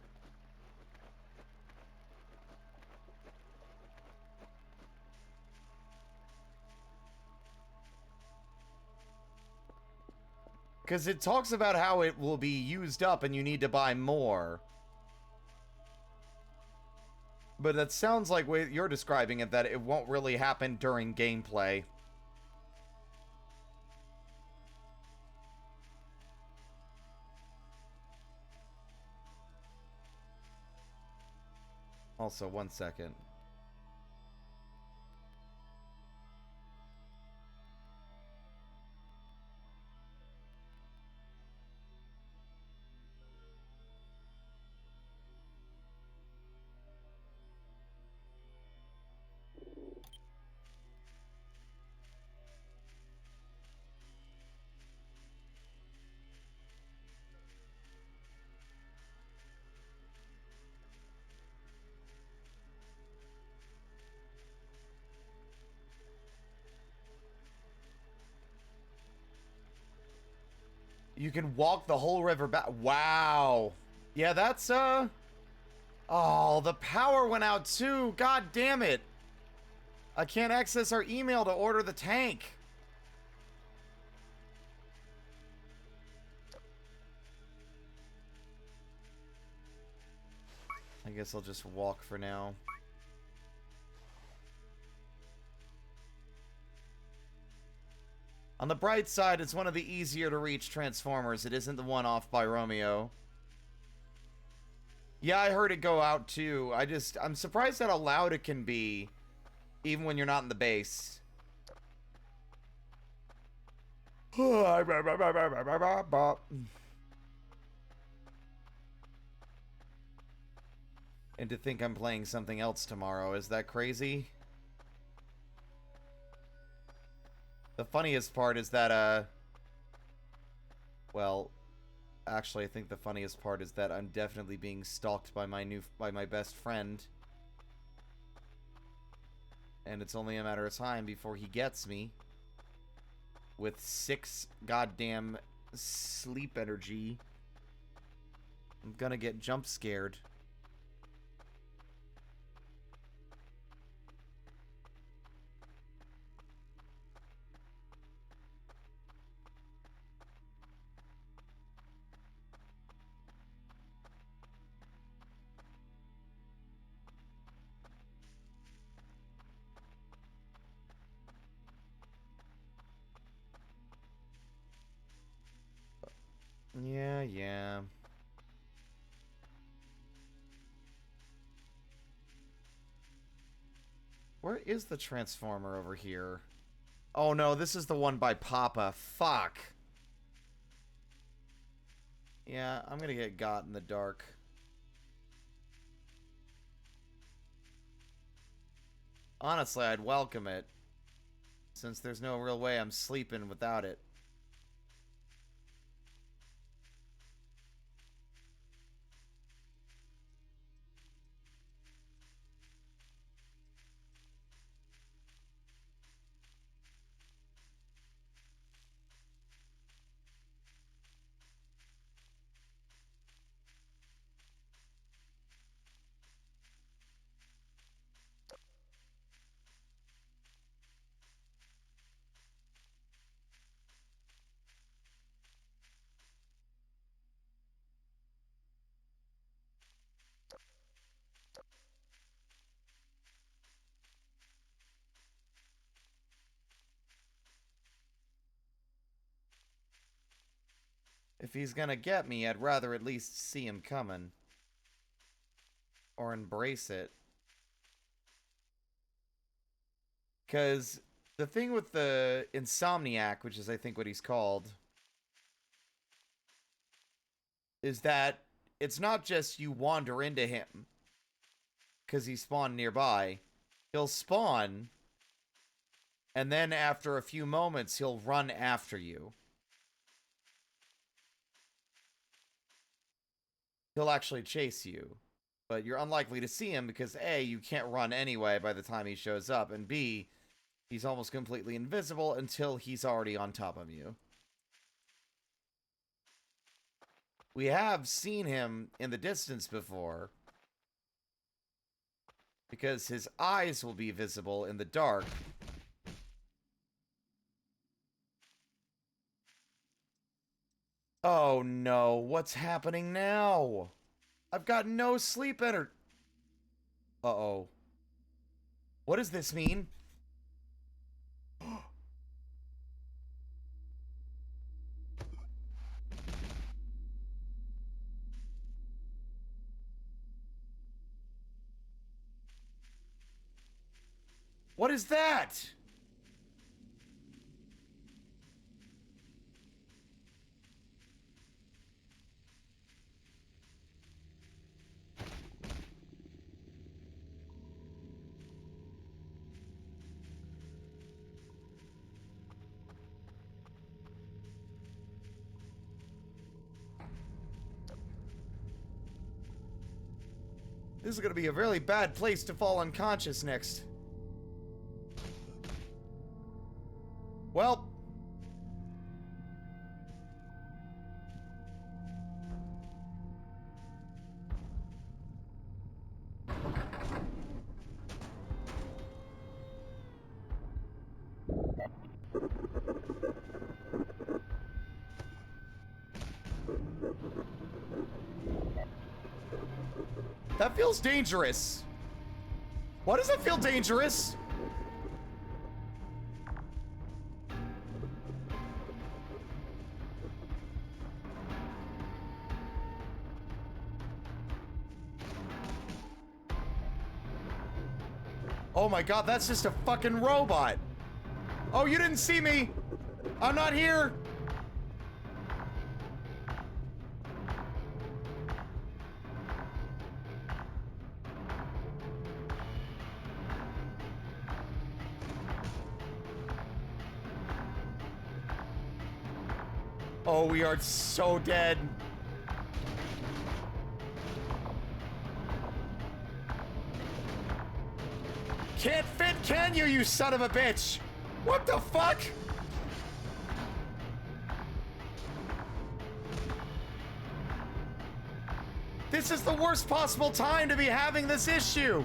Because it talks about how it will be used up and you need to buy more. But that sounds like way you're describing it, that it won't really happen during gameplay. Also, one second. You can walk the whole river back. Wow. Yeah, that's, Oh, the power went out too. God damn it. I can't access our email to order the tank. I guess I'll just walk for now. On the bright side, it's one of the easier to reach Transformers. It isn't the one off by Romeo. Yeah, I heard it go out too. I'm surprised at how loud it can be, even when you're not in the base. And to think I'm playing something else tomorrow, is that crazy? The funniest part is that, well, actually, I think the funniest part is that I'm definitely being stalked by my best friend. And it's only a matter of time before he gets me. With 6 goddamn sleep energy. I'm gonna get jump scared. Yeah. Where is the Transformer over here? Oh no, this is the one by Papa. Fuck. Yeah, I'm gonna get got in the dark. Honestly, I'd welcome it. Since there's no real way I'm sleeping without it. If he's gonna get me, I'd rather at least see him coming. Or embrace it. Because the thing with the Insomniac, which is I think what he's called, is that it's not just you wander into him because he spawned nearby. He'll spawn, and then after a few moments, he'll run after you. He'll actually chase you. But you're unlikely to see him because A, you can't run anyway by the time he shows up, and B, he's almost completely invisible until he's already on top of you. We have seen him in the distance before, because his eyes will be visible in the dark. Oh no, what's happening now? I've got no sleep energy. Uh-oh. What does this mean? What is that? This is gonna be a really bad place to fall unconscious next. Well. That feels dangerous. Why does it feel dangerous? Oh my god, that's just a fucking robot. Oh, you didn't see me. I'm not here. Oh, we are so dead. Can't fit, can you, you son of a bitch? What the fuck? This is the worst possible time to be having this issue.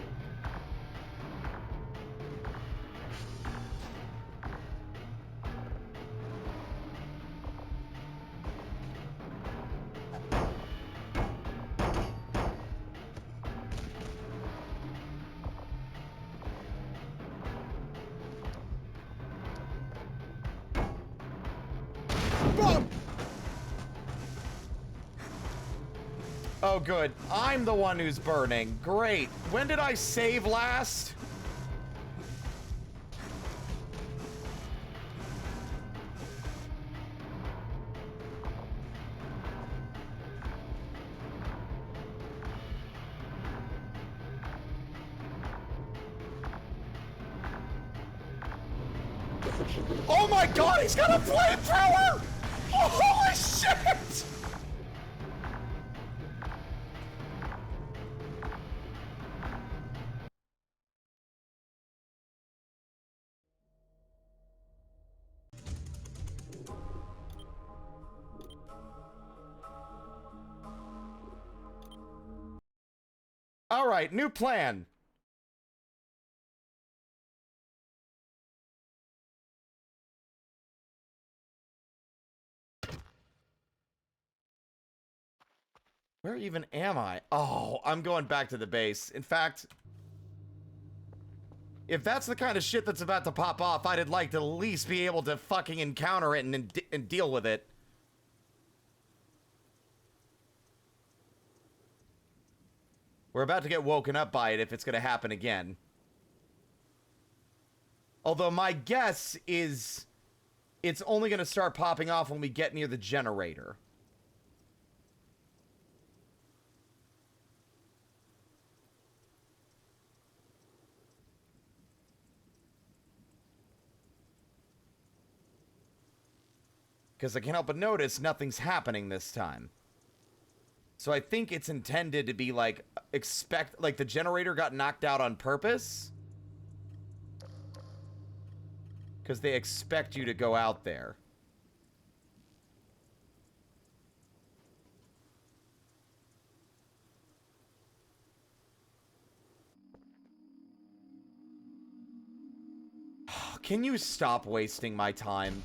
Oh, good. I'm the one who's burning. Great. When did I save last? Oh my god, he's got a flamethrower! Oh, holy shit! All right, new plan. Where even am I? Oh, I'm going back to the base. In fact, if that's the kind of shit that's about to pop off, I'd like to at least be able to fucking encounter it and deal with it. We're about to get woken up by it if it's going to happen again. Although my guess is it's only going to start popping off when we get near the generator. Because I can't help but notice nothing's happening this time. So I think it's intended to be like, like the generator got knocked out on purpose. Because they expect you to go out there. Can you stop wasting my time?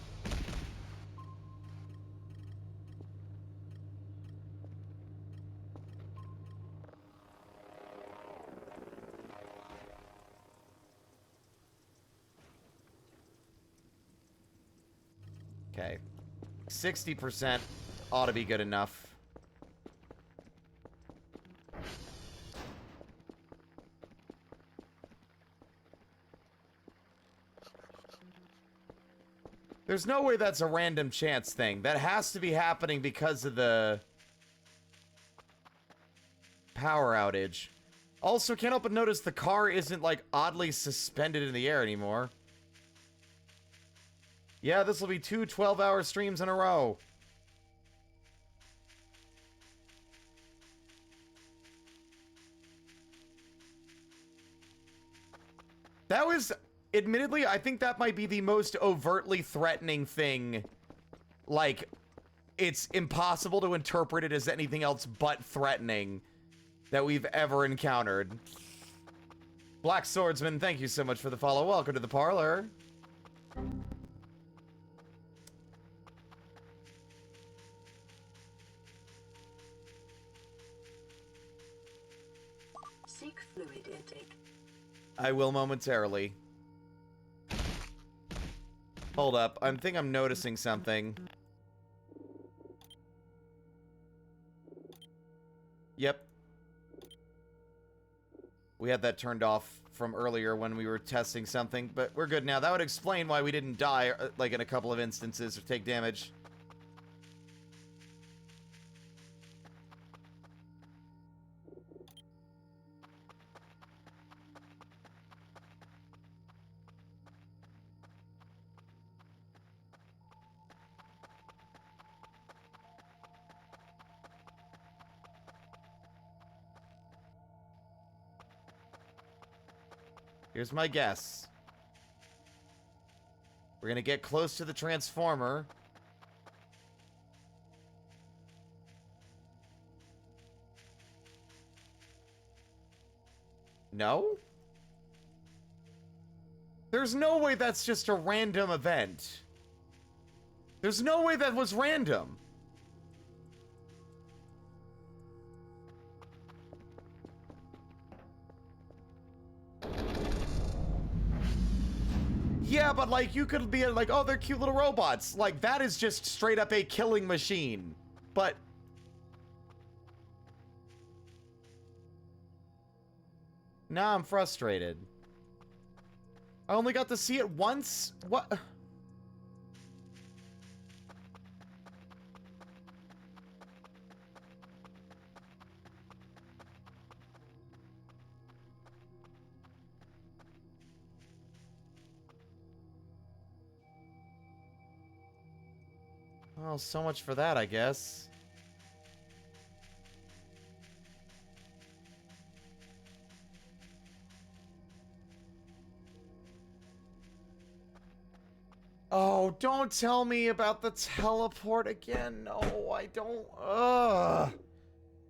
Okay. 60% ought to be good enough. There's no way that's a random chance thing. That has to be happening because of the power outage. Also, can't help but notice the car isn't, like, oddly suspended in the air anymore. Yeah, this will be 2 12-hour streams in a row. That was, admittedly, I think that might be the most overtly threatening thing. Like, it's impossible to interpret it as anything else but threatening that we've ever encountered. Black Swordsman, thank you so much for the follow. Welcome to the parlor. Seek fluid intake. I will momentarily. Hold up. I think I'm noticing something. Yep. We had that turned off from earlier when we were testing something, but we're good now. That would explain why we didn't die, like, in a couple of instances or take damage. Here's my guess. We're gonna get close to the transformer. No? There's no way that's just a random event. There's no way that was random. Yeah, but, like, you could be like, oh, they're cute little robots. Like, that is just straight up a killing machine. But... now I'm frustrated. I only got to see it once? What? Well, so much for that, I guess. Oh, don't tell me about the teleport again. No, I don't. Ugh.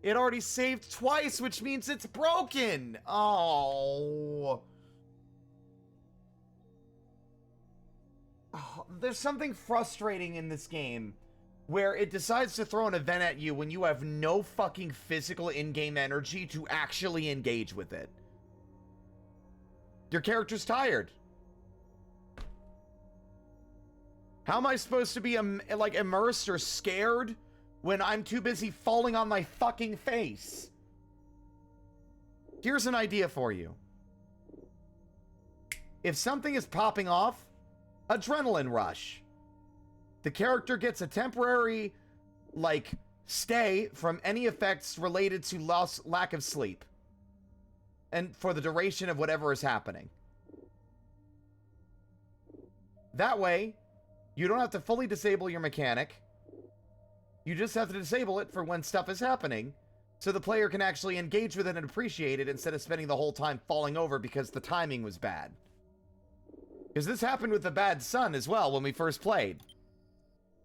It already saved twice, which means it's broken. Oh. Oh, there's something frustrating in this game where it decides to throw an event at you when you have no fucking physical in-game energy to actually engage with it. Your character's tired. How am I supposed to be, like, immersed or scared when I'm too busy falling on my fucking face? Here's an idea for you. If something is popping off, adrenaline rush. The character gets a temporary, like, stay from any effects related to lack of sleep. And for the duration of whatever is happening. That way, you don't have to fully disable your mechanic. You just have to disable it for when stuff is happening, so the player can actually engage with it and appreciate it instead of spending the whole time falling over because the timing was bad. Because this happened with the Bad Sun as well when we first played.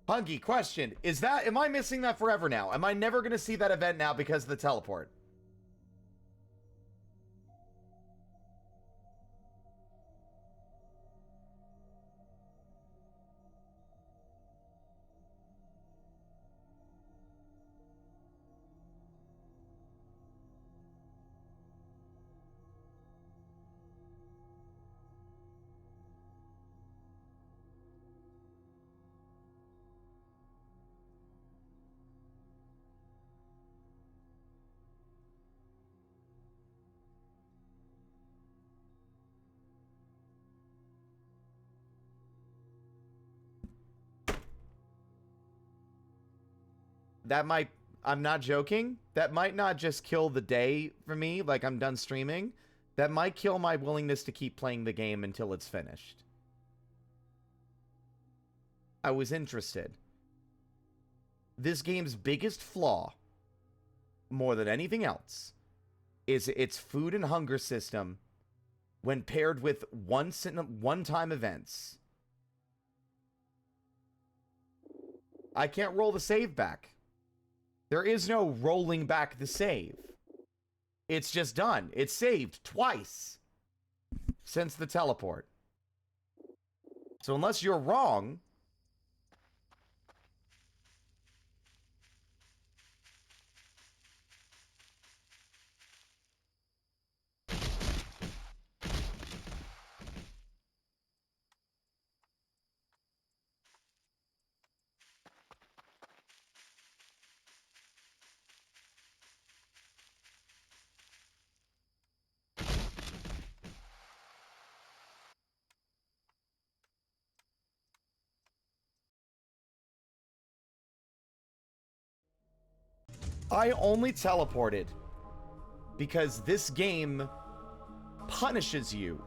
Hunky, question. Am I missing that forever now? Am I never going to see that event now because of the teleport? That might, I'm not joking, that might not just kill the day for me, like I'm done streaming. That might kill my willingness to keep playing the game until it's finished. I was interested. This game's biggest flaw, more than anything else, is its food and hunger system when paired with one-time events. I can't roll the save back. There is no rolling back the save. It's just done. It's saved twice since the teleport. So unless you're wrong... I only teleported because this game punishes you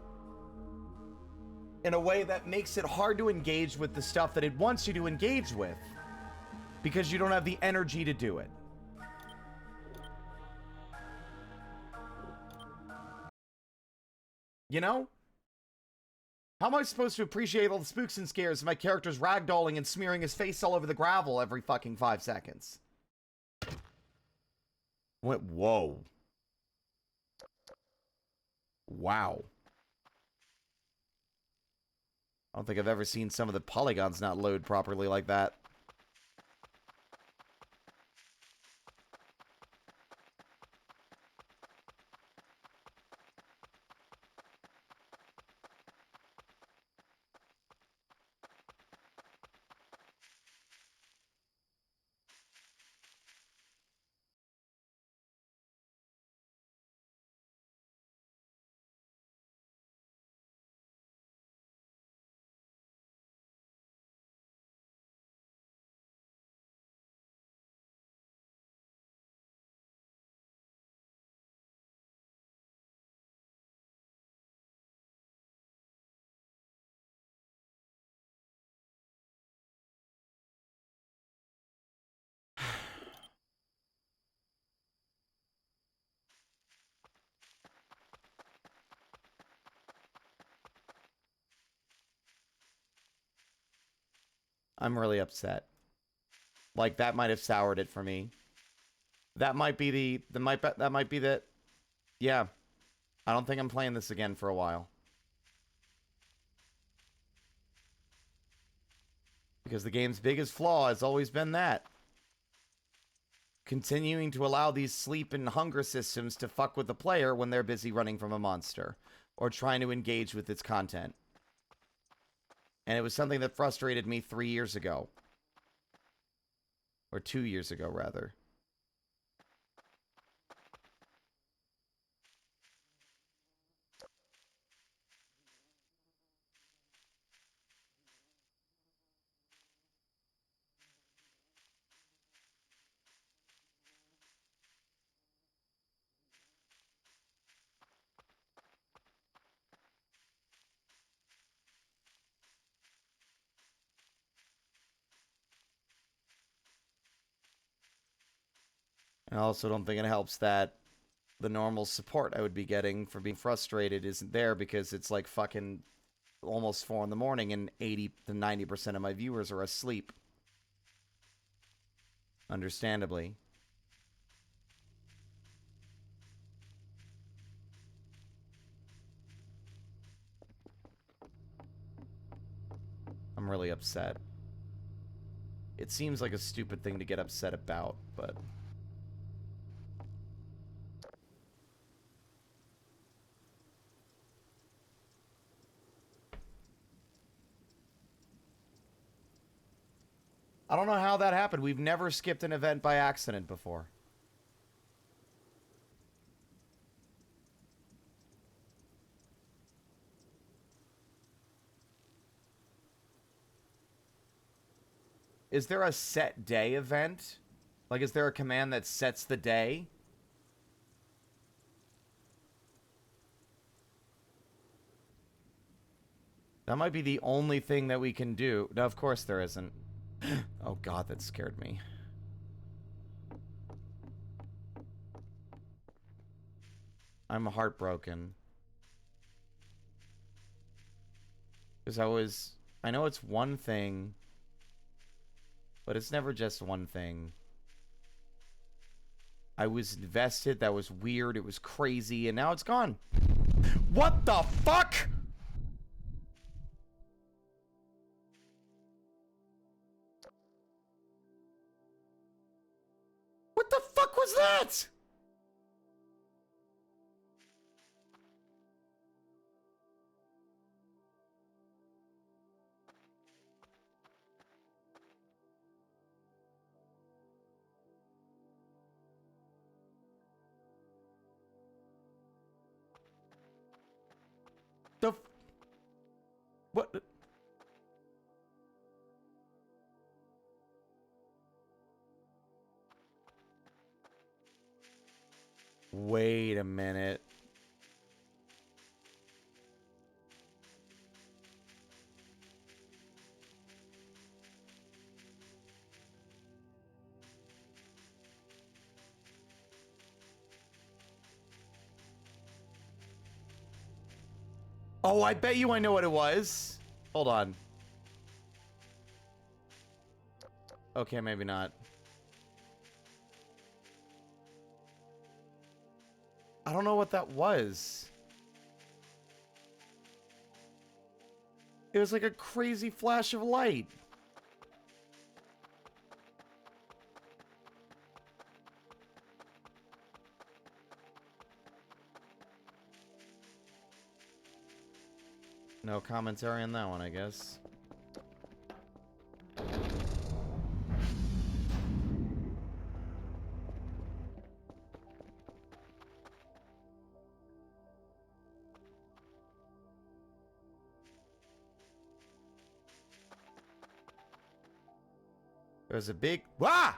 in a way that makes it hard to engage with the stuff that it wants you to engage with because you don't have the energy to do it. You know? How am I supposed to appreciate all the spooks and scares if my character's ragdolling and smearing his face all over the gravel every fucking 5 seconds? Whoa. Wow. I don't think I've ever seen some of the polygons not load properly like that. I'm really upset. Like, that might have soured it for me. That might be that. Yeah. I don't think I'm playing this again for a while. Because the game's biggest flaw has always been that. Continuing to allow these sleep and hunger systems to fuck with the player when they're busy running from a monster. Or trying to engage with its content. And it was something that frustrated me 3 years ago. Or 2 years ago, rather. I also don't think it helps that the normal support I would be getting for being frustrated isn't there because it's like fucking almost 4 in the morning and 80 to 90% of my viewers are asleep. Understandably. I'm really upset. It seems like a stupid thing to get upset about, but... I don't know how that happened. We've never skipped an event by accident before. Is there a set day event? Like, is there a command that sets the day? That might be the only thing that we can do. No, of course there isn't. Oh god, that scared me. I'm heartbroken. Because I know it's one thing, but it's never just one thing. I was invested, that was weird, it was crazy, and now it's gone. What the fuck?! What the fuck was that?! What? Wait a minute. Oh, I bet you I know what it was. Hold on. Okay, maybe not. I don't know what that was. It was like a crazy flash of light. No commentary on that one, I guess. There's a big... Wah!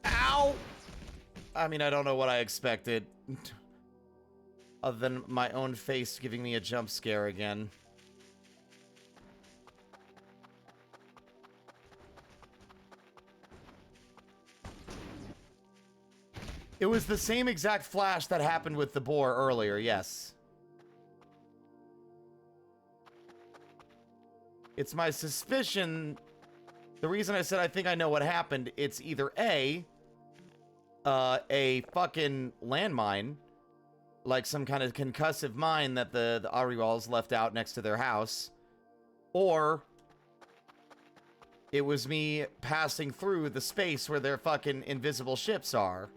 Ow! I mean, I don't know what I expected. Other than my own face giving me a jump scare again. It was the same exact flash that happened with the boar earlier, yes. It's my suspicion. The reason I said I think I know what happened, it's either A, fucking landmine, like some kind of concussive mine that the Ariwals left out next to their house, or it was me passing through the space where their fucking invisible ships are.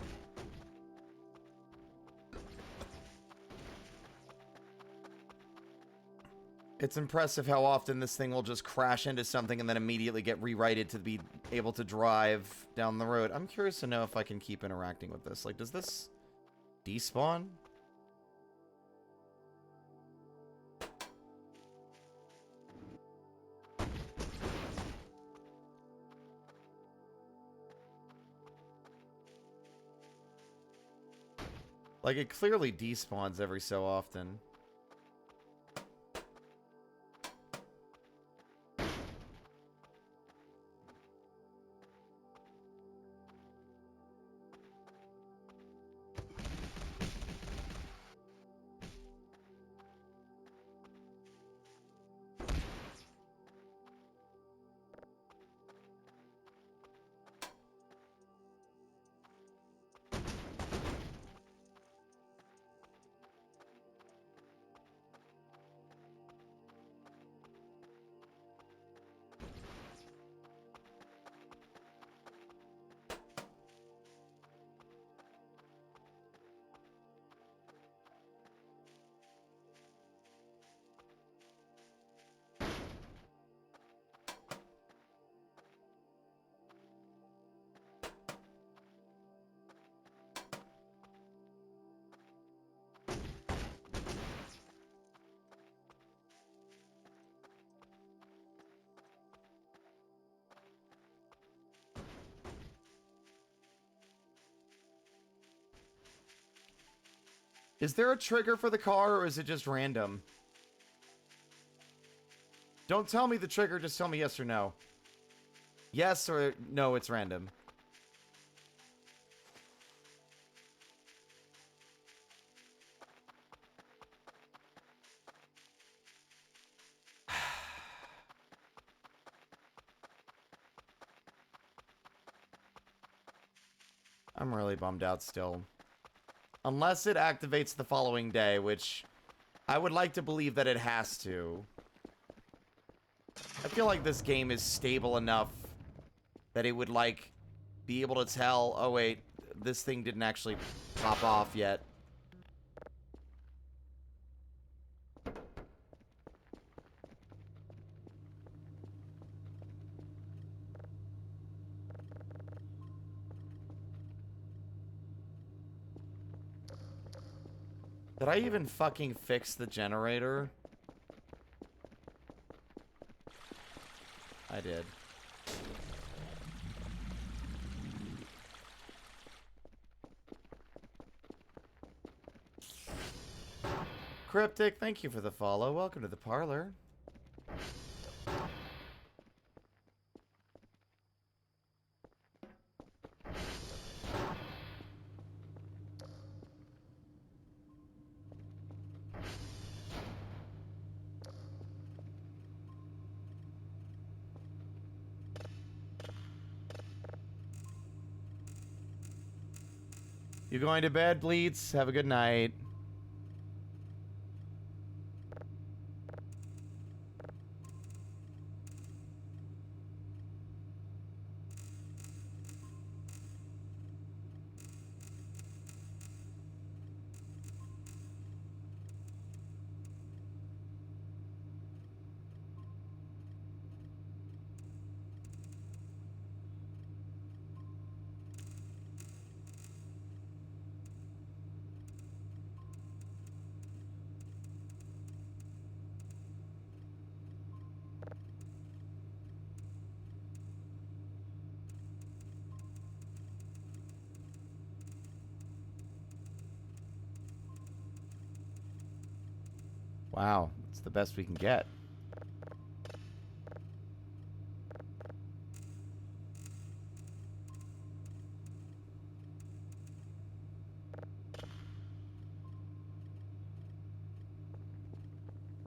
It's impressive how often this thing will just crash into something and then immediately get rewrited to be able to drive down the road. I'm curious to know if I can keep interacting with this. Like, does this despawn? Like, it clearly despawns every so often. Is there a trigger for the car, or is it just random? Don't tell me the trigger, just tell me yes or no. Yes or no, it's random. I'm really bummed out still. Unless it activates the following day, which I would like to believe that it has to. I feel like this game is stable enough that it would, like, be able to tell, oh wait, this thing didn't actually pop off yet. Did I even fucking fix the generator? I did. Cryptic, thank you for the follow. Welcome to the parlor. You going to bed, Bleats? Have a good night. Wow, it's the best we can get.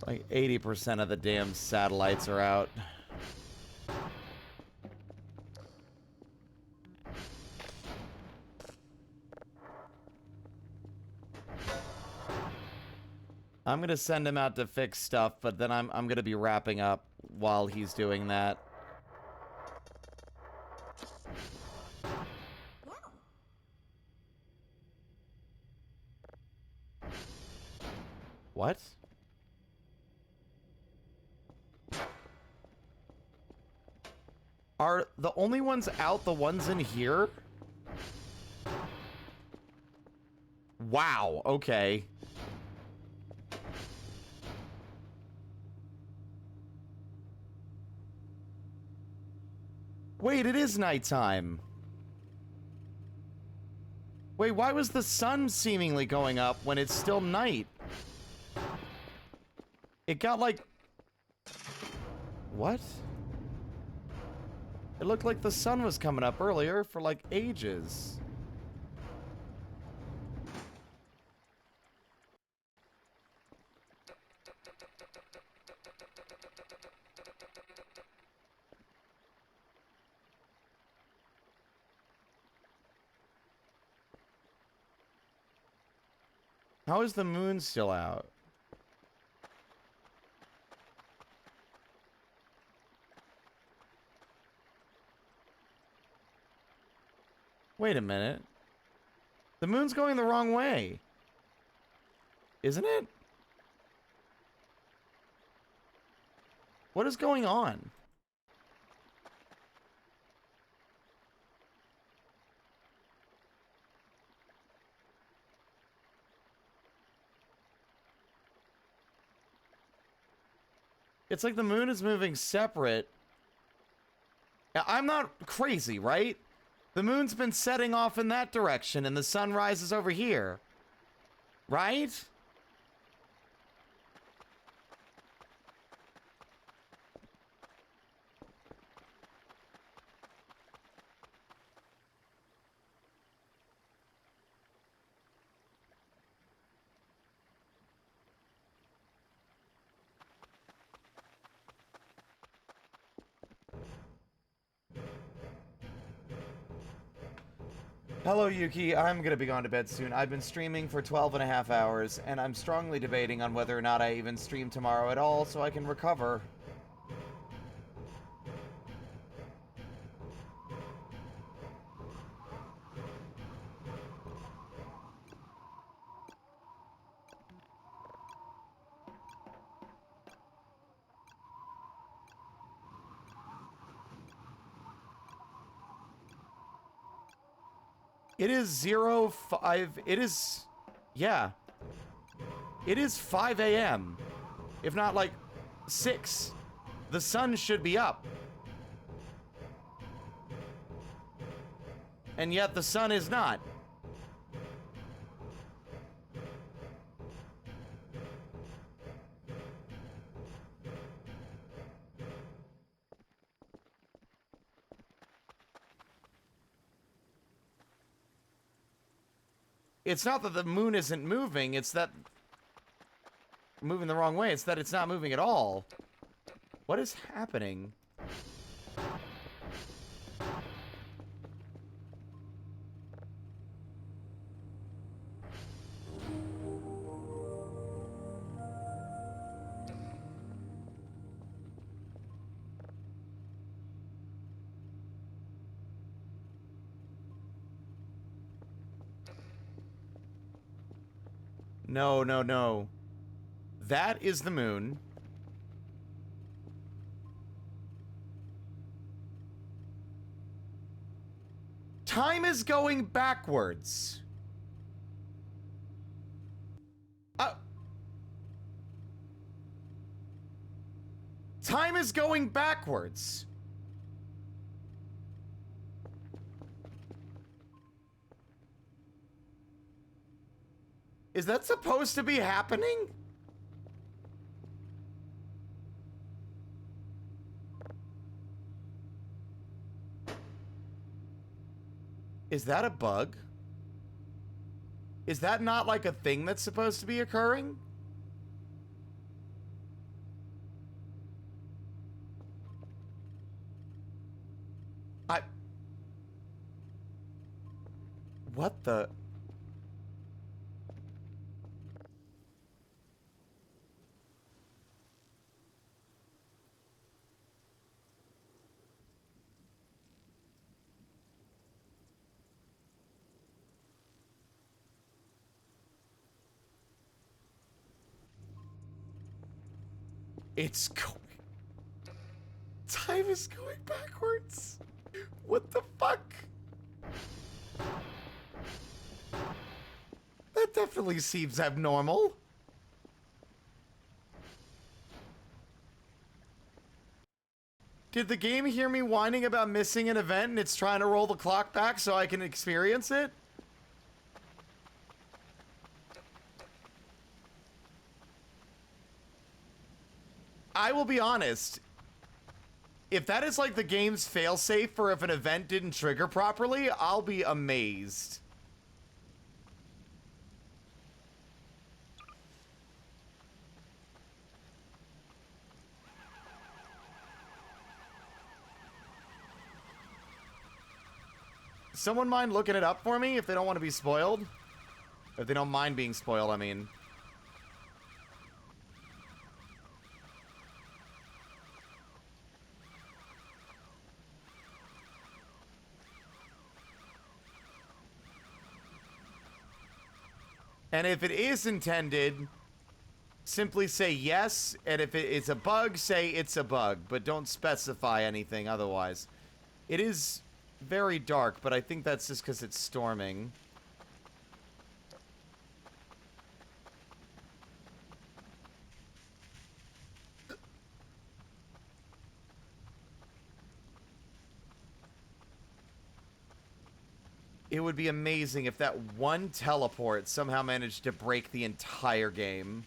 Like 80% of the damn satellites are out. I'm gonna send him out to fix stuff, but then I'm gonna be wrapping up while he's doing that. What? Are the only ones out the ones in here? Wow, okay. Wait, it is nighttime. Wait, why was the sun seemingly going up when it's still night? It got like... What? It looked like the sun was coming up earlier for like ages. How is the moon still out? Wait a minute. The moon's going the wrong way. Isn't it? What is going on? It's like the moon is moving separate. Now, I'm not crazy, right? The moon's been setting off in that direction and the sun rises over here. Right? Hello, Yuki. I'm gonna be going to bed soon. I've been streaming for 12 and a half hours, and I'm strongly debating on whether or not I even stream tomorrow at all so I can recover. It is 05. It is, yeah. It is 5 a.m. If not like 6. The sun should be up. And yet the sun is not. It's not that the moon isn't moving, it's that... moving the wrong way, it's that it's not moving at all. What is happening? No, no, no. That is the moon. Time is going backwards. Time is going backwards. Is that supposed to be happening? Is that a bug? Is that not like a thing that's supposed to be occurring? What the... It's going... Time is going backwards. What the fuck? That definitely seems abnormal. Did the game hear me whining about missing an event and it's trying to roll the clock back so I can experience it? I will be honest. If that is like the game's failsafe for if an event didn't trigger properly, I'll be amazed. Someone mind looking it up for me if they don't want to be spoiled? If they don't mind being spoiled, I mean. And if it is intended, simply say yes. And if it's a bug, say it's a bug. But don't specify anything otherwise. It is very dark, but I think that's just because it's storming. It would be amazing if that one teleport somehow managed to break the entire game.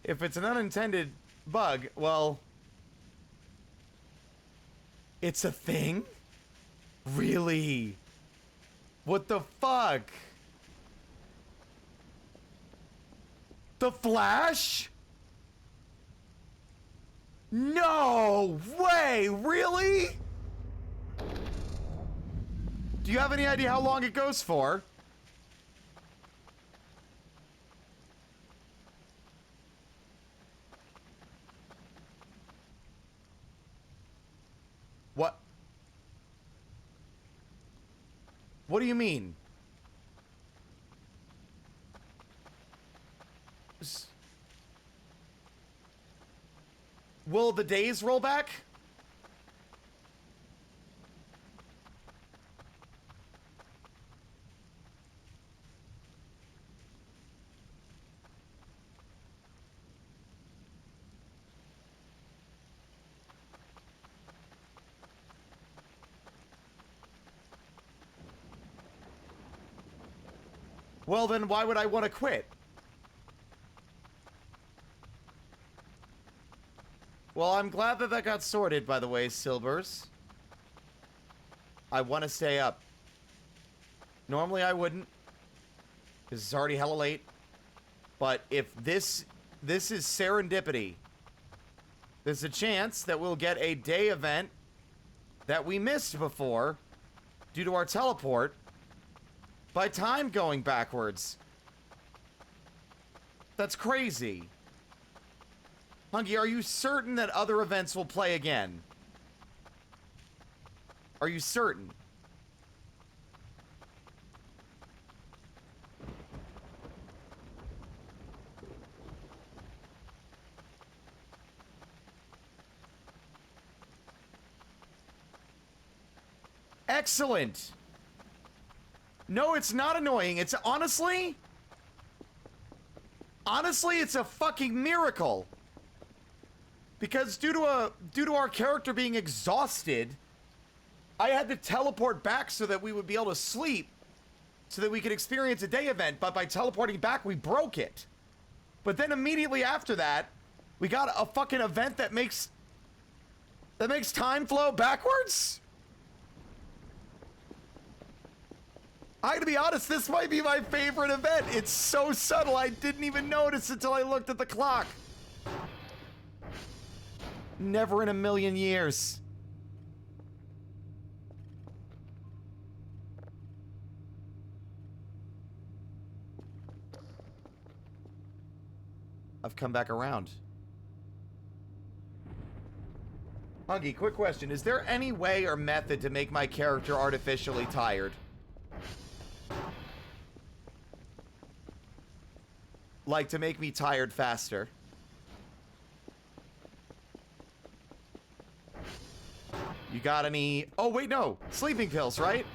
If it's an unintended bug, well, it's a thing? Really? What the fuck? The Flash? No way! Really? Do you have any idea how long it goes for? What? What do you mean? Will the days roll back? Well, then why would I want to quit? Well, I'm glad that that got sorted, by the way, Silvers. I want to stay up. Normally I wouldn't, because it's already hella late. But if this is serendipity, there's a chance that we'll get a day event that we missed before due to our teleport by time going backwards. That's crazy. Hunky, are you certain that other events will play again? Are you certain? Excellent. No, it's not annoying. It's honestly, it's a fucking miracle. Because due to our character being exhausted, I had to teleport back so that we would be able to sleep, so that we could experience a day event. But by teleporting back, we broke it. But then immediately after that, we got a fucking event that makes time flow backwards. I gotta be honest, this might be my favorite event. It's so subtle, I didn't even notice until I looked at the clock. Never in a million years. I've come back around. Huggy, quick question. Is there any way or method to make my character artificially tired? Like to make me tired faster? You got any... Oh, wait, no. Sleeping pills, right?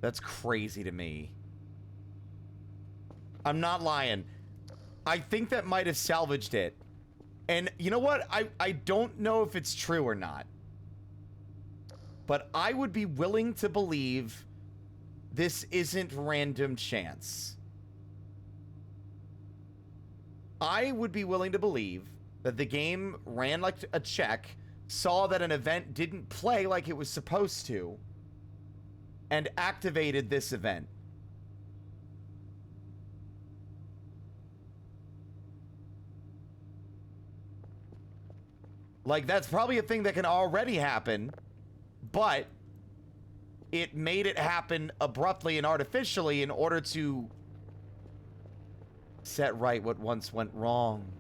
That's crazy to me. I'm not lying. I think that might have salvaged it. And you know what? I don't know if it's true or not. But I would be willing to believe this isn't random chance. I would be willing to believe that the game ran like a check, saw that an event didn't play like it was supposed to, and activated this event. Like, that's probably a thing that can already happen, but it made it happen abruptly and artificially in order to set right what once went wrong.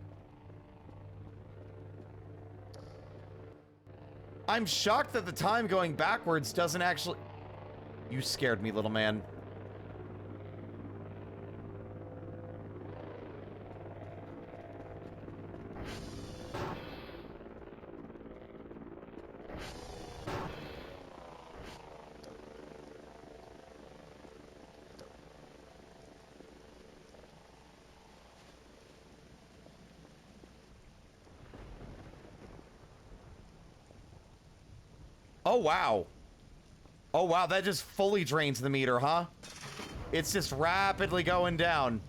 I'm shocked that the time going backwards doesn't actually... You scared me, little man. Oh, wow. Oh, wow, that just fully drains the meter, huh? It's just rapidly going down.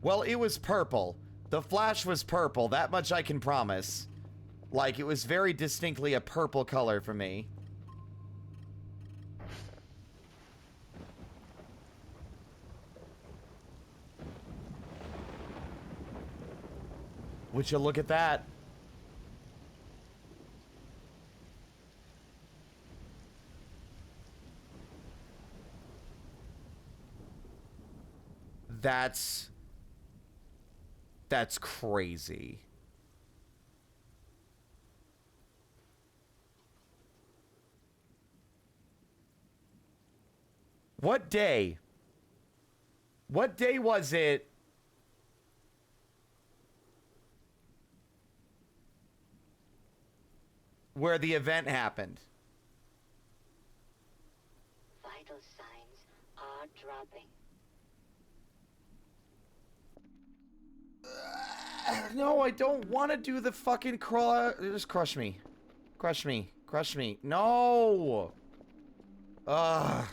Well, it was purple. The flash was purple, that much I can promise. Like, it was very distinctly a purple color for me. Would you look at that? That's crazy. What day? What day was it? Where the event happened? Vital signs are dropping. No, I don't want to do the fucking crawl. Just crush me. Crush me. Crush me. No! Ugh.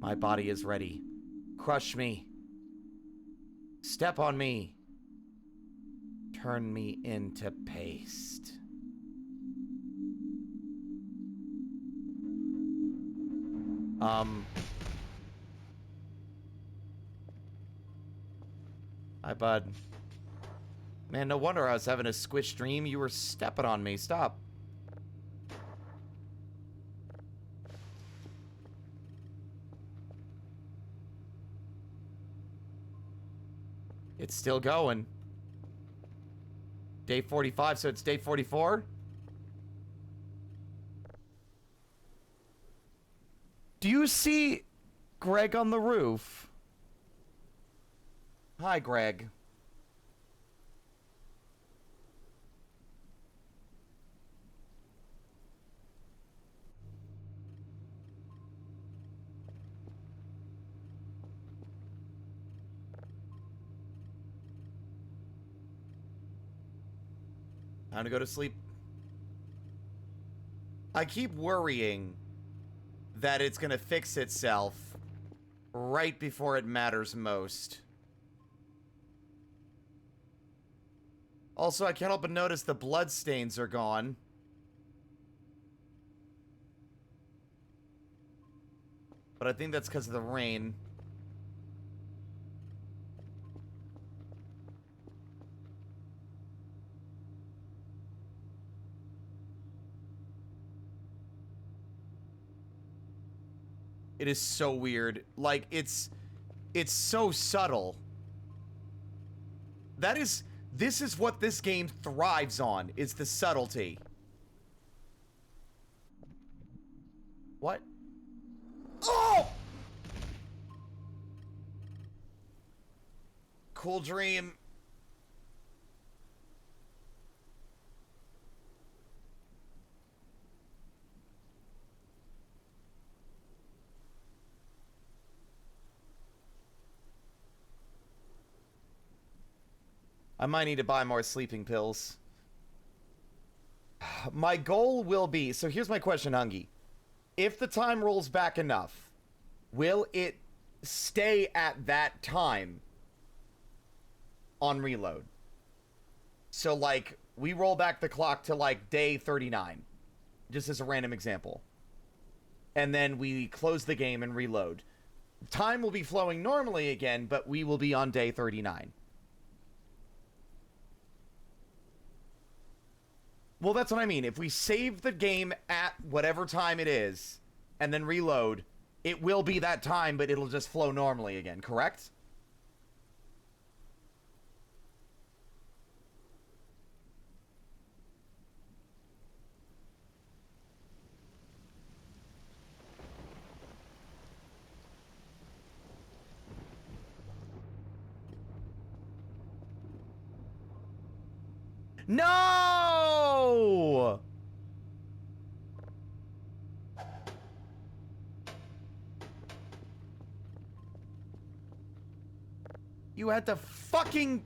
My body is ready. Crush me. Step on me. Turn me into paste. Hi, bud. Man, no wonder I was having a squish dream. You were stepping on me. Stop. It's still going. Day 45, so it's day 44? Do you you see Greg on the roof? Hi, Greg. Time to go to sleep. I keep worrying that it's gonna fix itself right before it matters most. Also, I can't help but notice the blood stains are gone. But I think that's because of the rain. It is so weird. Like, it's so subtle. This is what this game thrives on, is the subtlety. What? Oh! Cool dream. I might need to buy more sleeping pills. My goal will be... So here's my question, Hungy. If the time rolls back enough, will it stay at that time on reload? So, like, we roll back the clock to, like, day 39. Just as a random example. And then we close the game and reload. Time will be flowing normally again, but we will be on day 39. Well, that's what I mean. If we save the game at whatever time it is, and then reload, it will be that time, but it'll just flow normally again, correct? No! You had to fucking...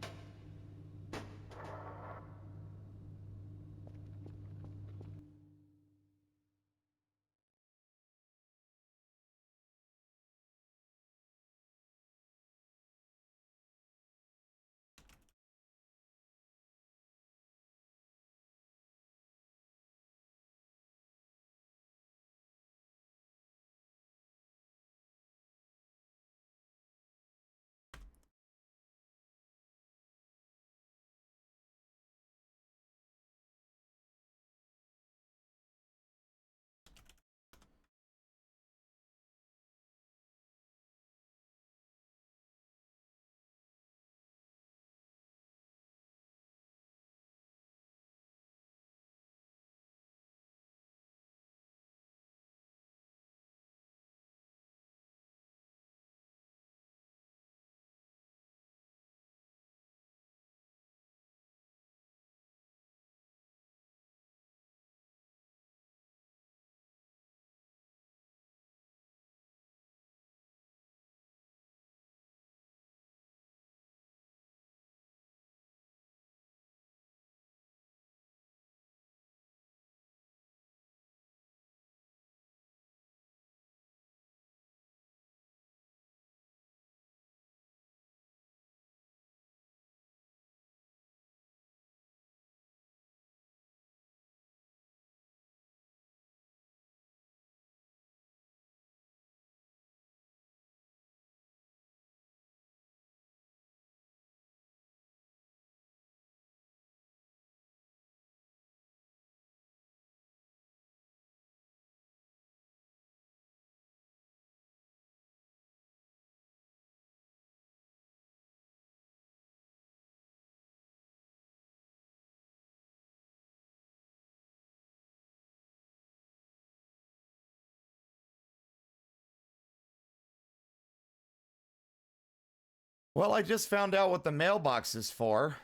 Well, I just found out what the mailbox is for.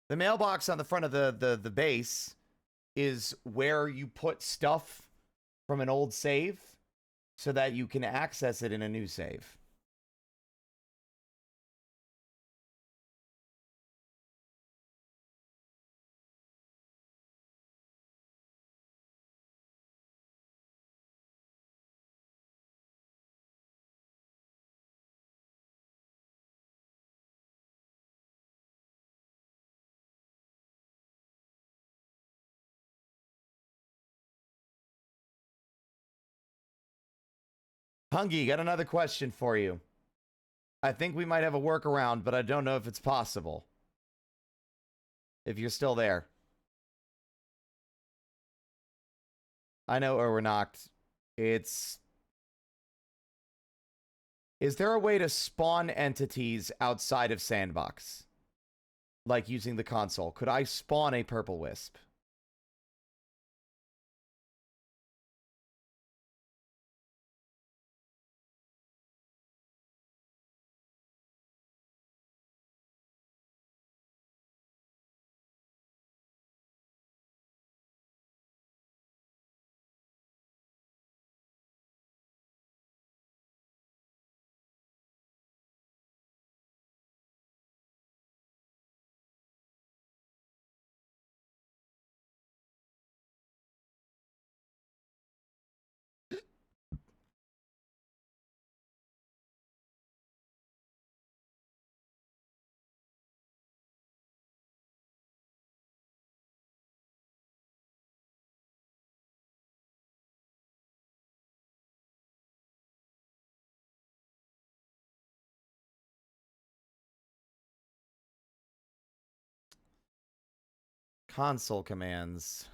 The mailbox on the front of the base is where you put stuff from an old save so that you can access it in a new save. Hungy, got another question for you. I think we might have a workaround, but I don't know if it's possible. If you're still there. I know, or we're knocked. Is there a way to spawn entities outside of Sandbox? Like using the console. Could I spawn a purple wisp? Console commands.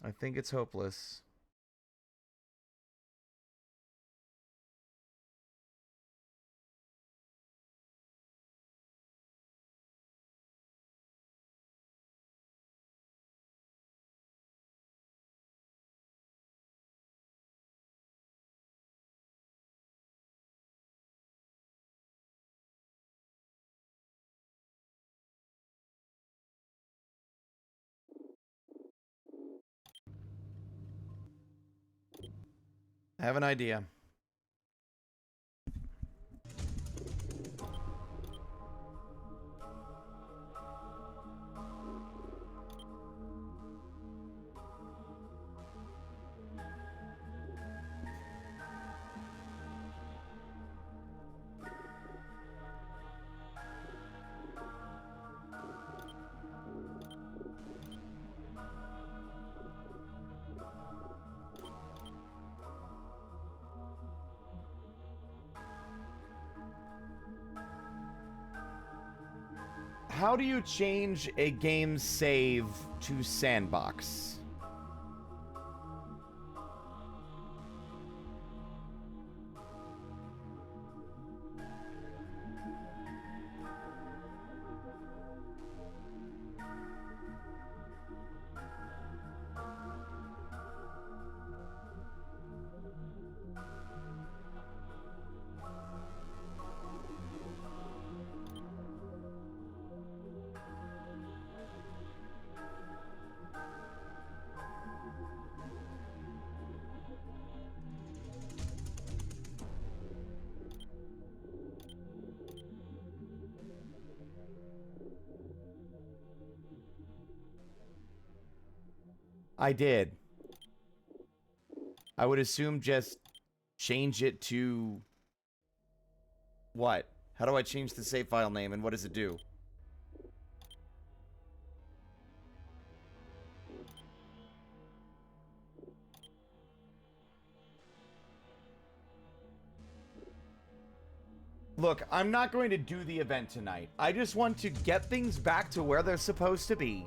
I think it's hopeless. I have an idea. How do you change a game save to Sandbox? I did. I would assume just change it to... What? How do I change the save file name and what does it do? Look, I'm not going to do the event tonight. I just want to get things back to where they're supposed to be.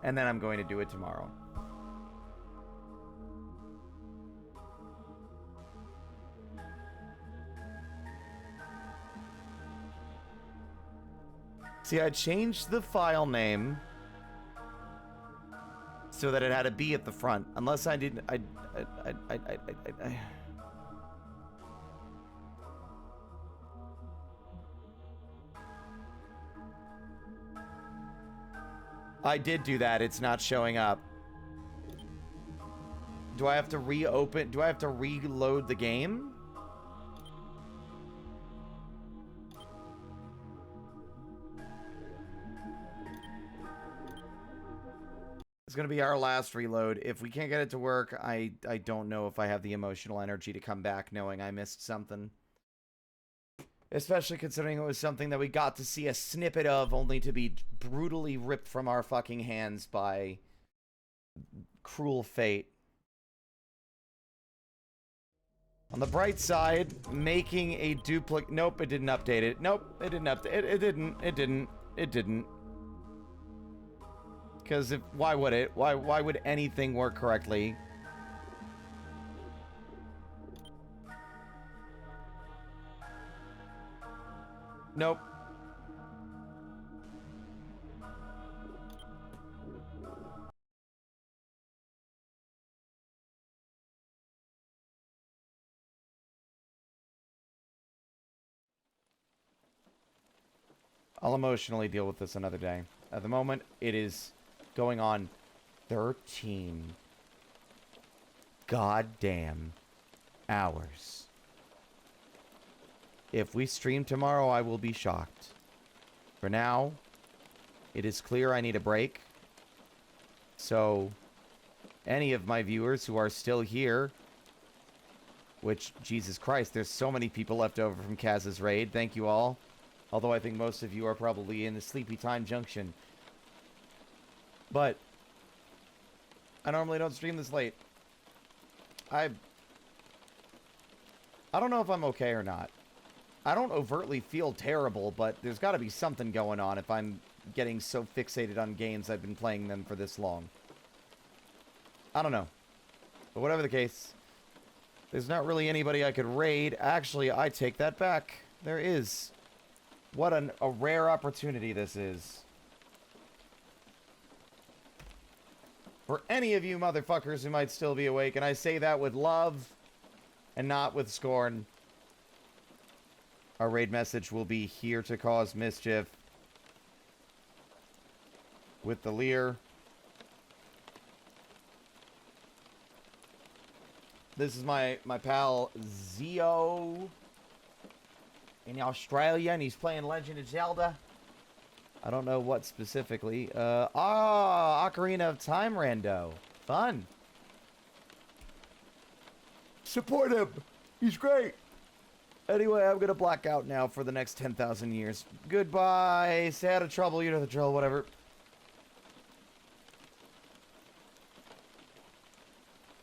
And then I'm going to do it tomorrow. See, I changed the file name so that it had a B at the front. Unless I didn't... I did do that. It's not showing up. Do I have to reopen? Do I have to reload the game? It's going to be our last reload. If we can't get it to work, I don't know if I have the emotional energy to come back knowing I missed something. Especially considering it was something that we got to see a snippet of, only to be brutally ripped from our fucking hands by cruel fate. On the bright side, making a duplicate... Nope, it didn't update it. Nope, it didn't update it. It didn't. Because if... Why would it? Why would anything work correctly? Nope. I'll emotionally deal with this another day. At the moment, it is going on 13 goddamn hours. If we stream tomorrow, I will be shocked. For now, it is clear I need a break. So, any of my viewers who are still here, which, Jesus Christ, there's so many people left over from Kaz's raid. Thank you all. Although I think most of you are probably in the sleepy time junction. But, I normally don't stream this late. I don't know if I'm okay or not. I don't overtly feel terrible, but there's got to be something going on if I'm getting so fixated on games I've been playing them for this long. I don't know. But whatever the case, there's not really anybody I could raid. Actually, I take that back. There is. What a rare opportunity this is. For any of you motherfuckers who might still be awake, and I say that with love and not with scorn. Our raid message will be here to cause mischief. With the Lear. This is my pal Zio in Australia, and he's playing Legend of Zelda. I don't know what specifically. Ocarina of Time rando. Fun. Support him. He's great. Anyway, I'm gonna black out now for the next 10,000 years. Goodbye. Stay out of trouble. You know the drill. Whatever.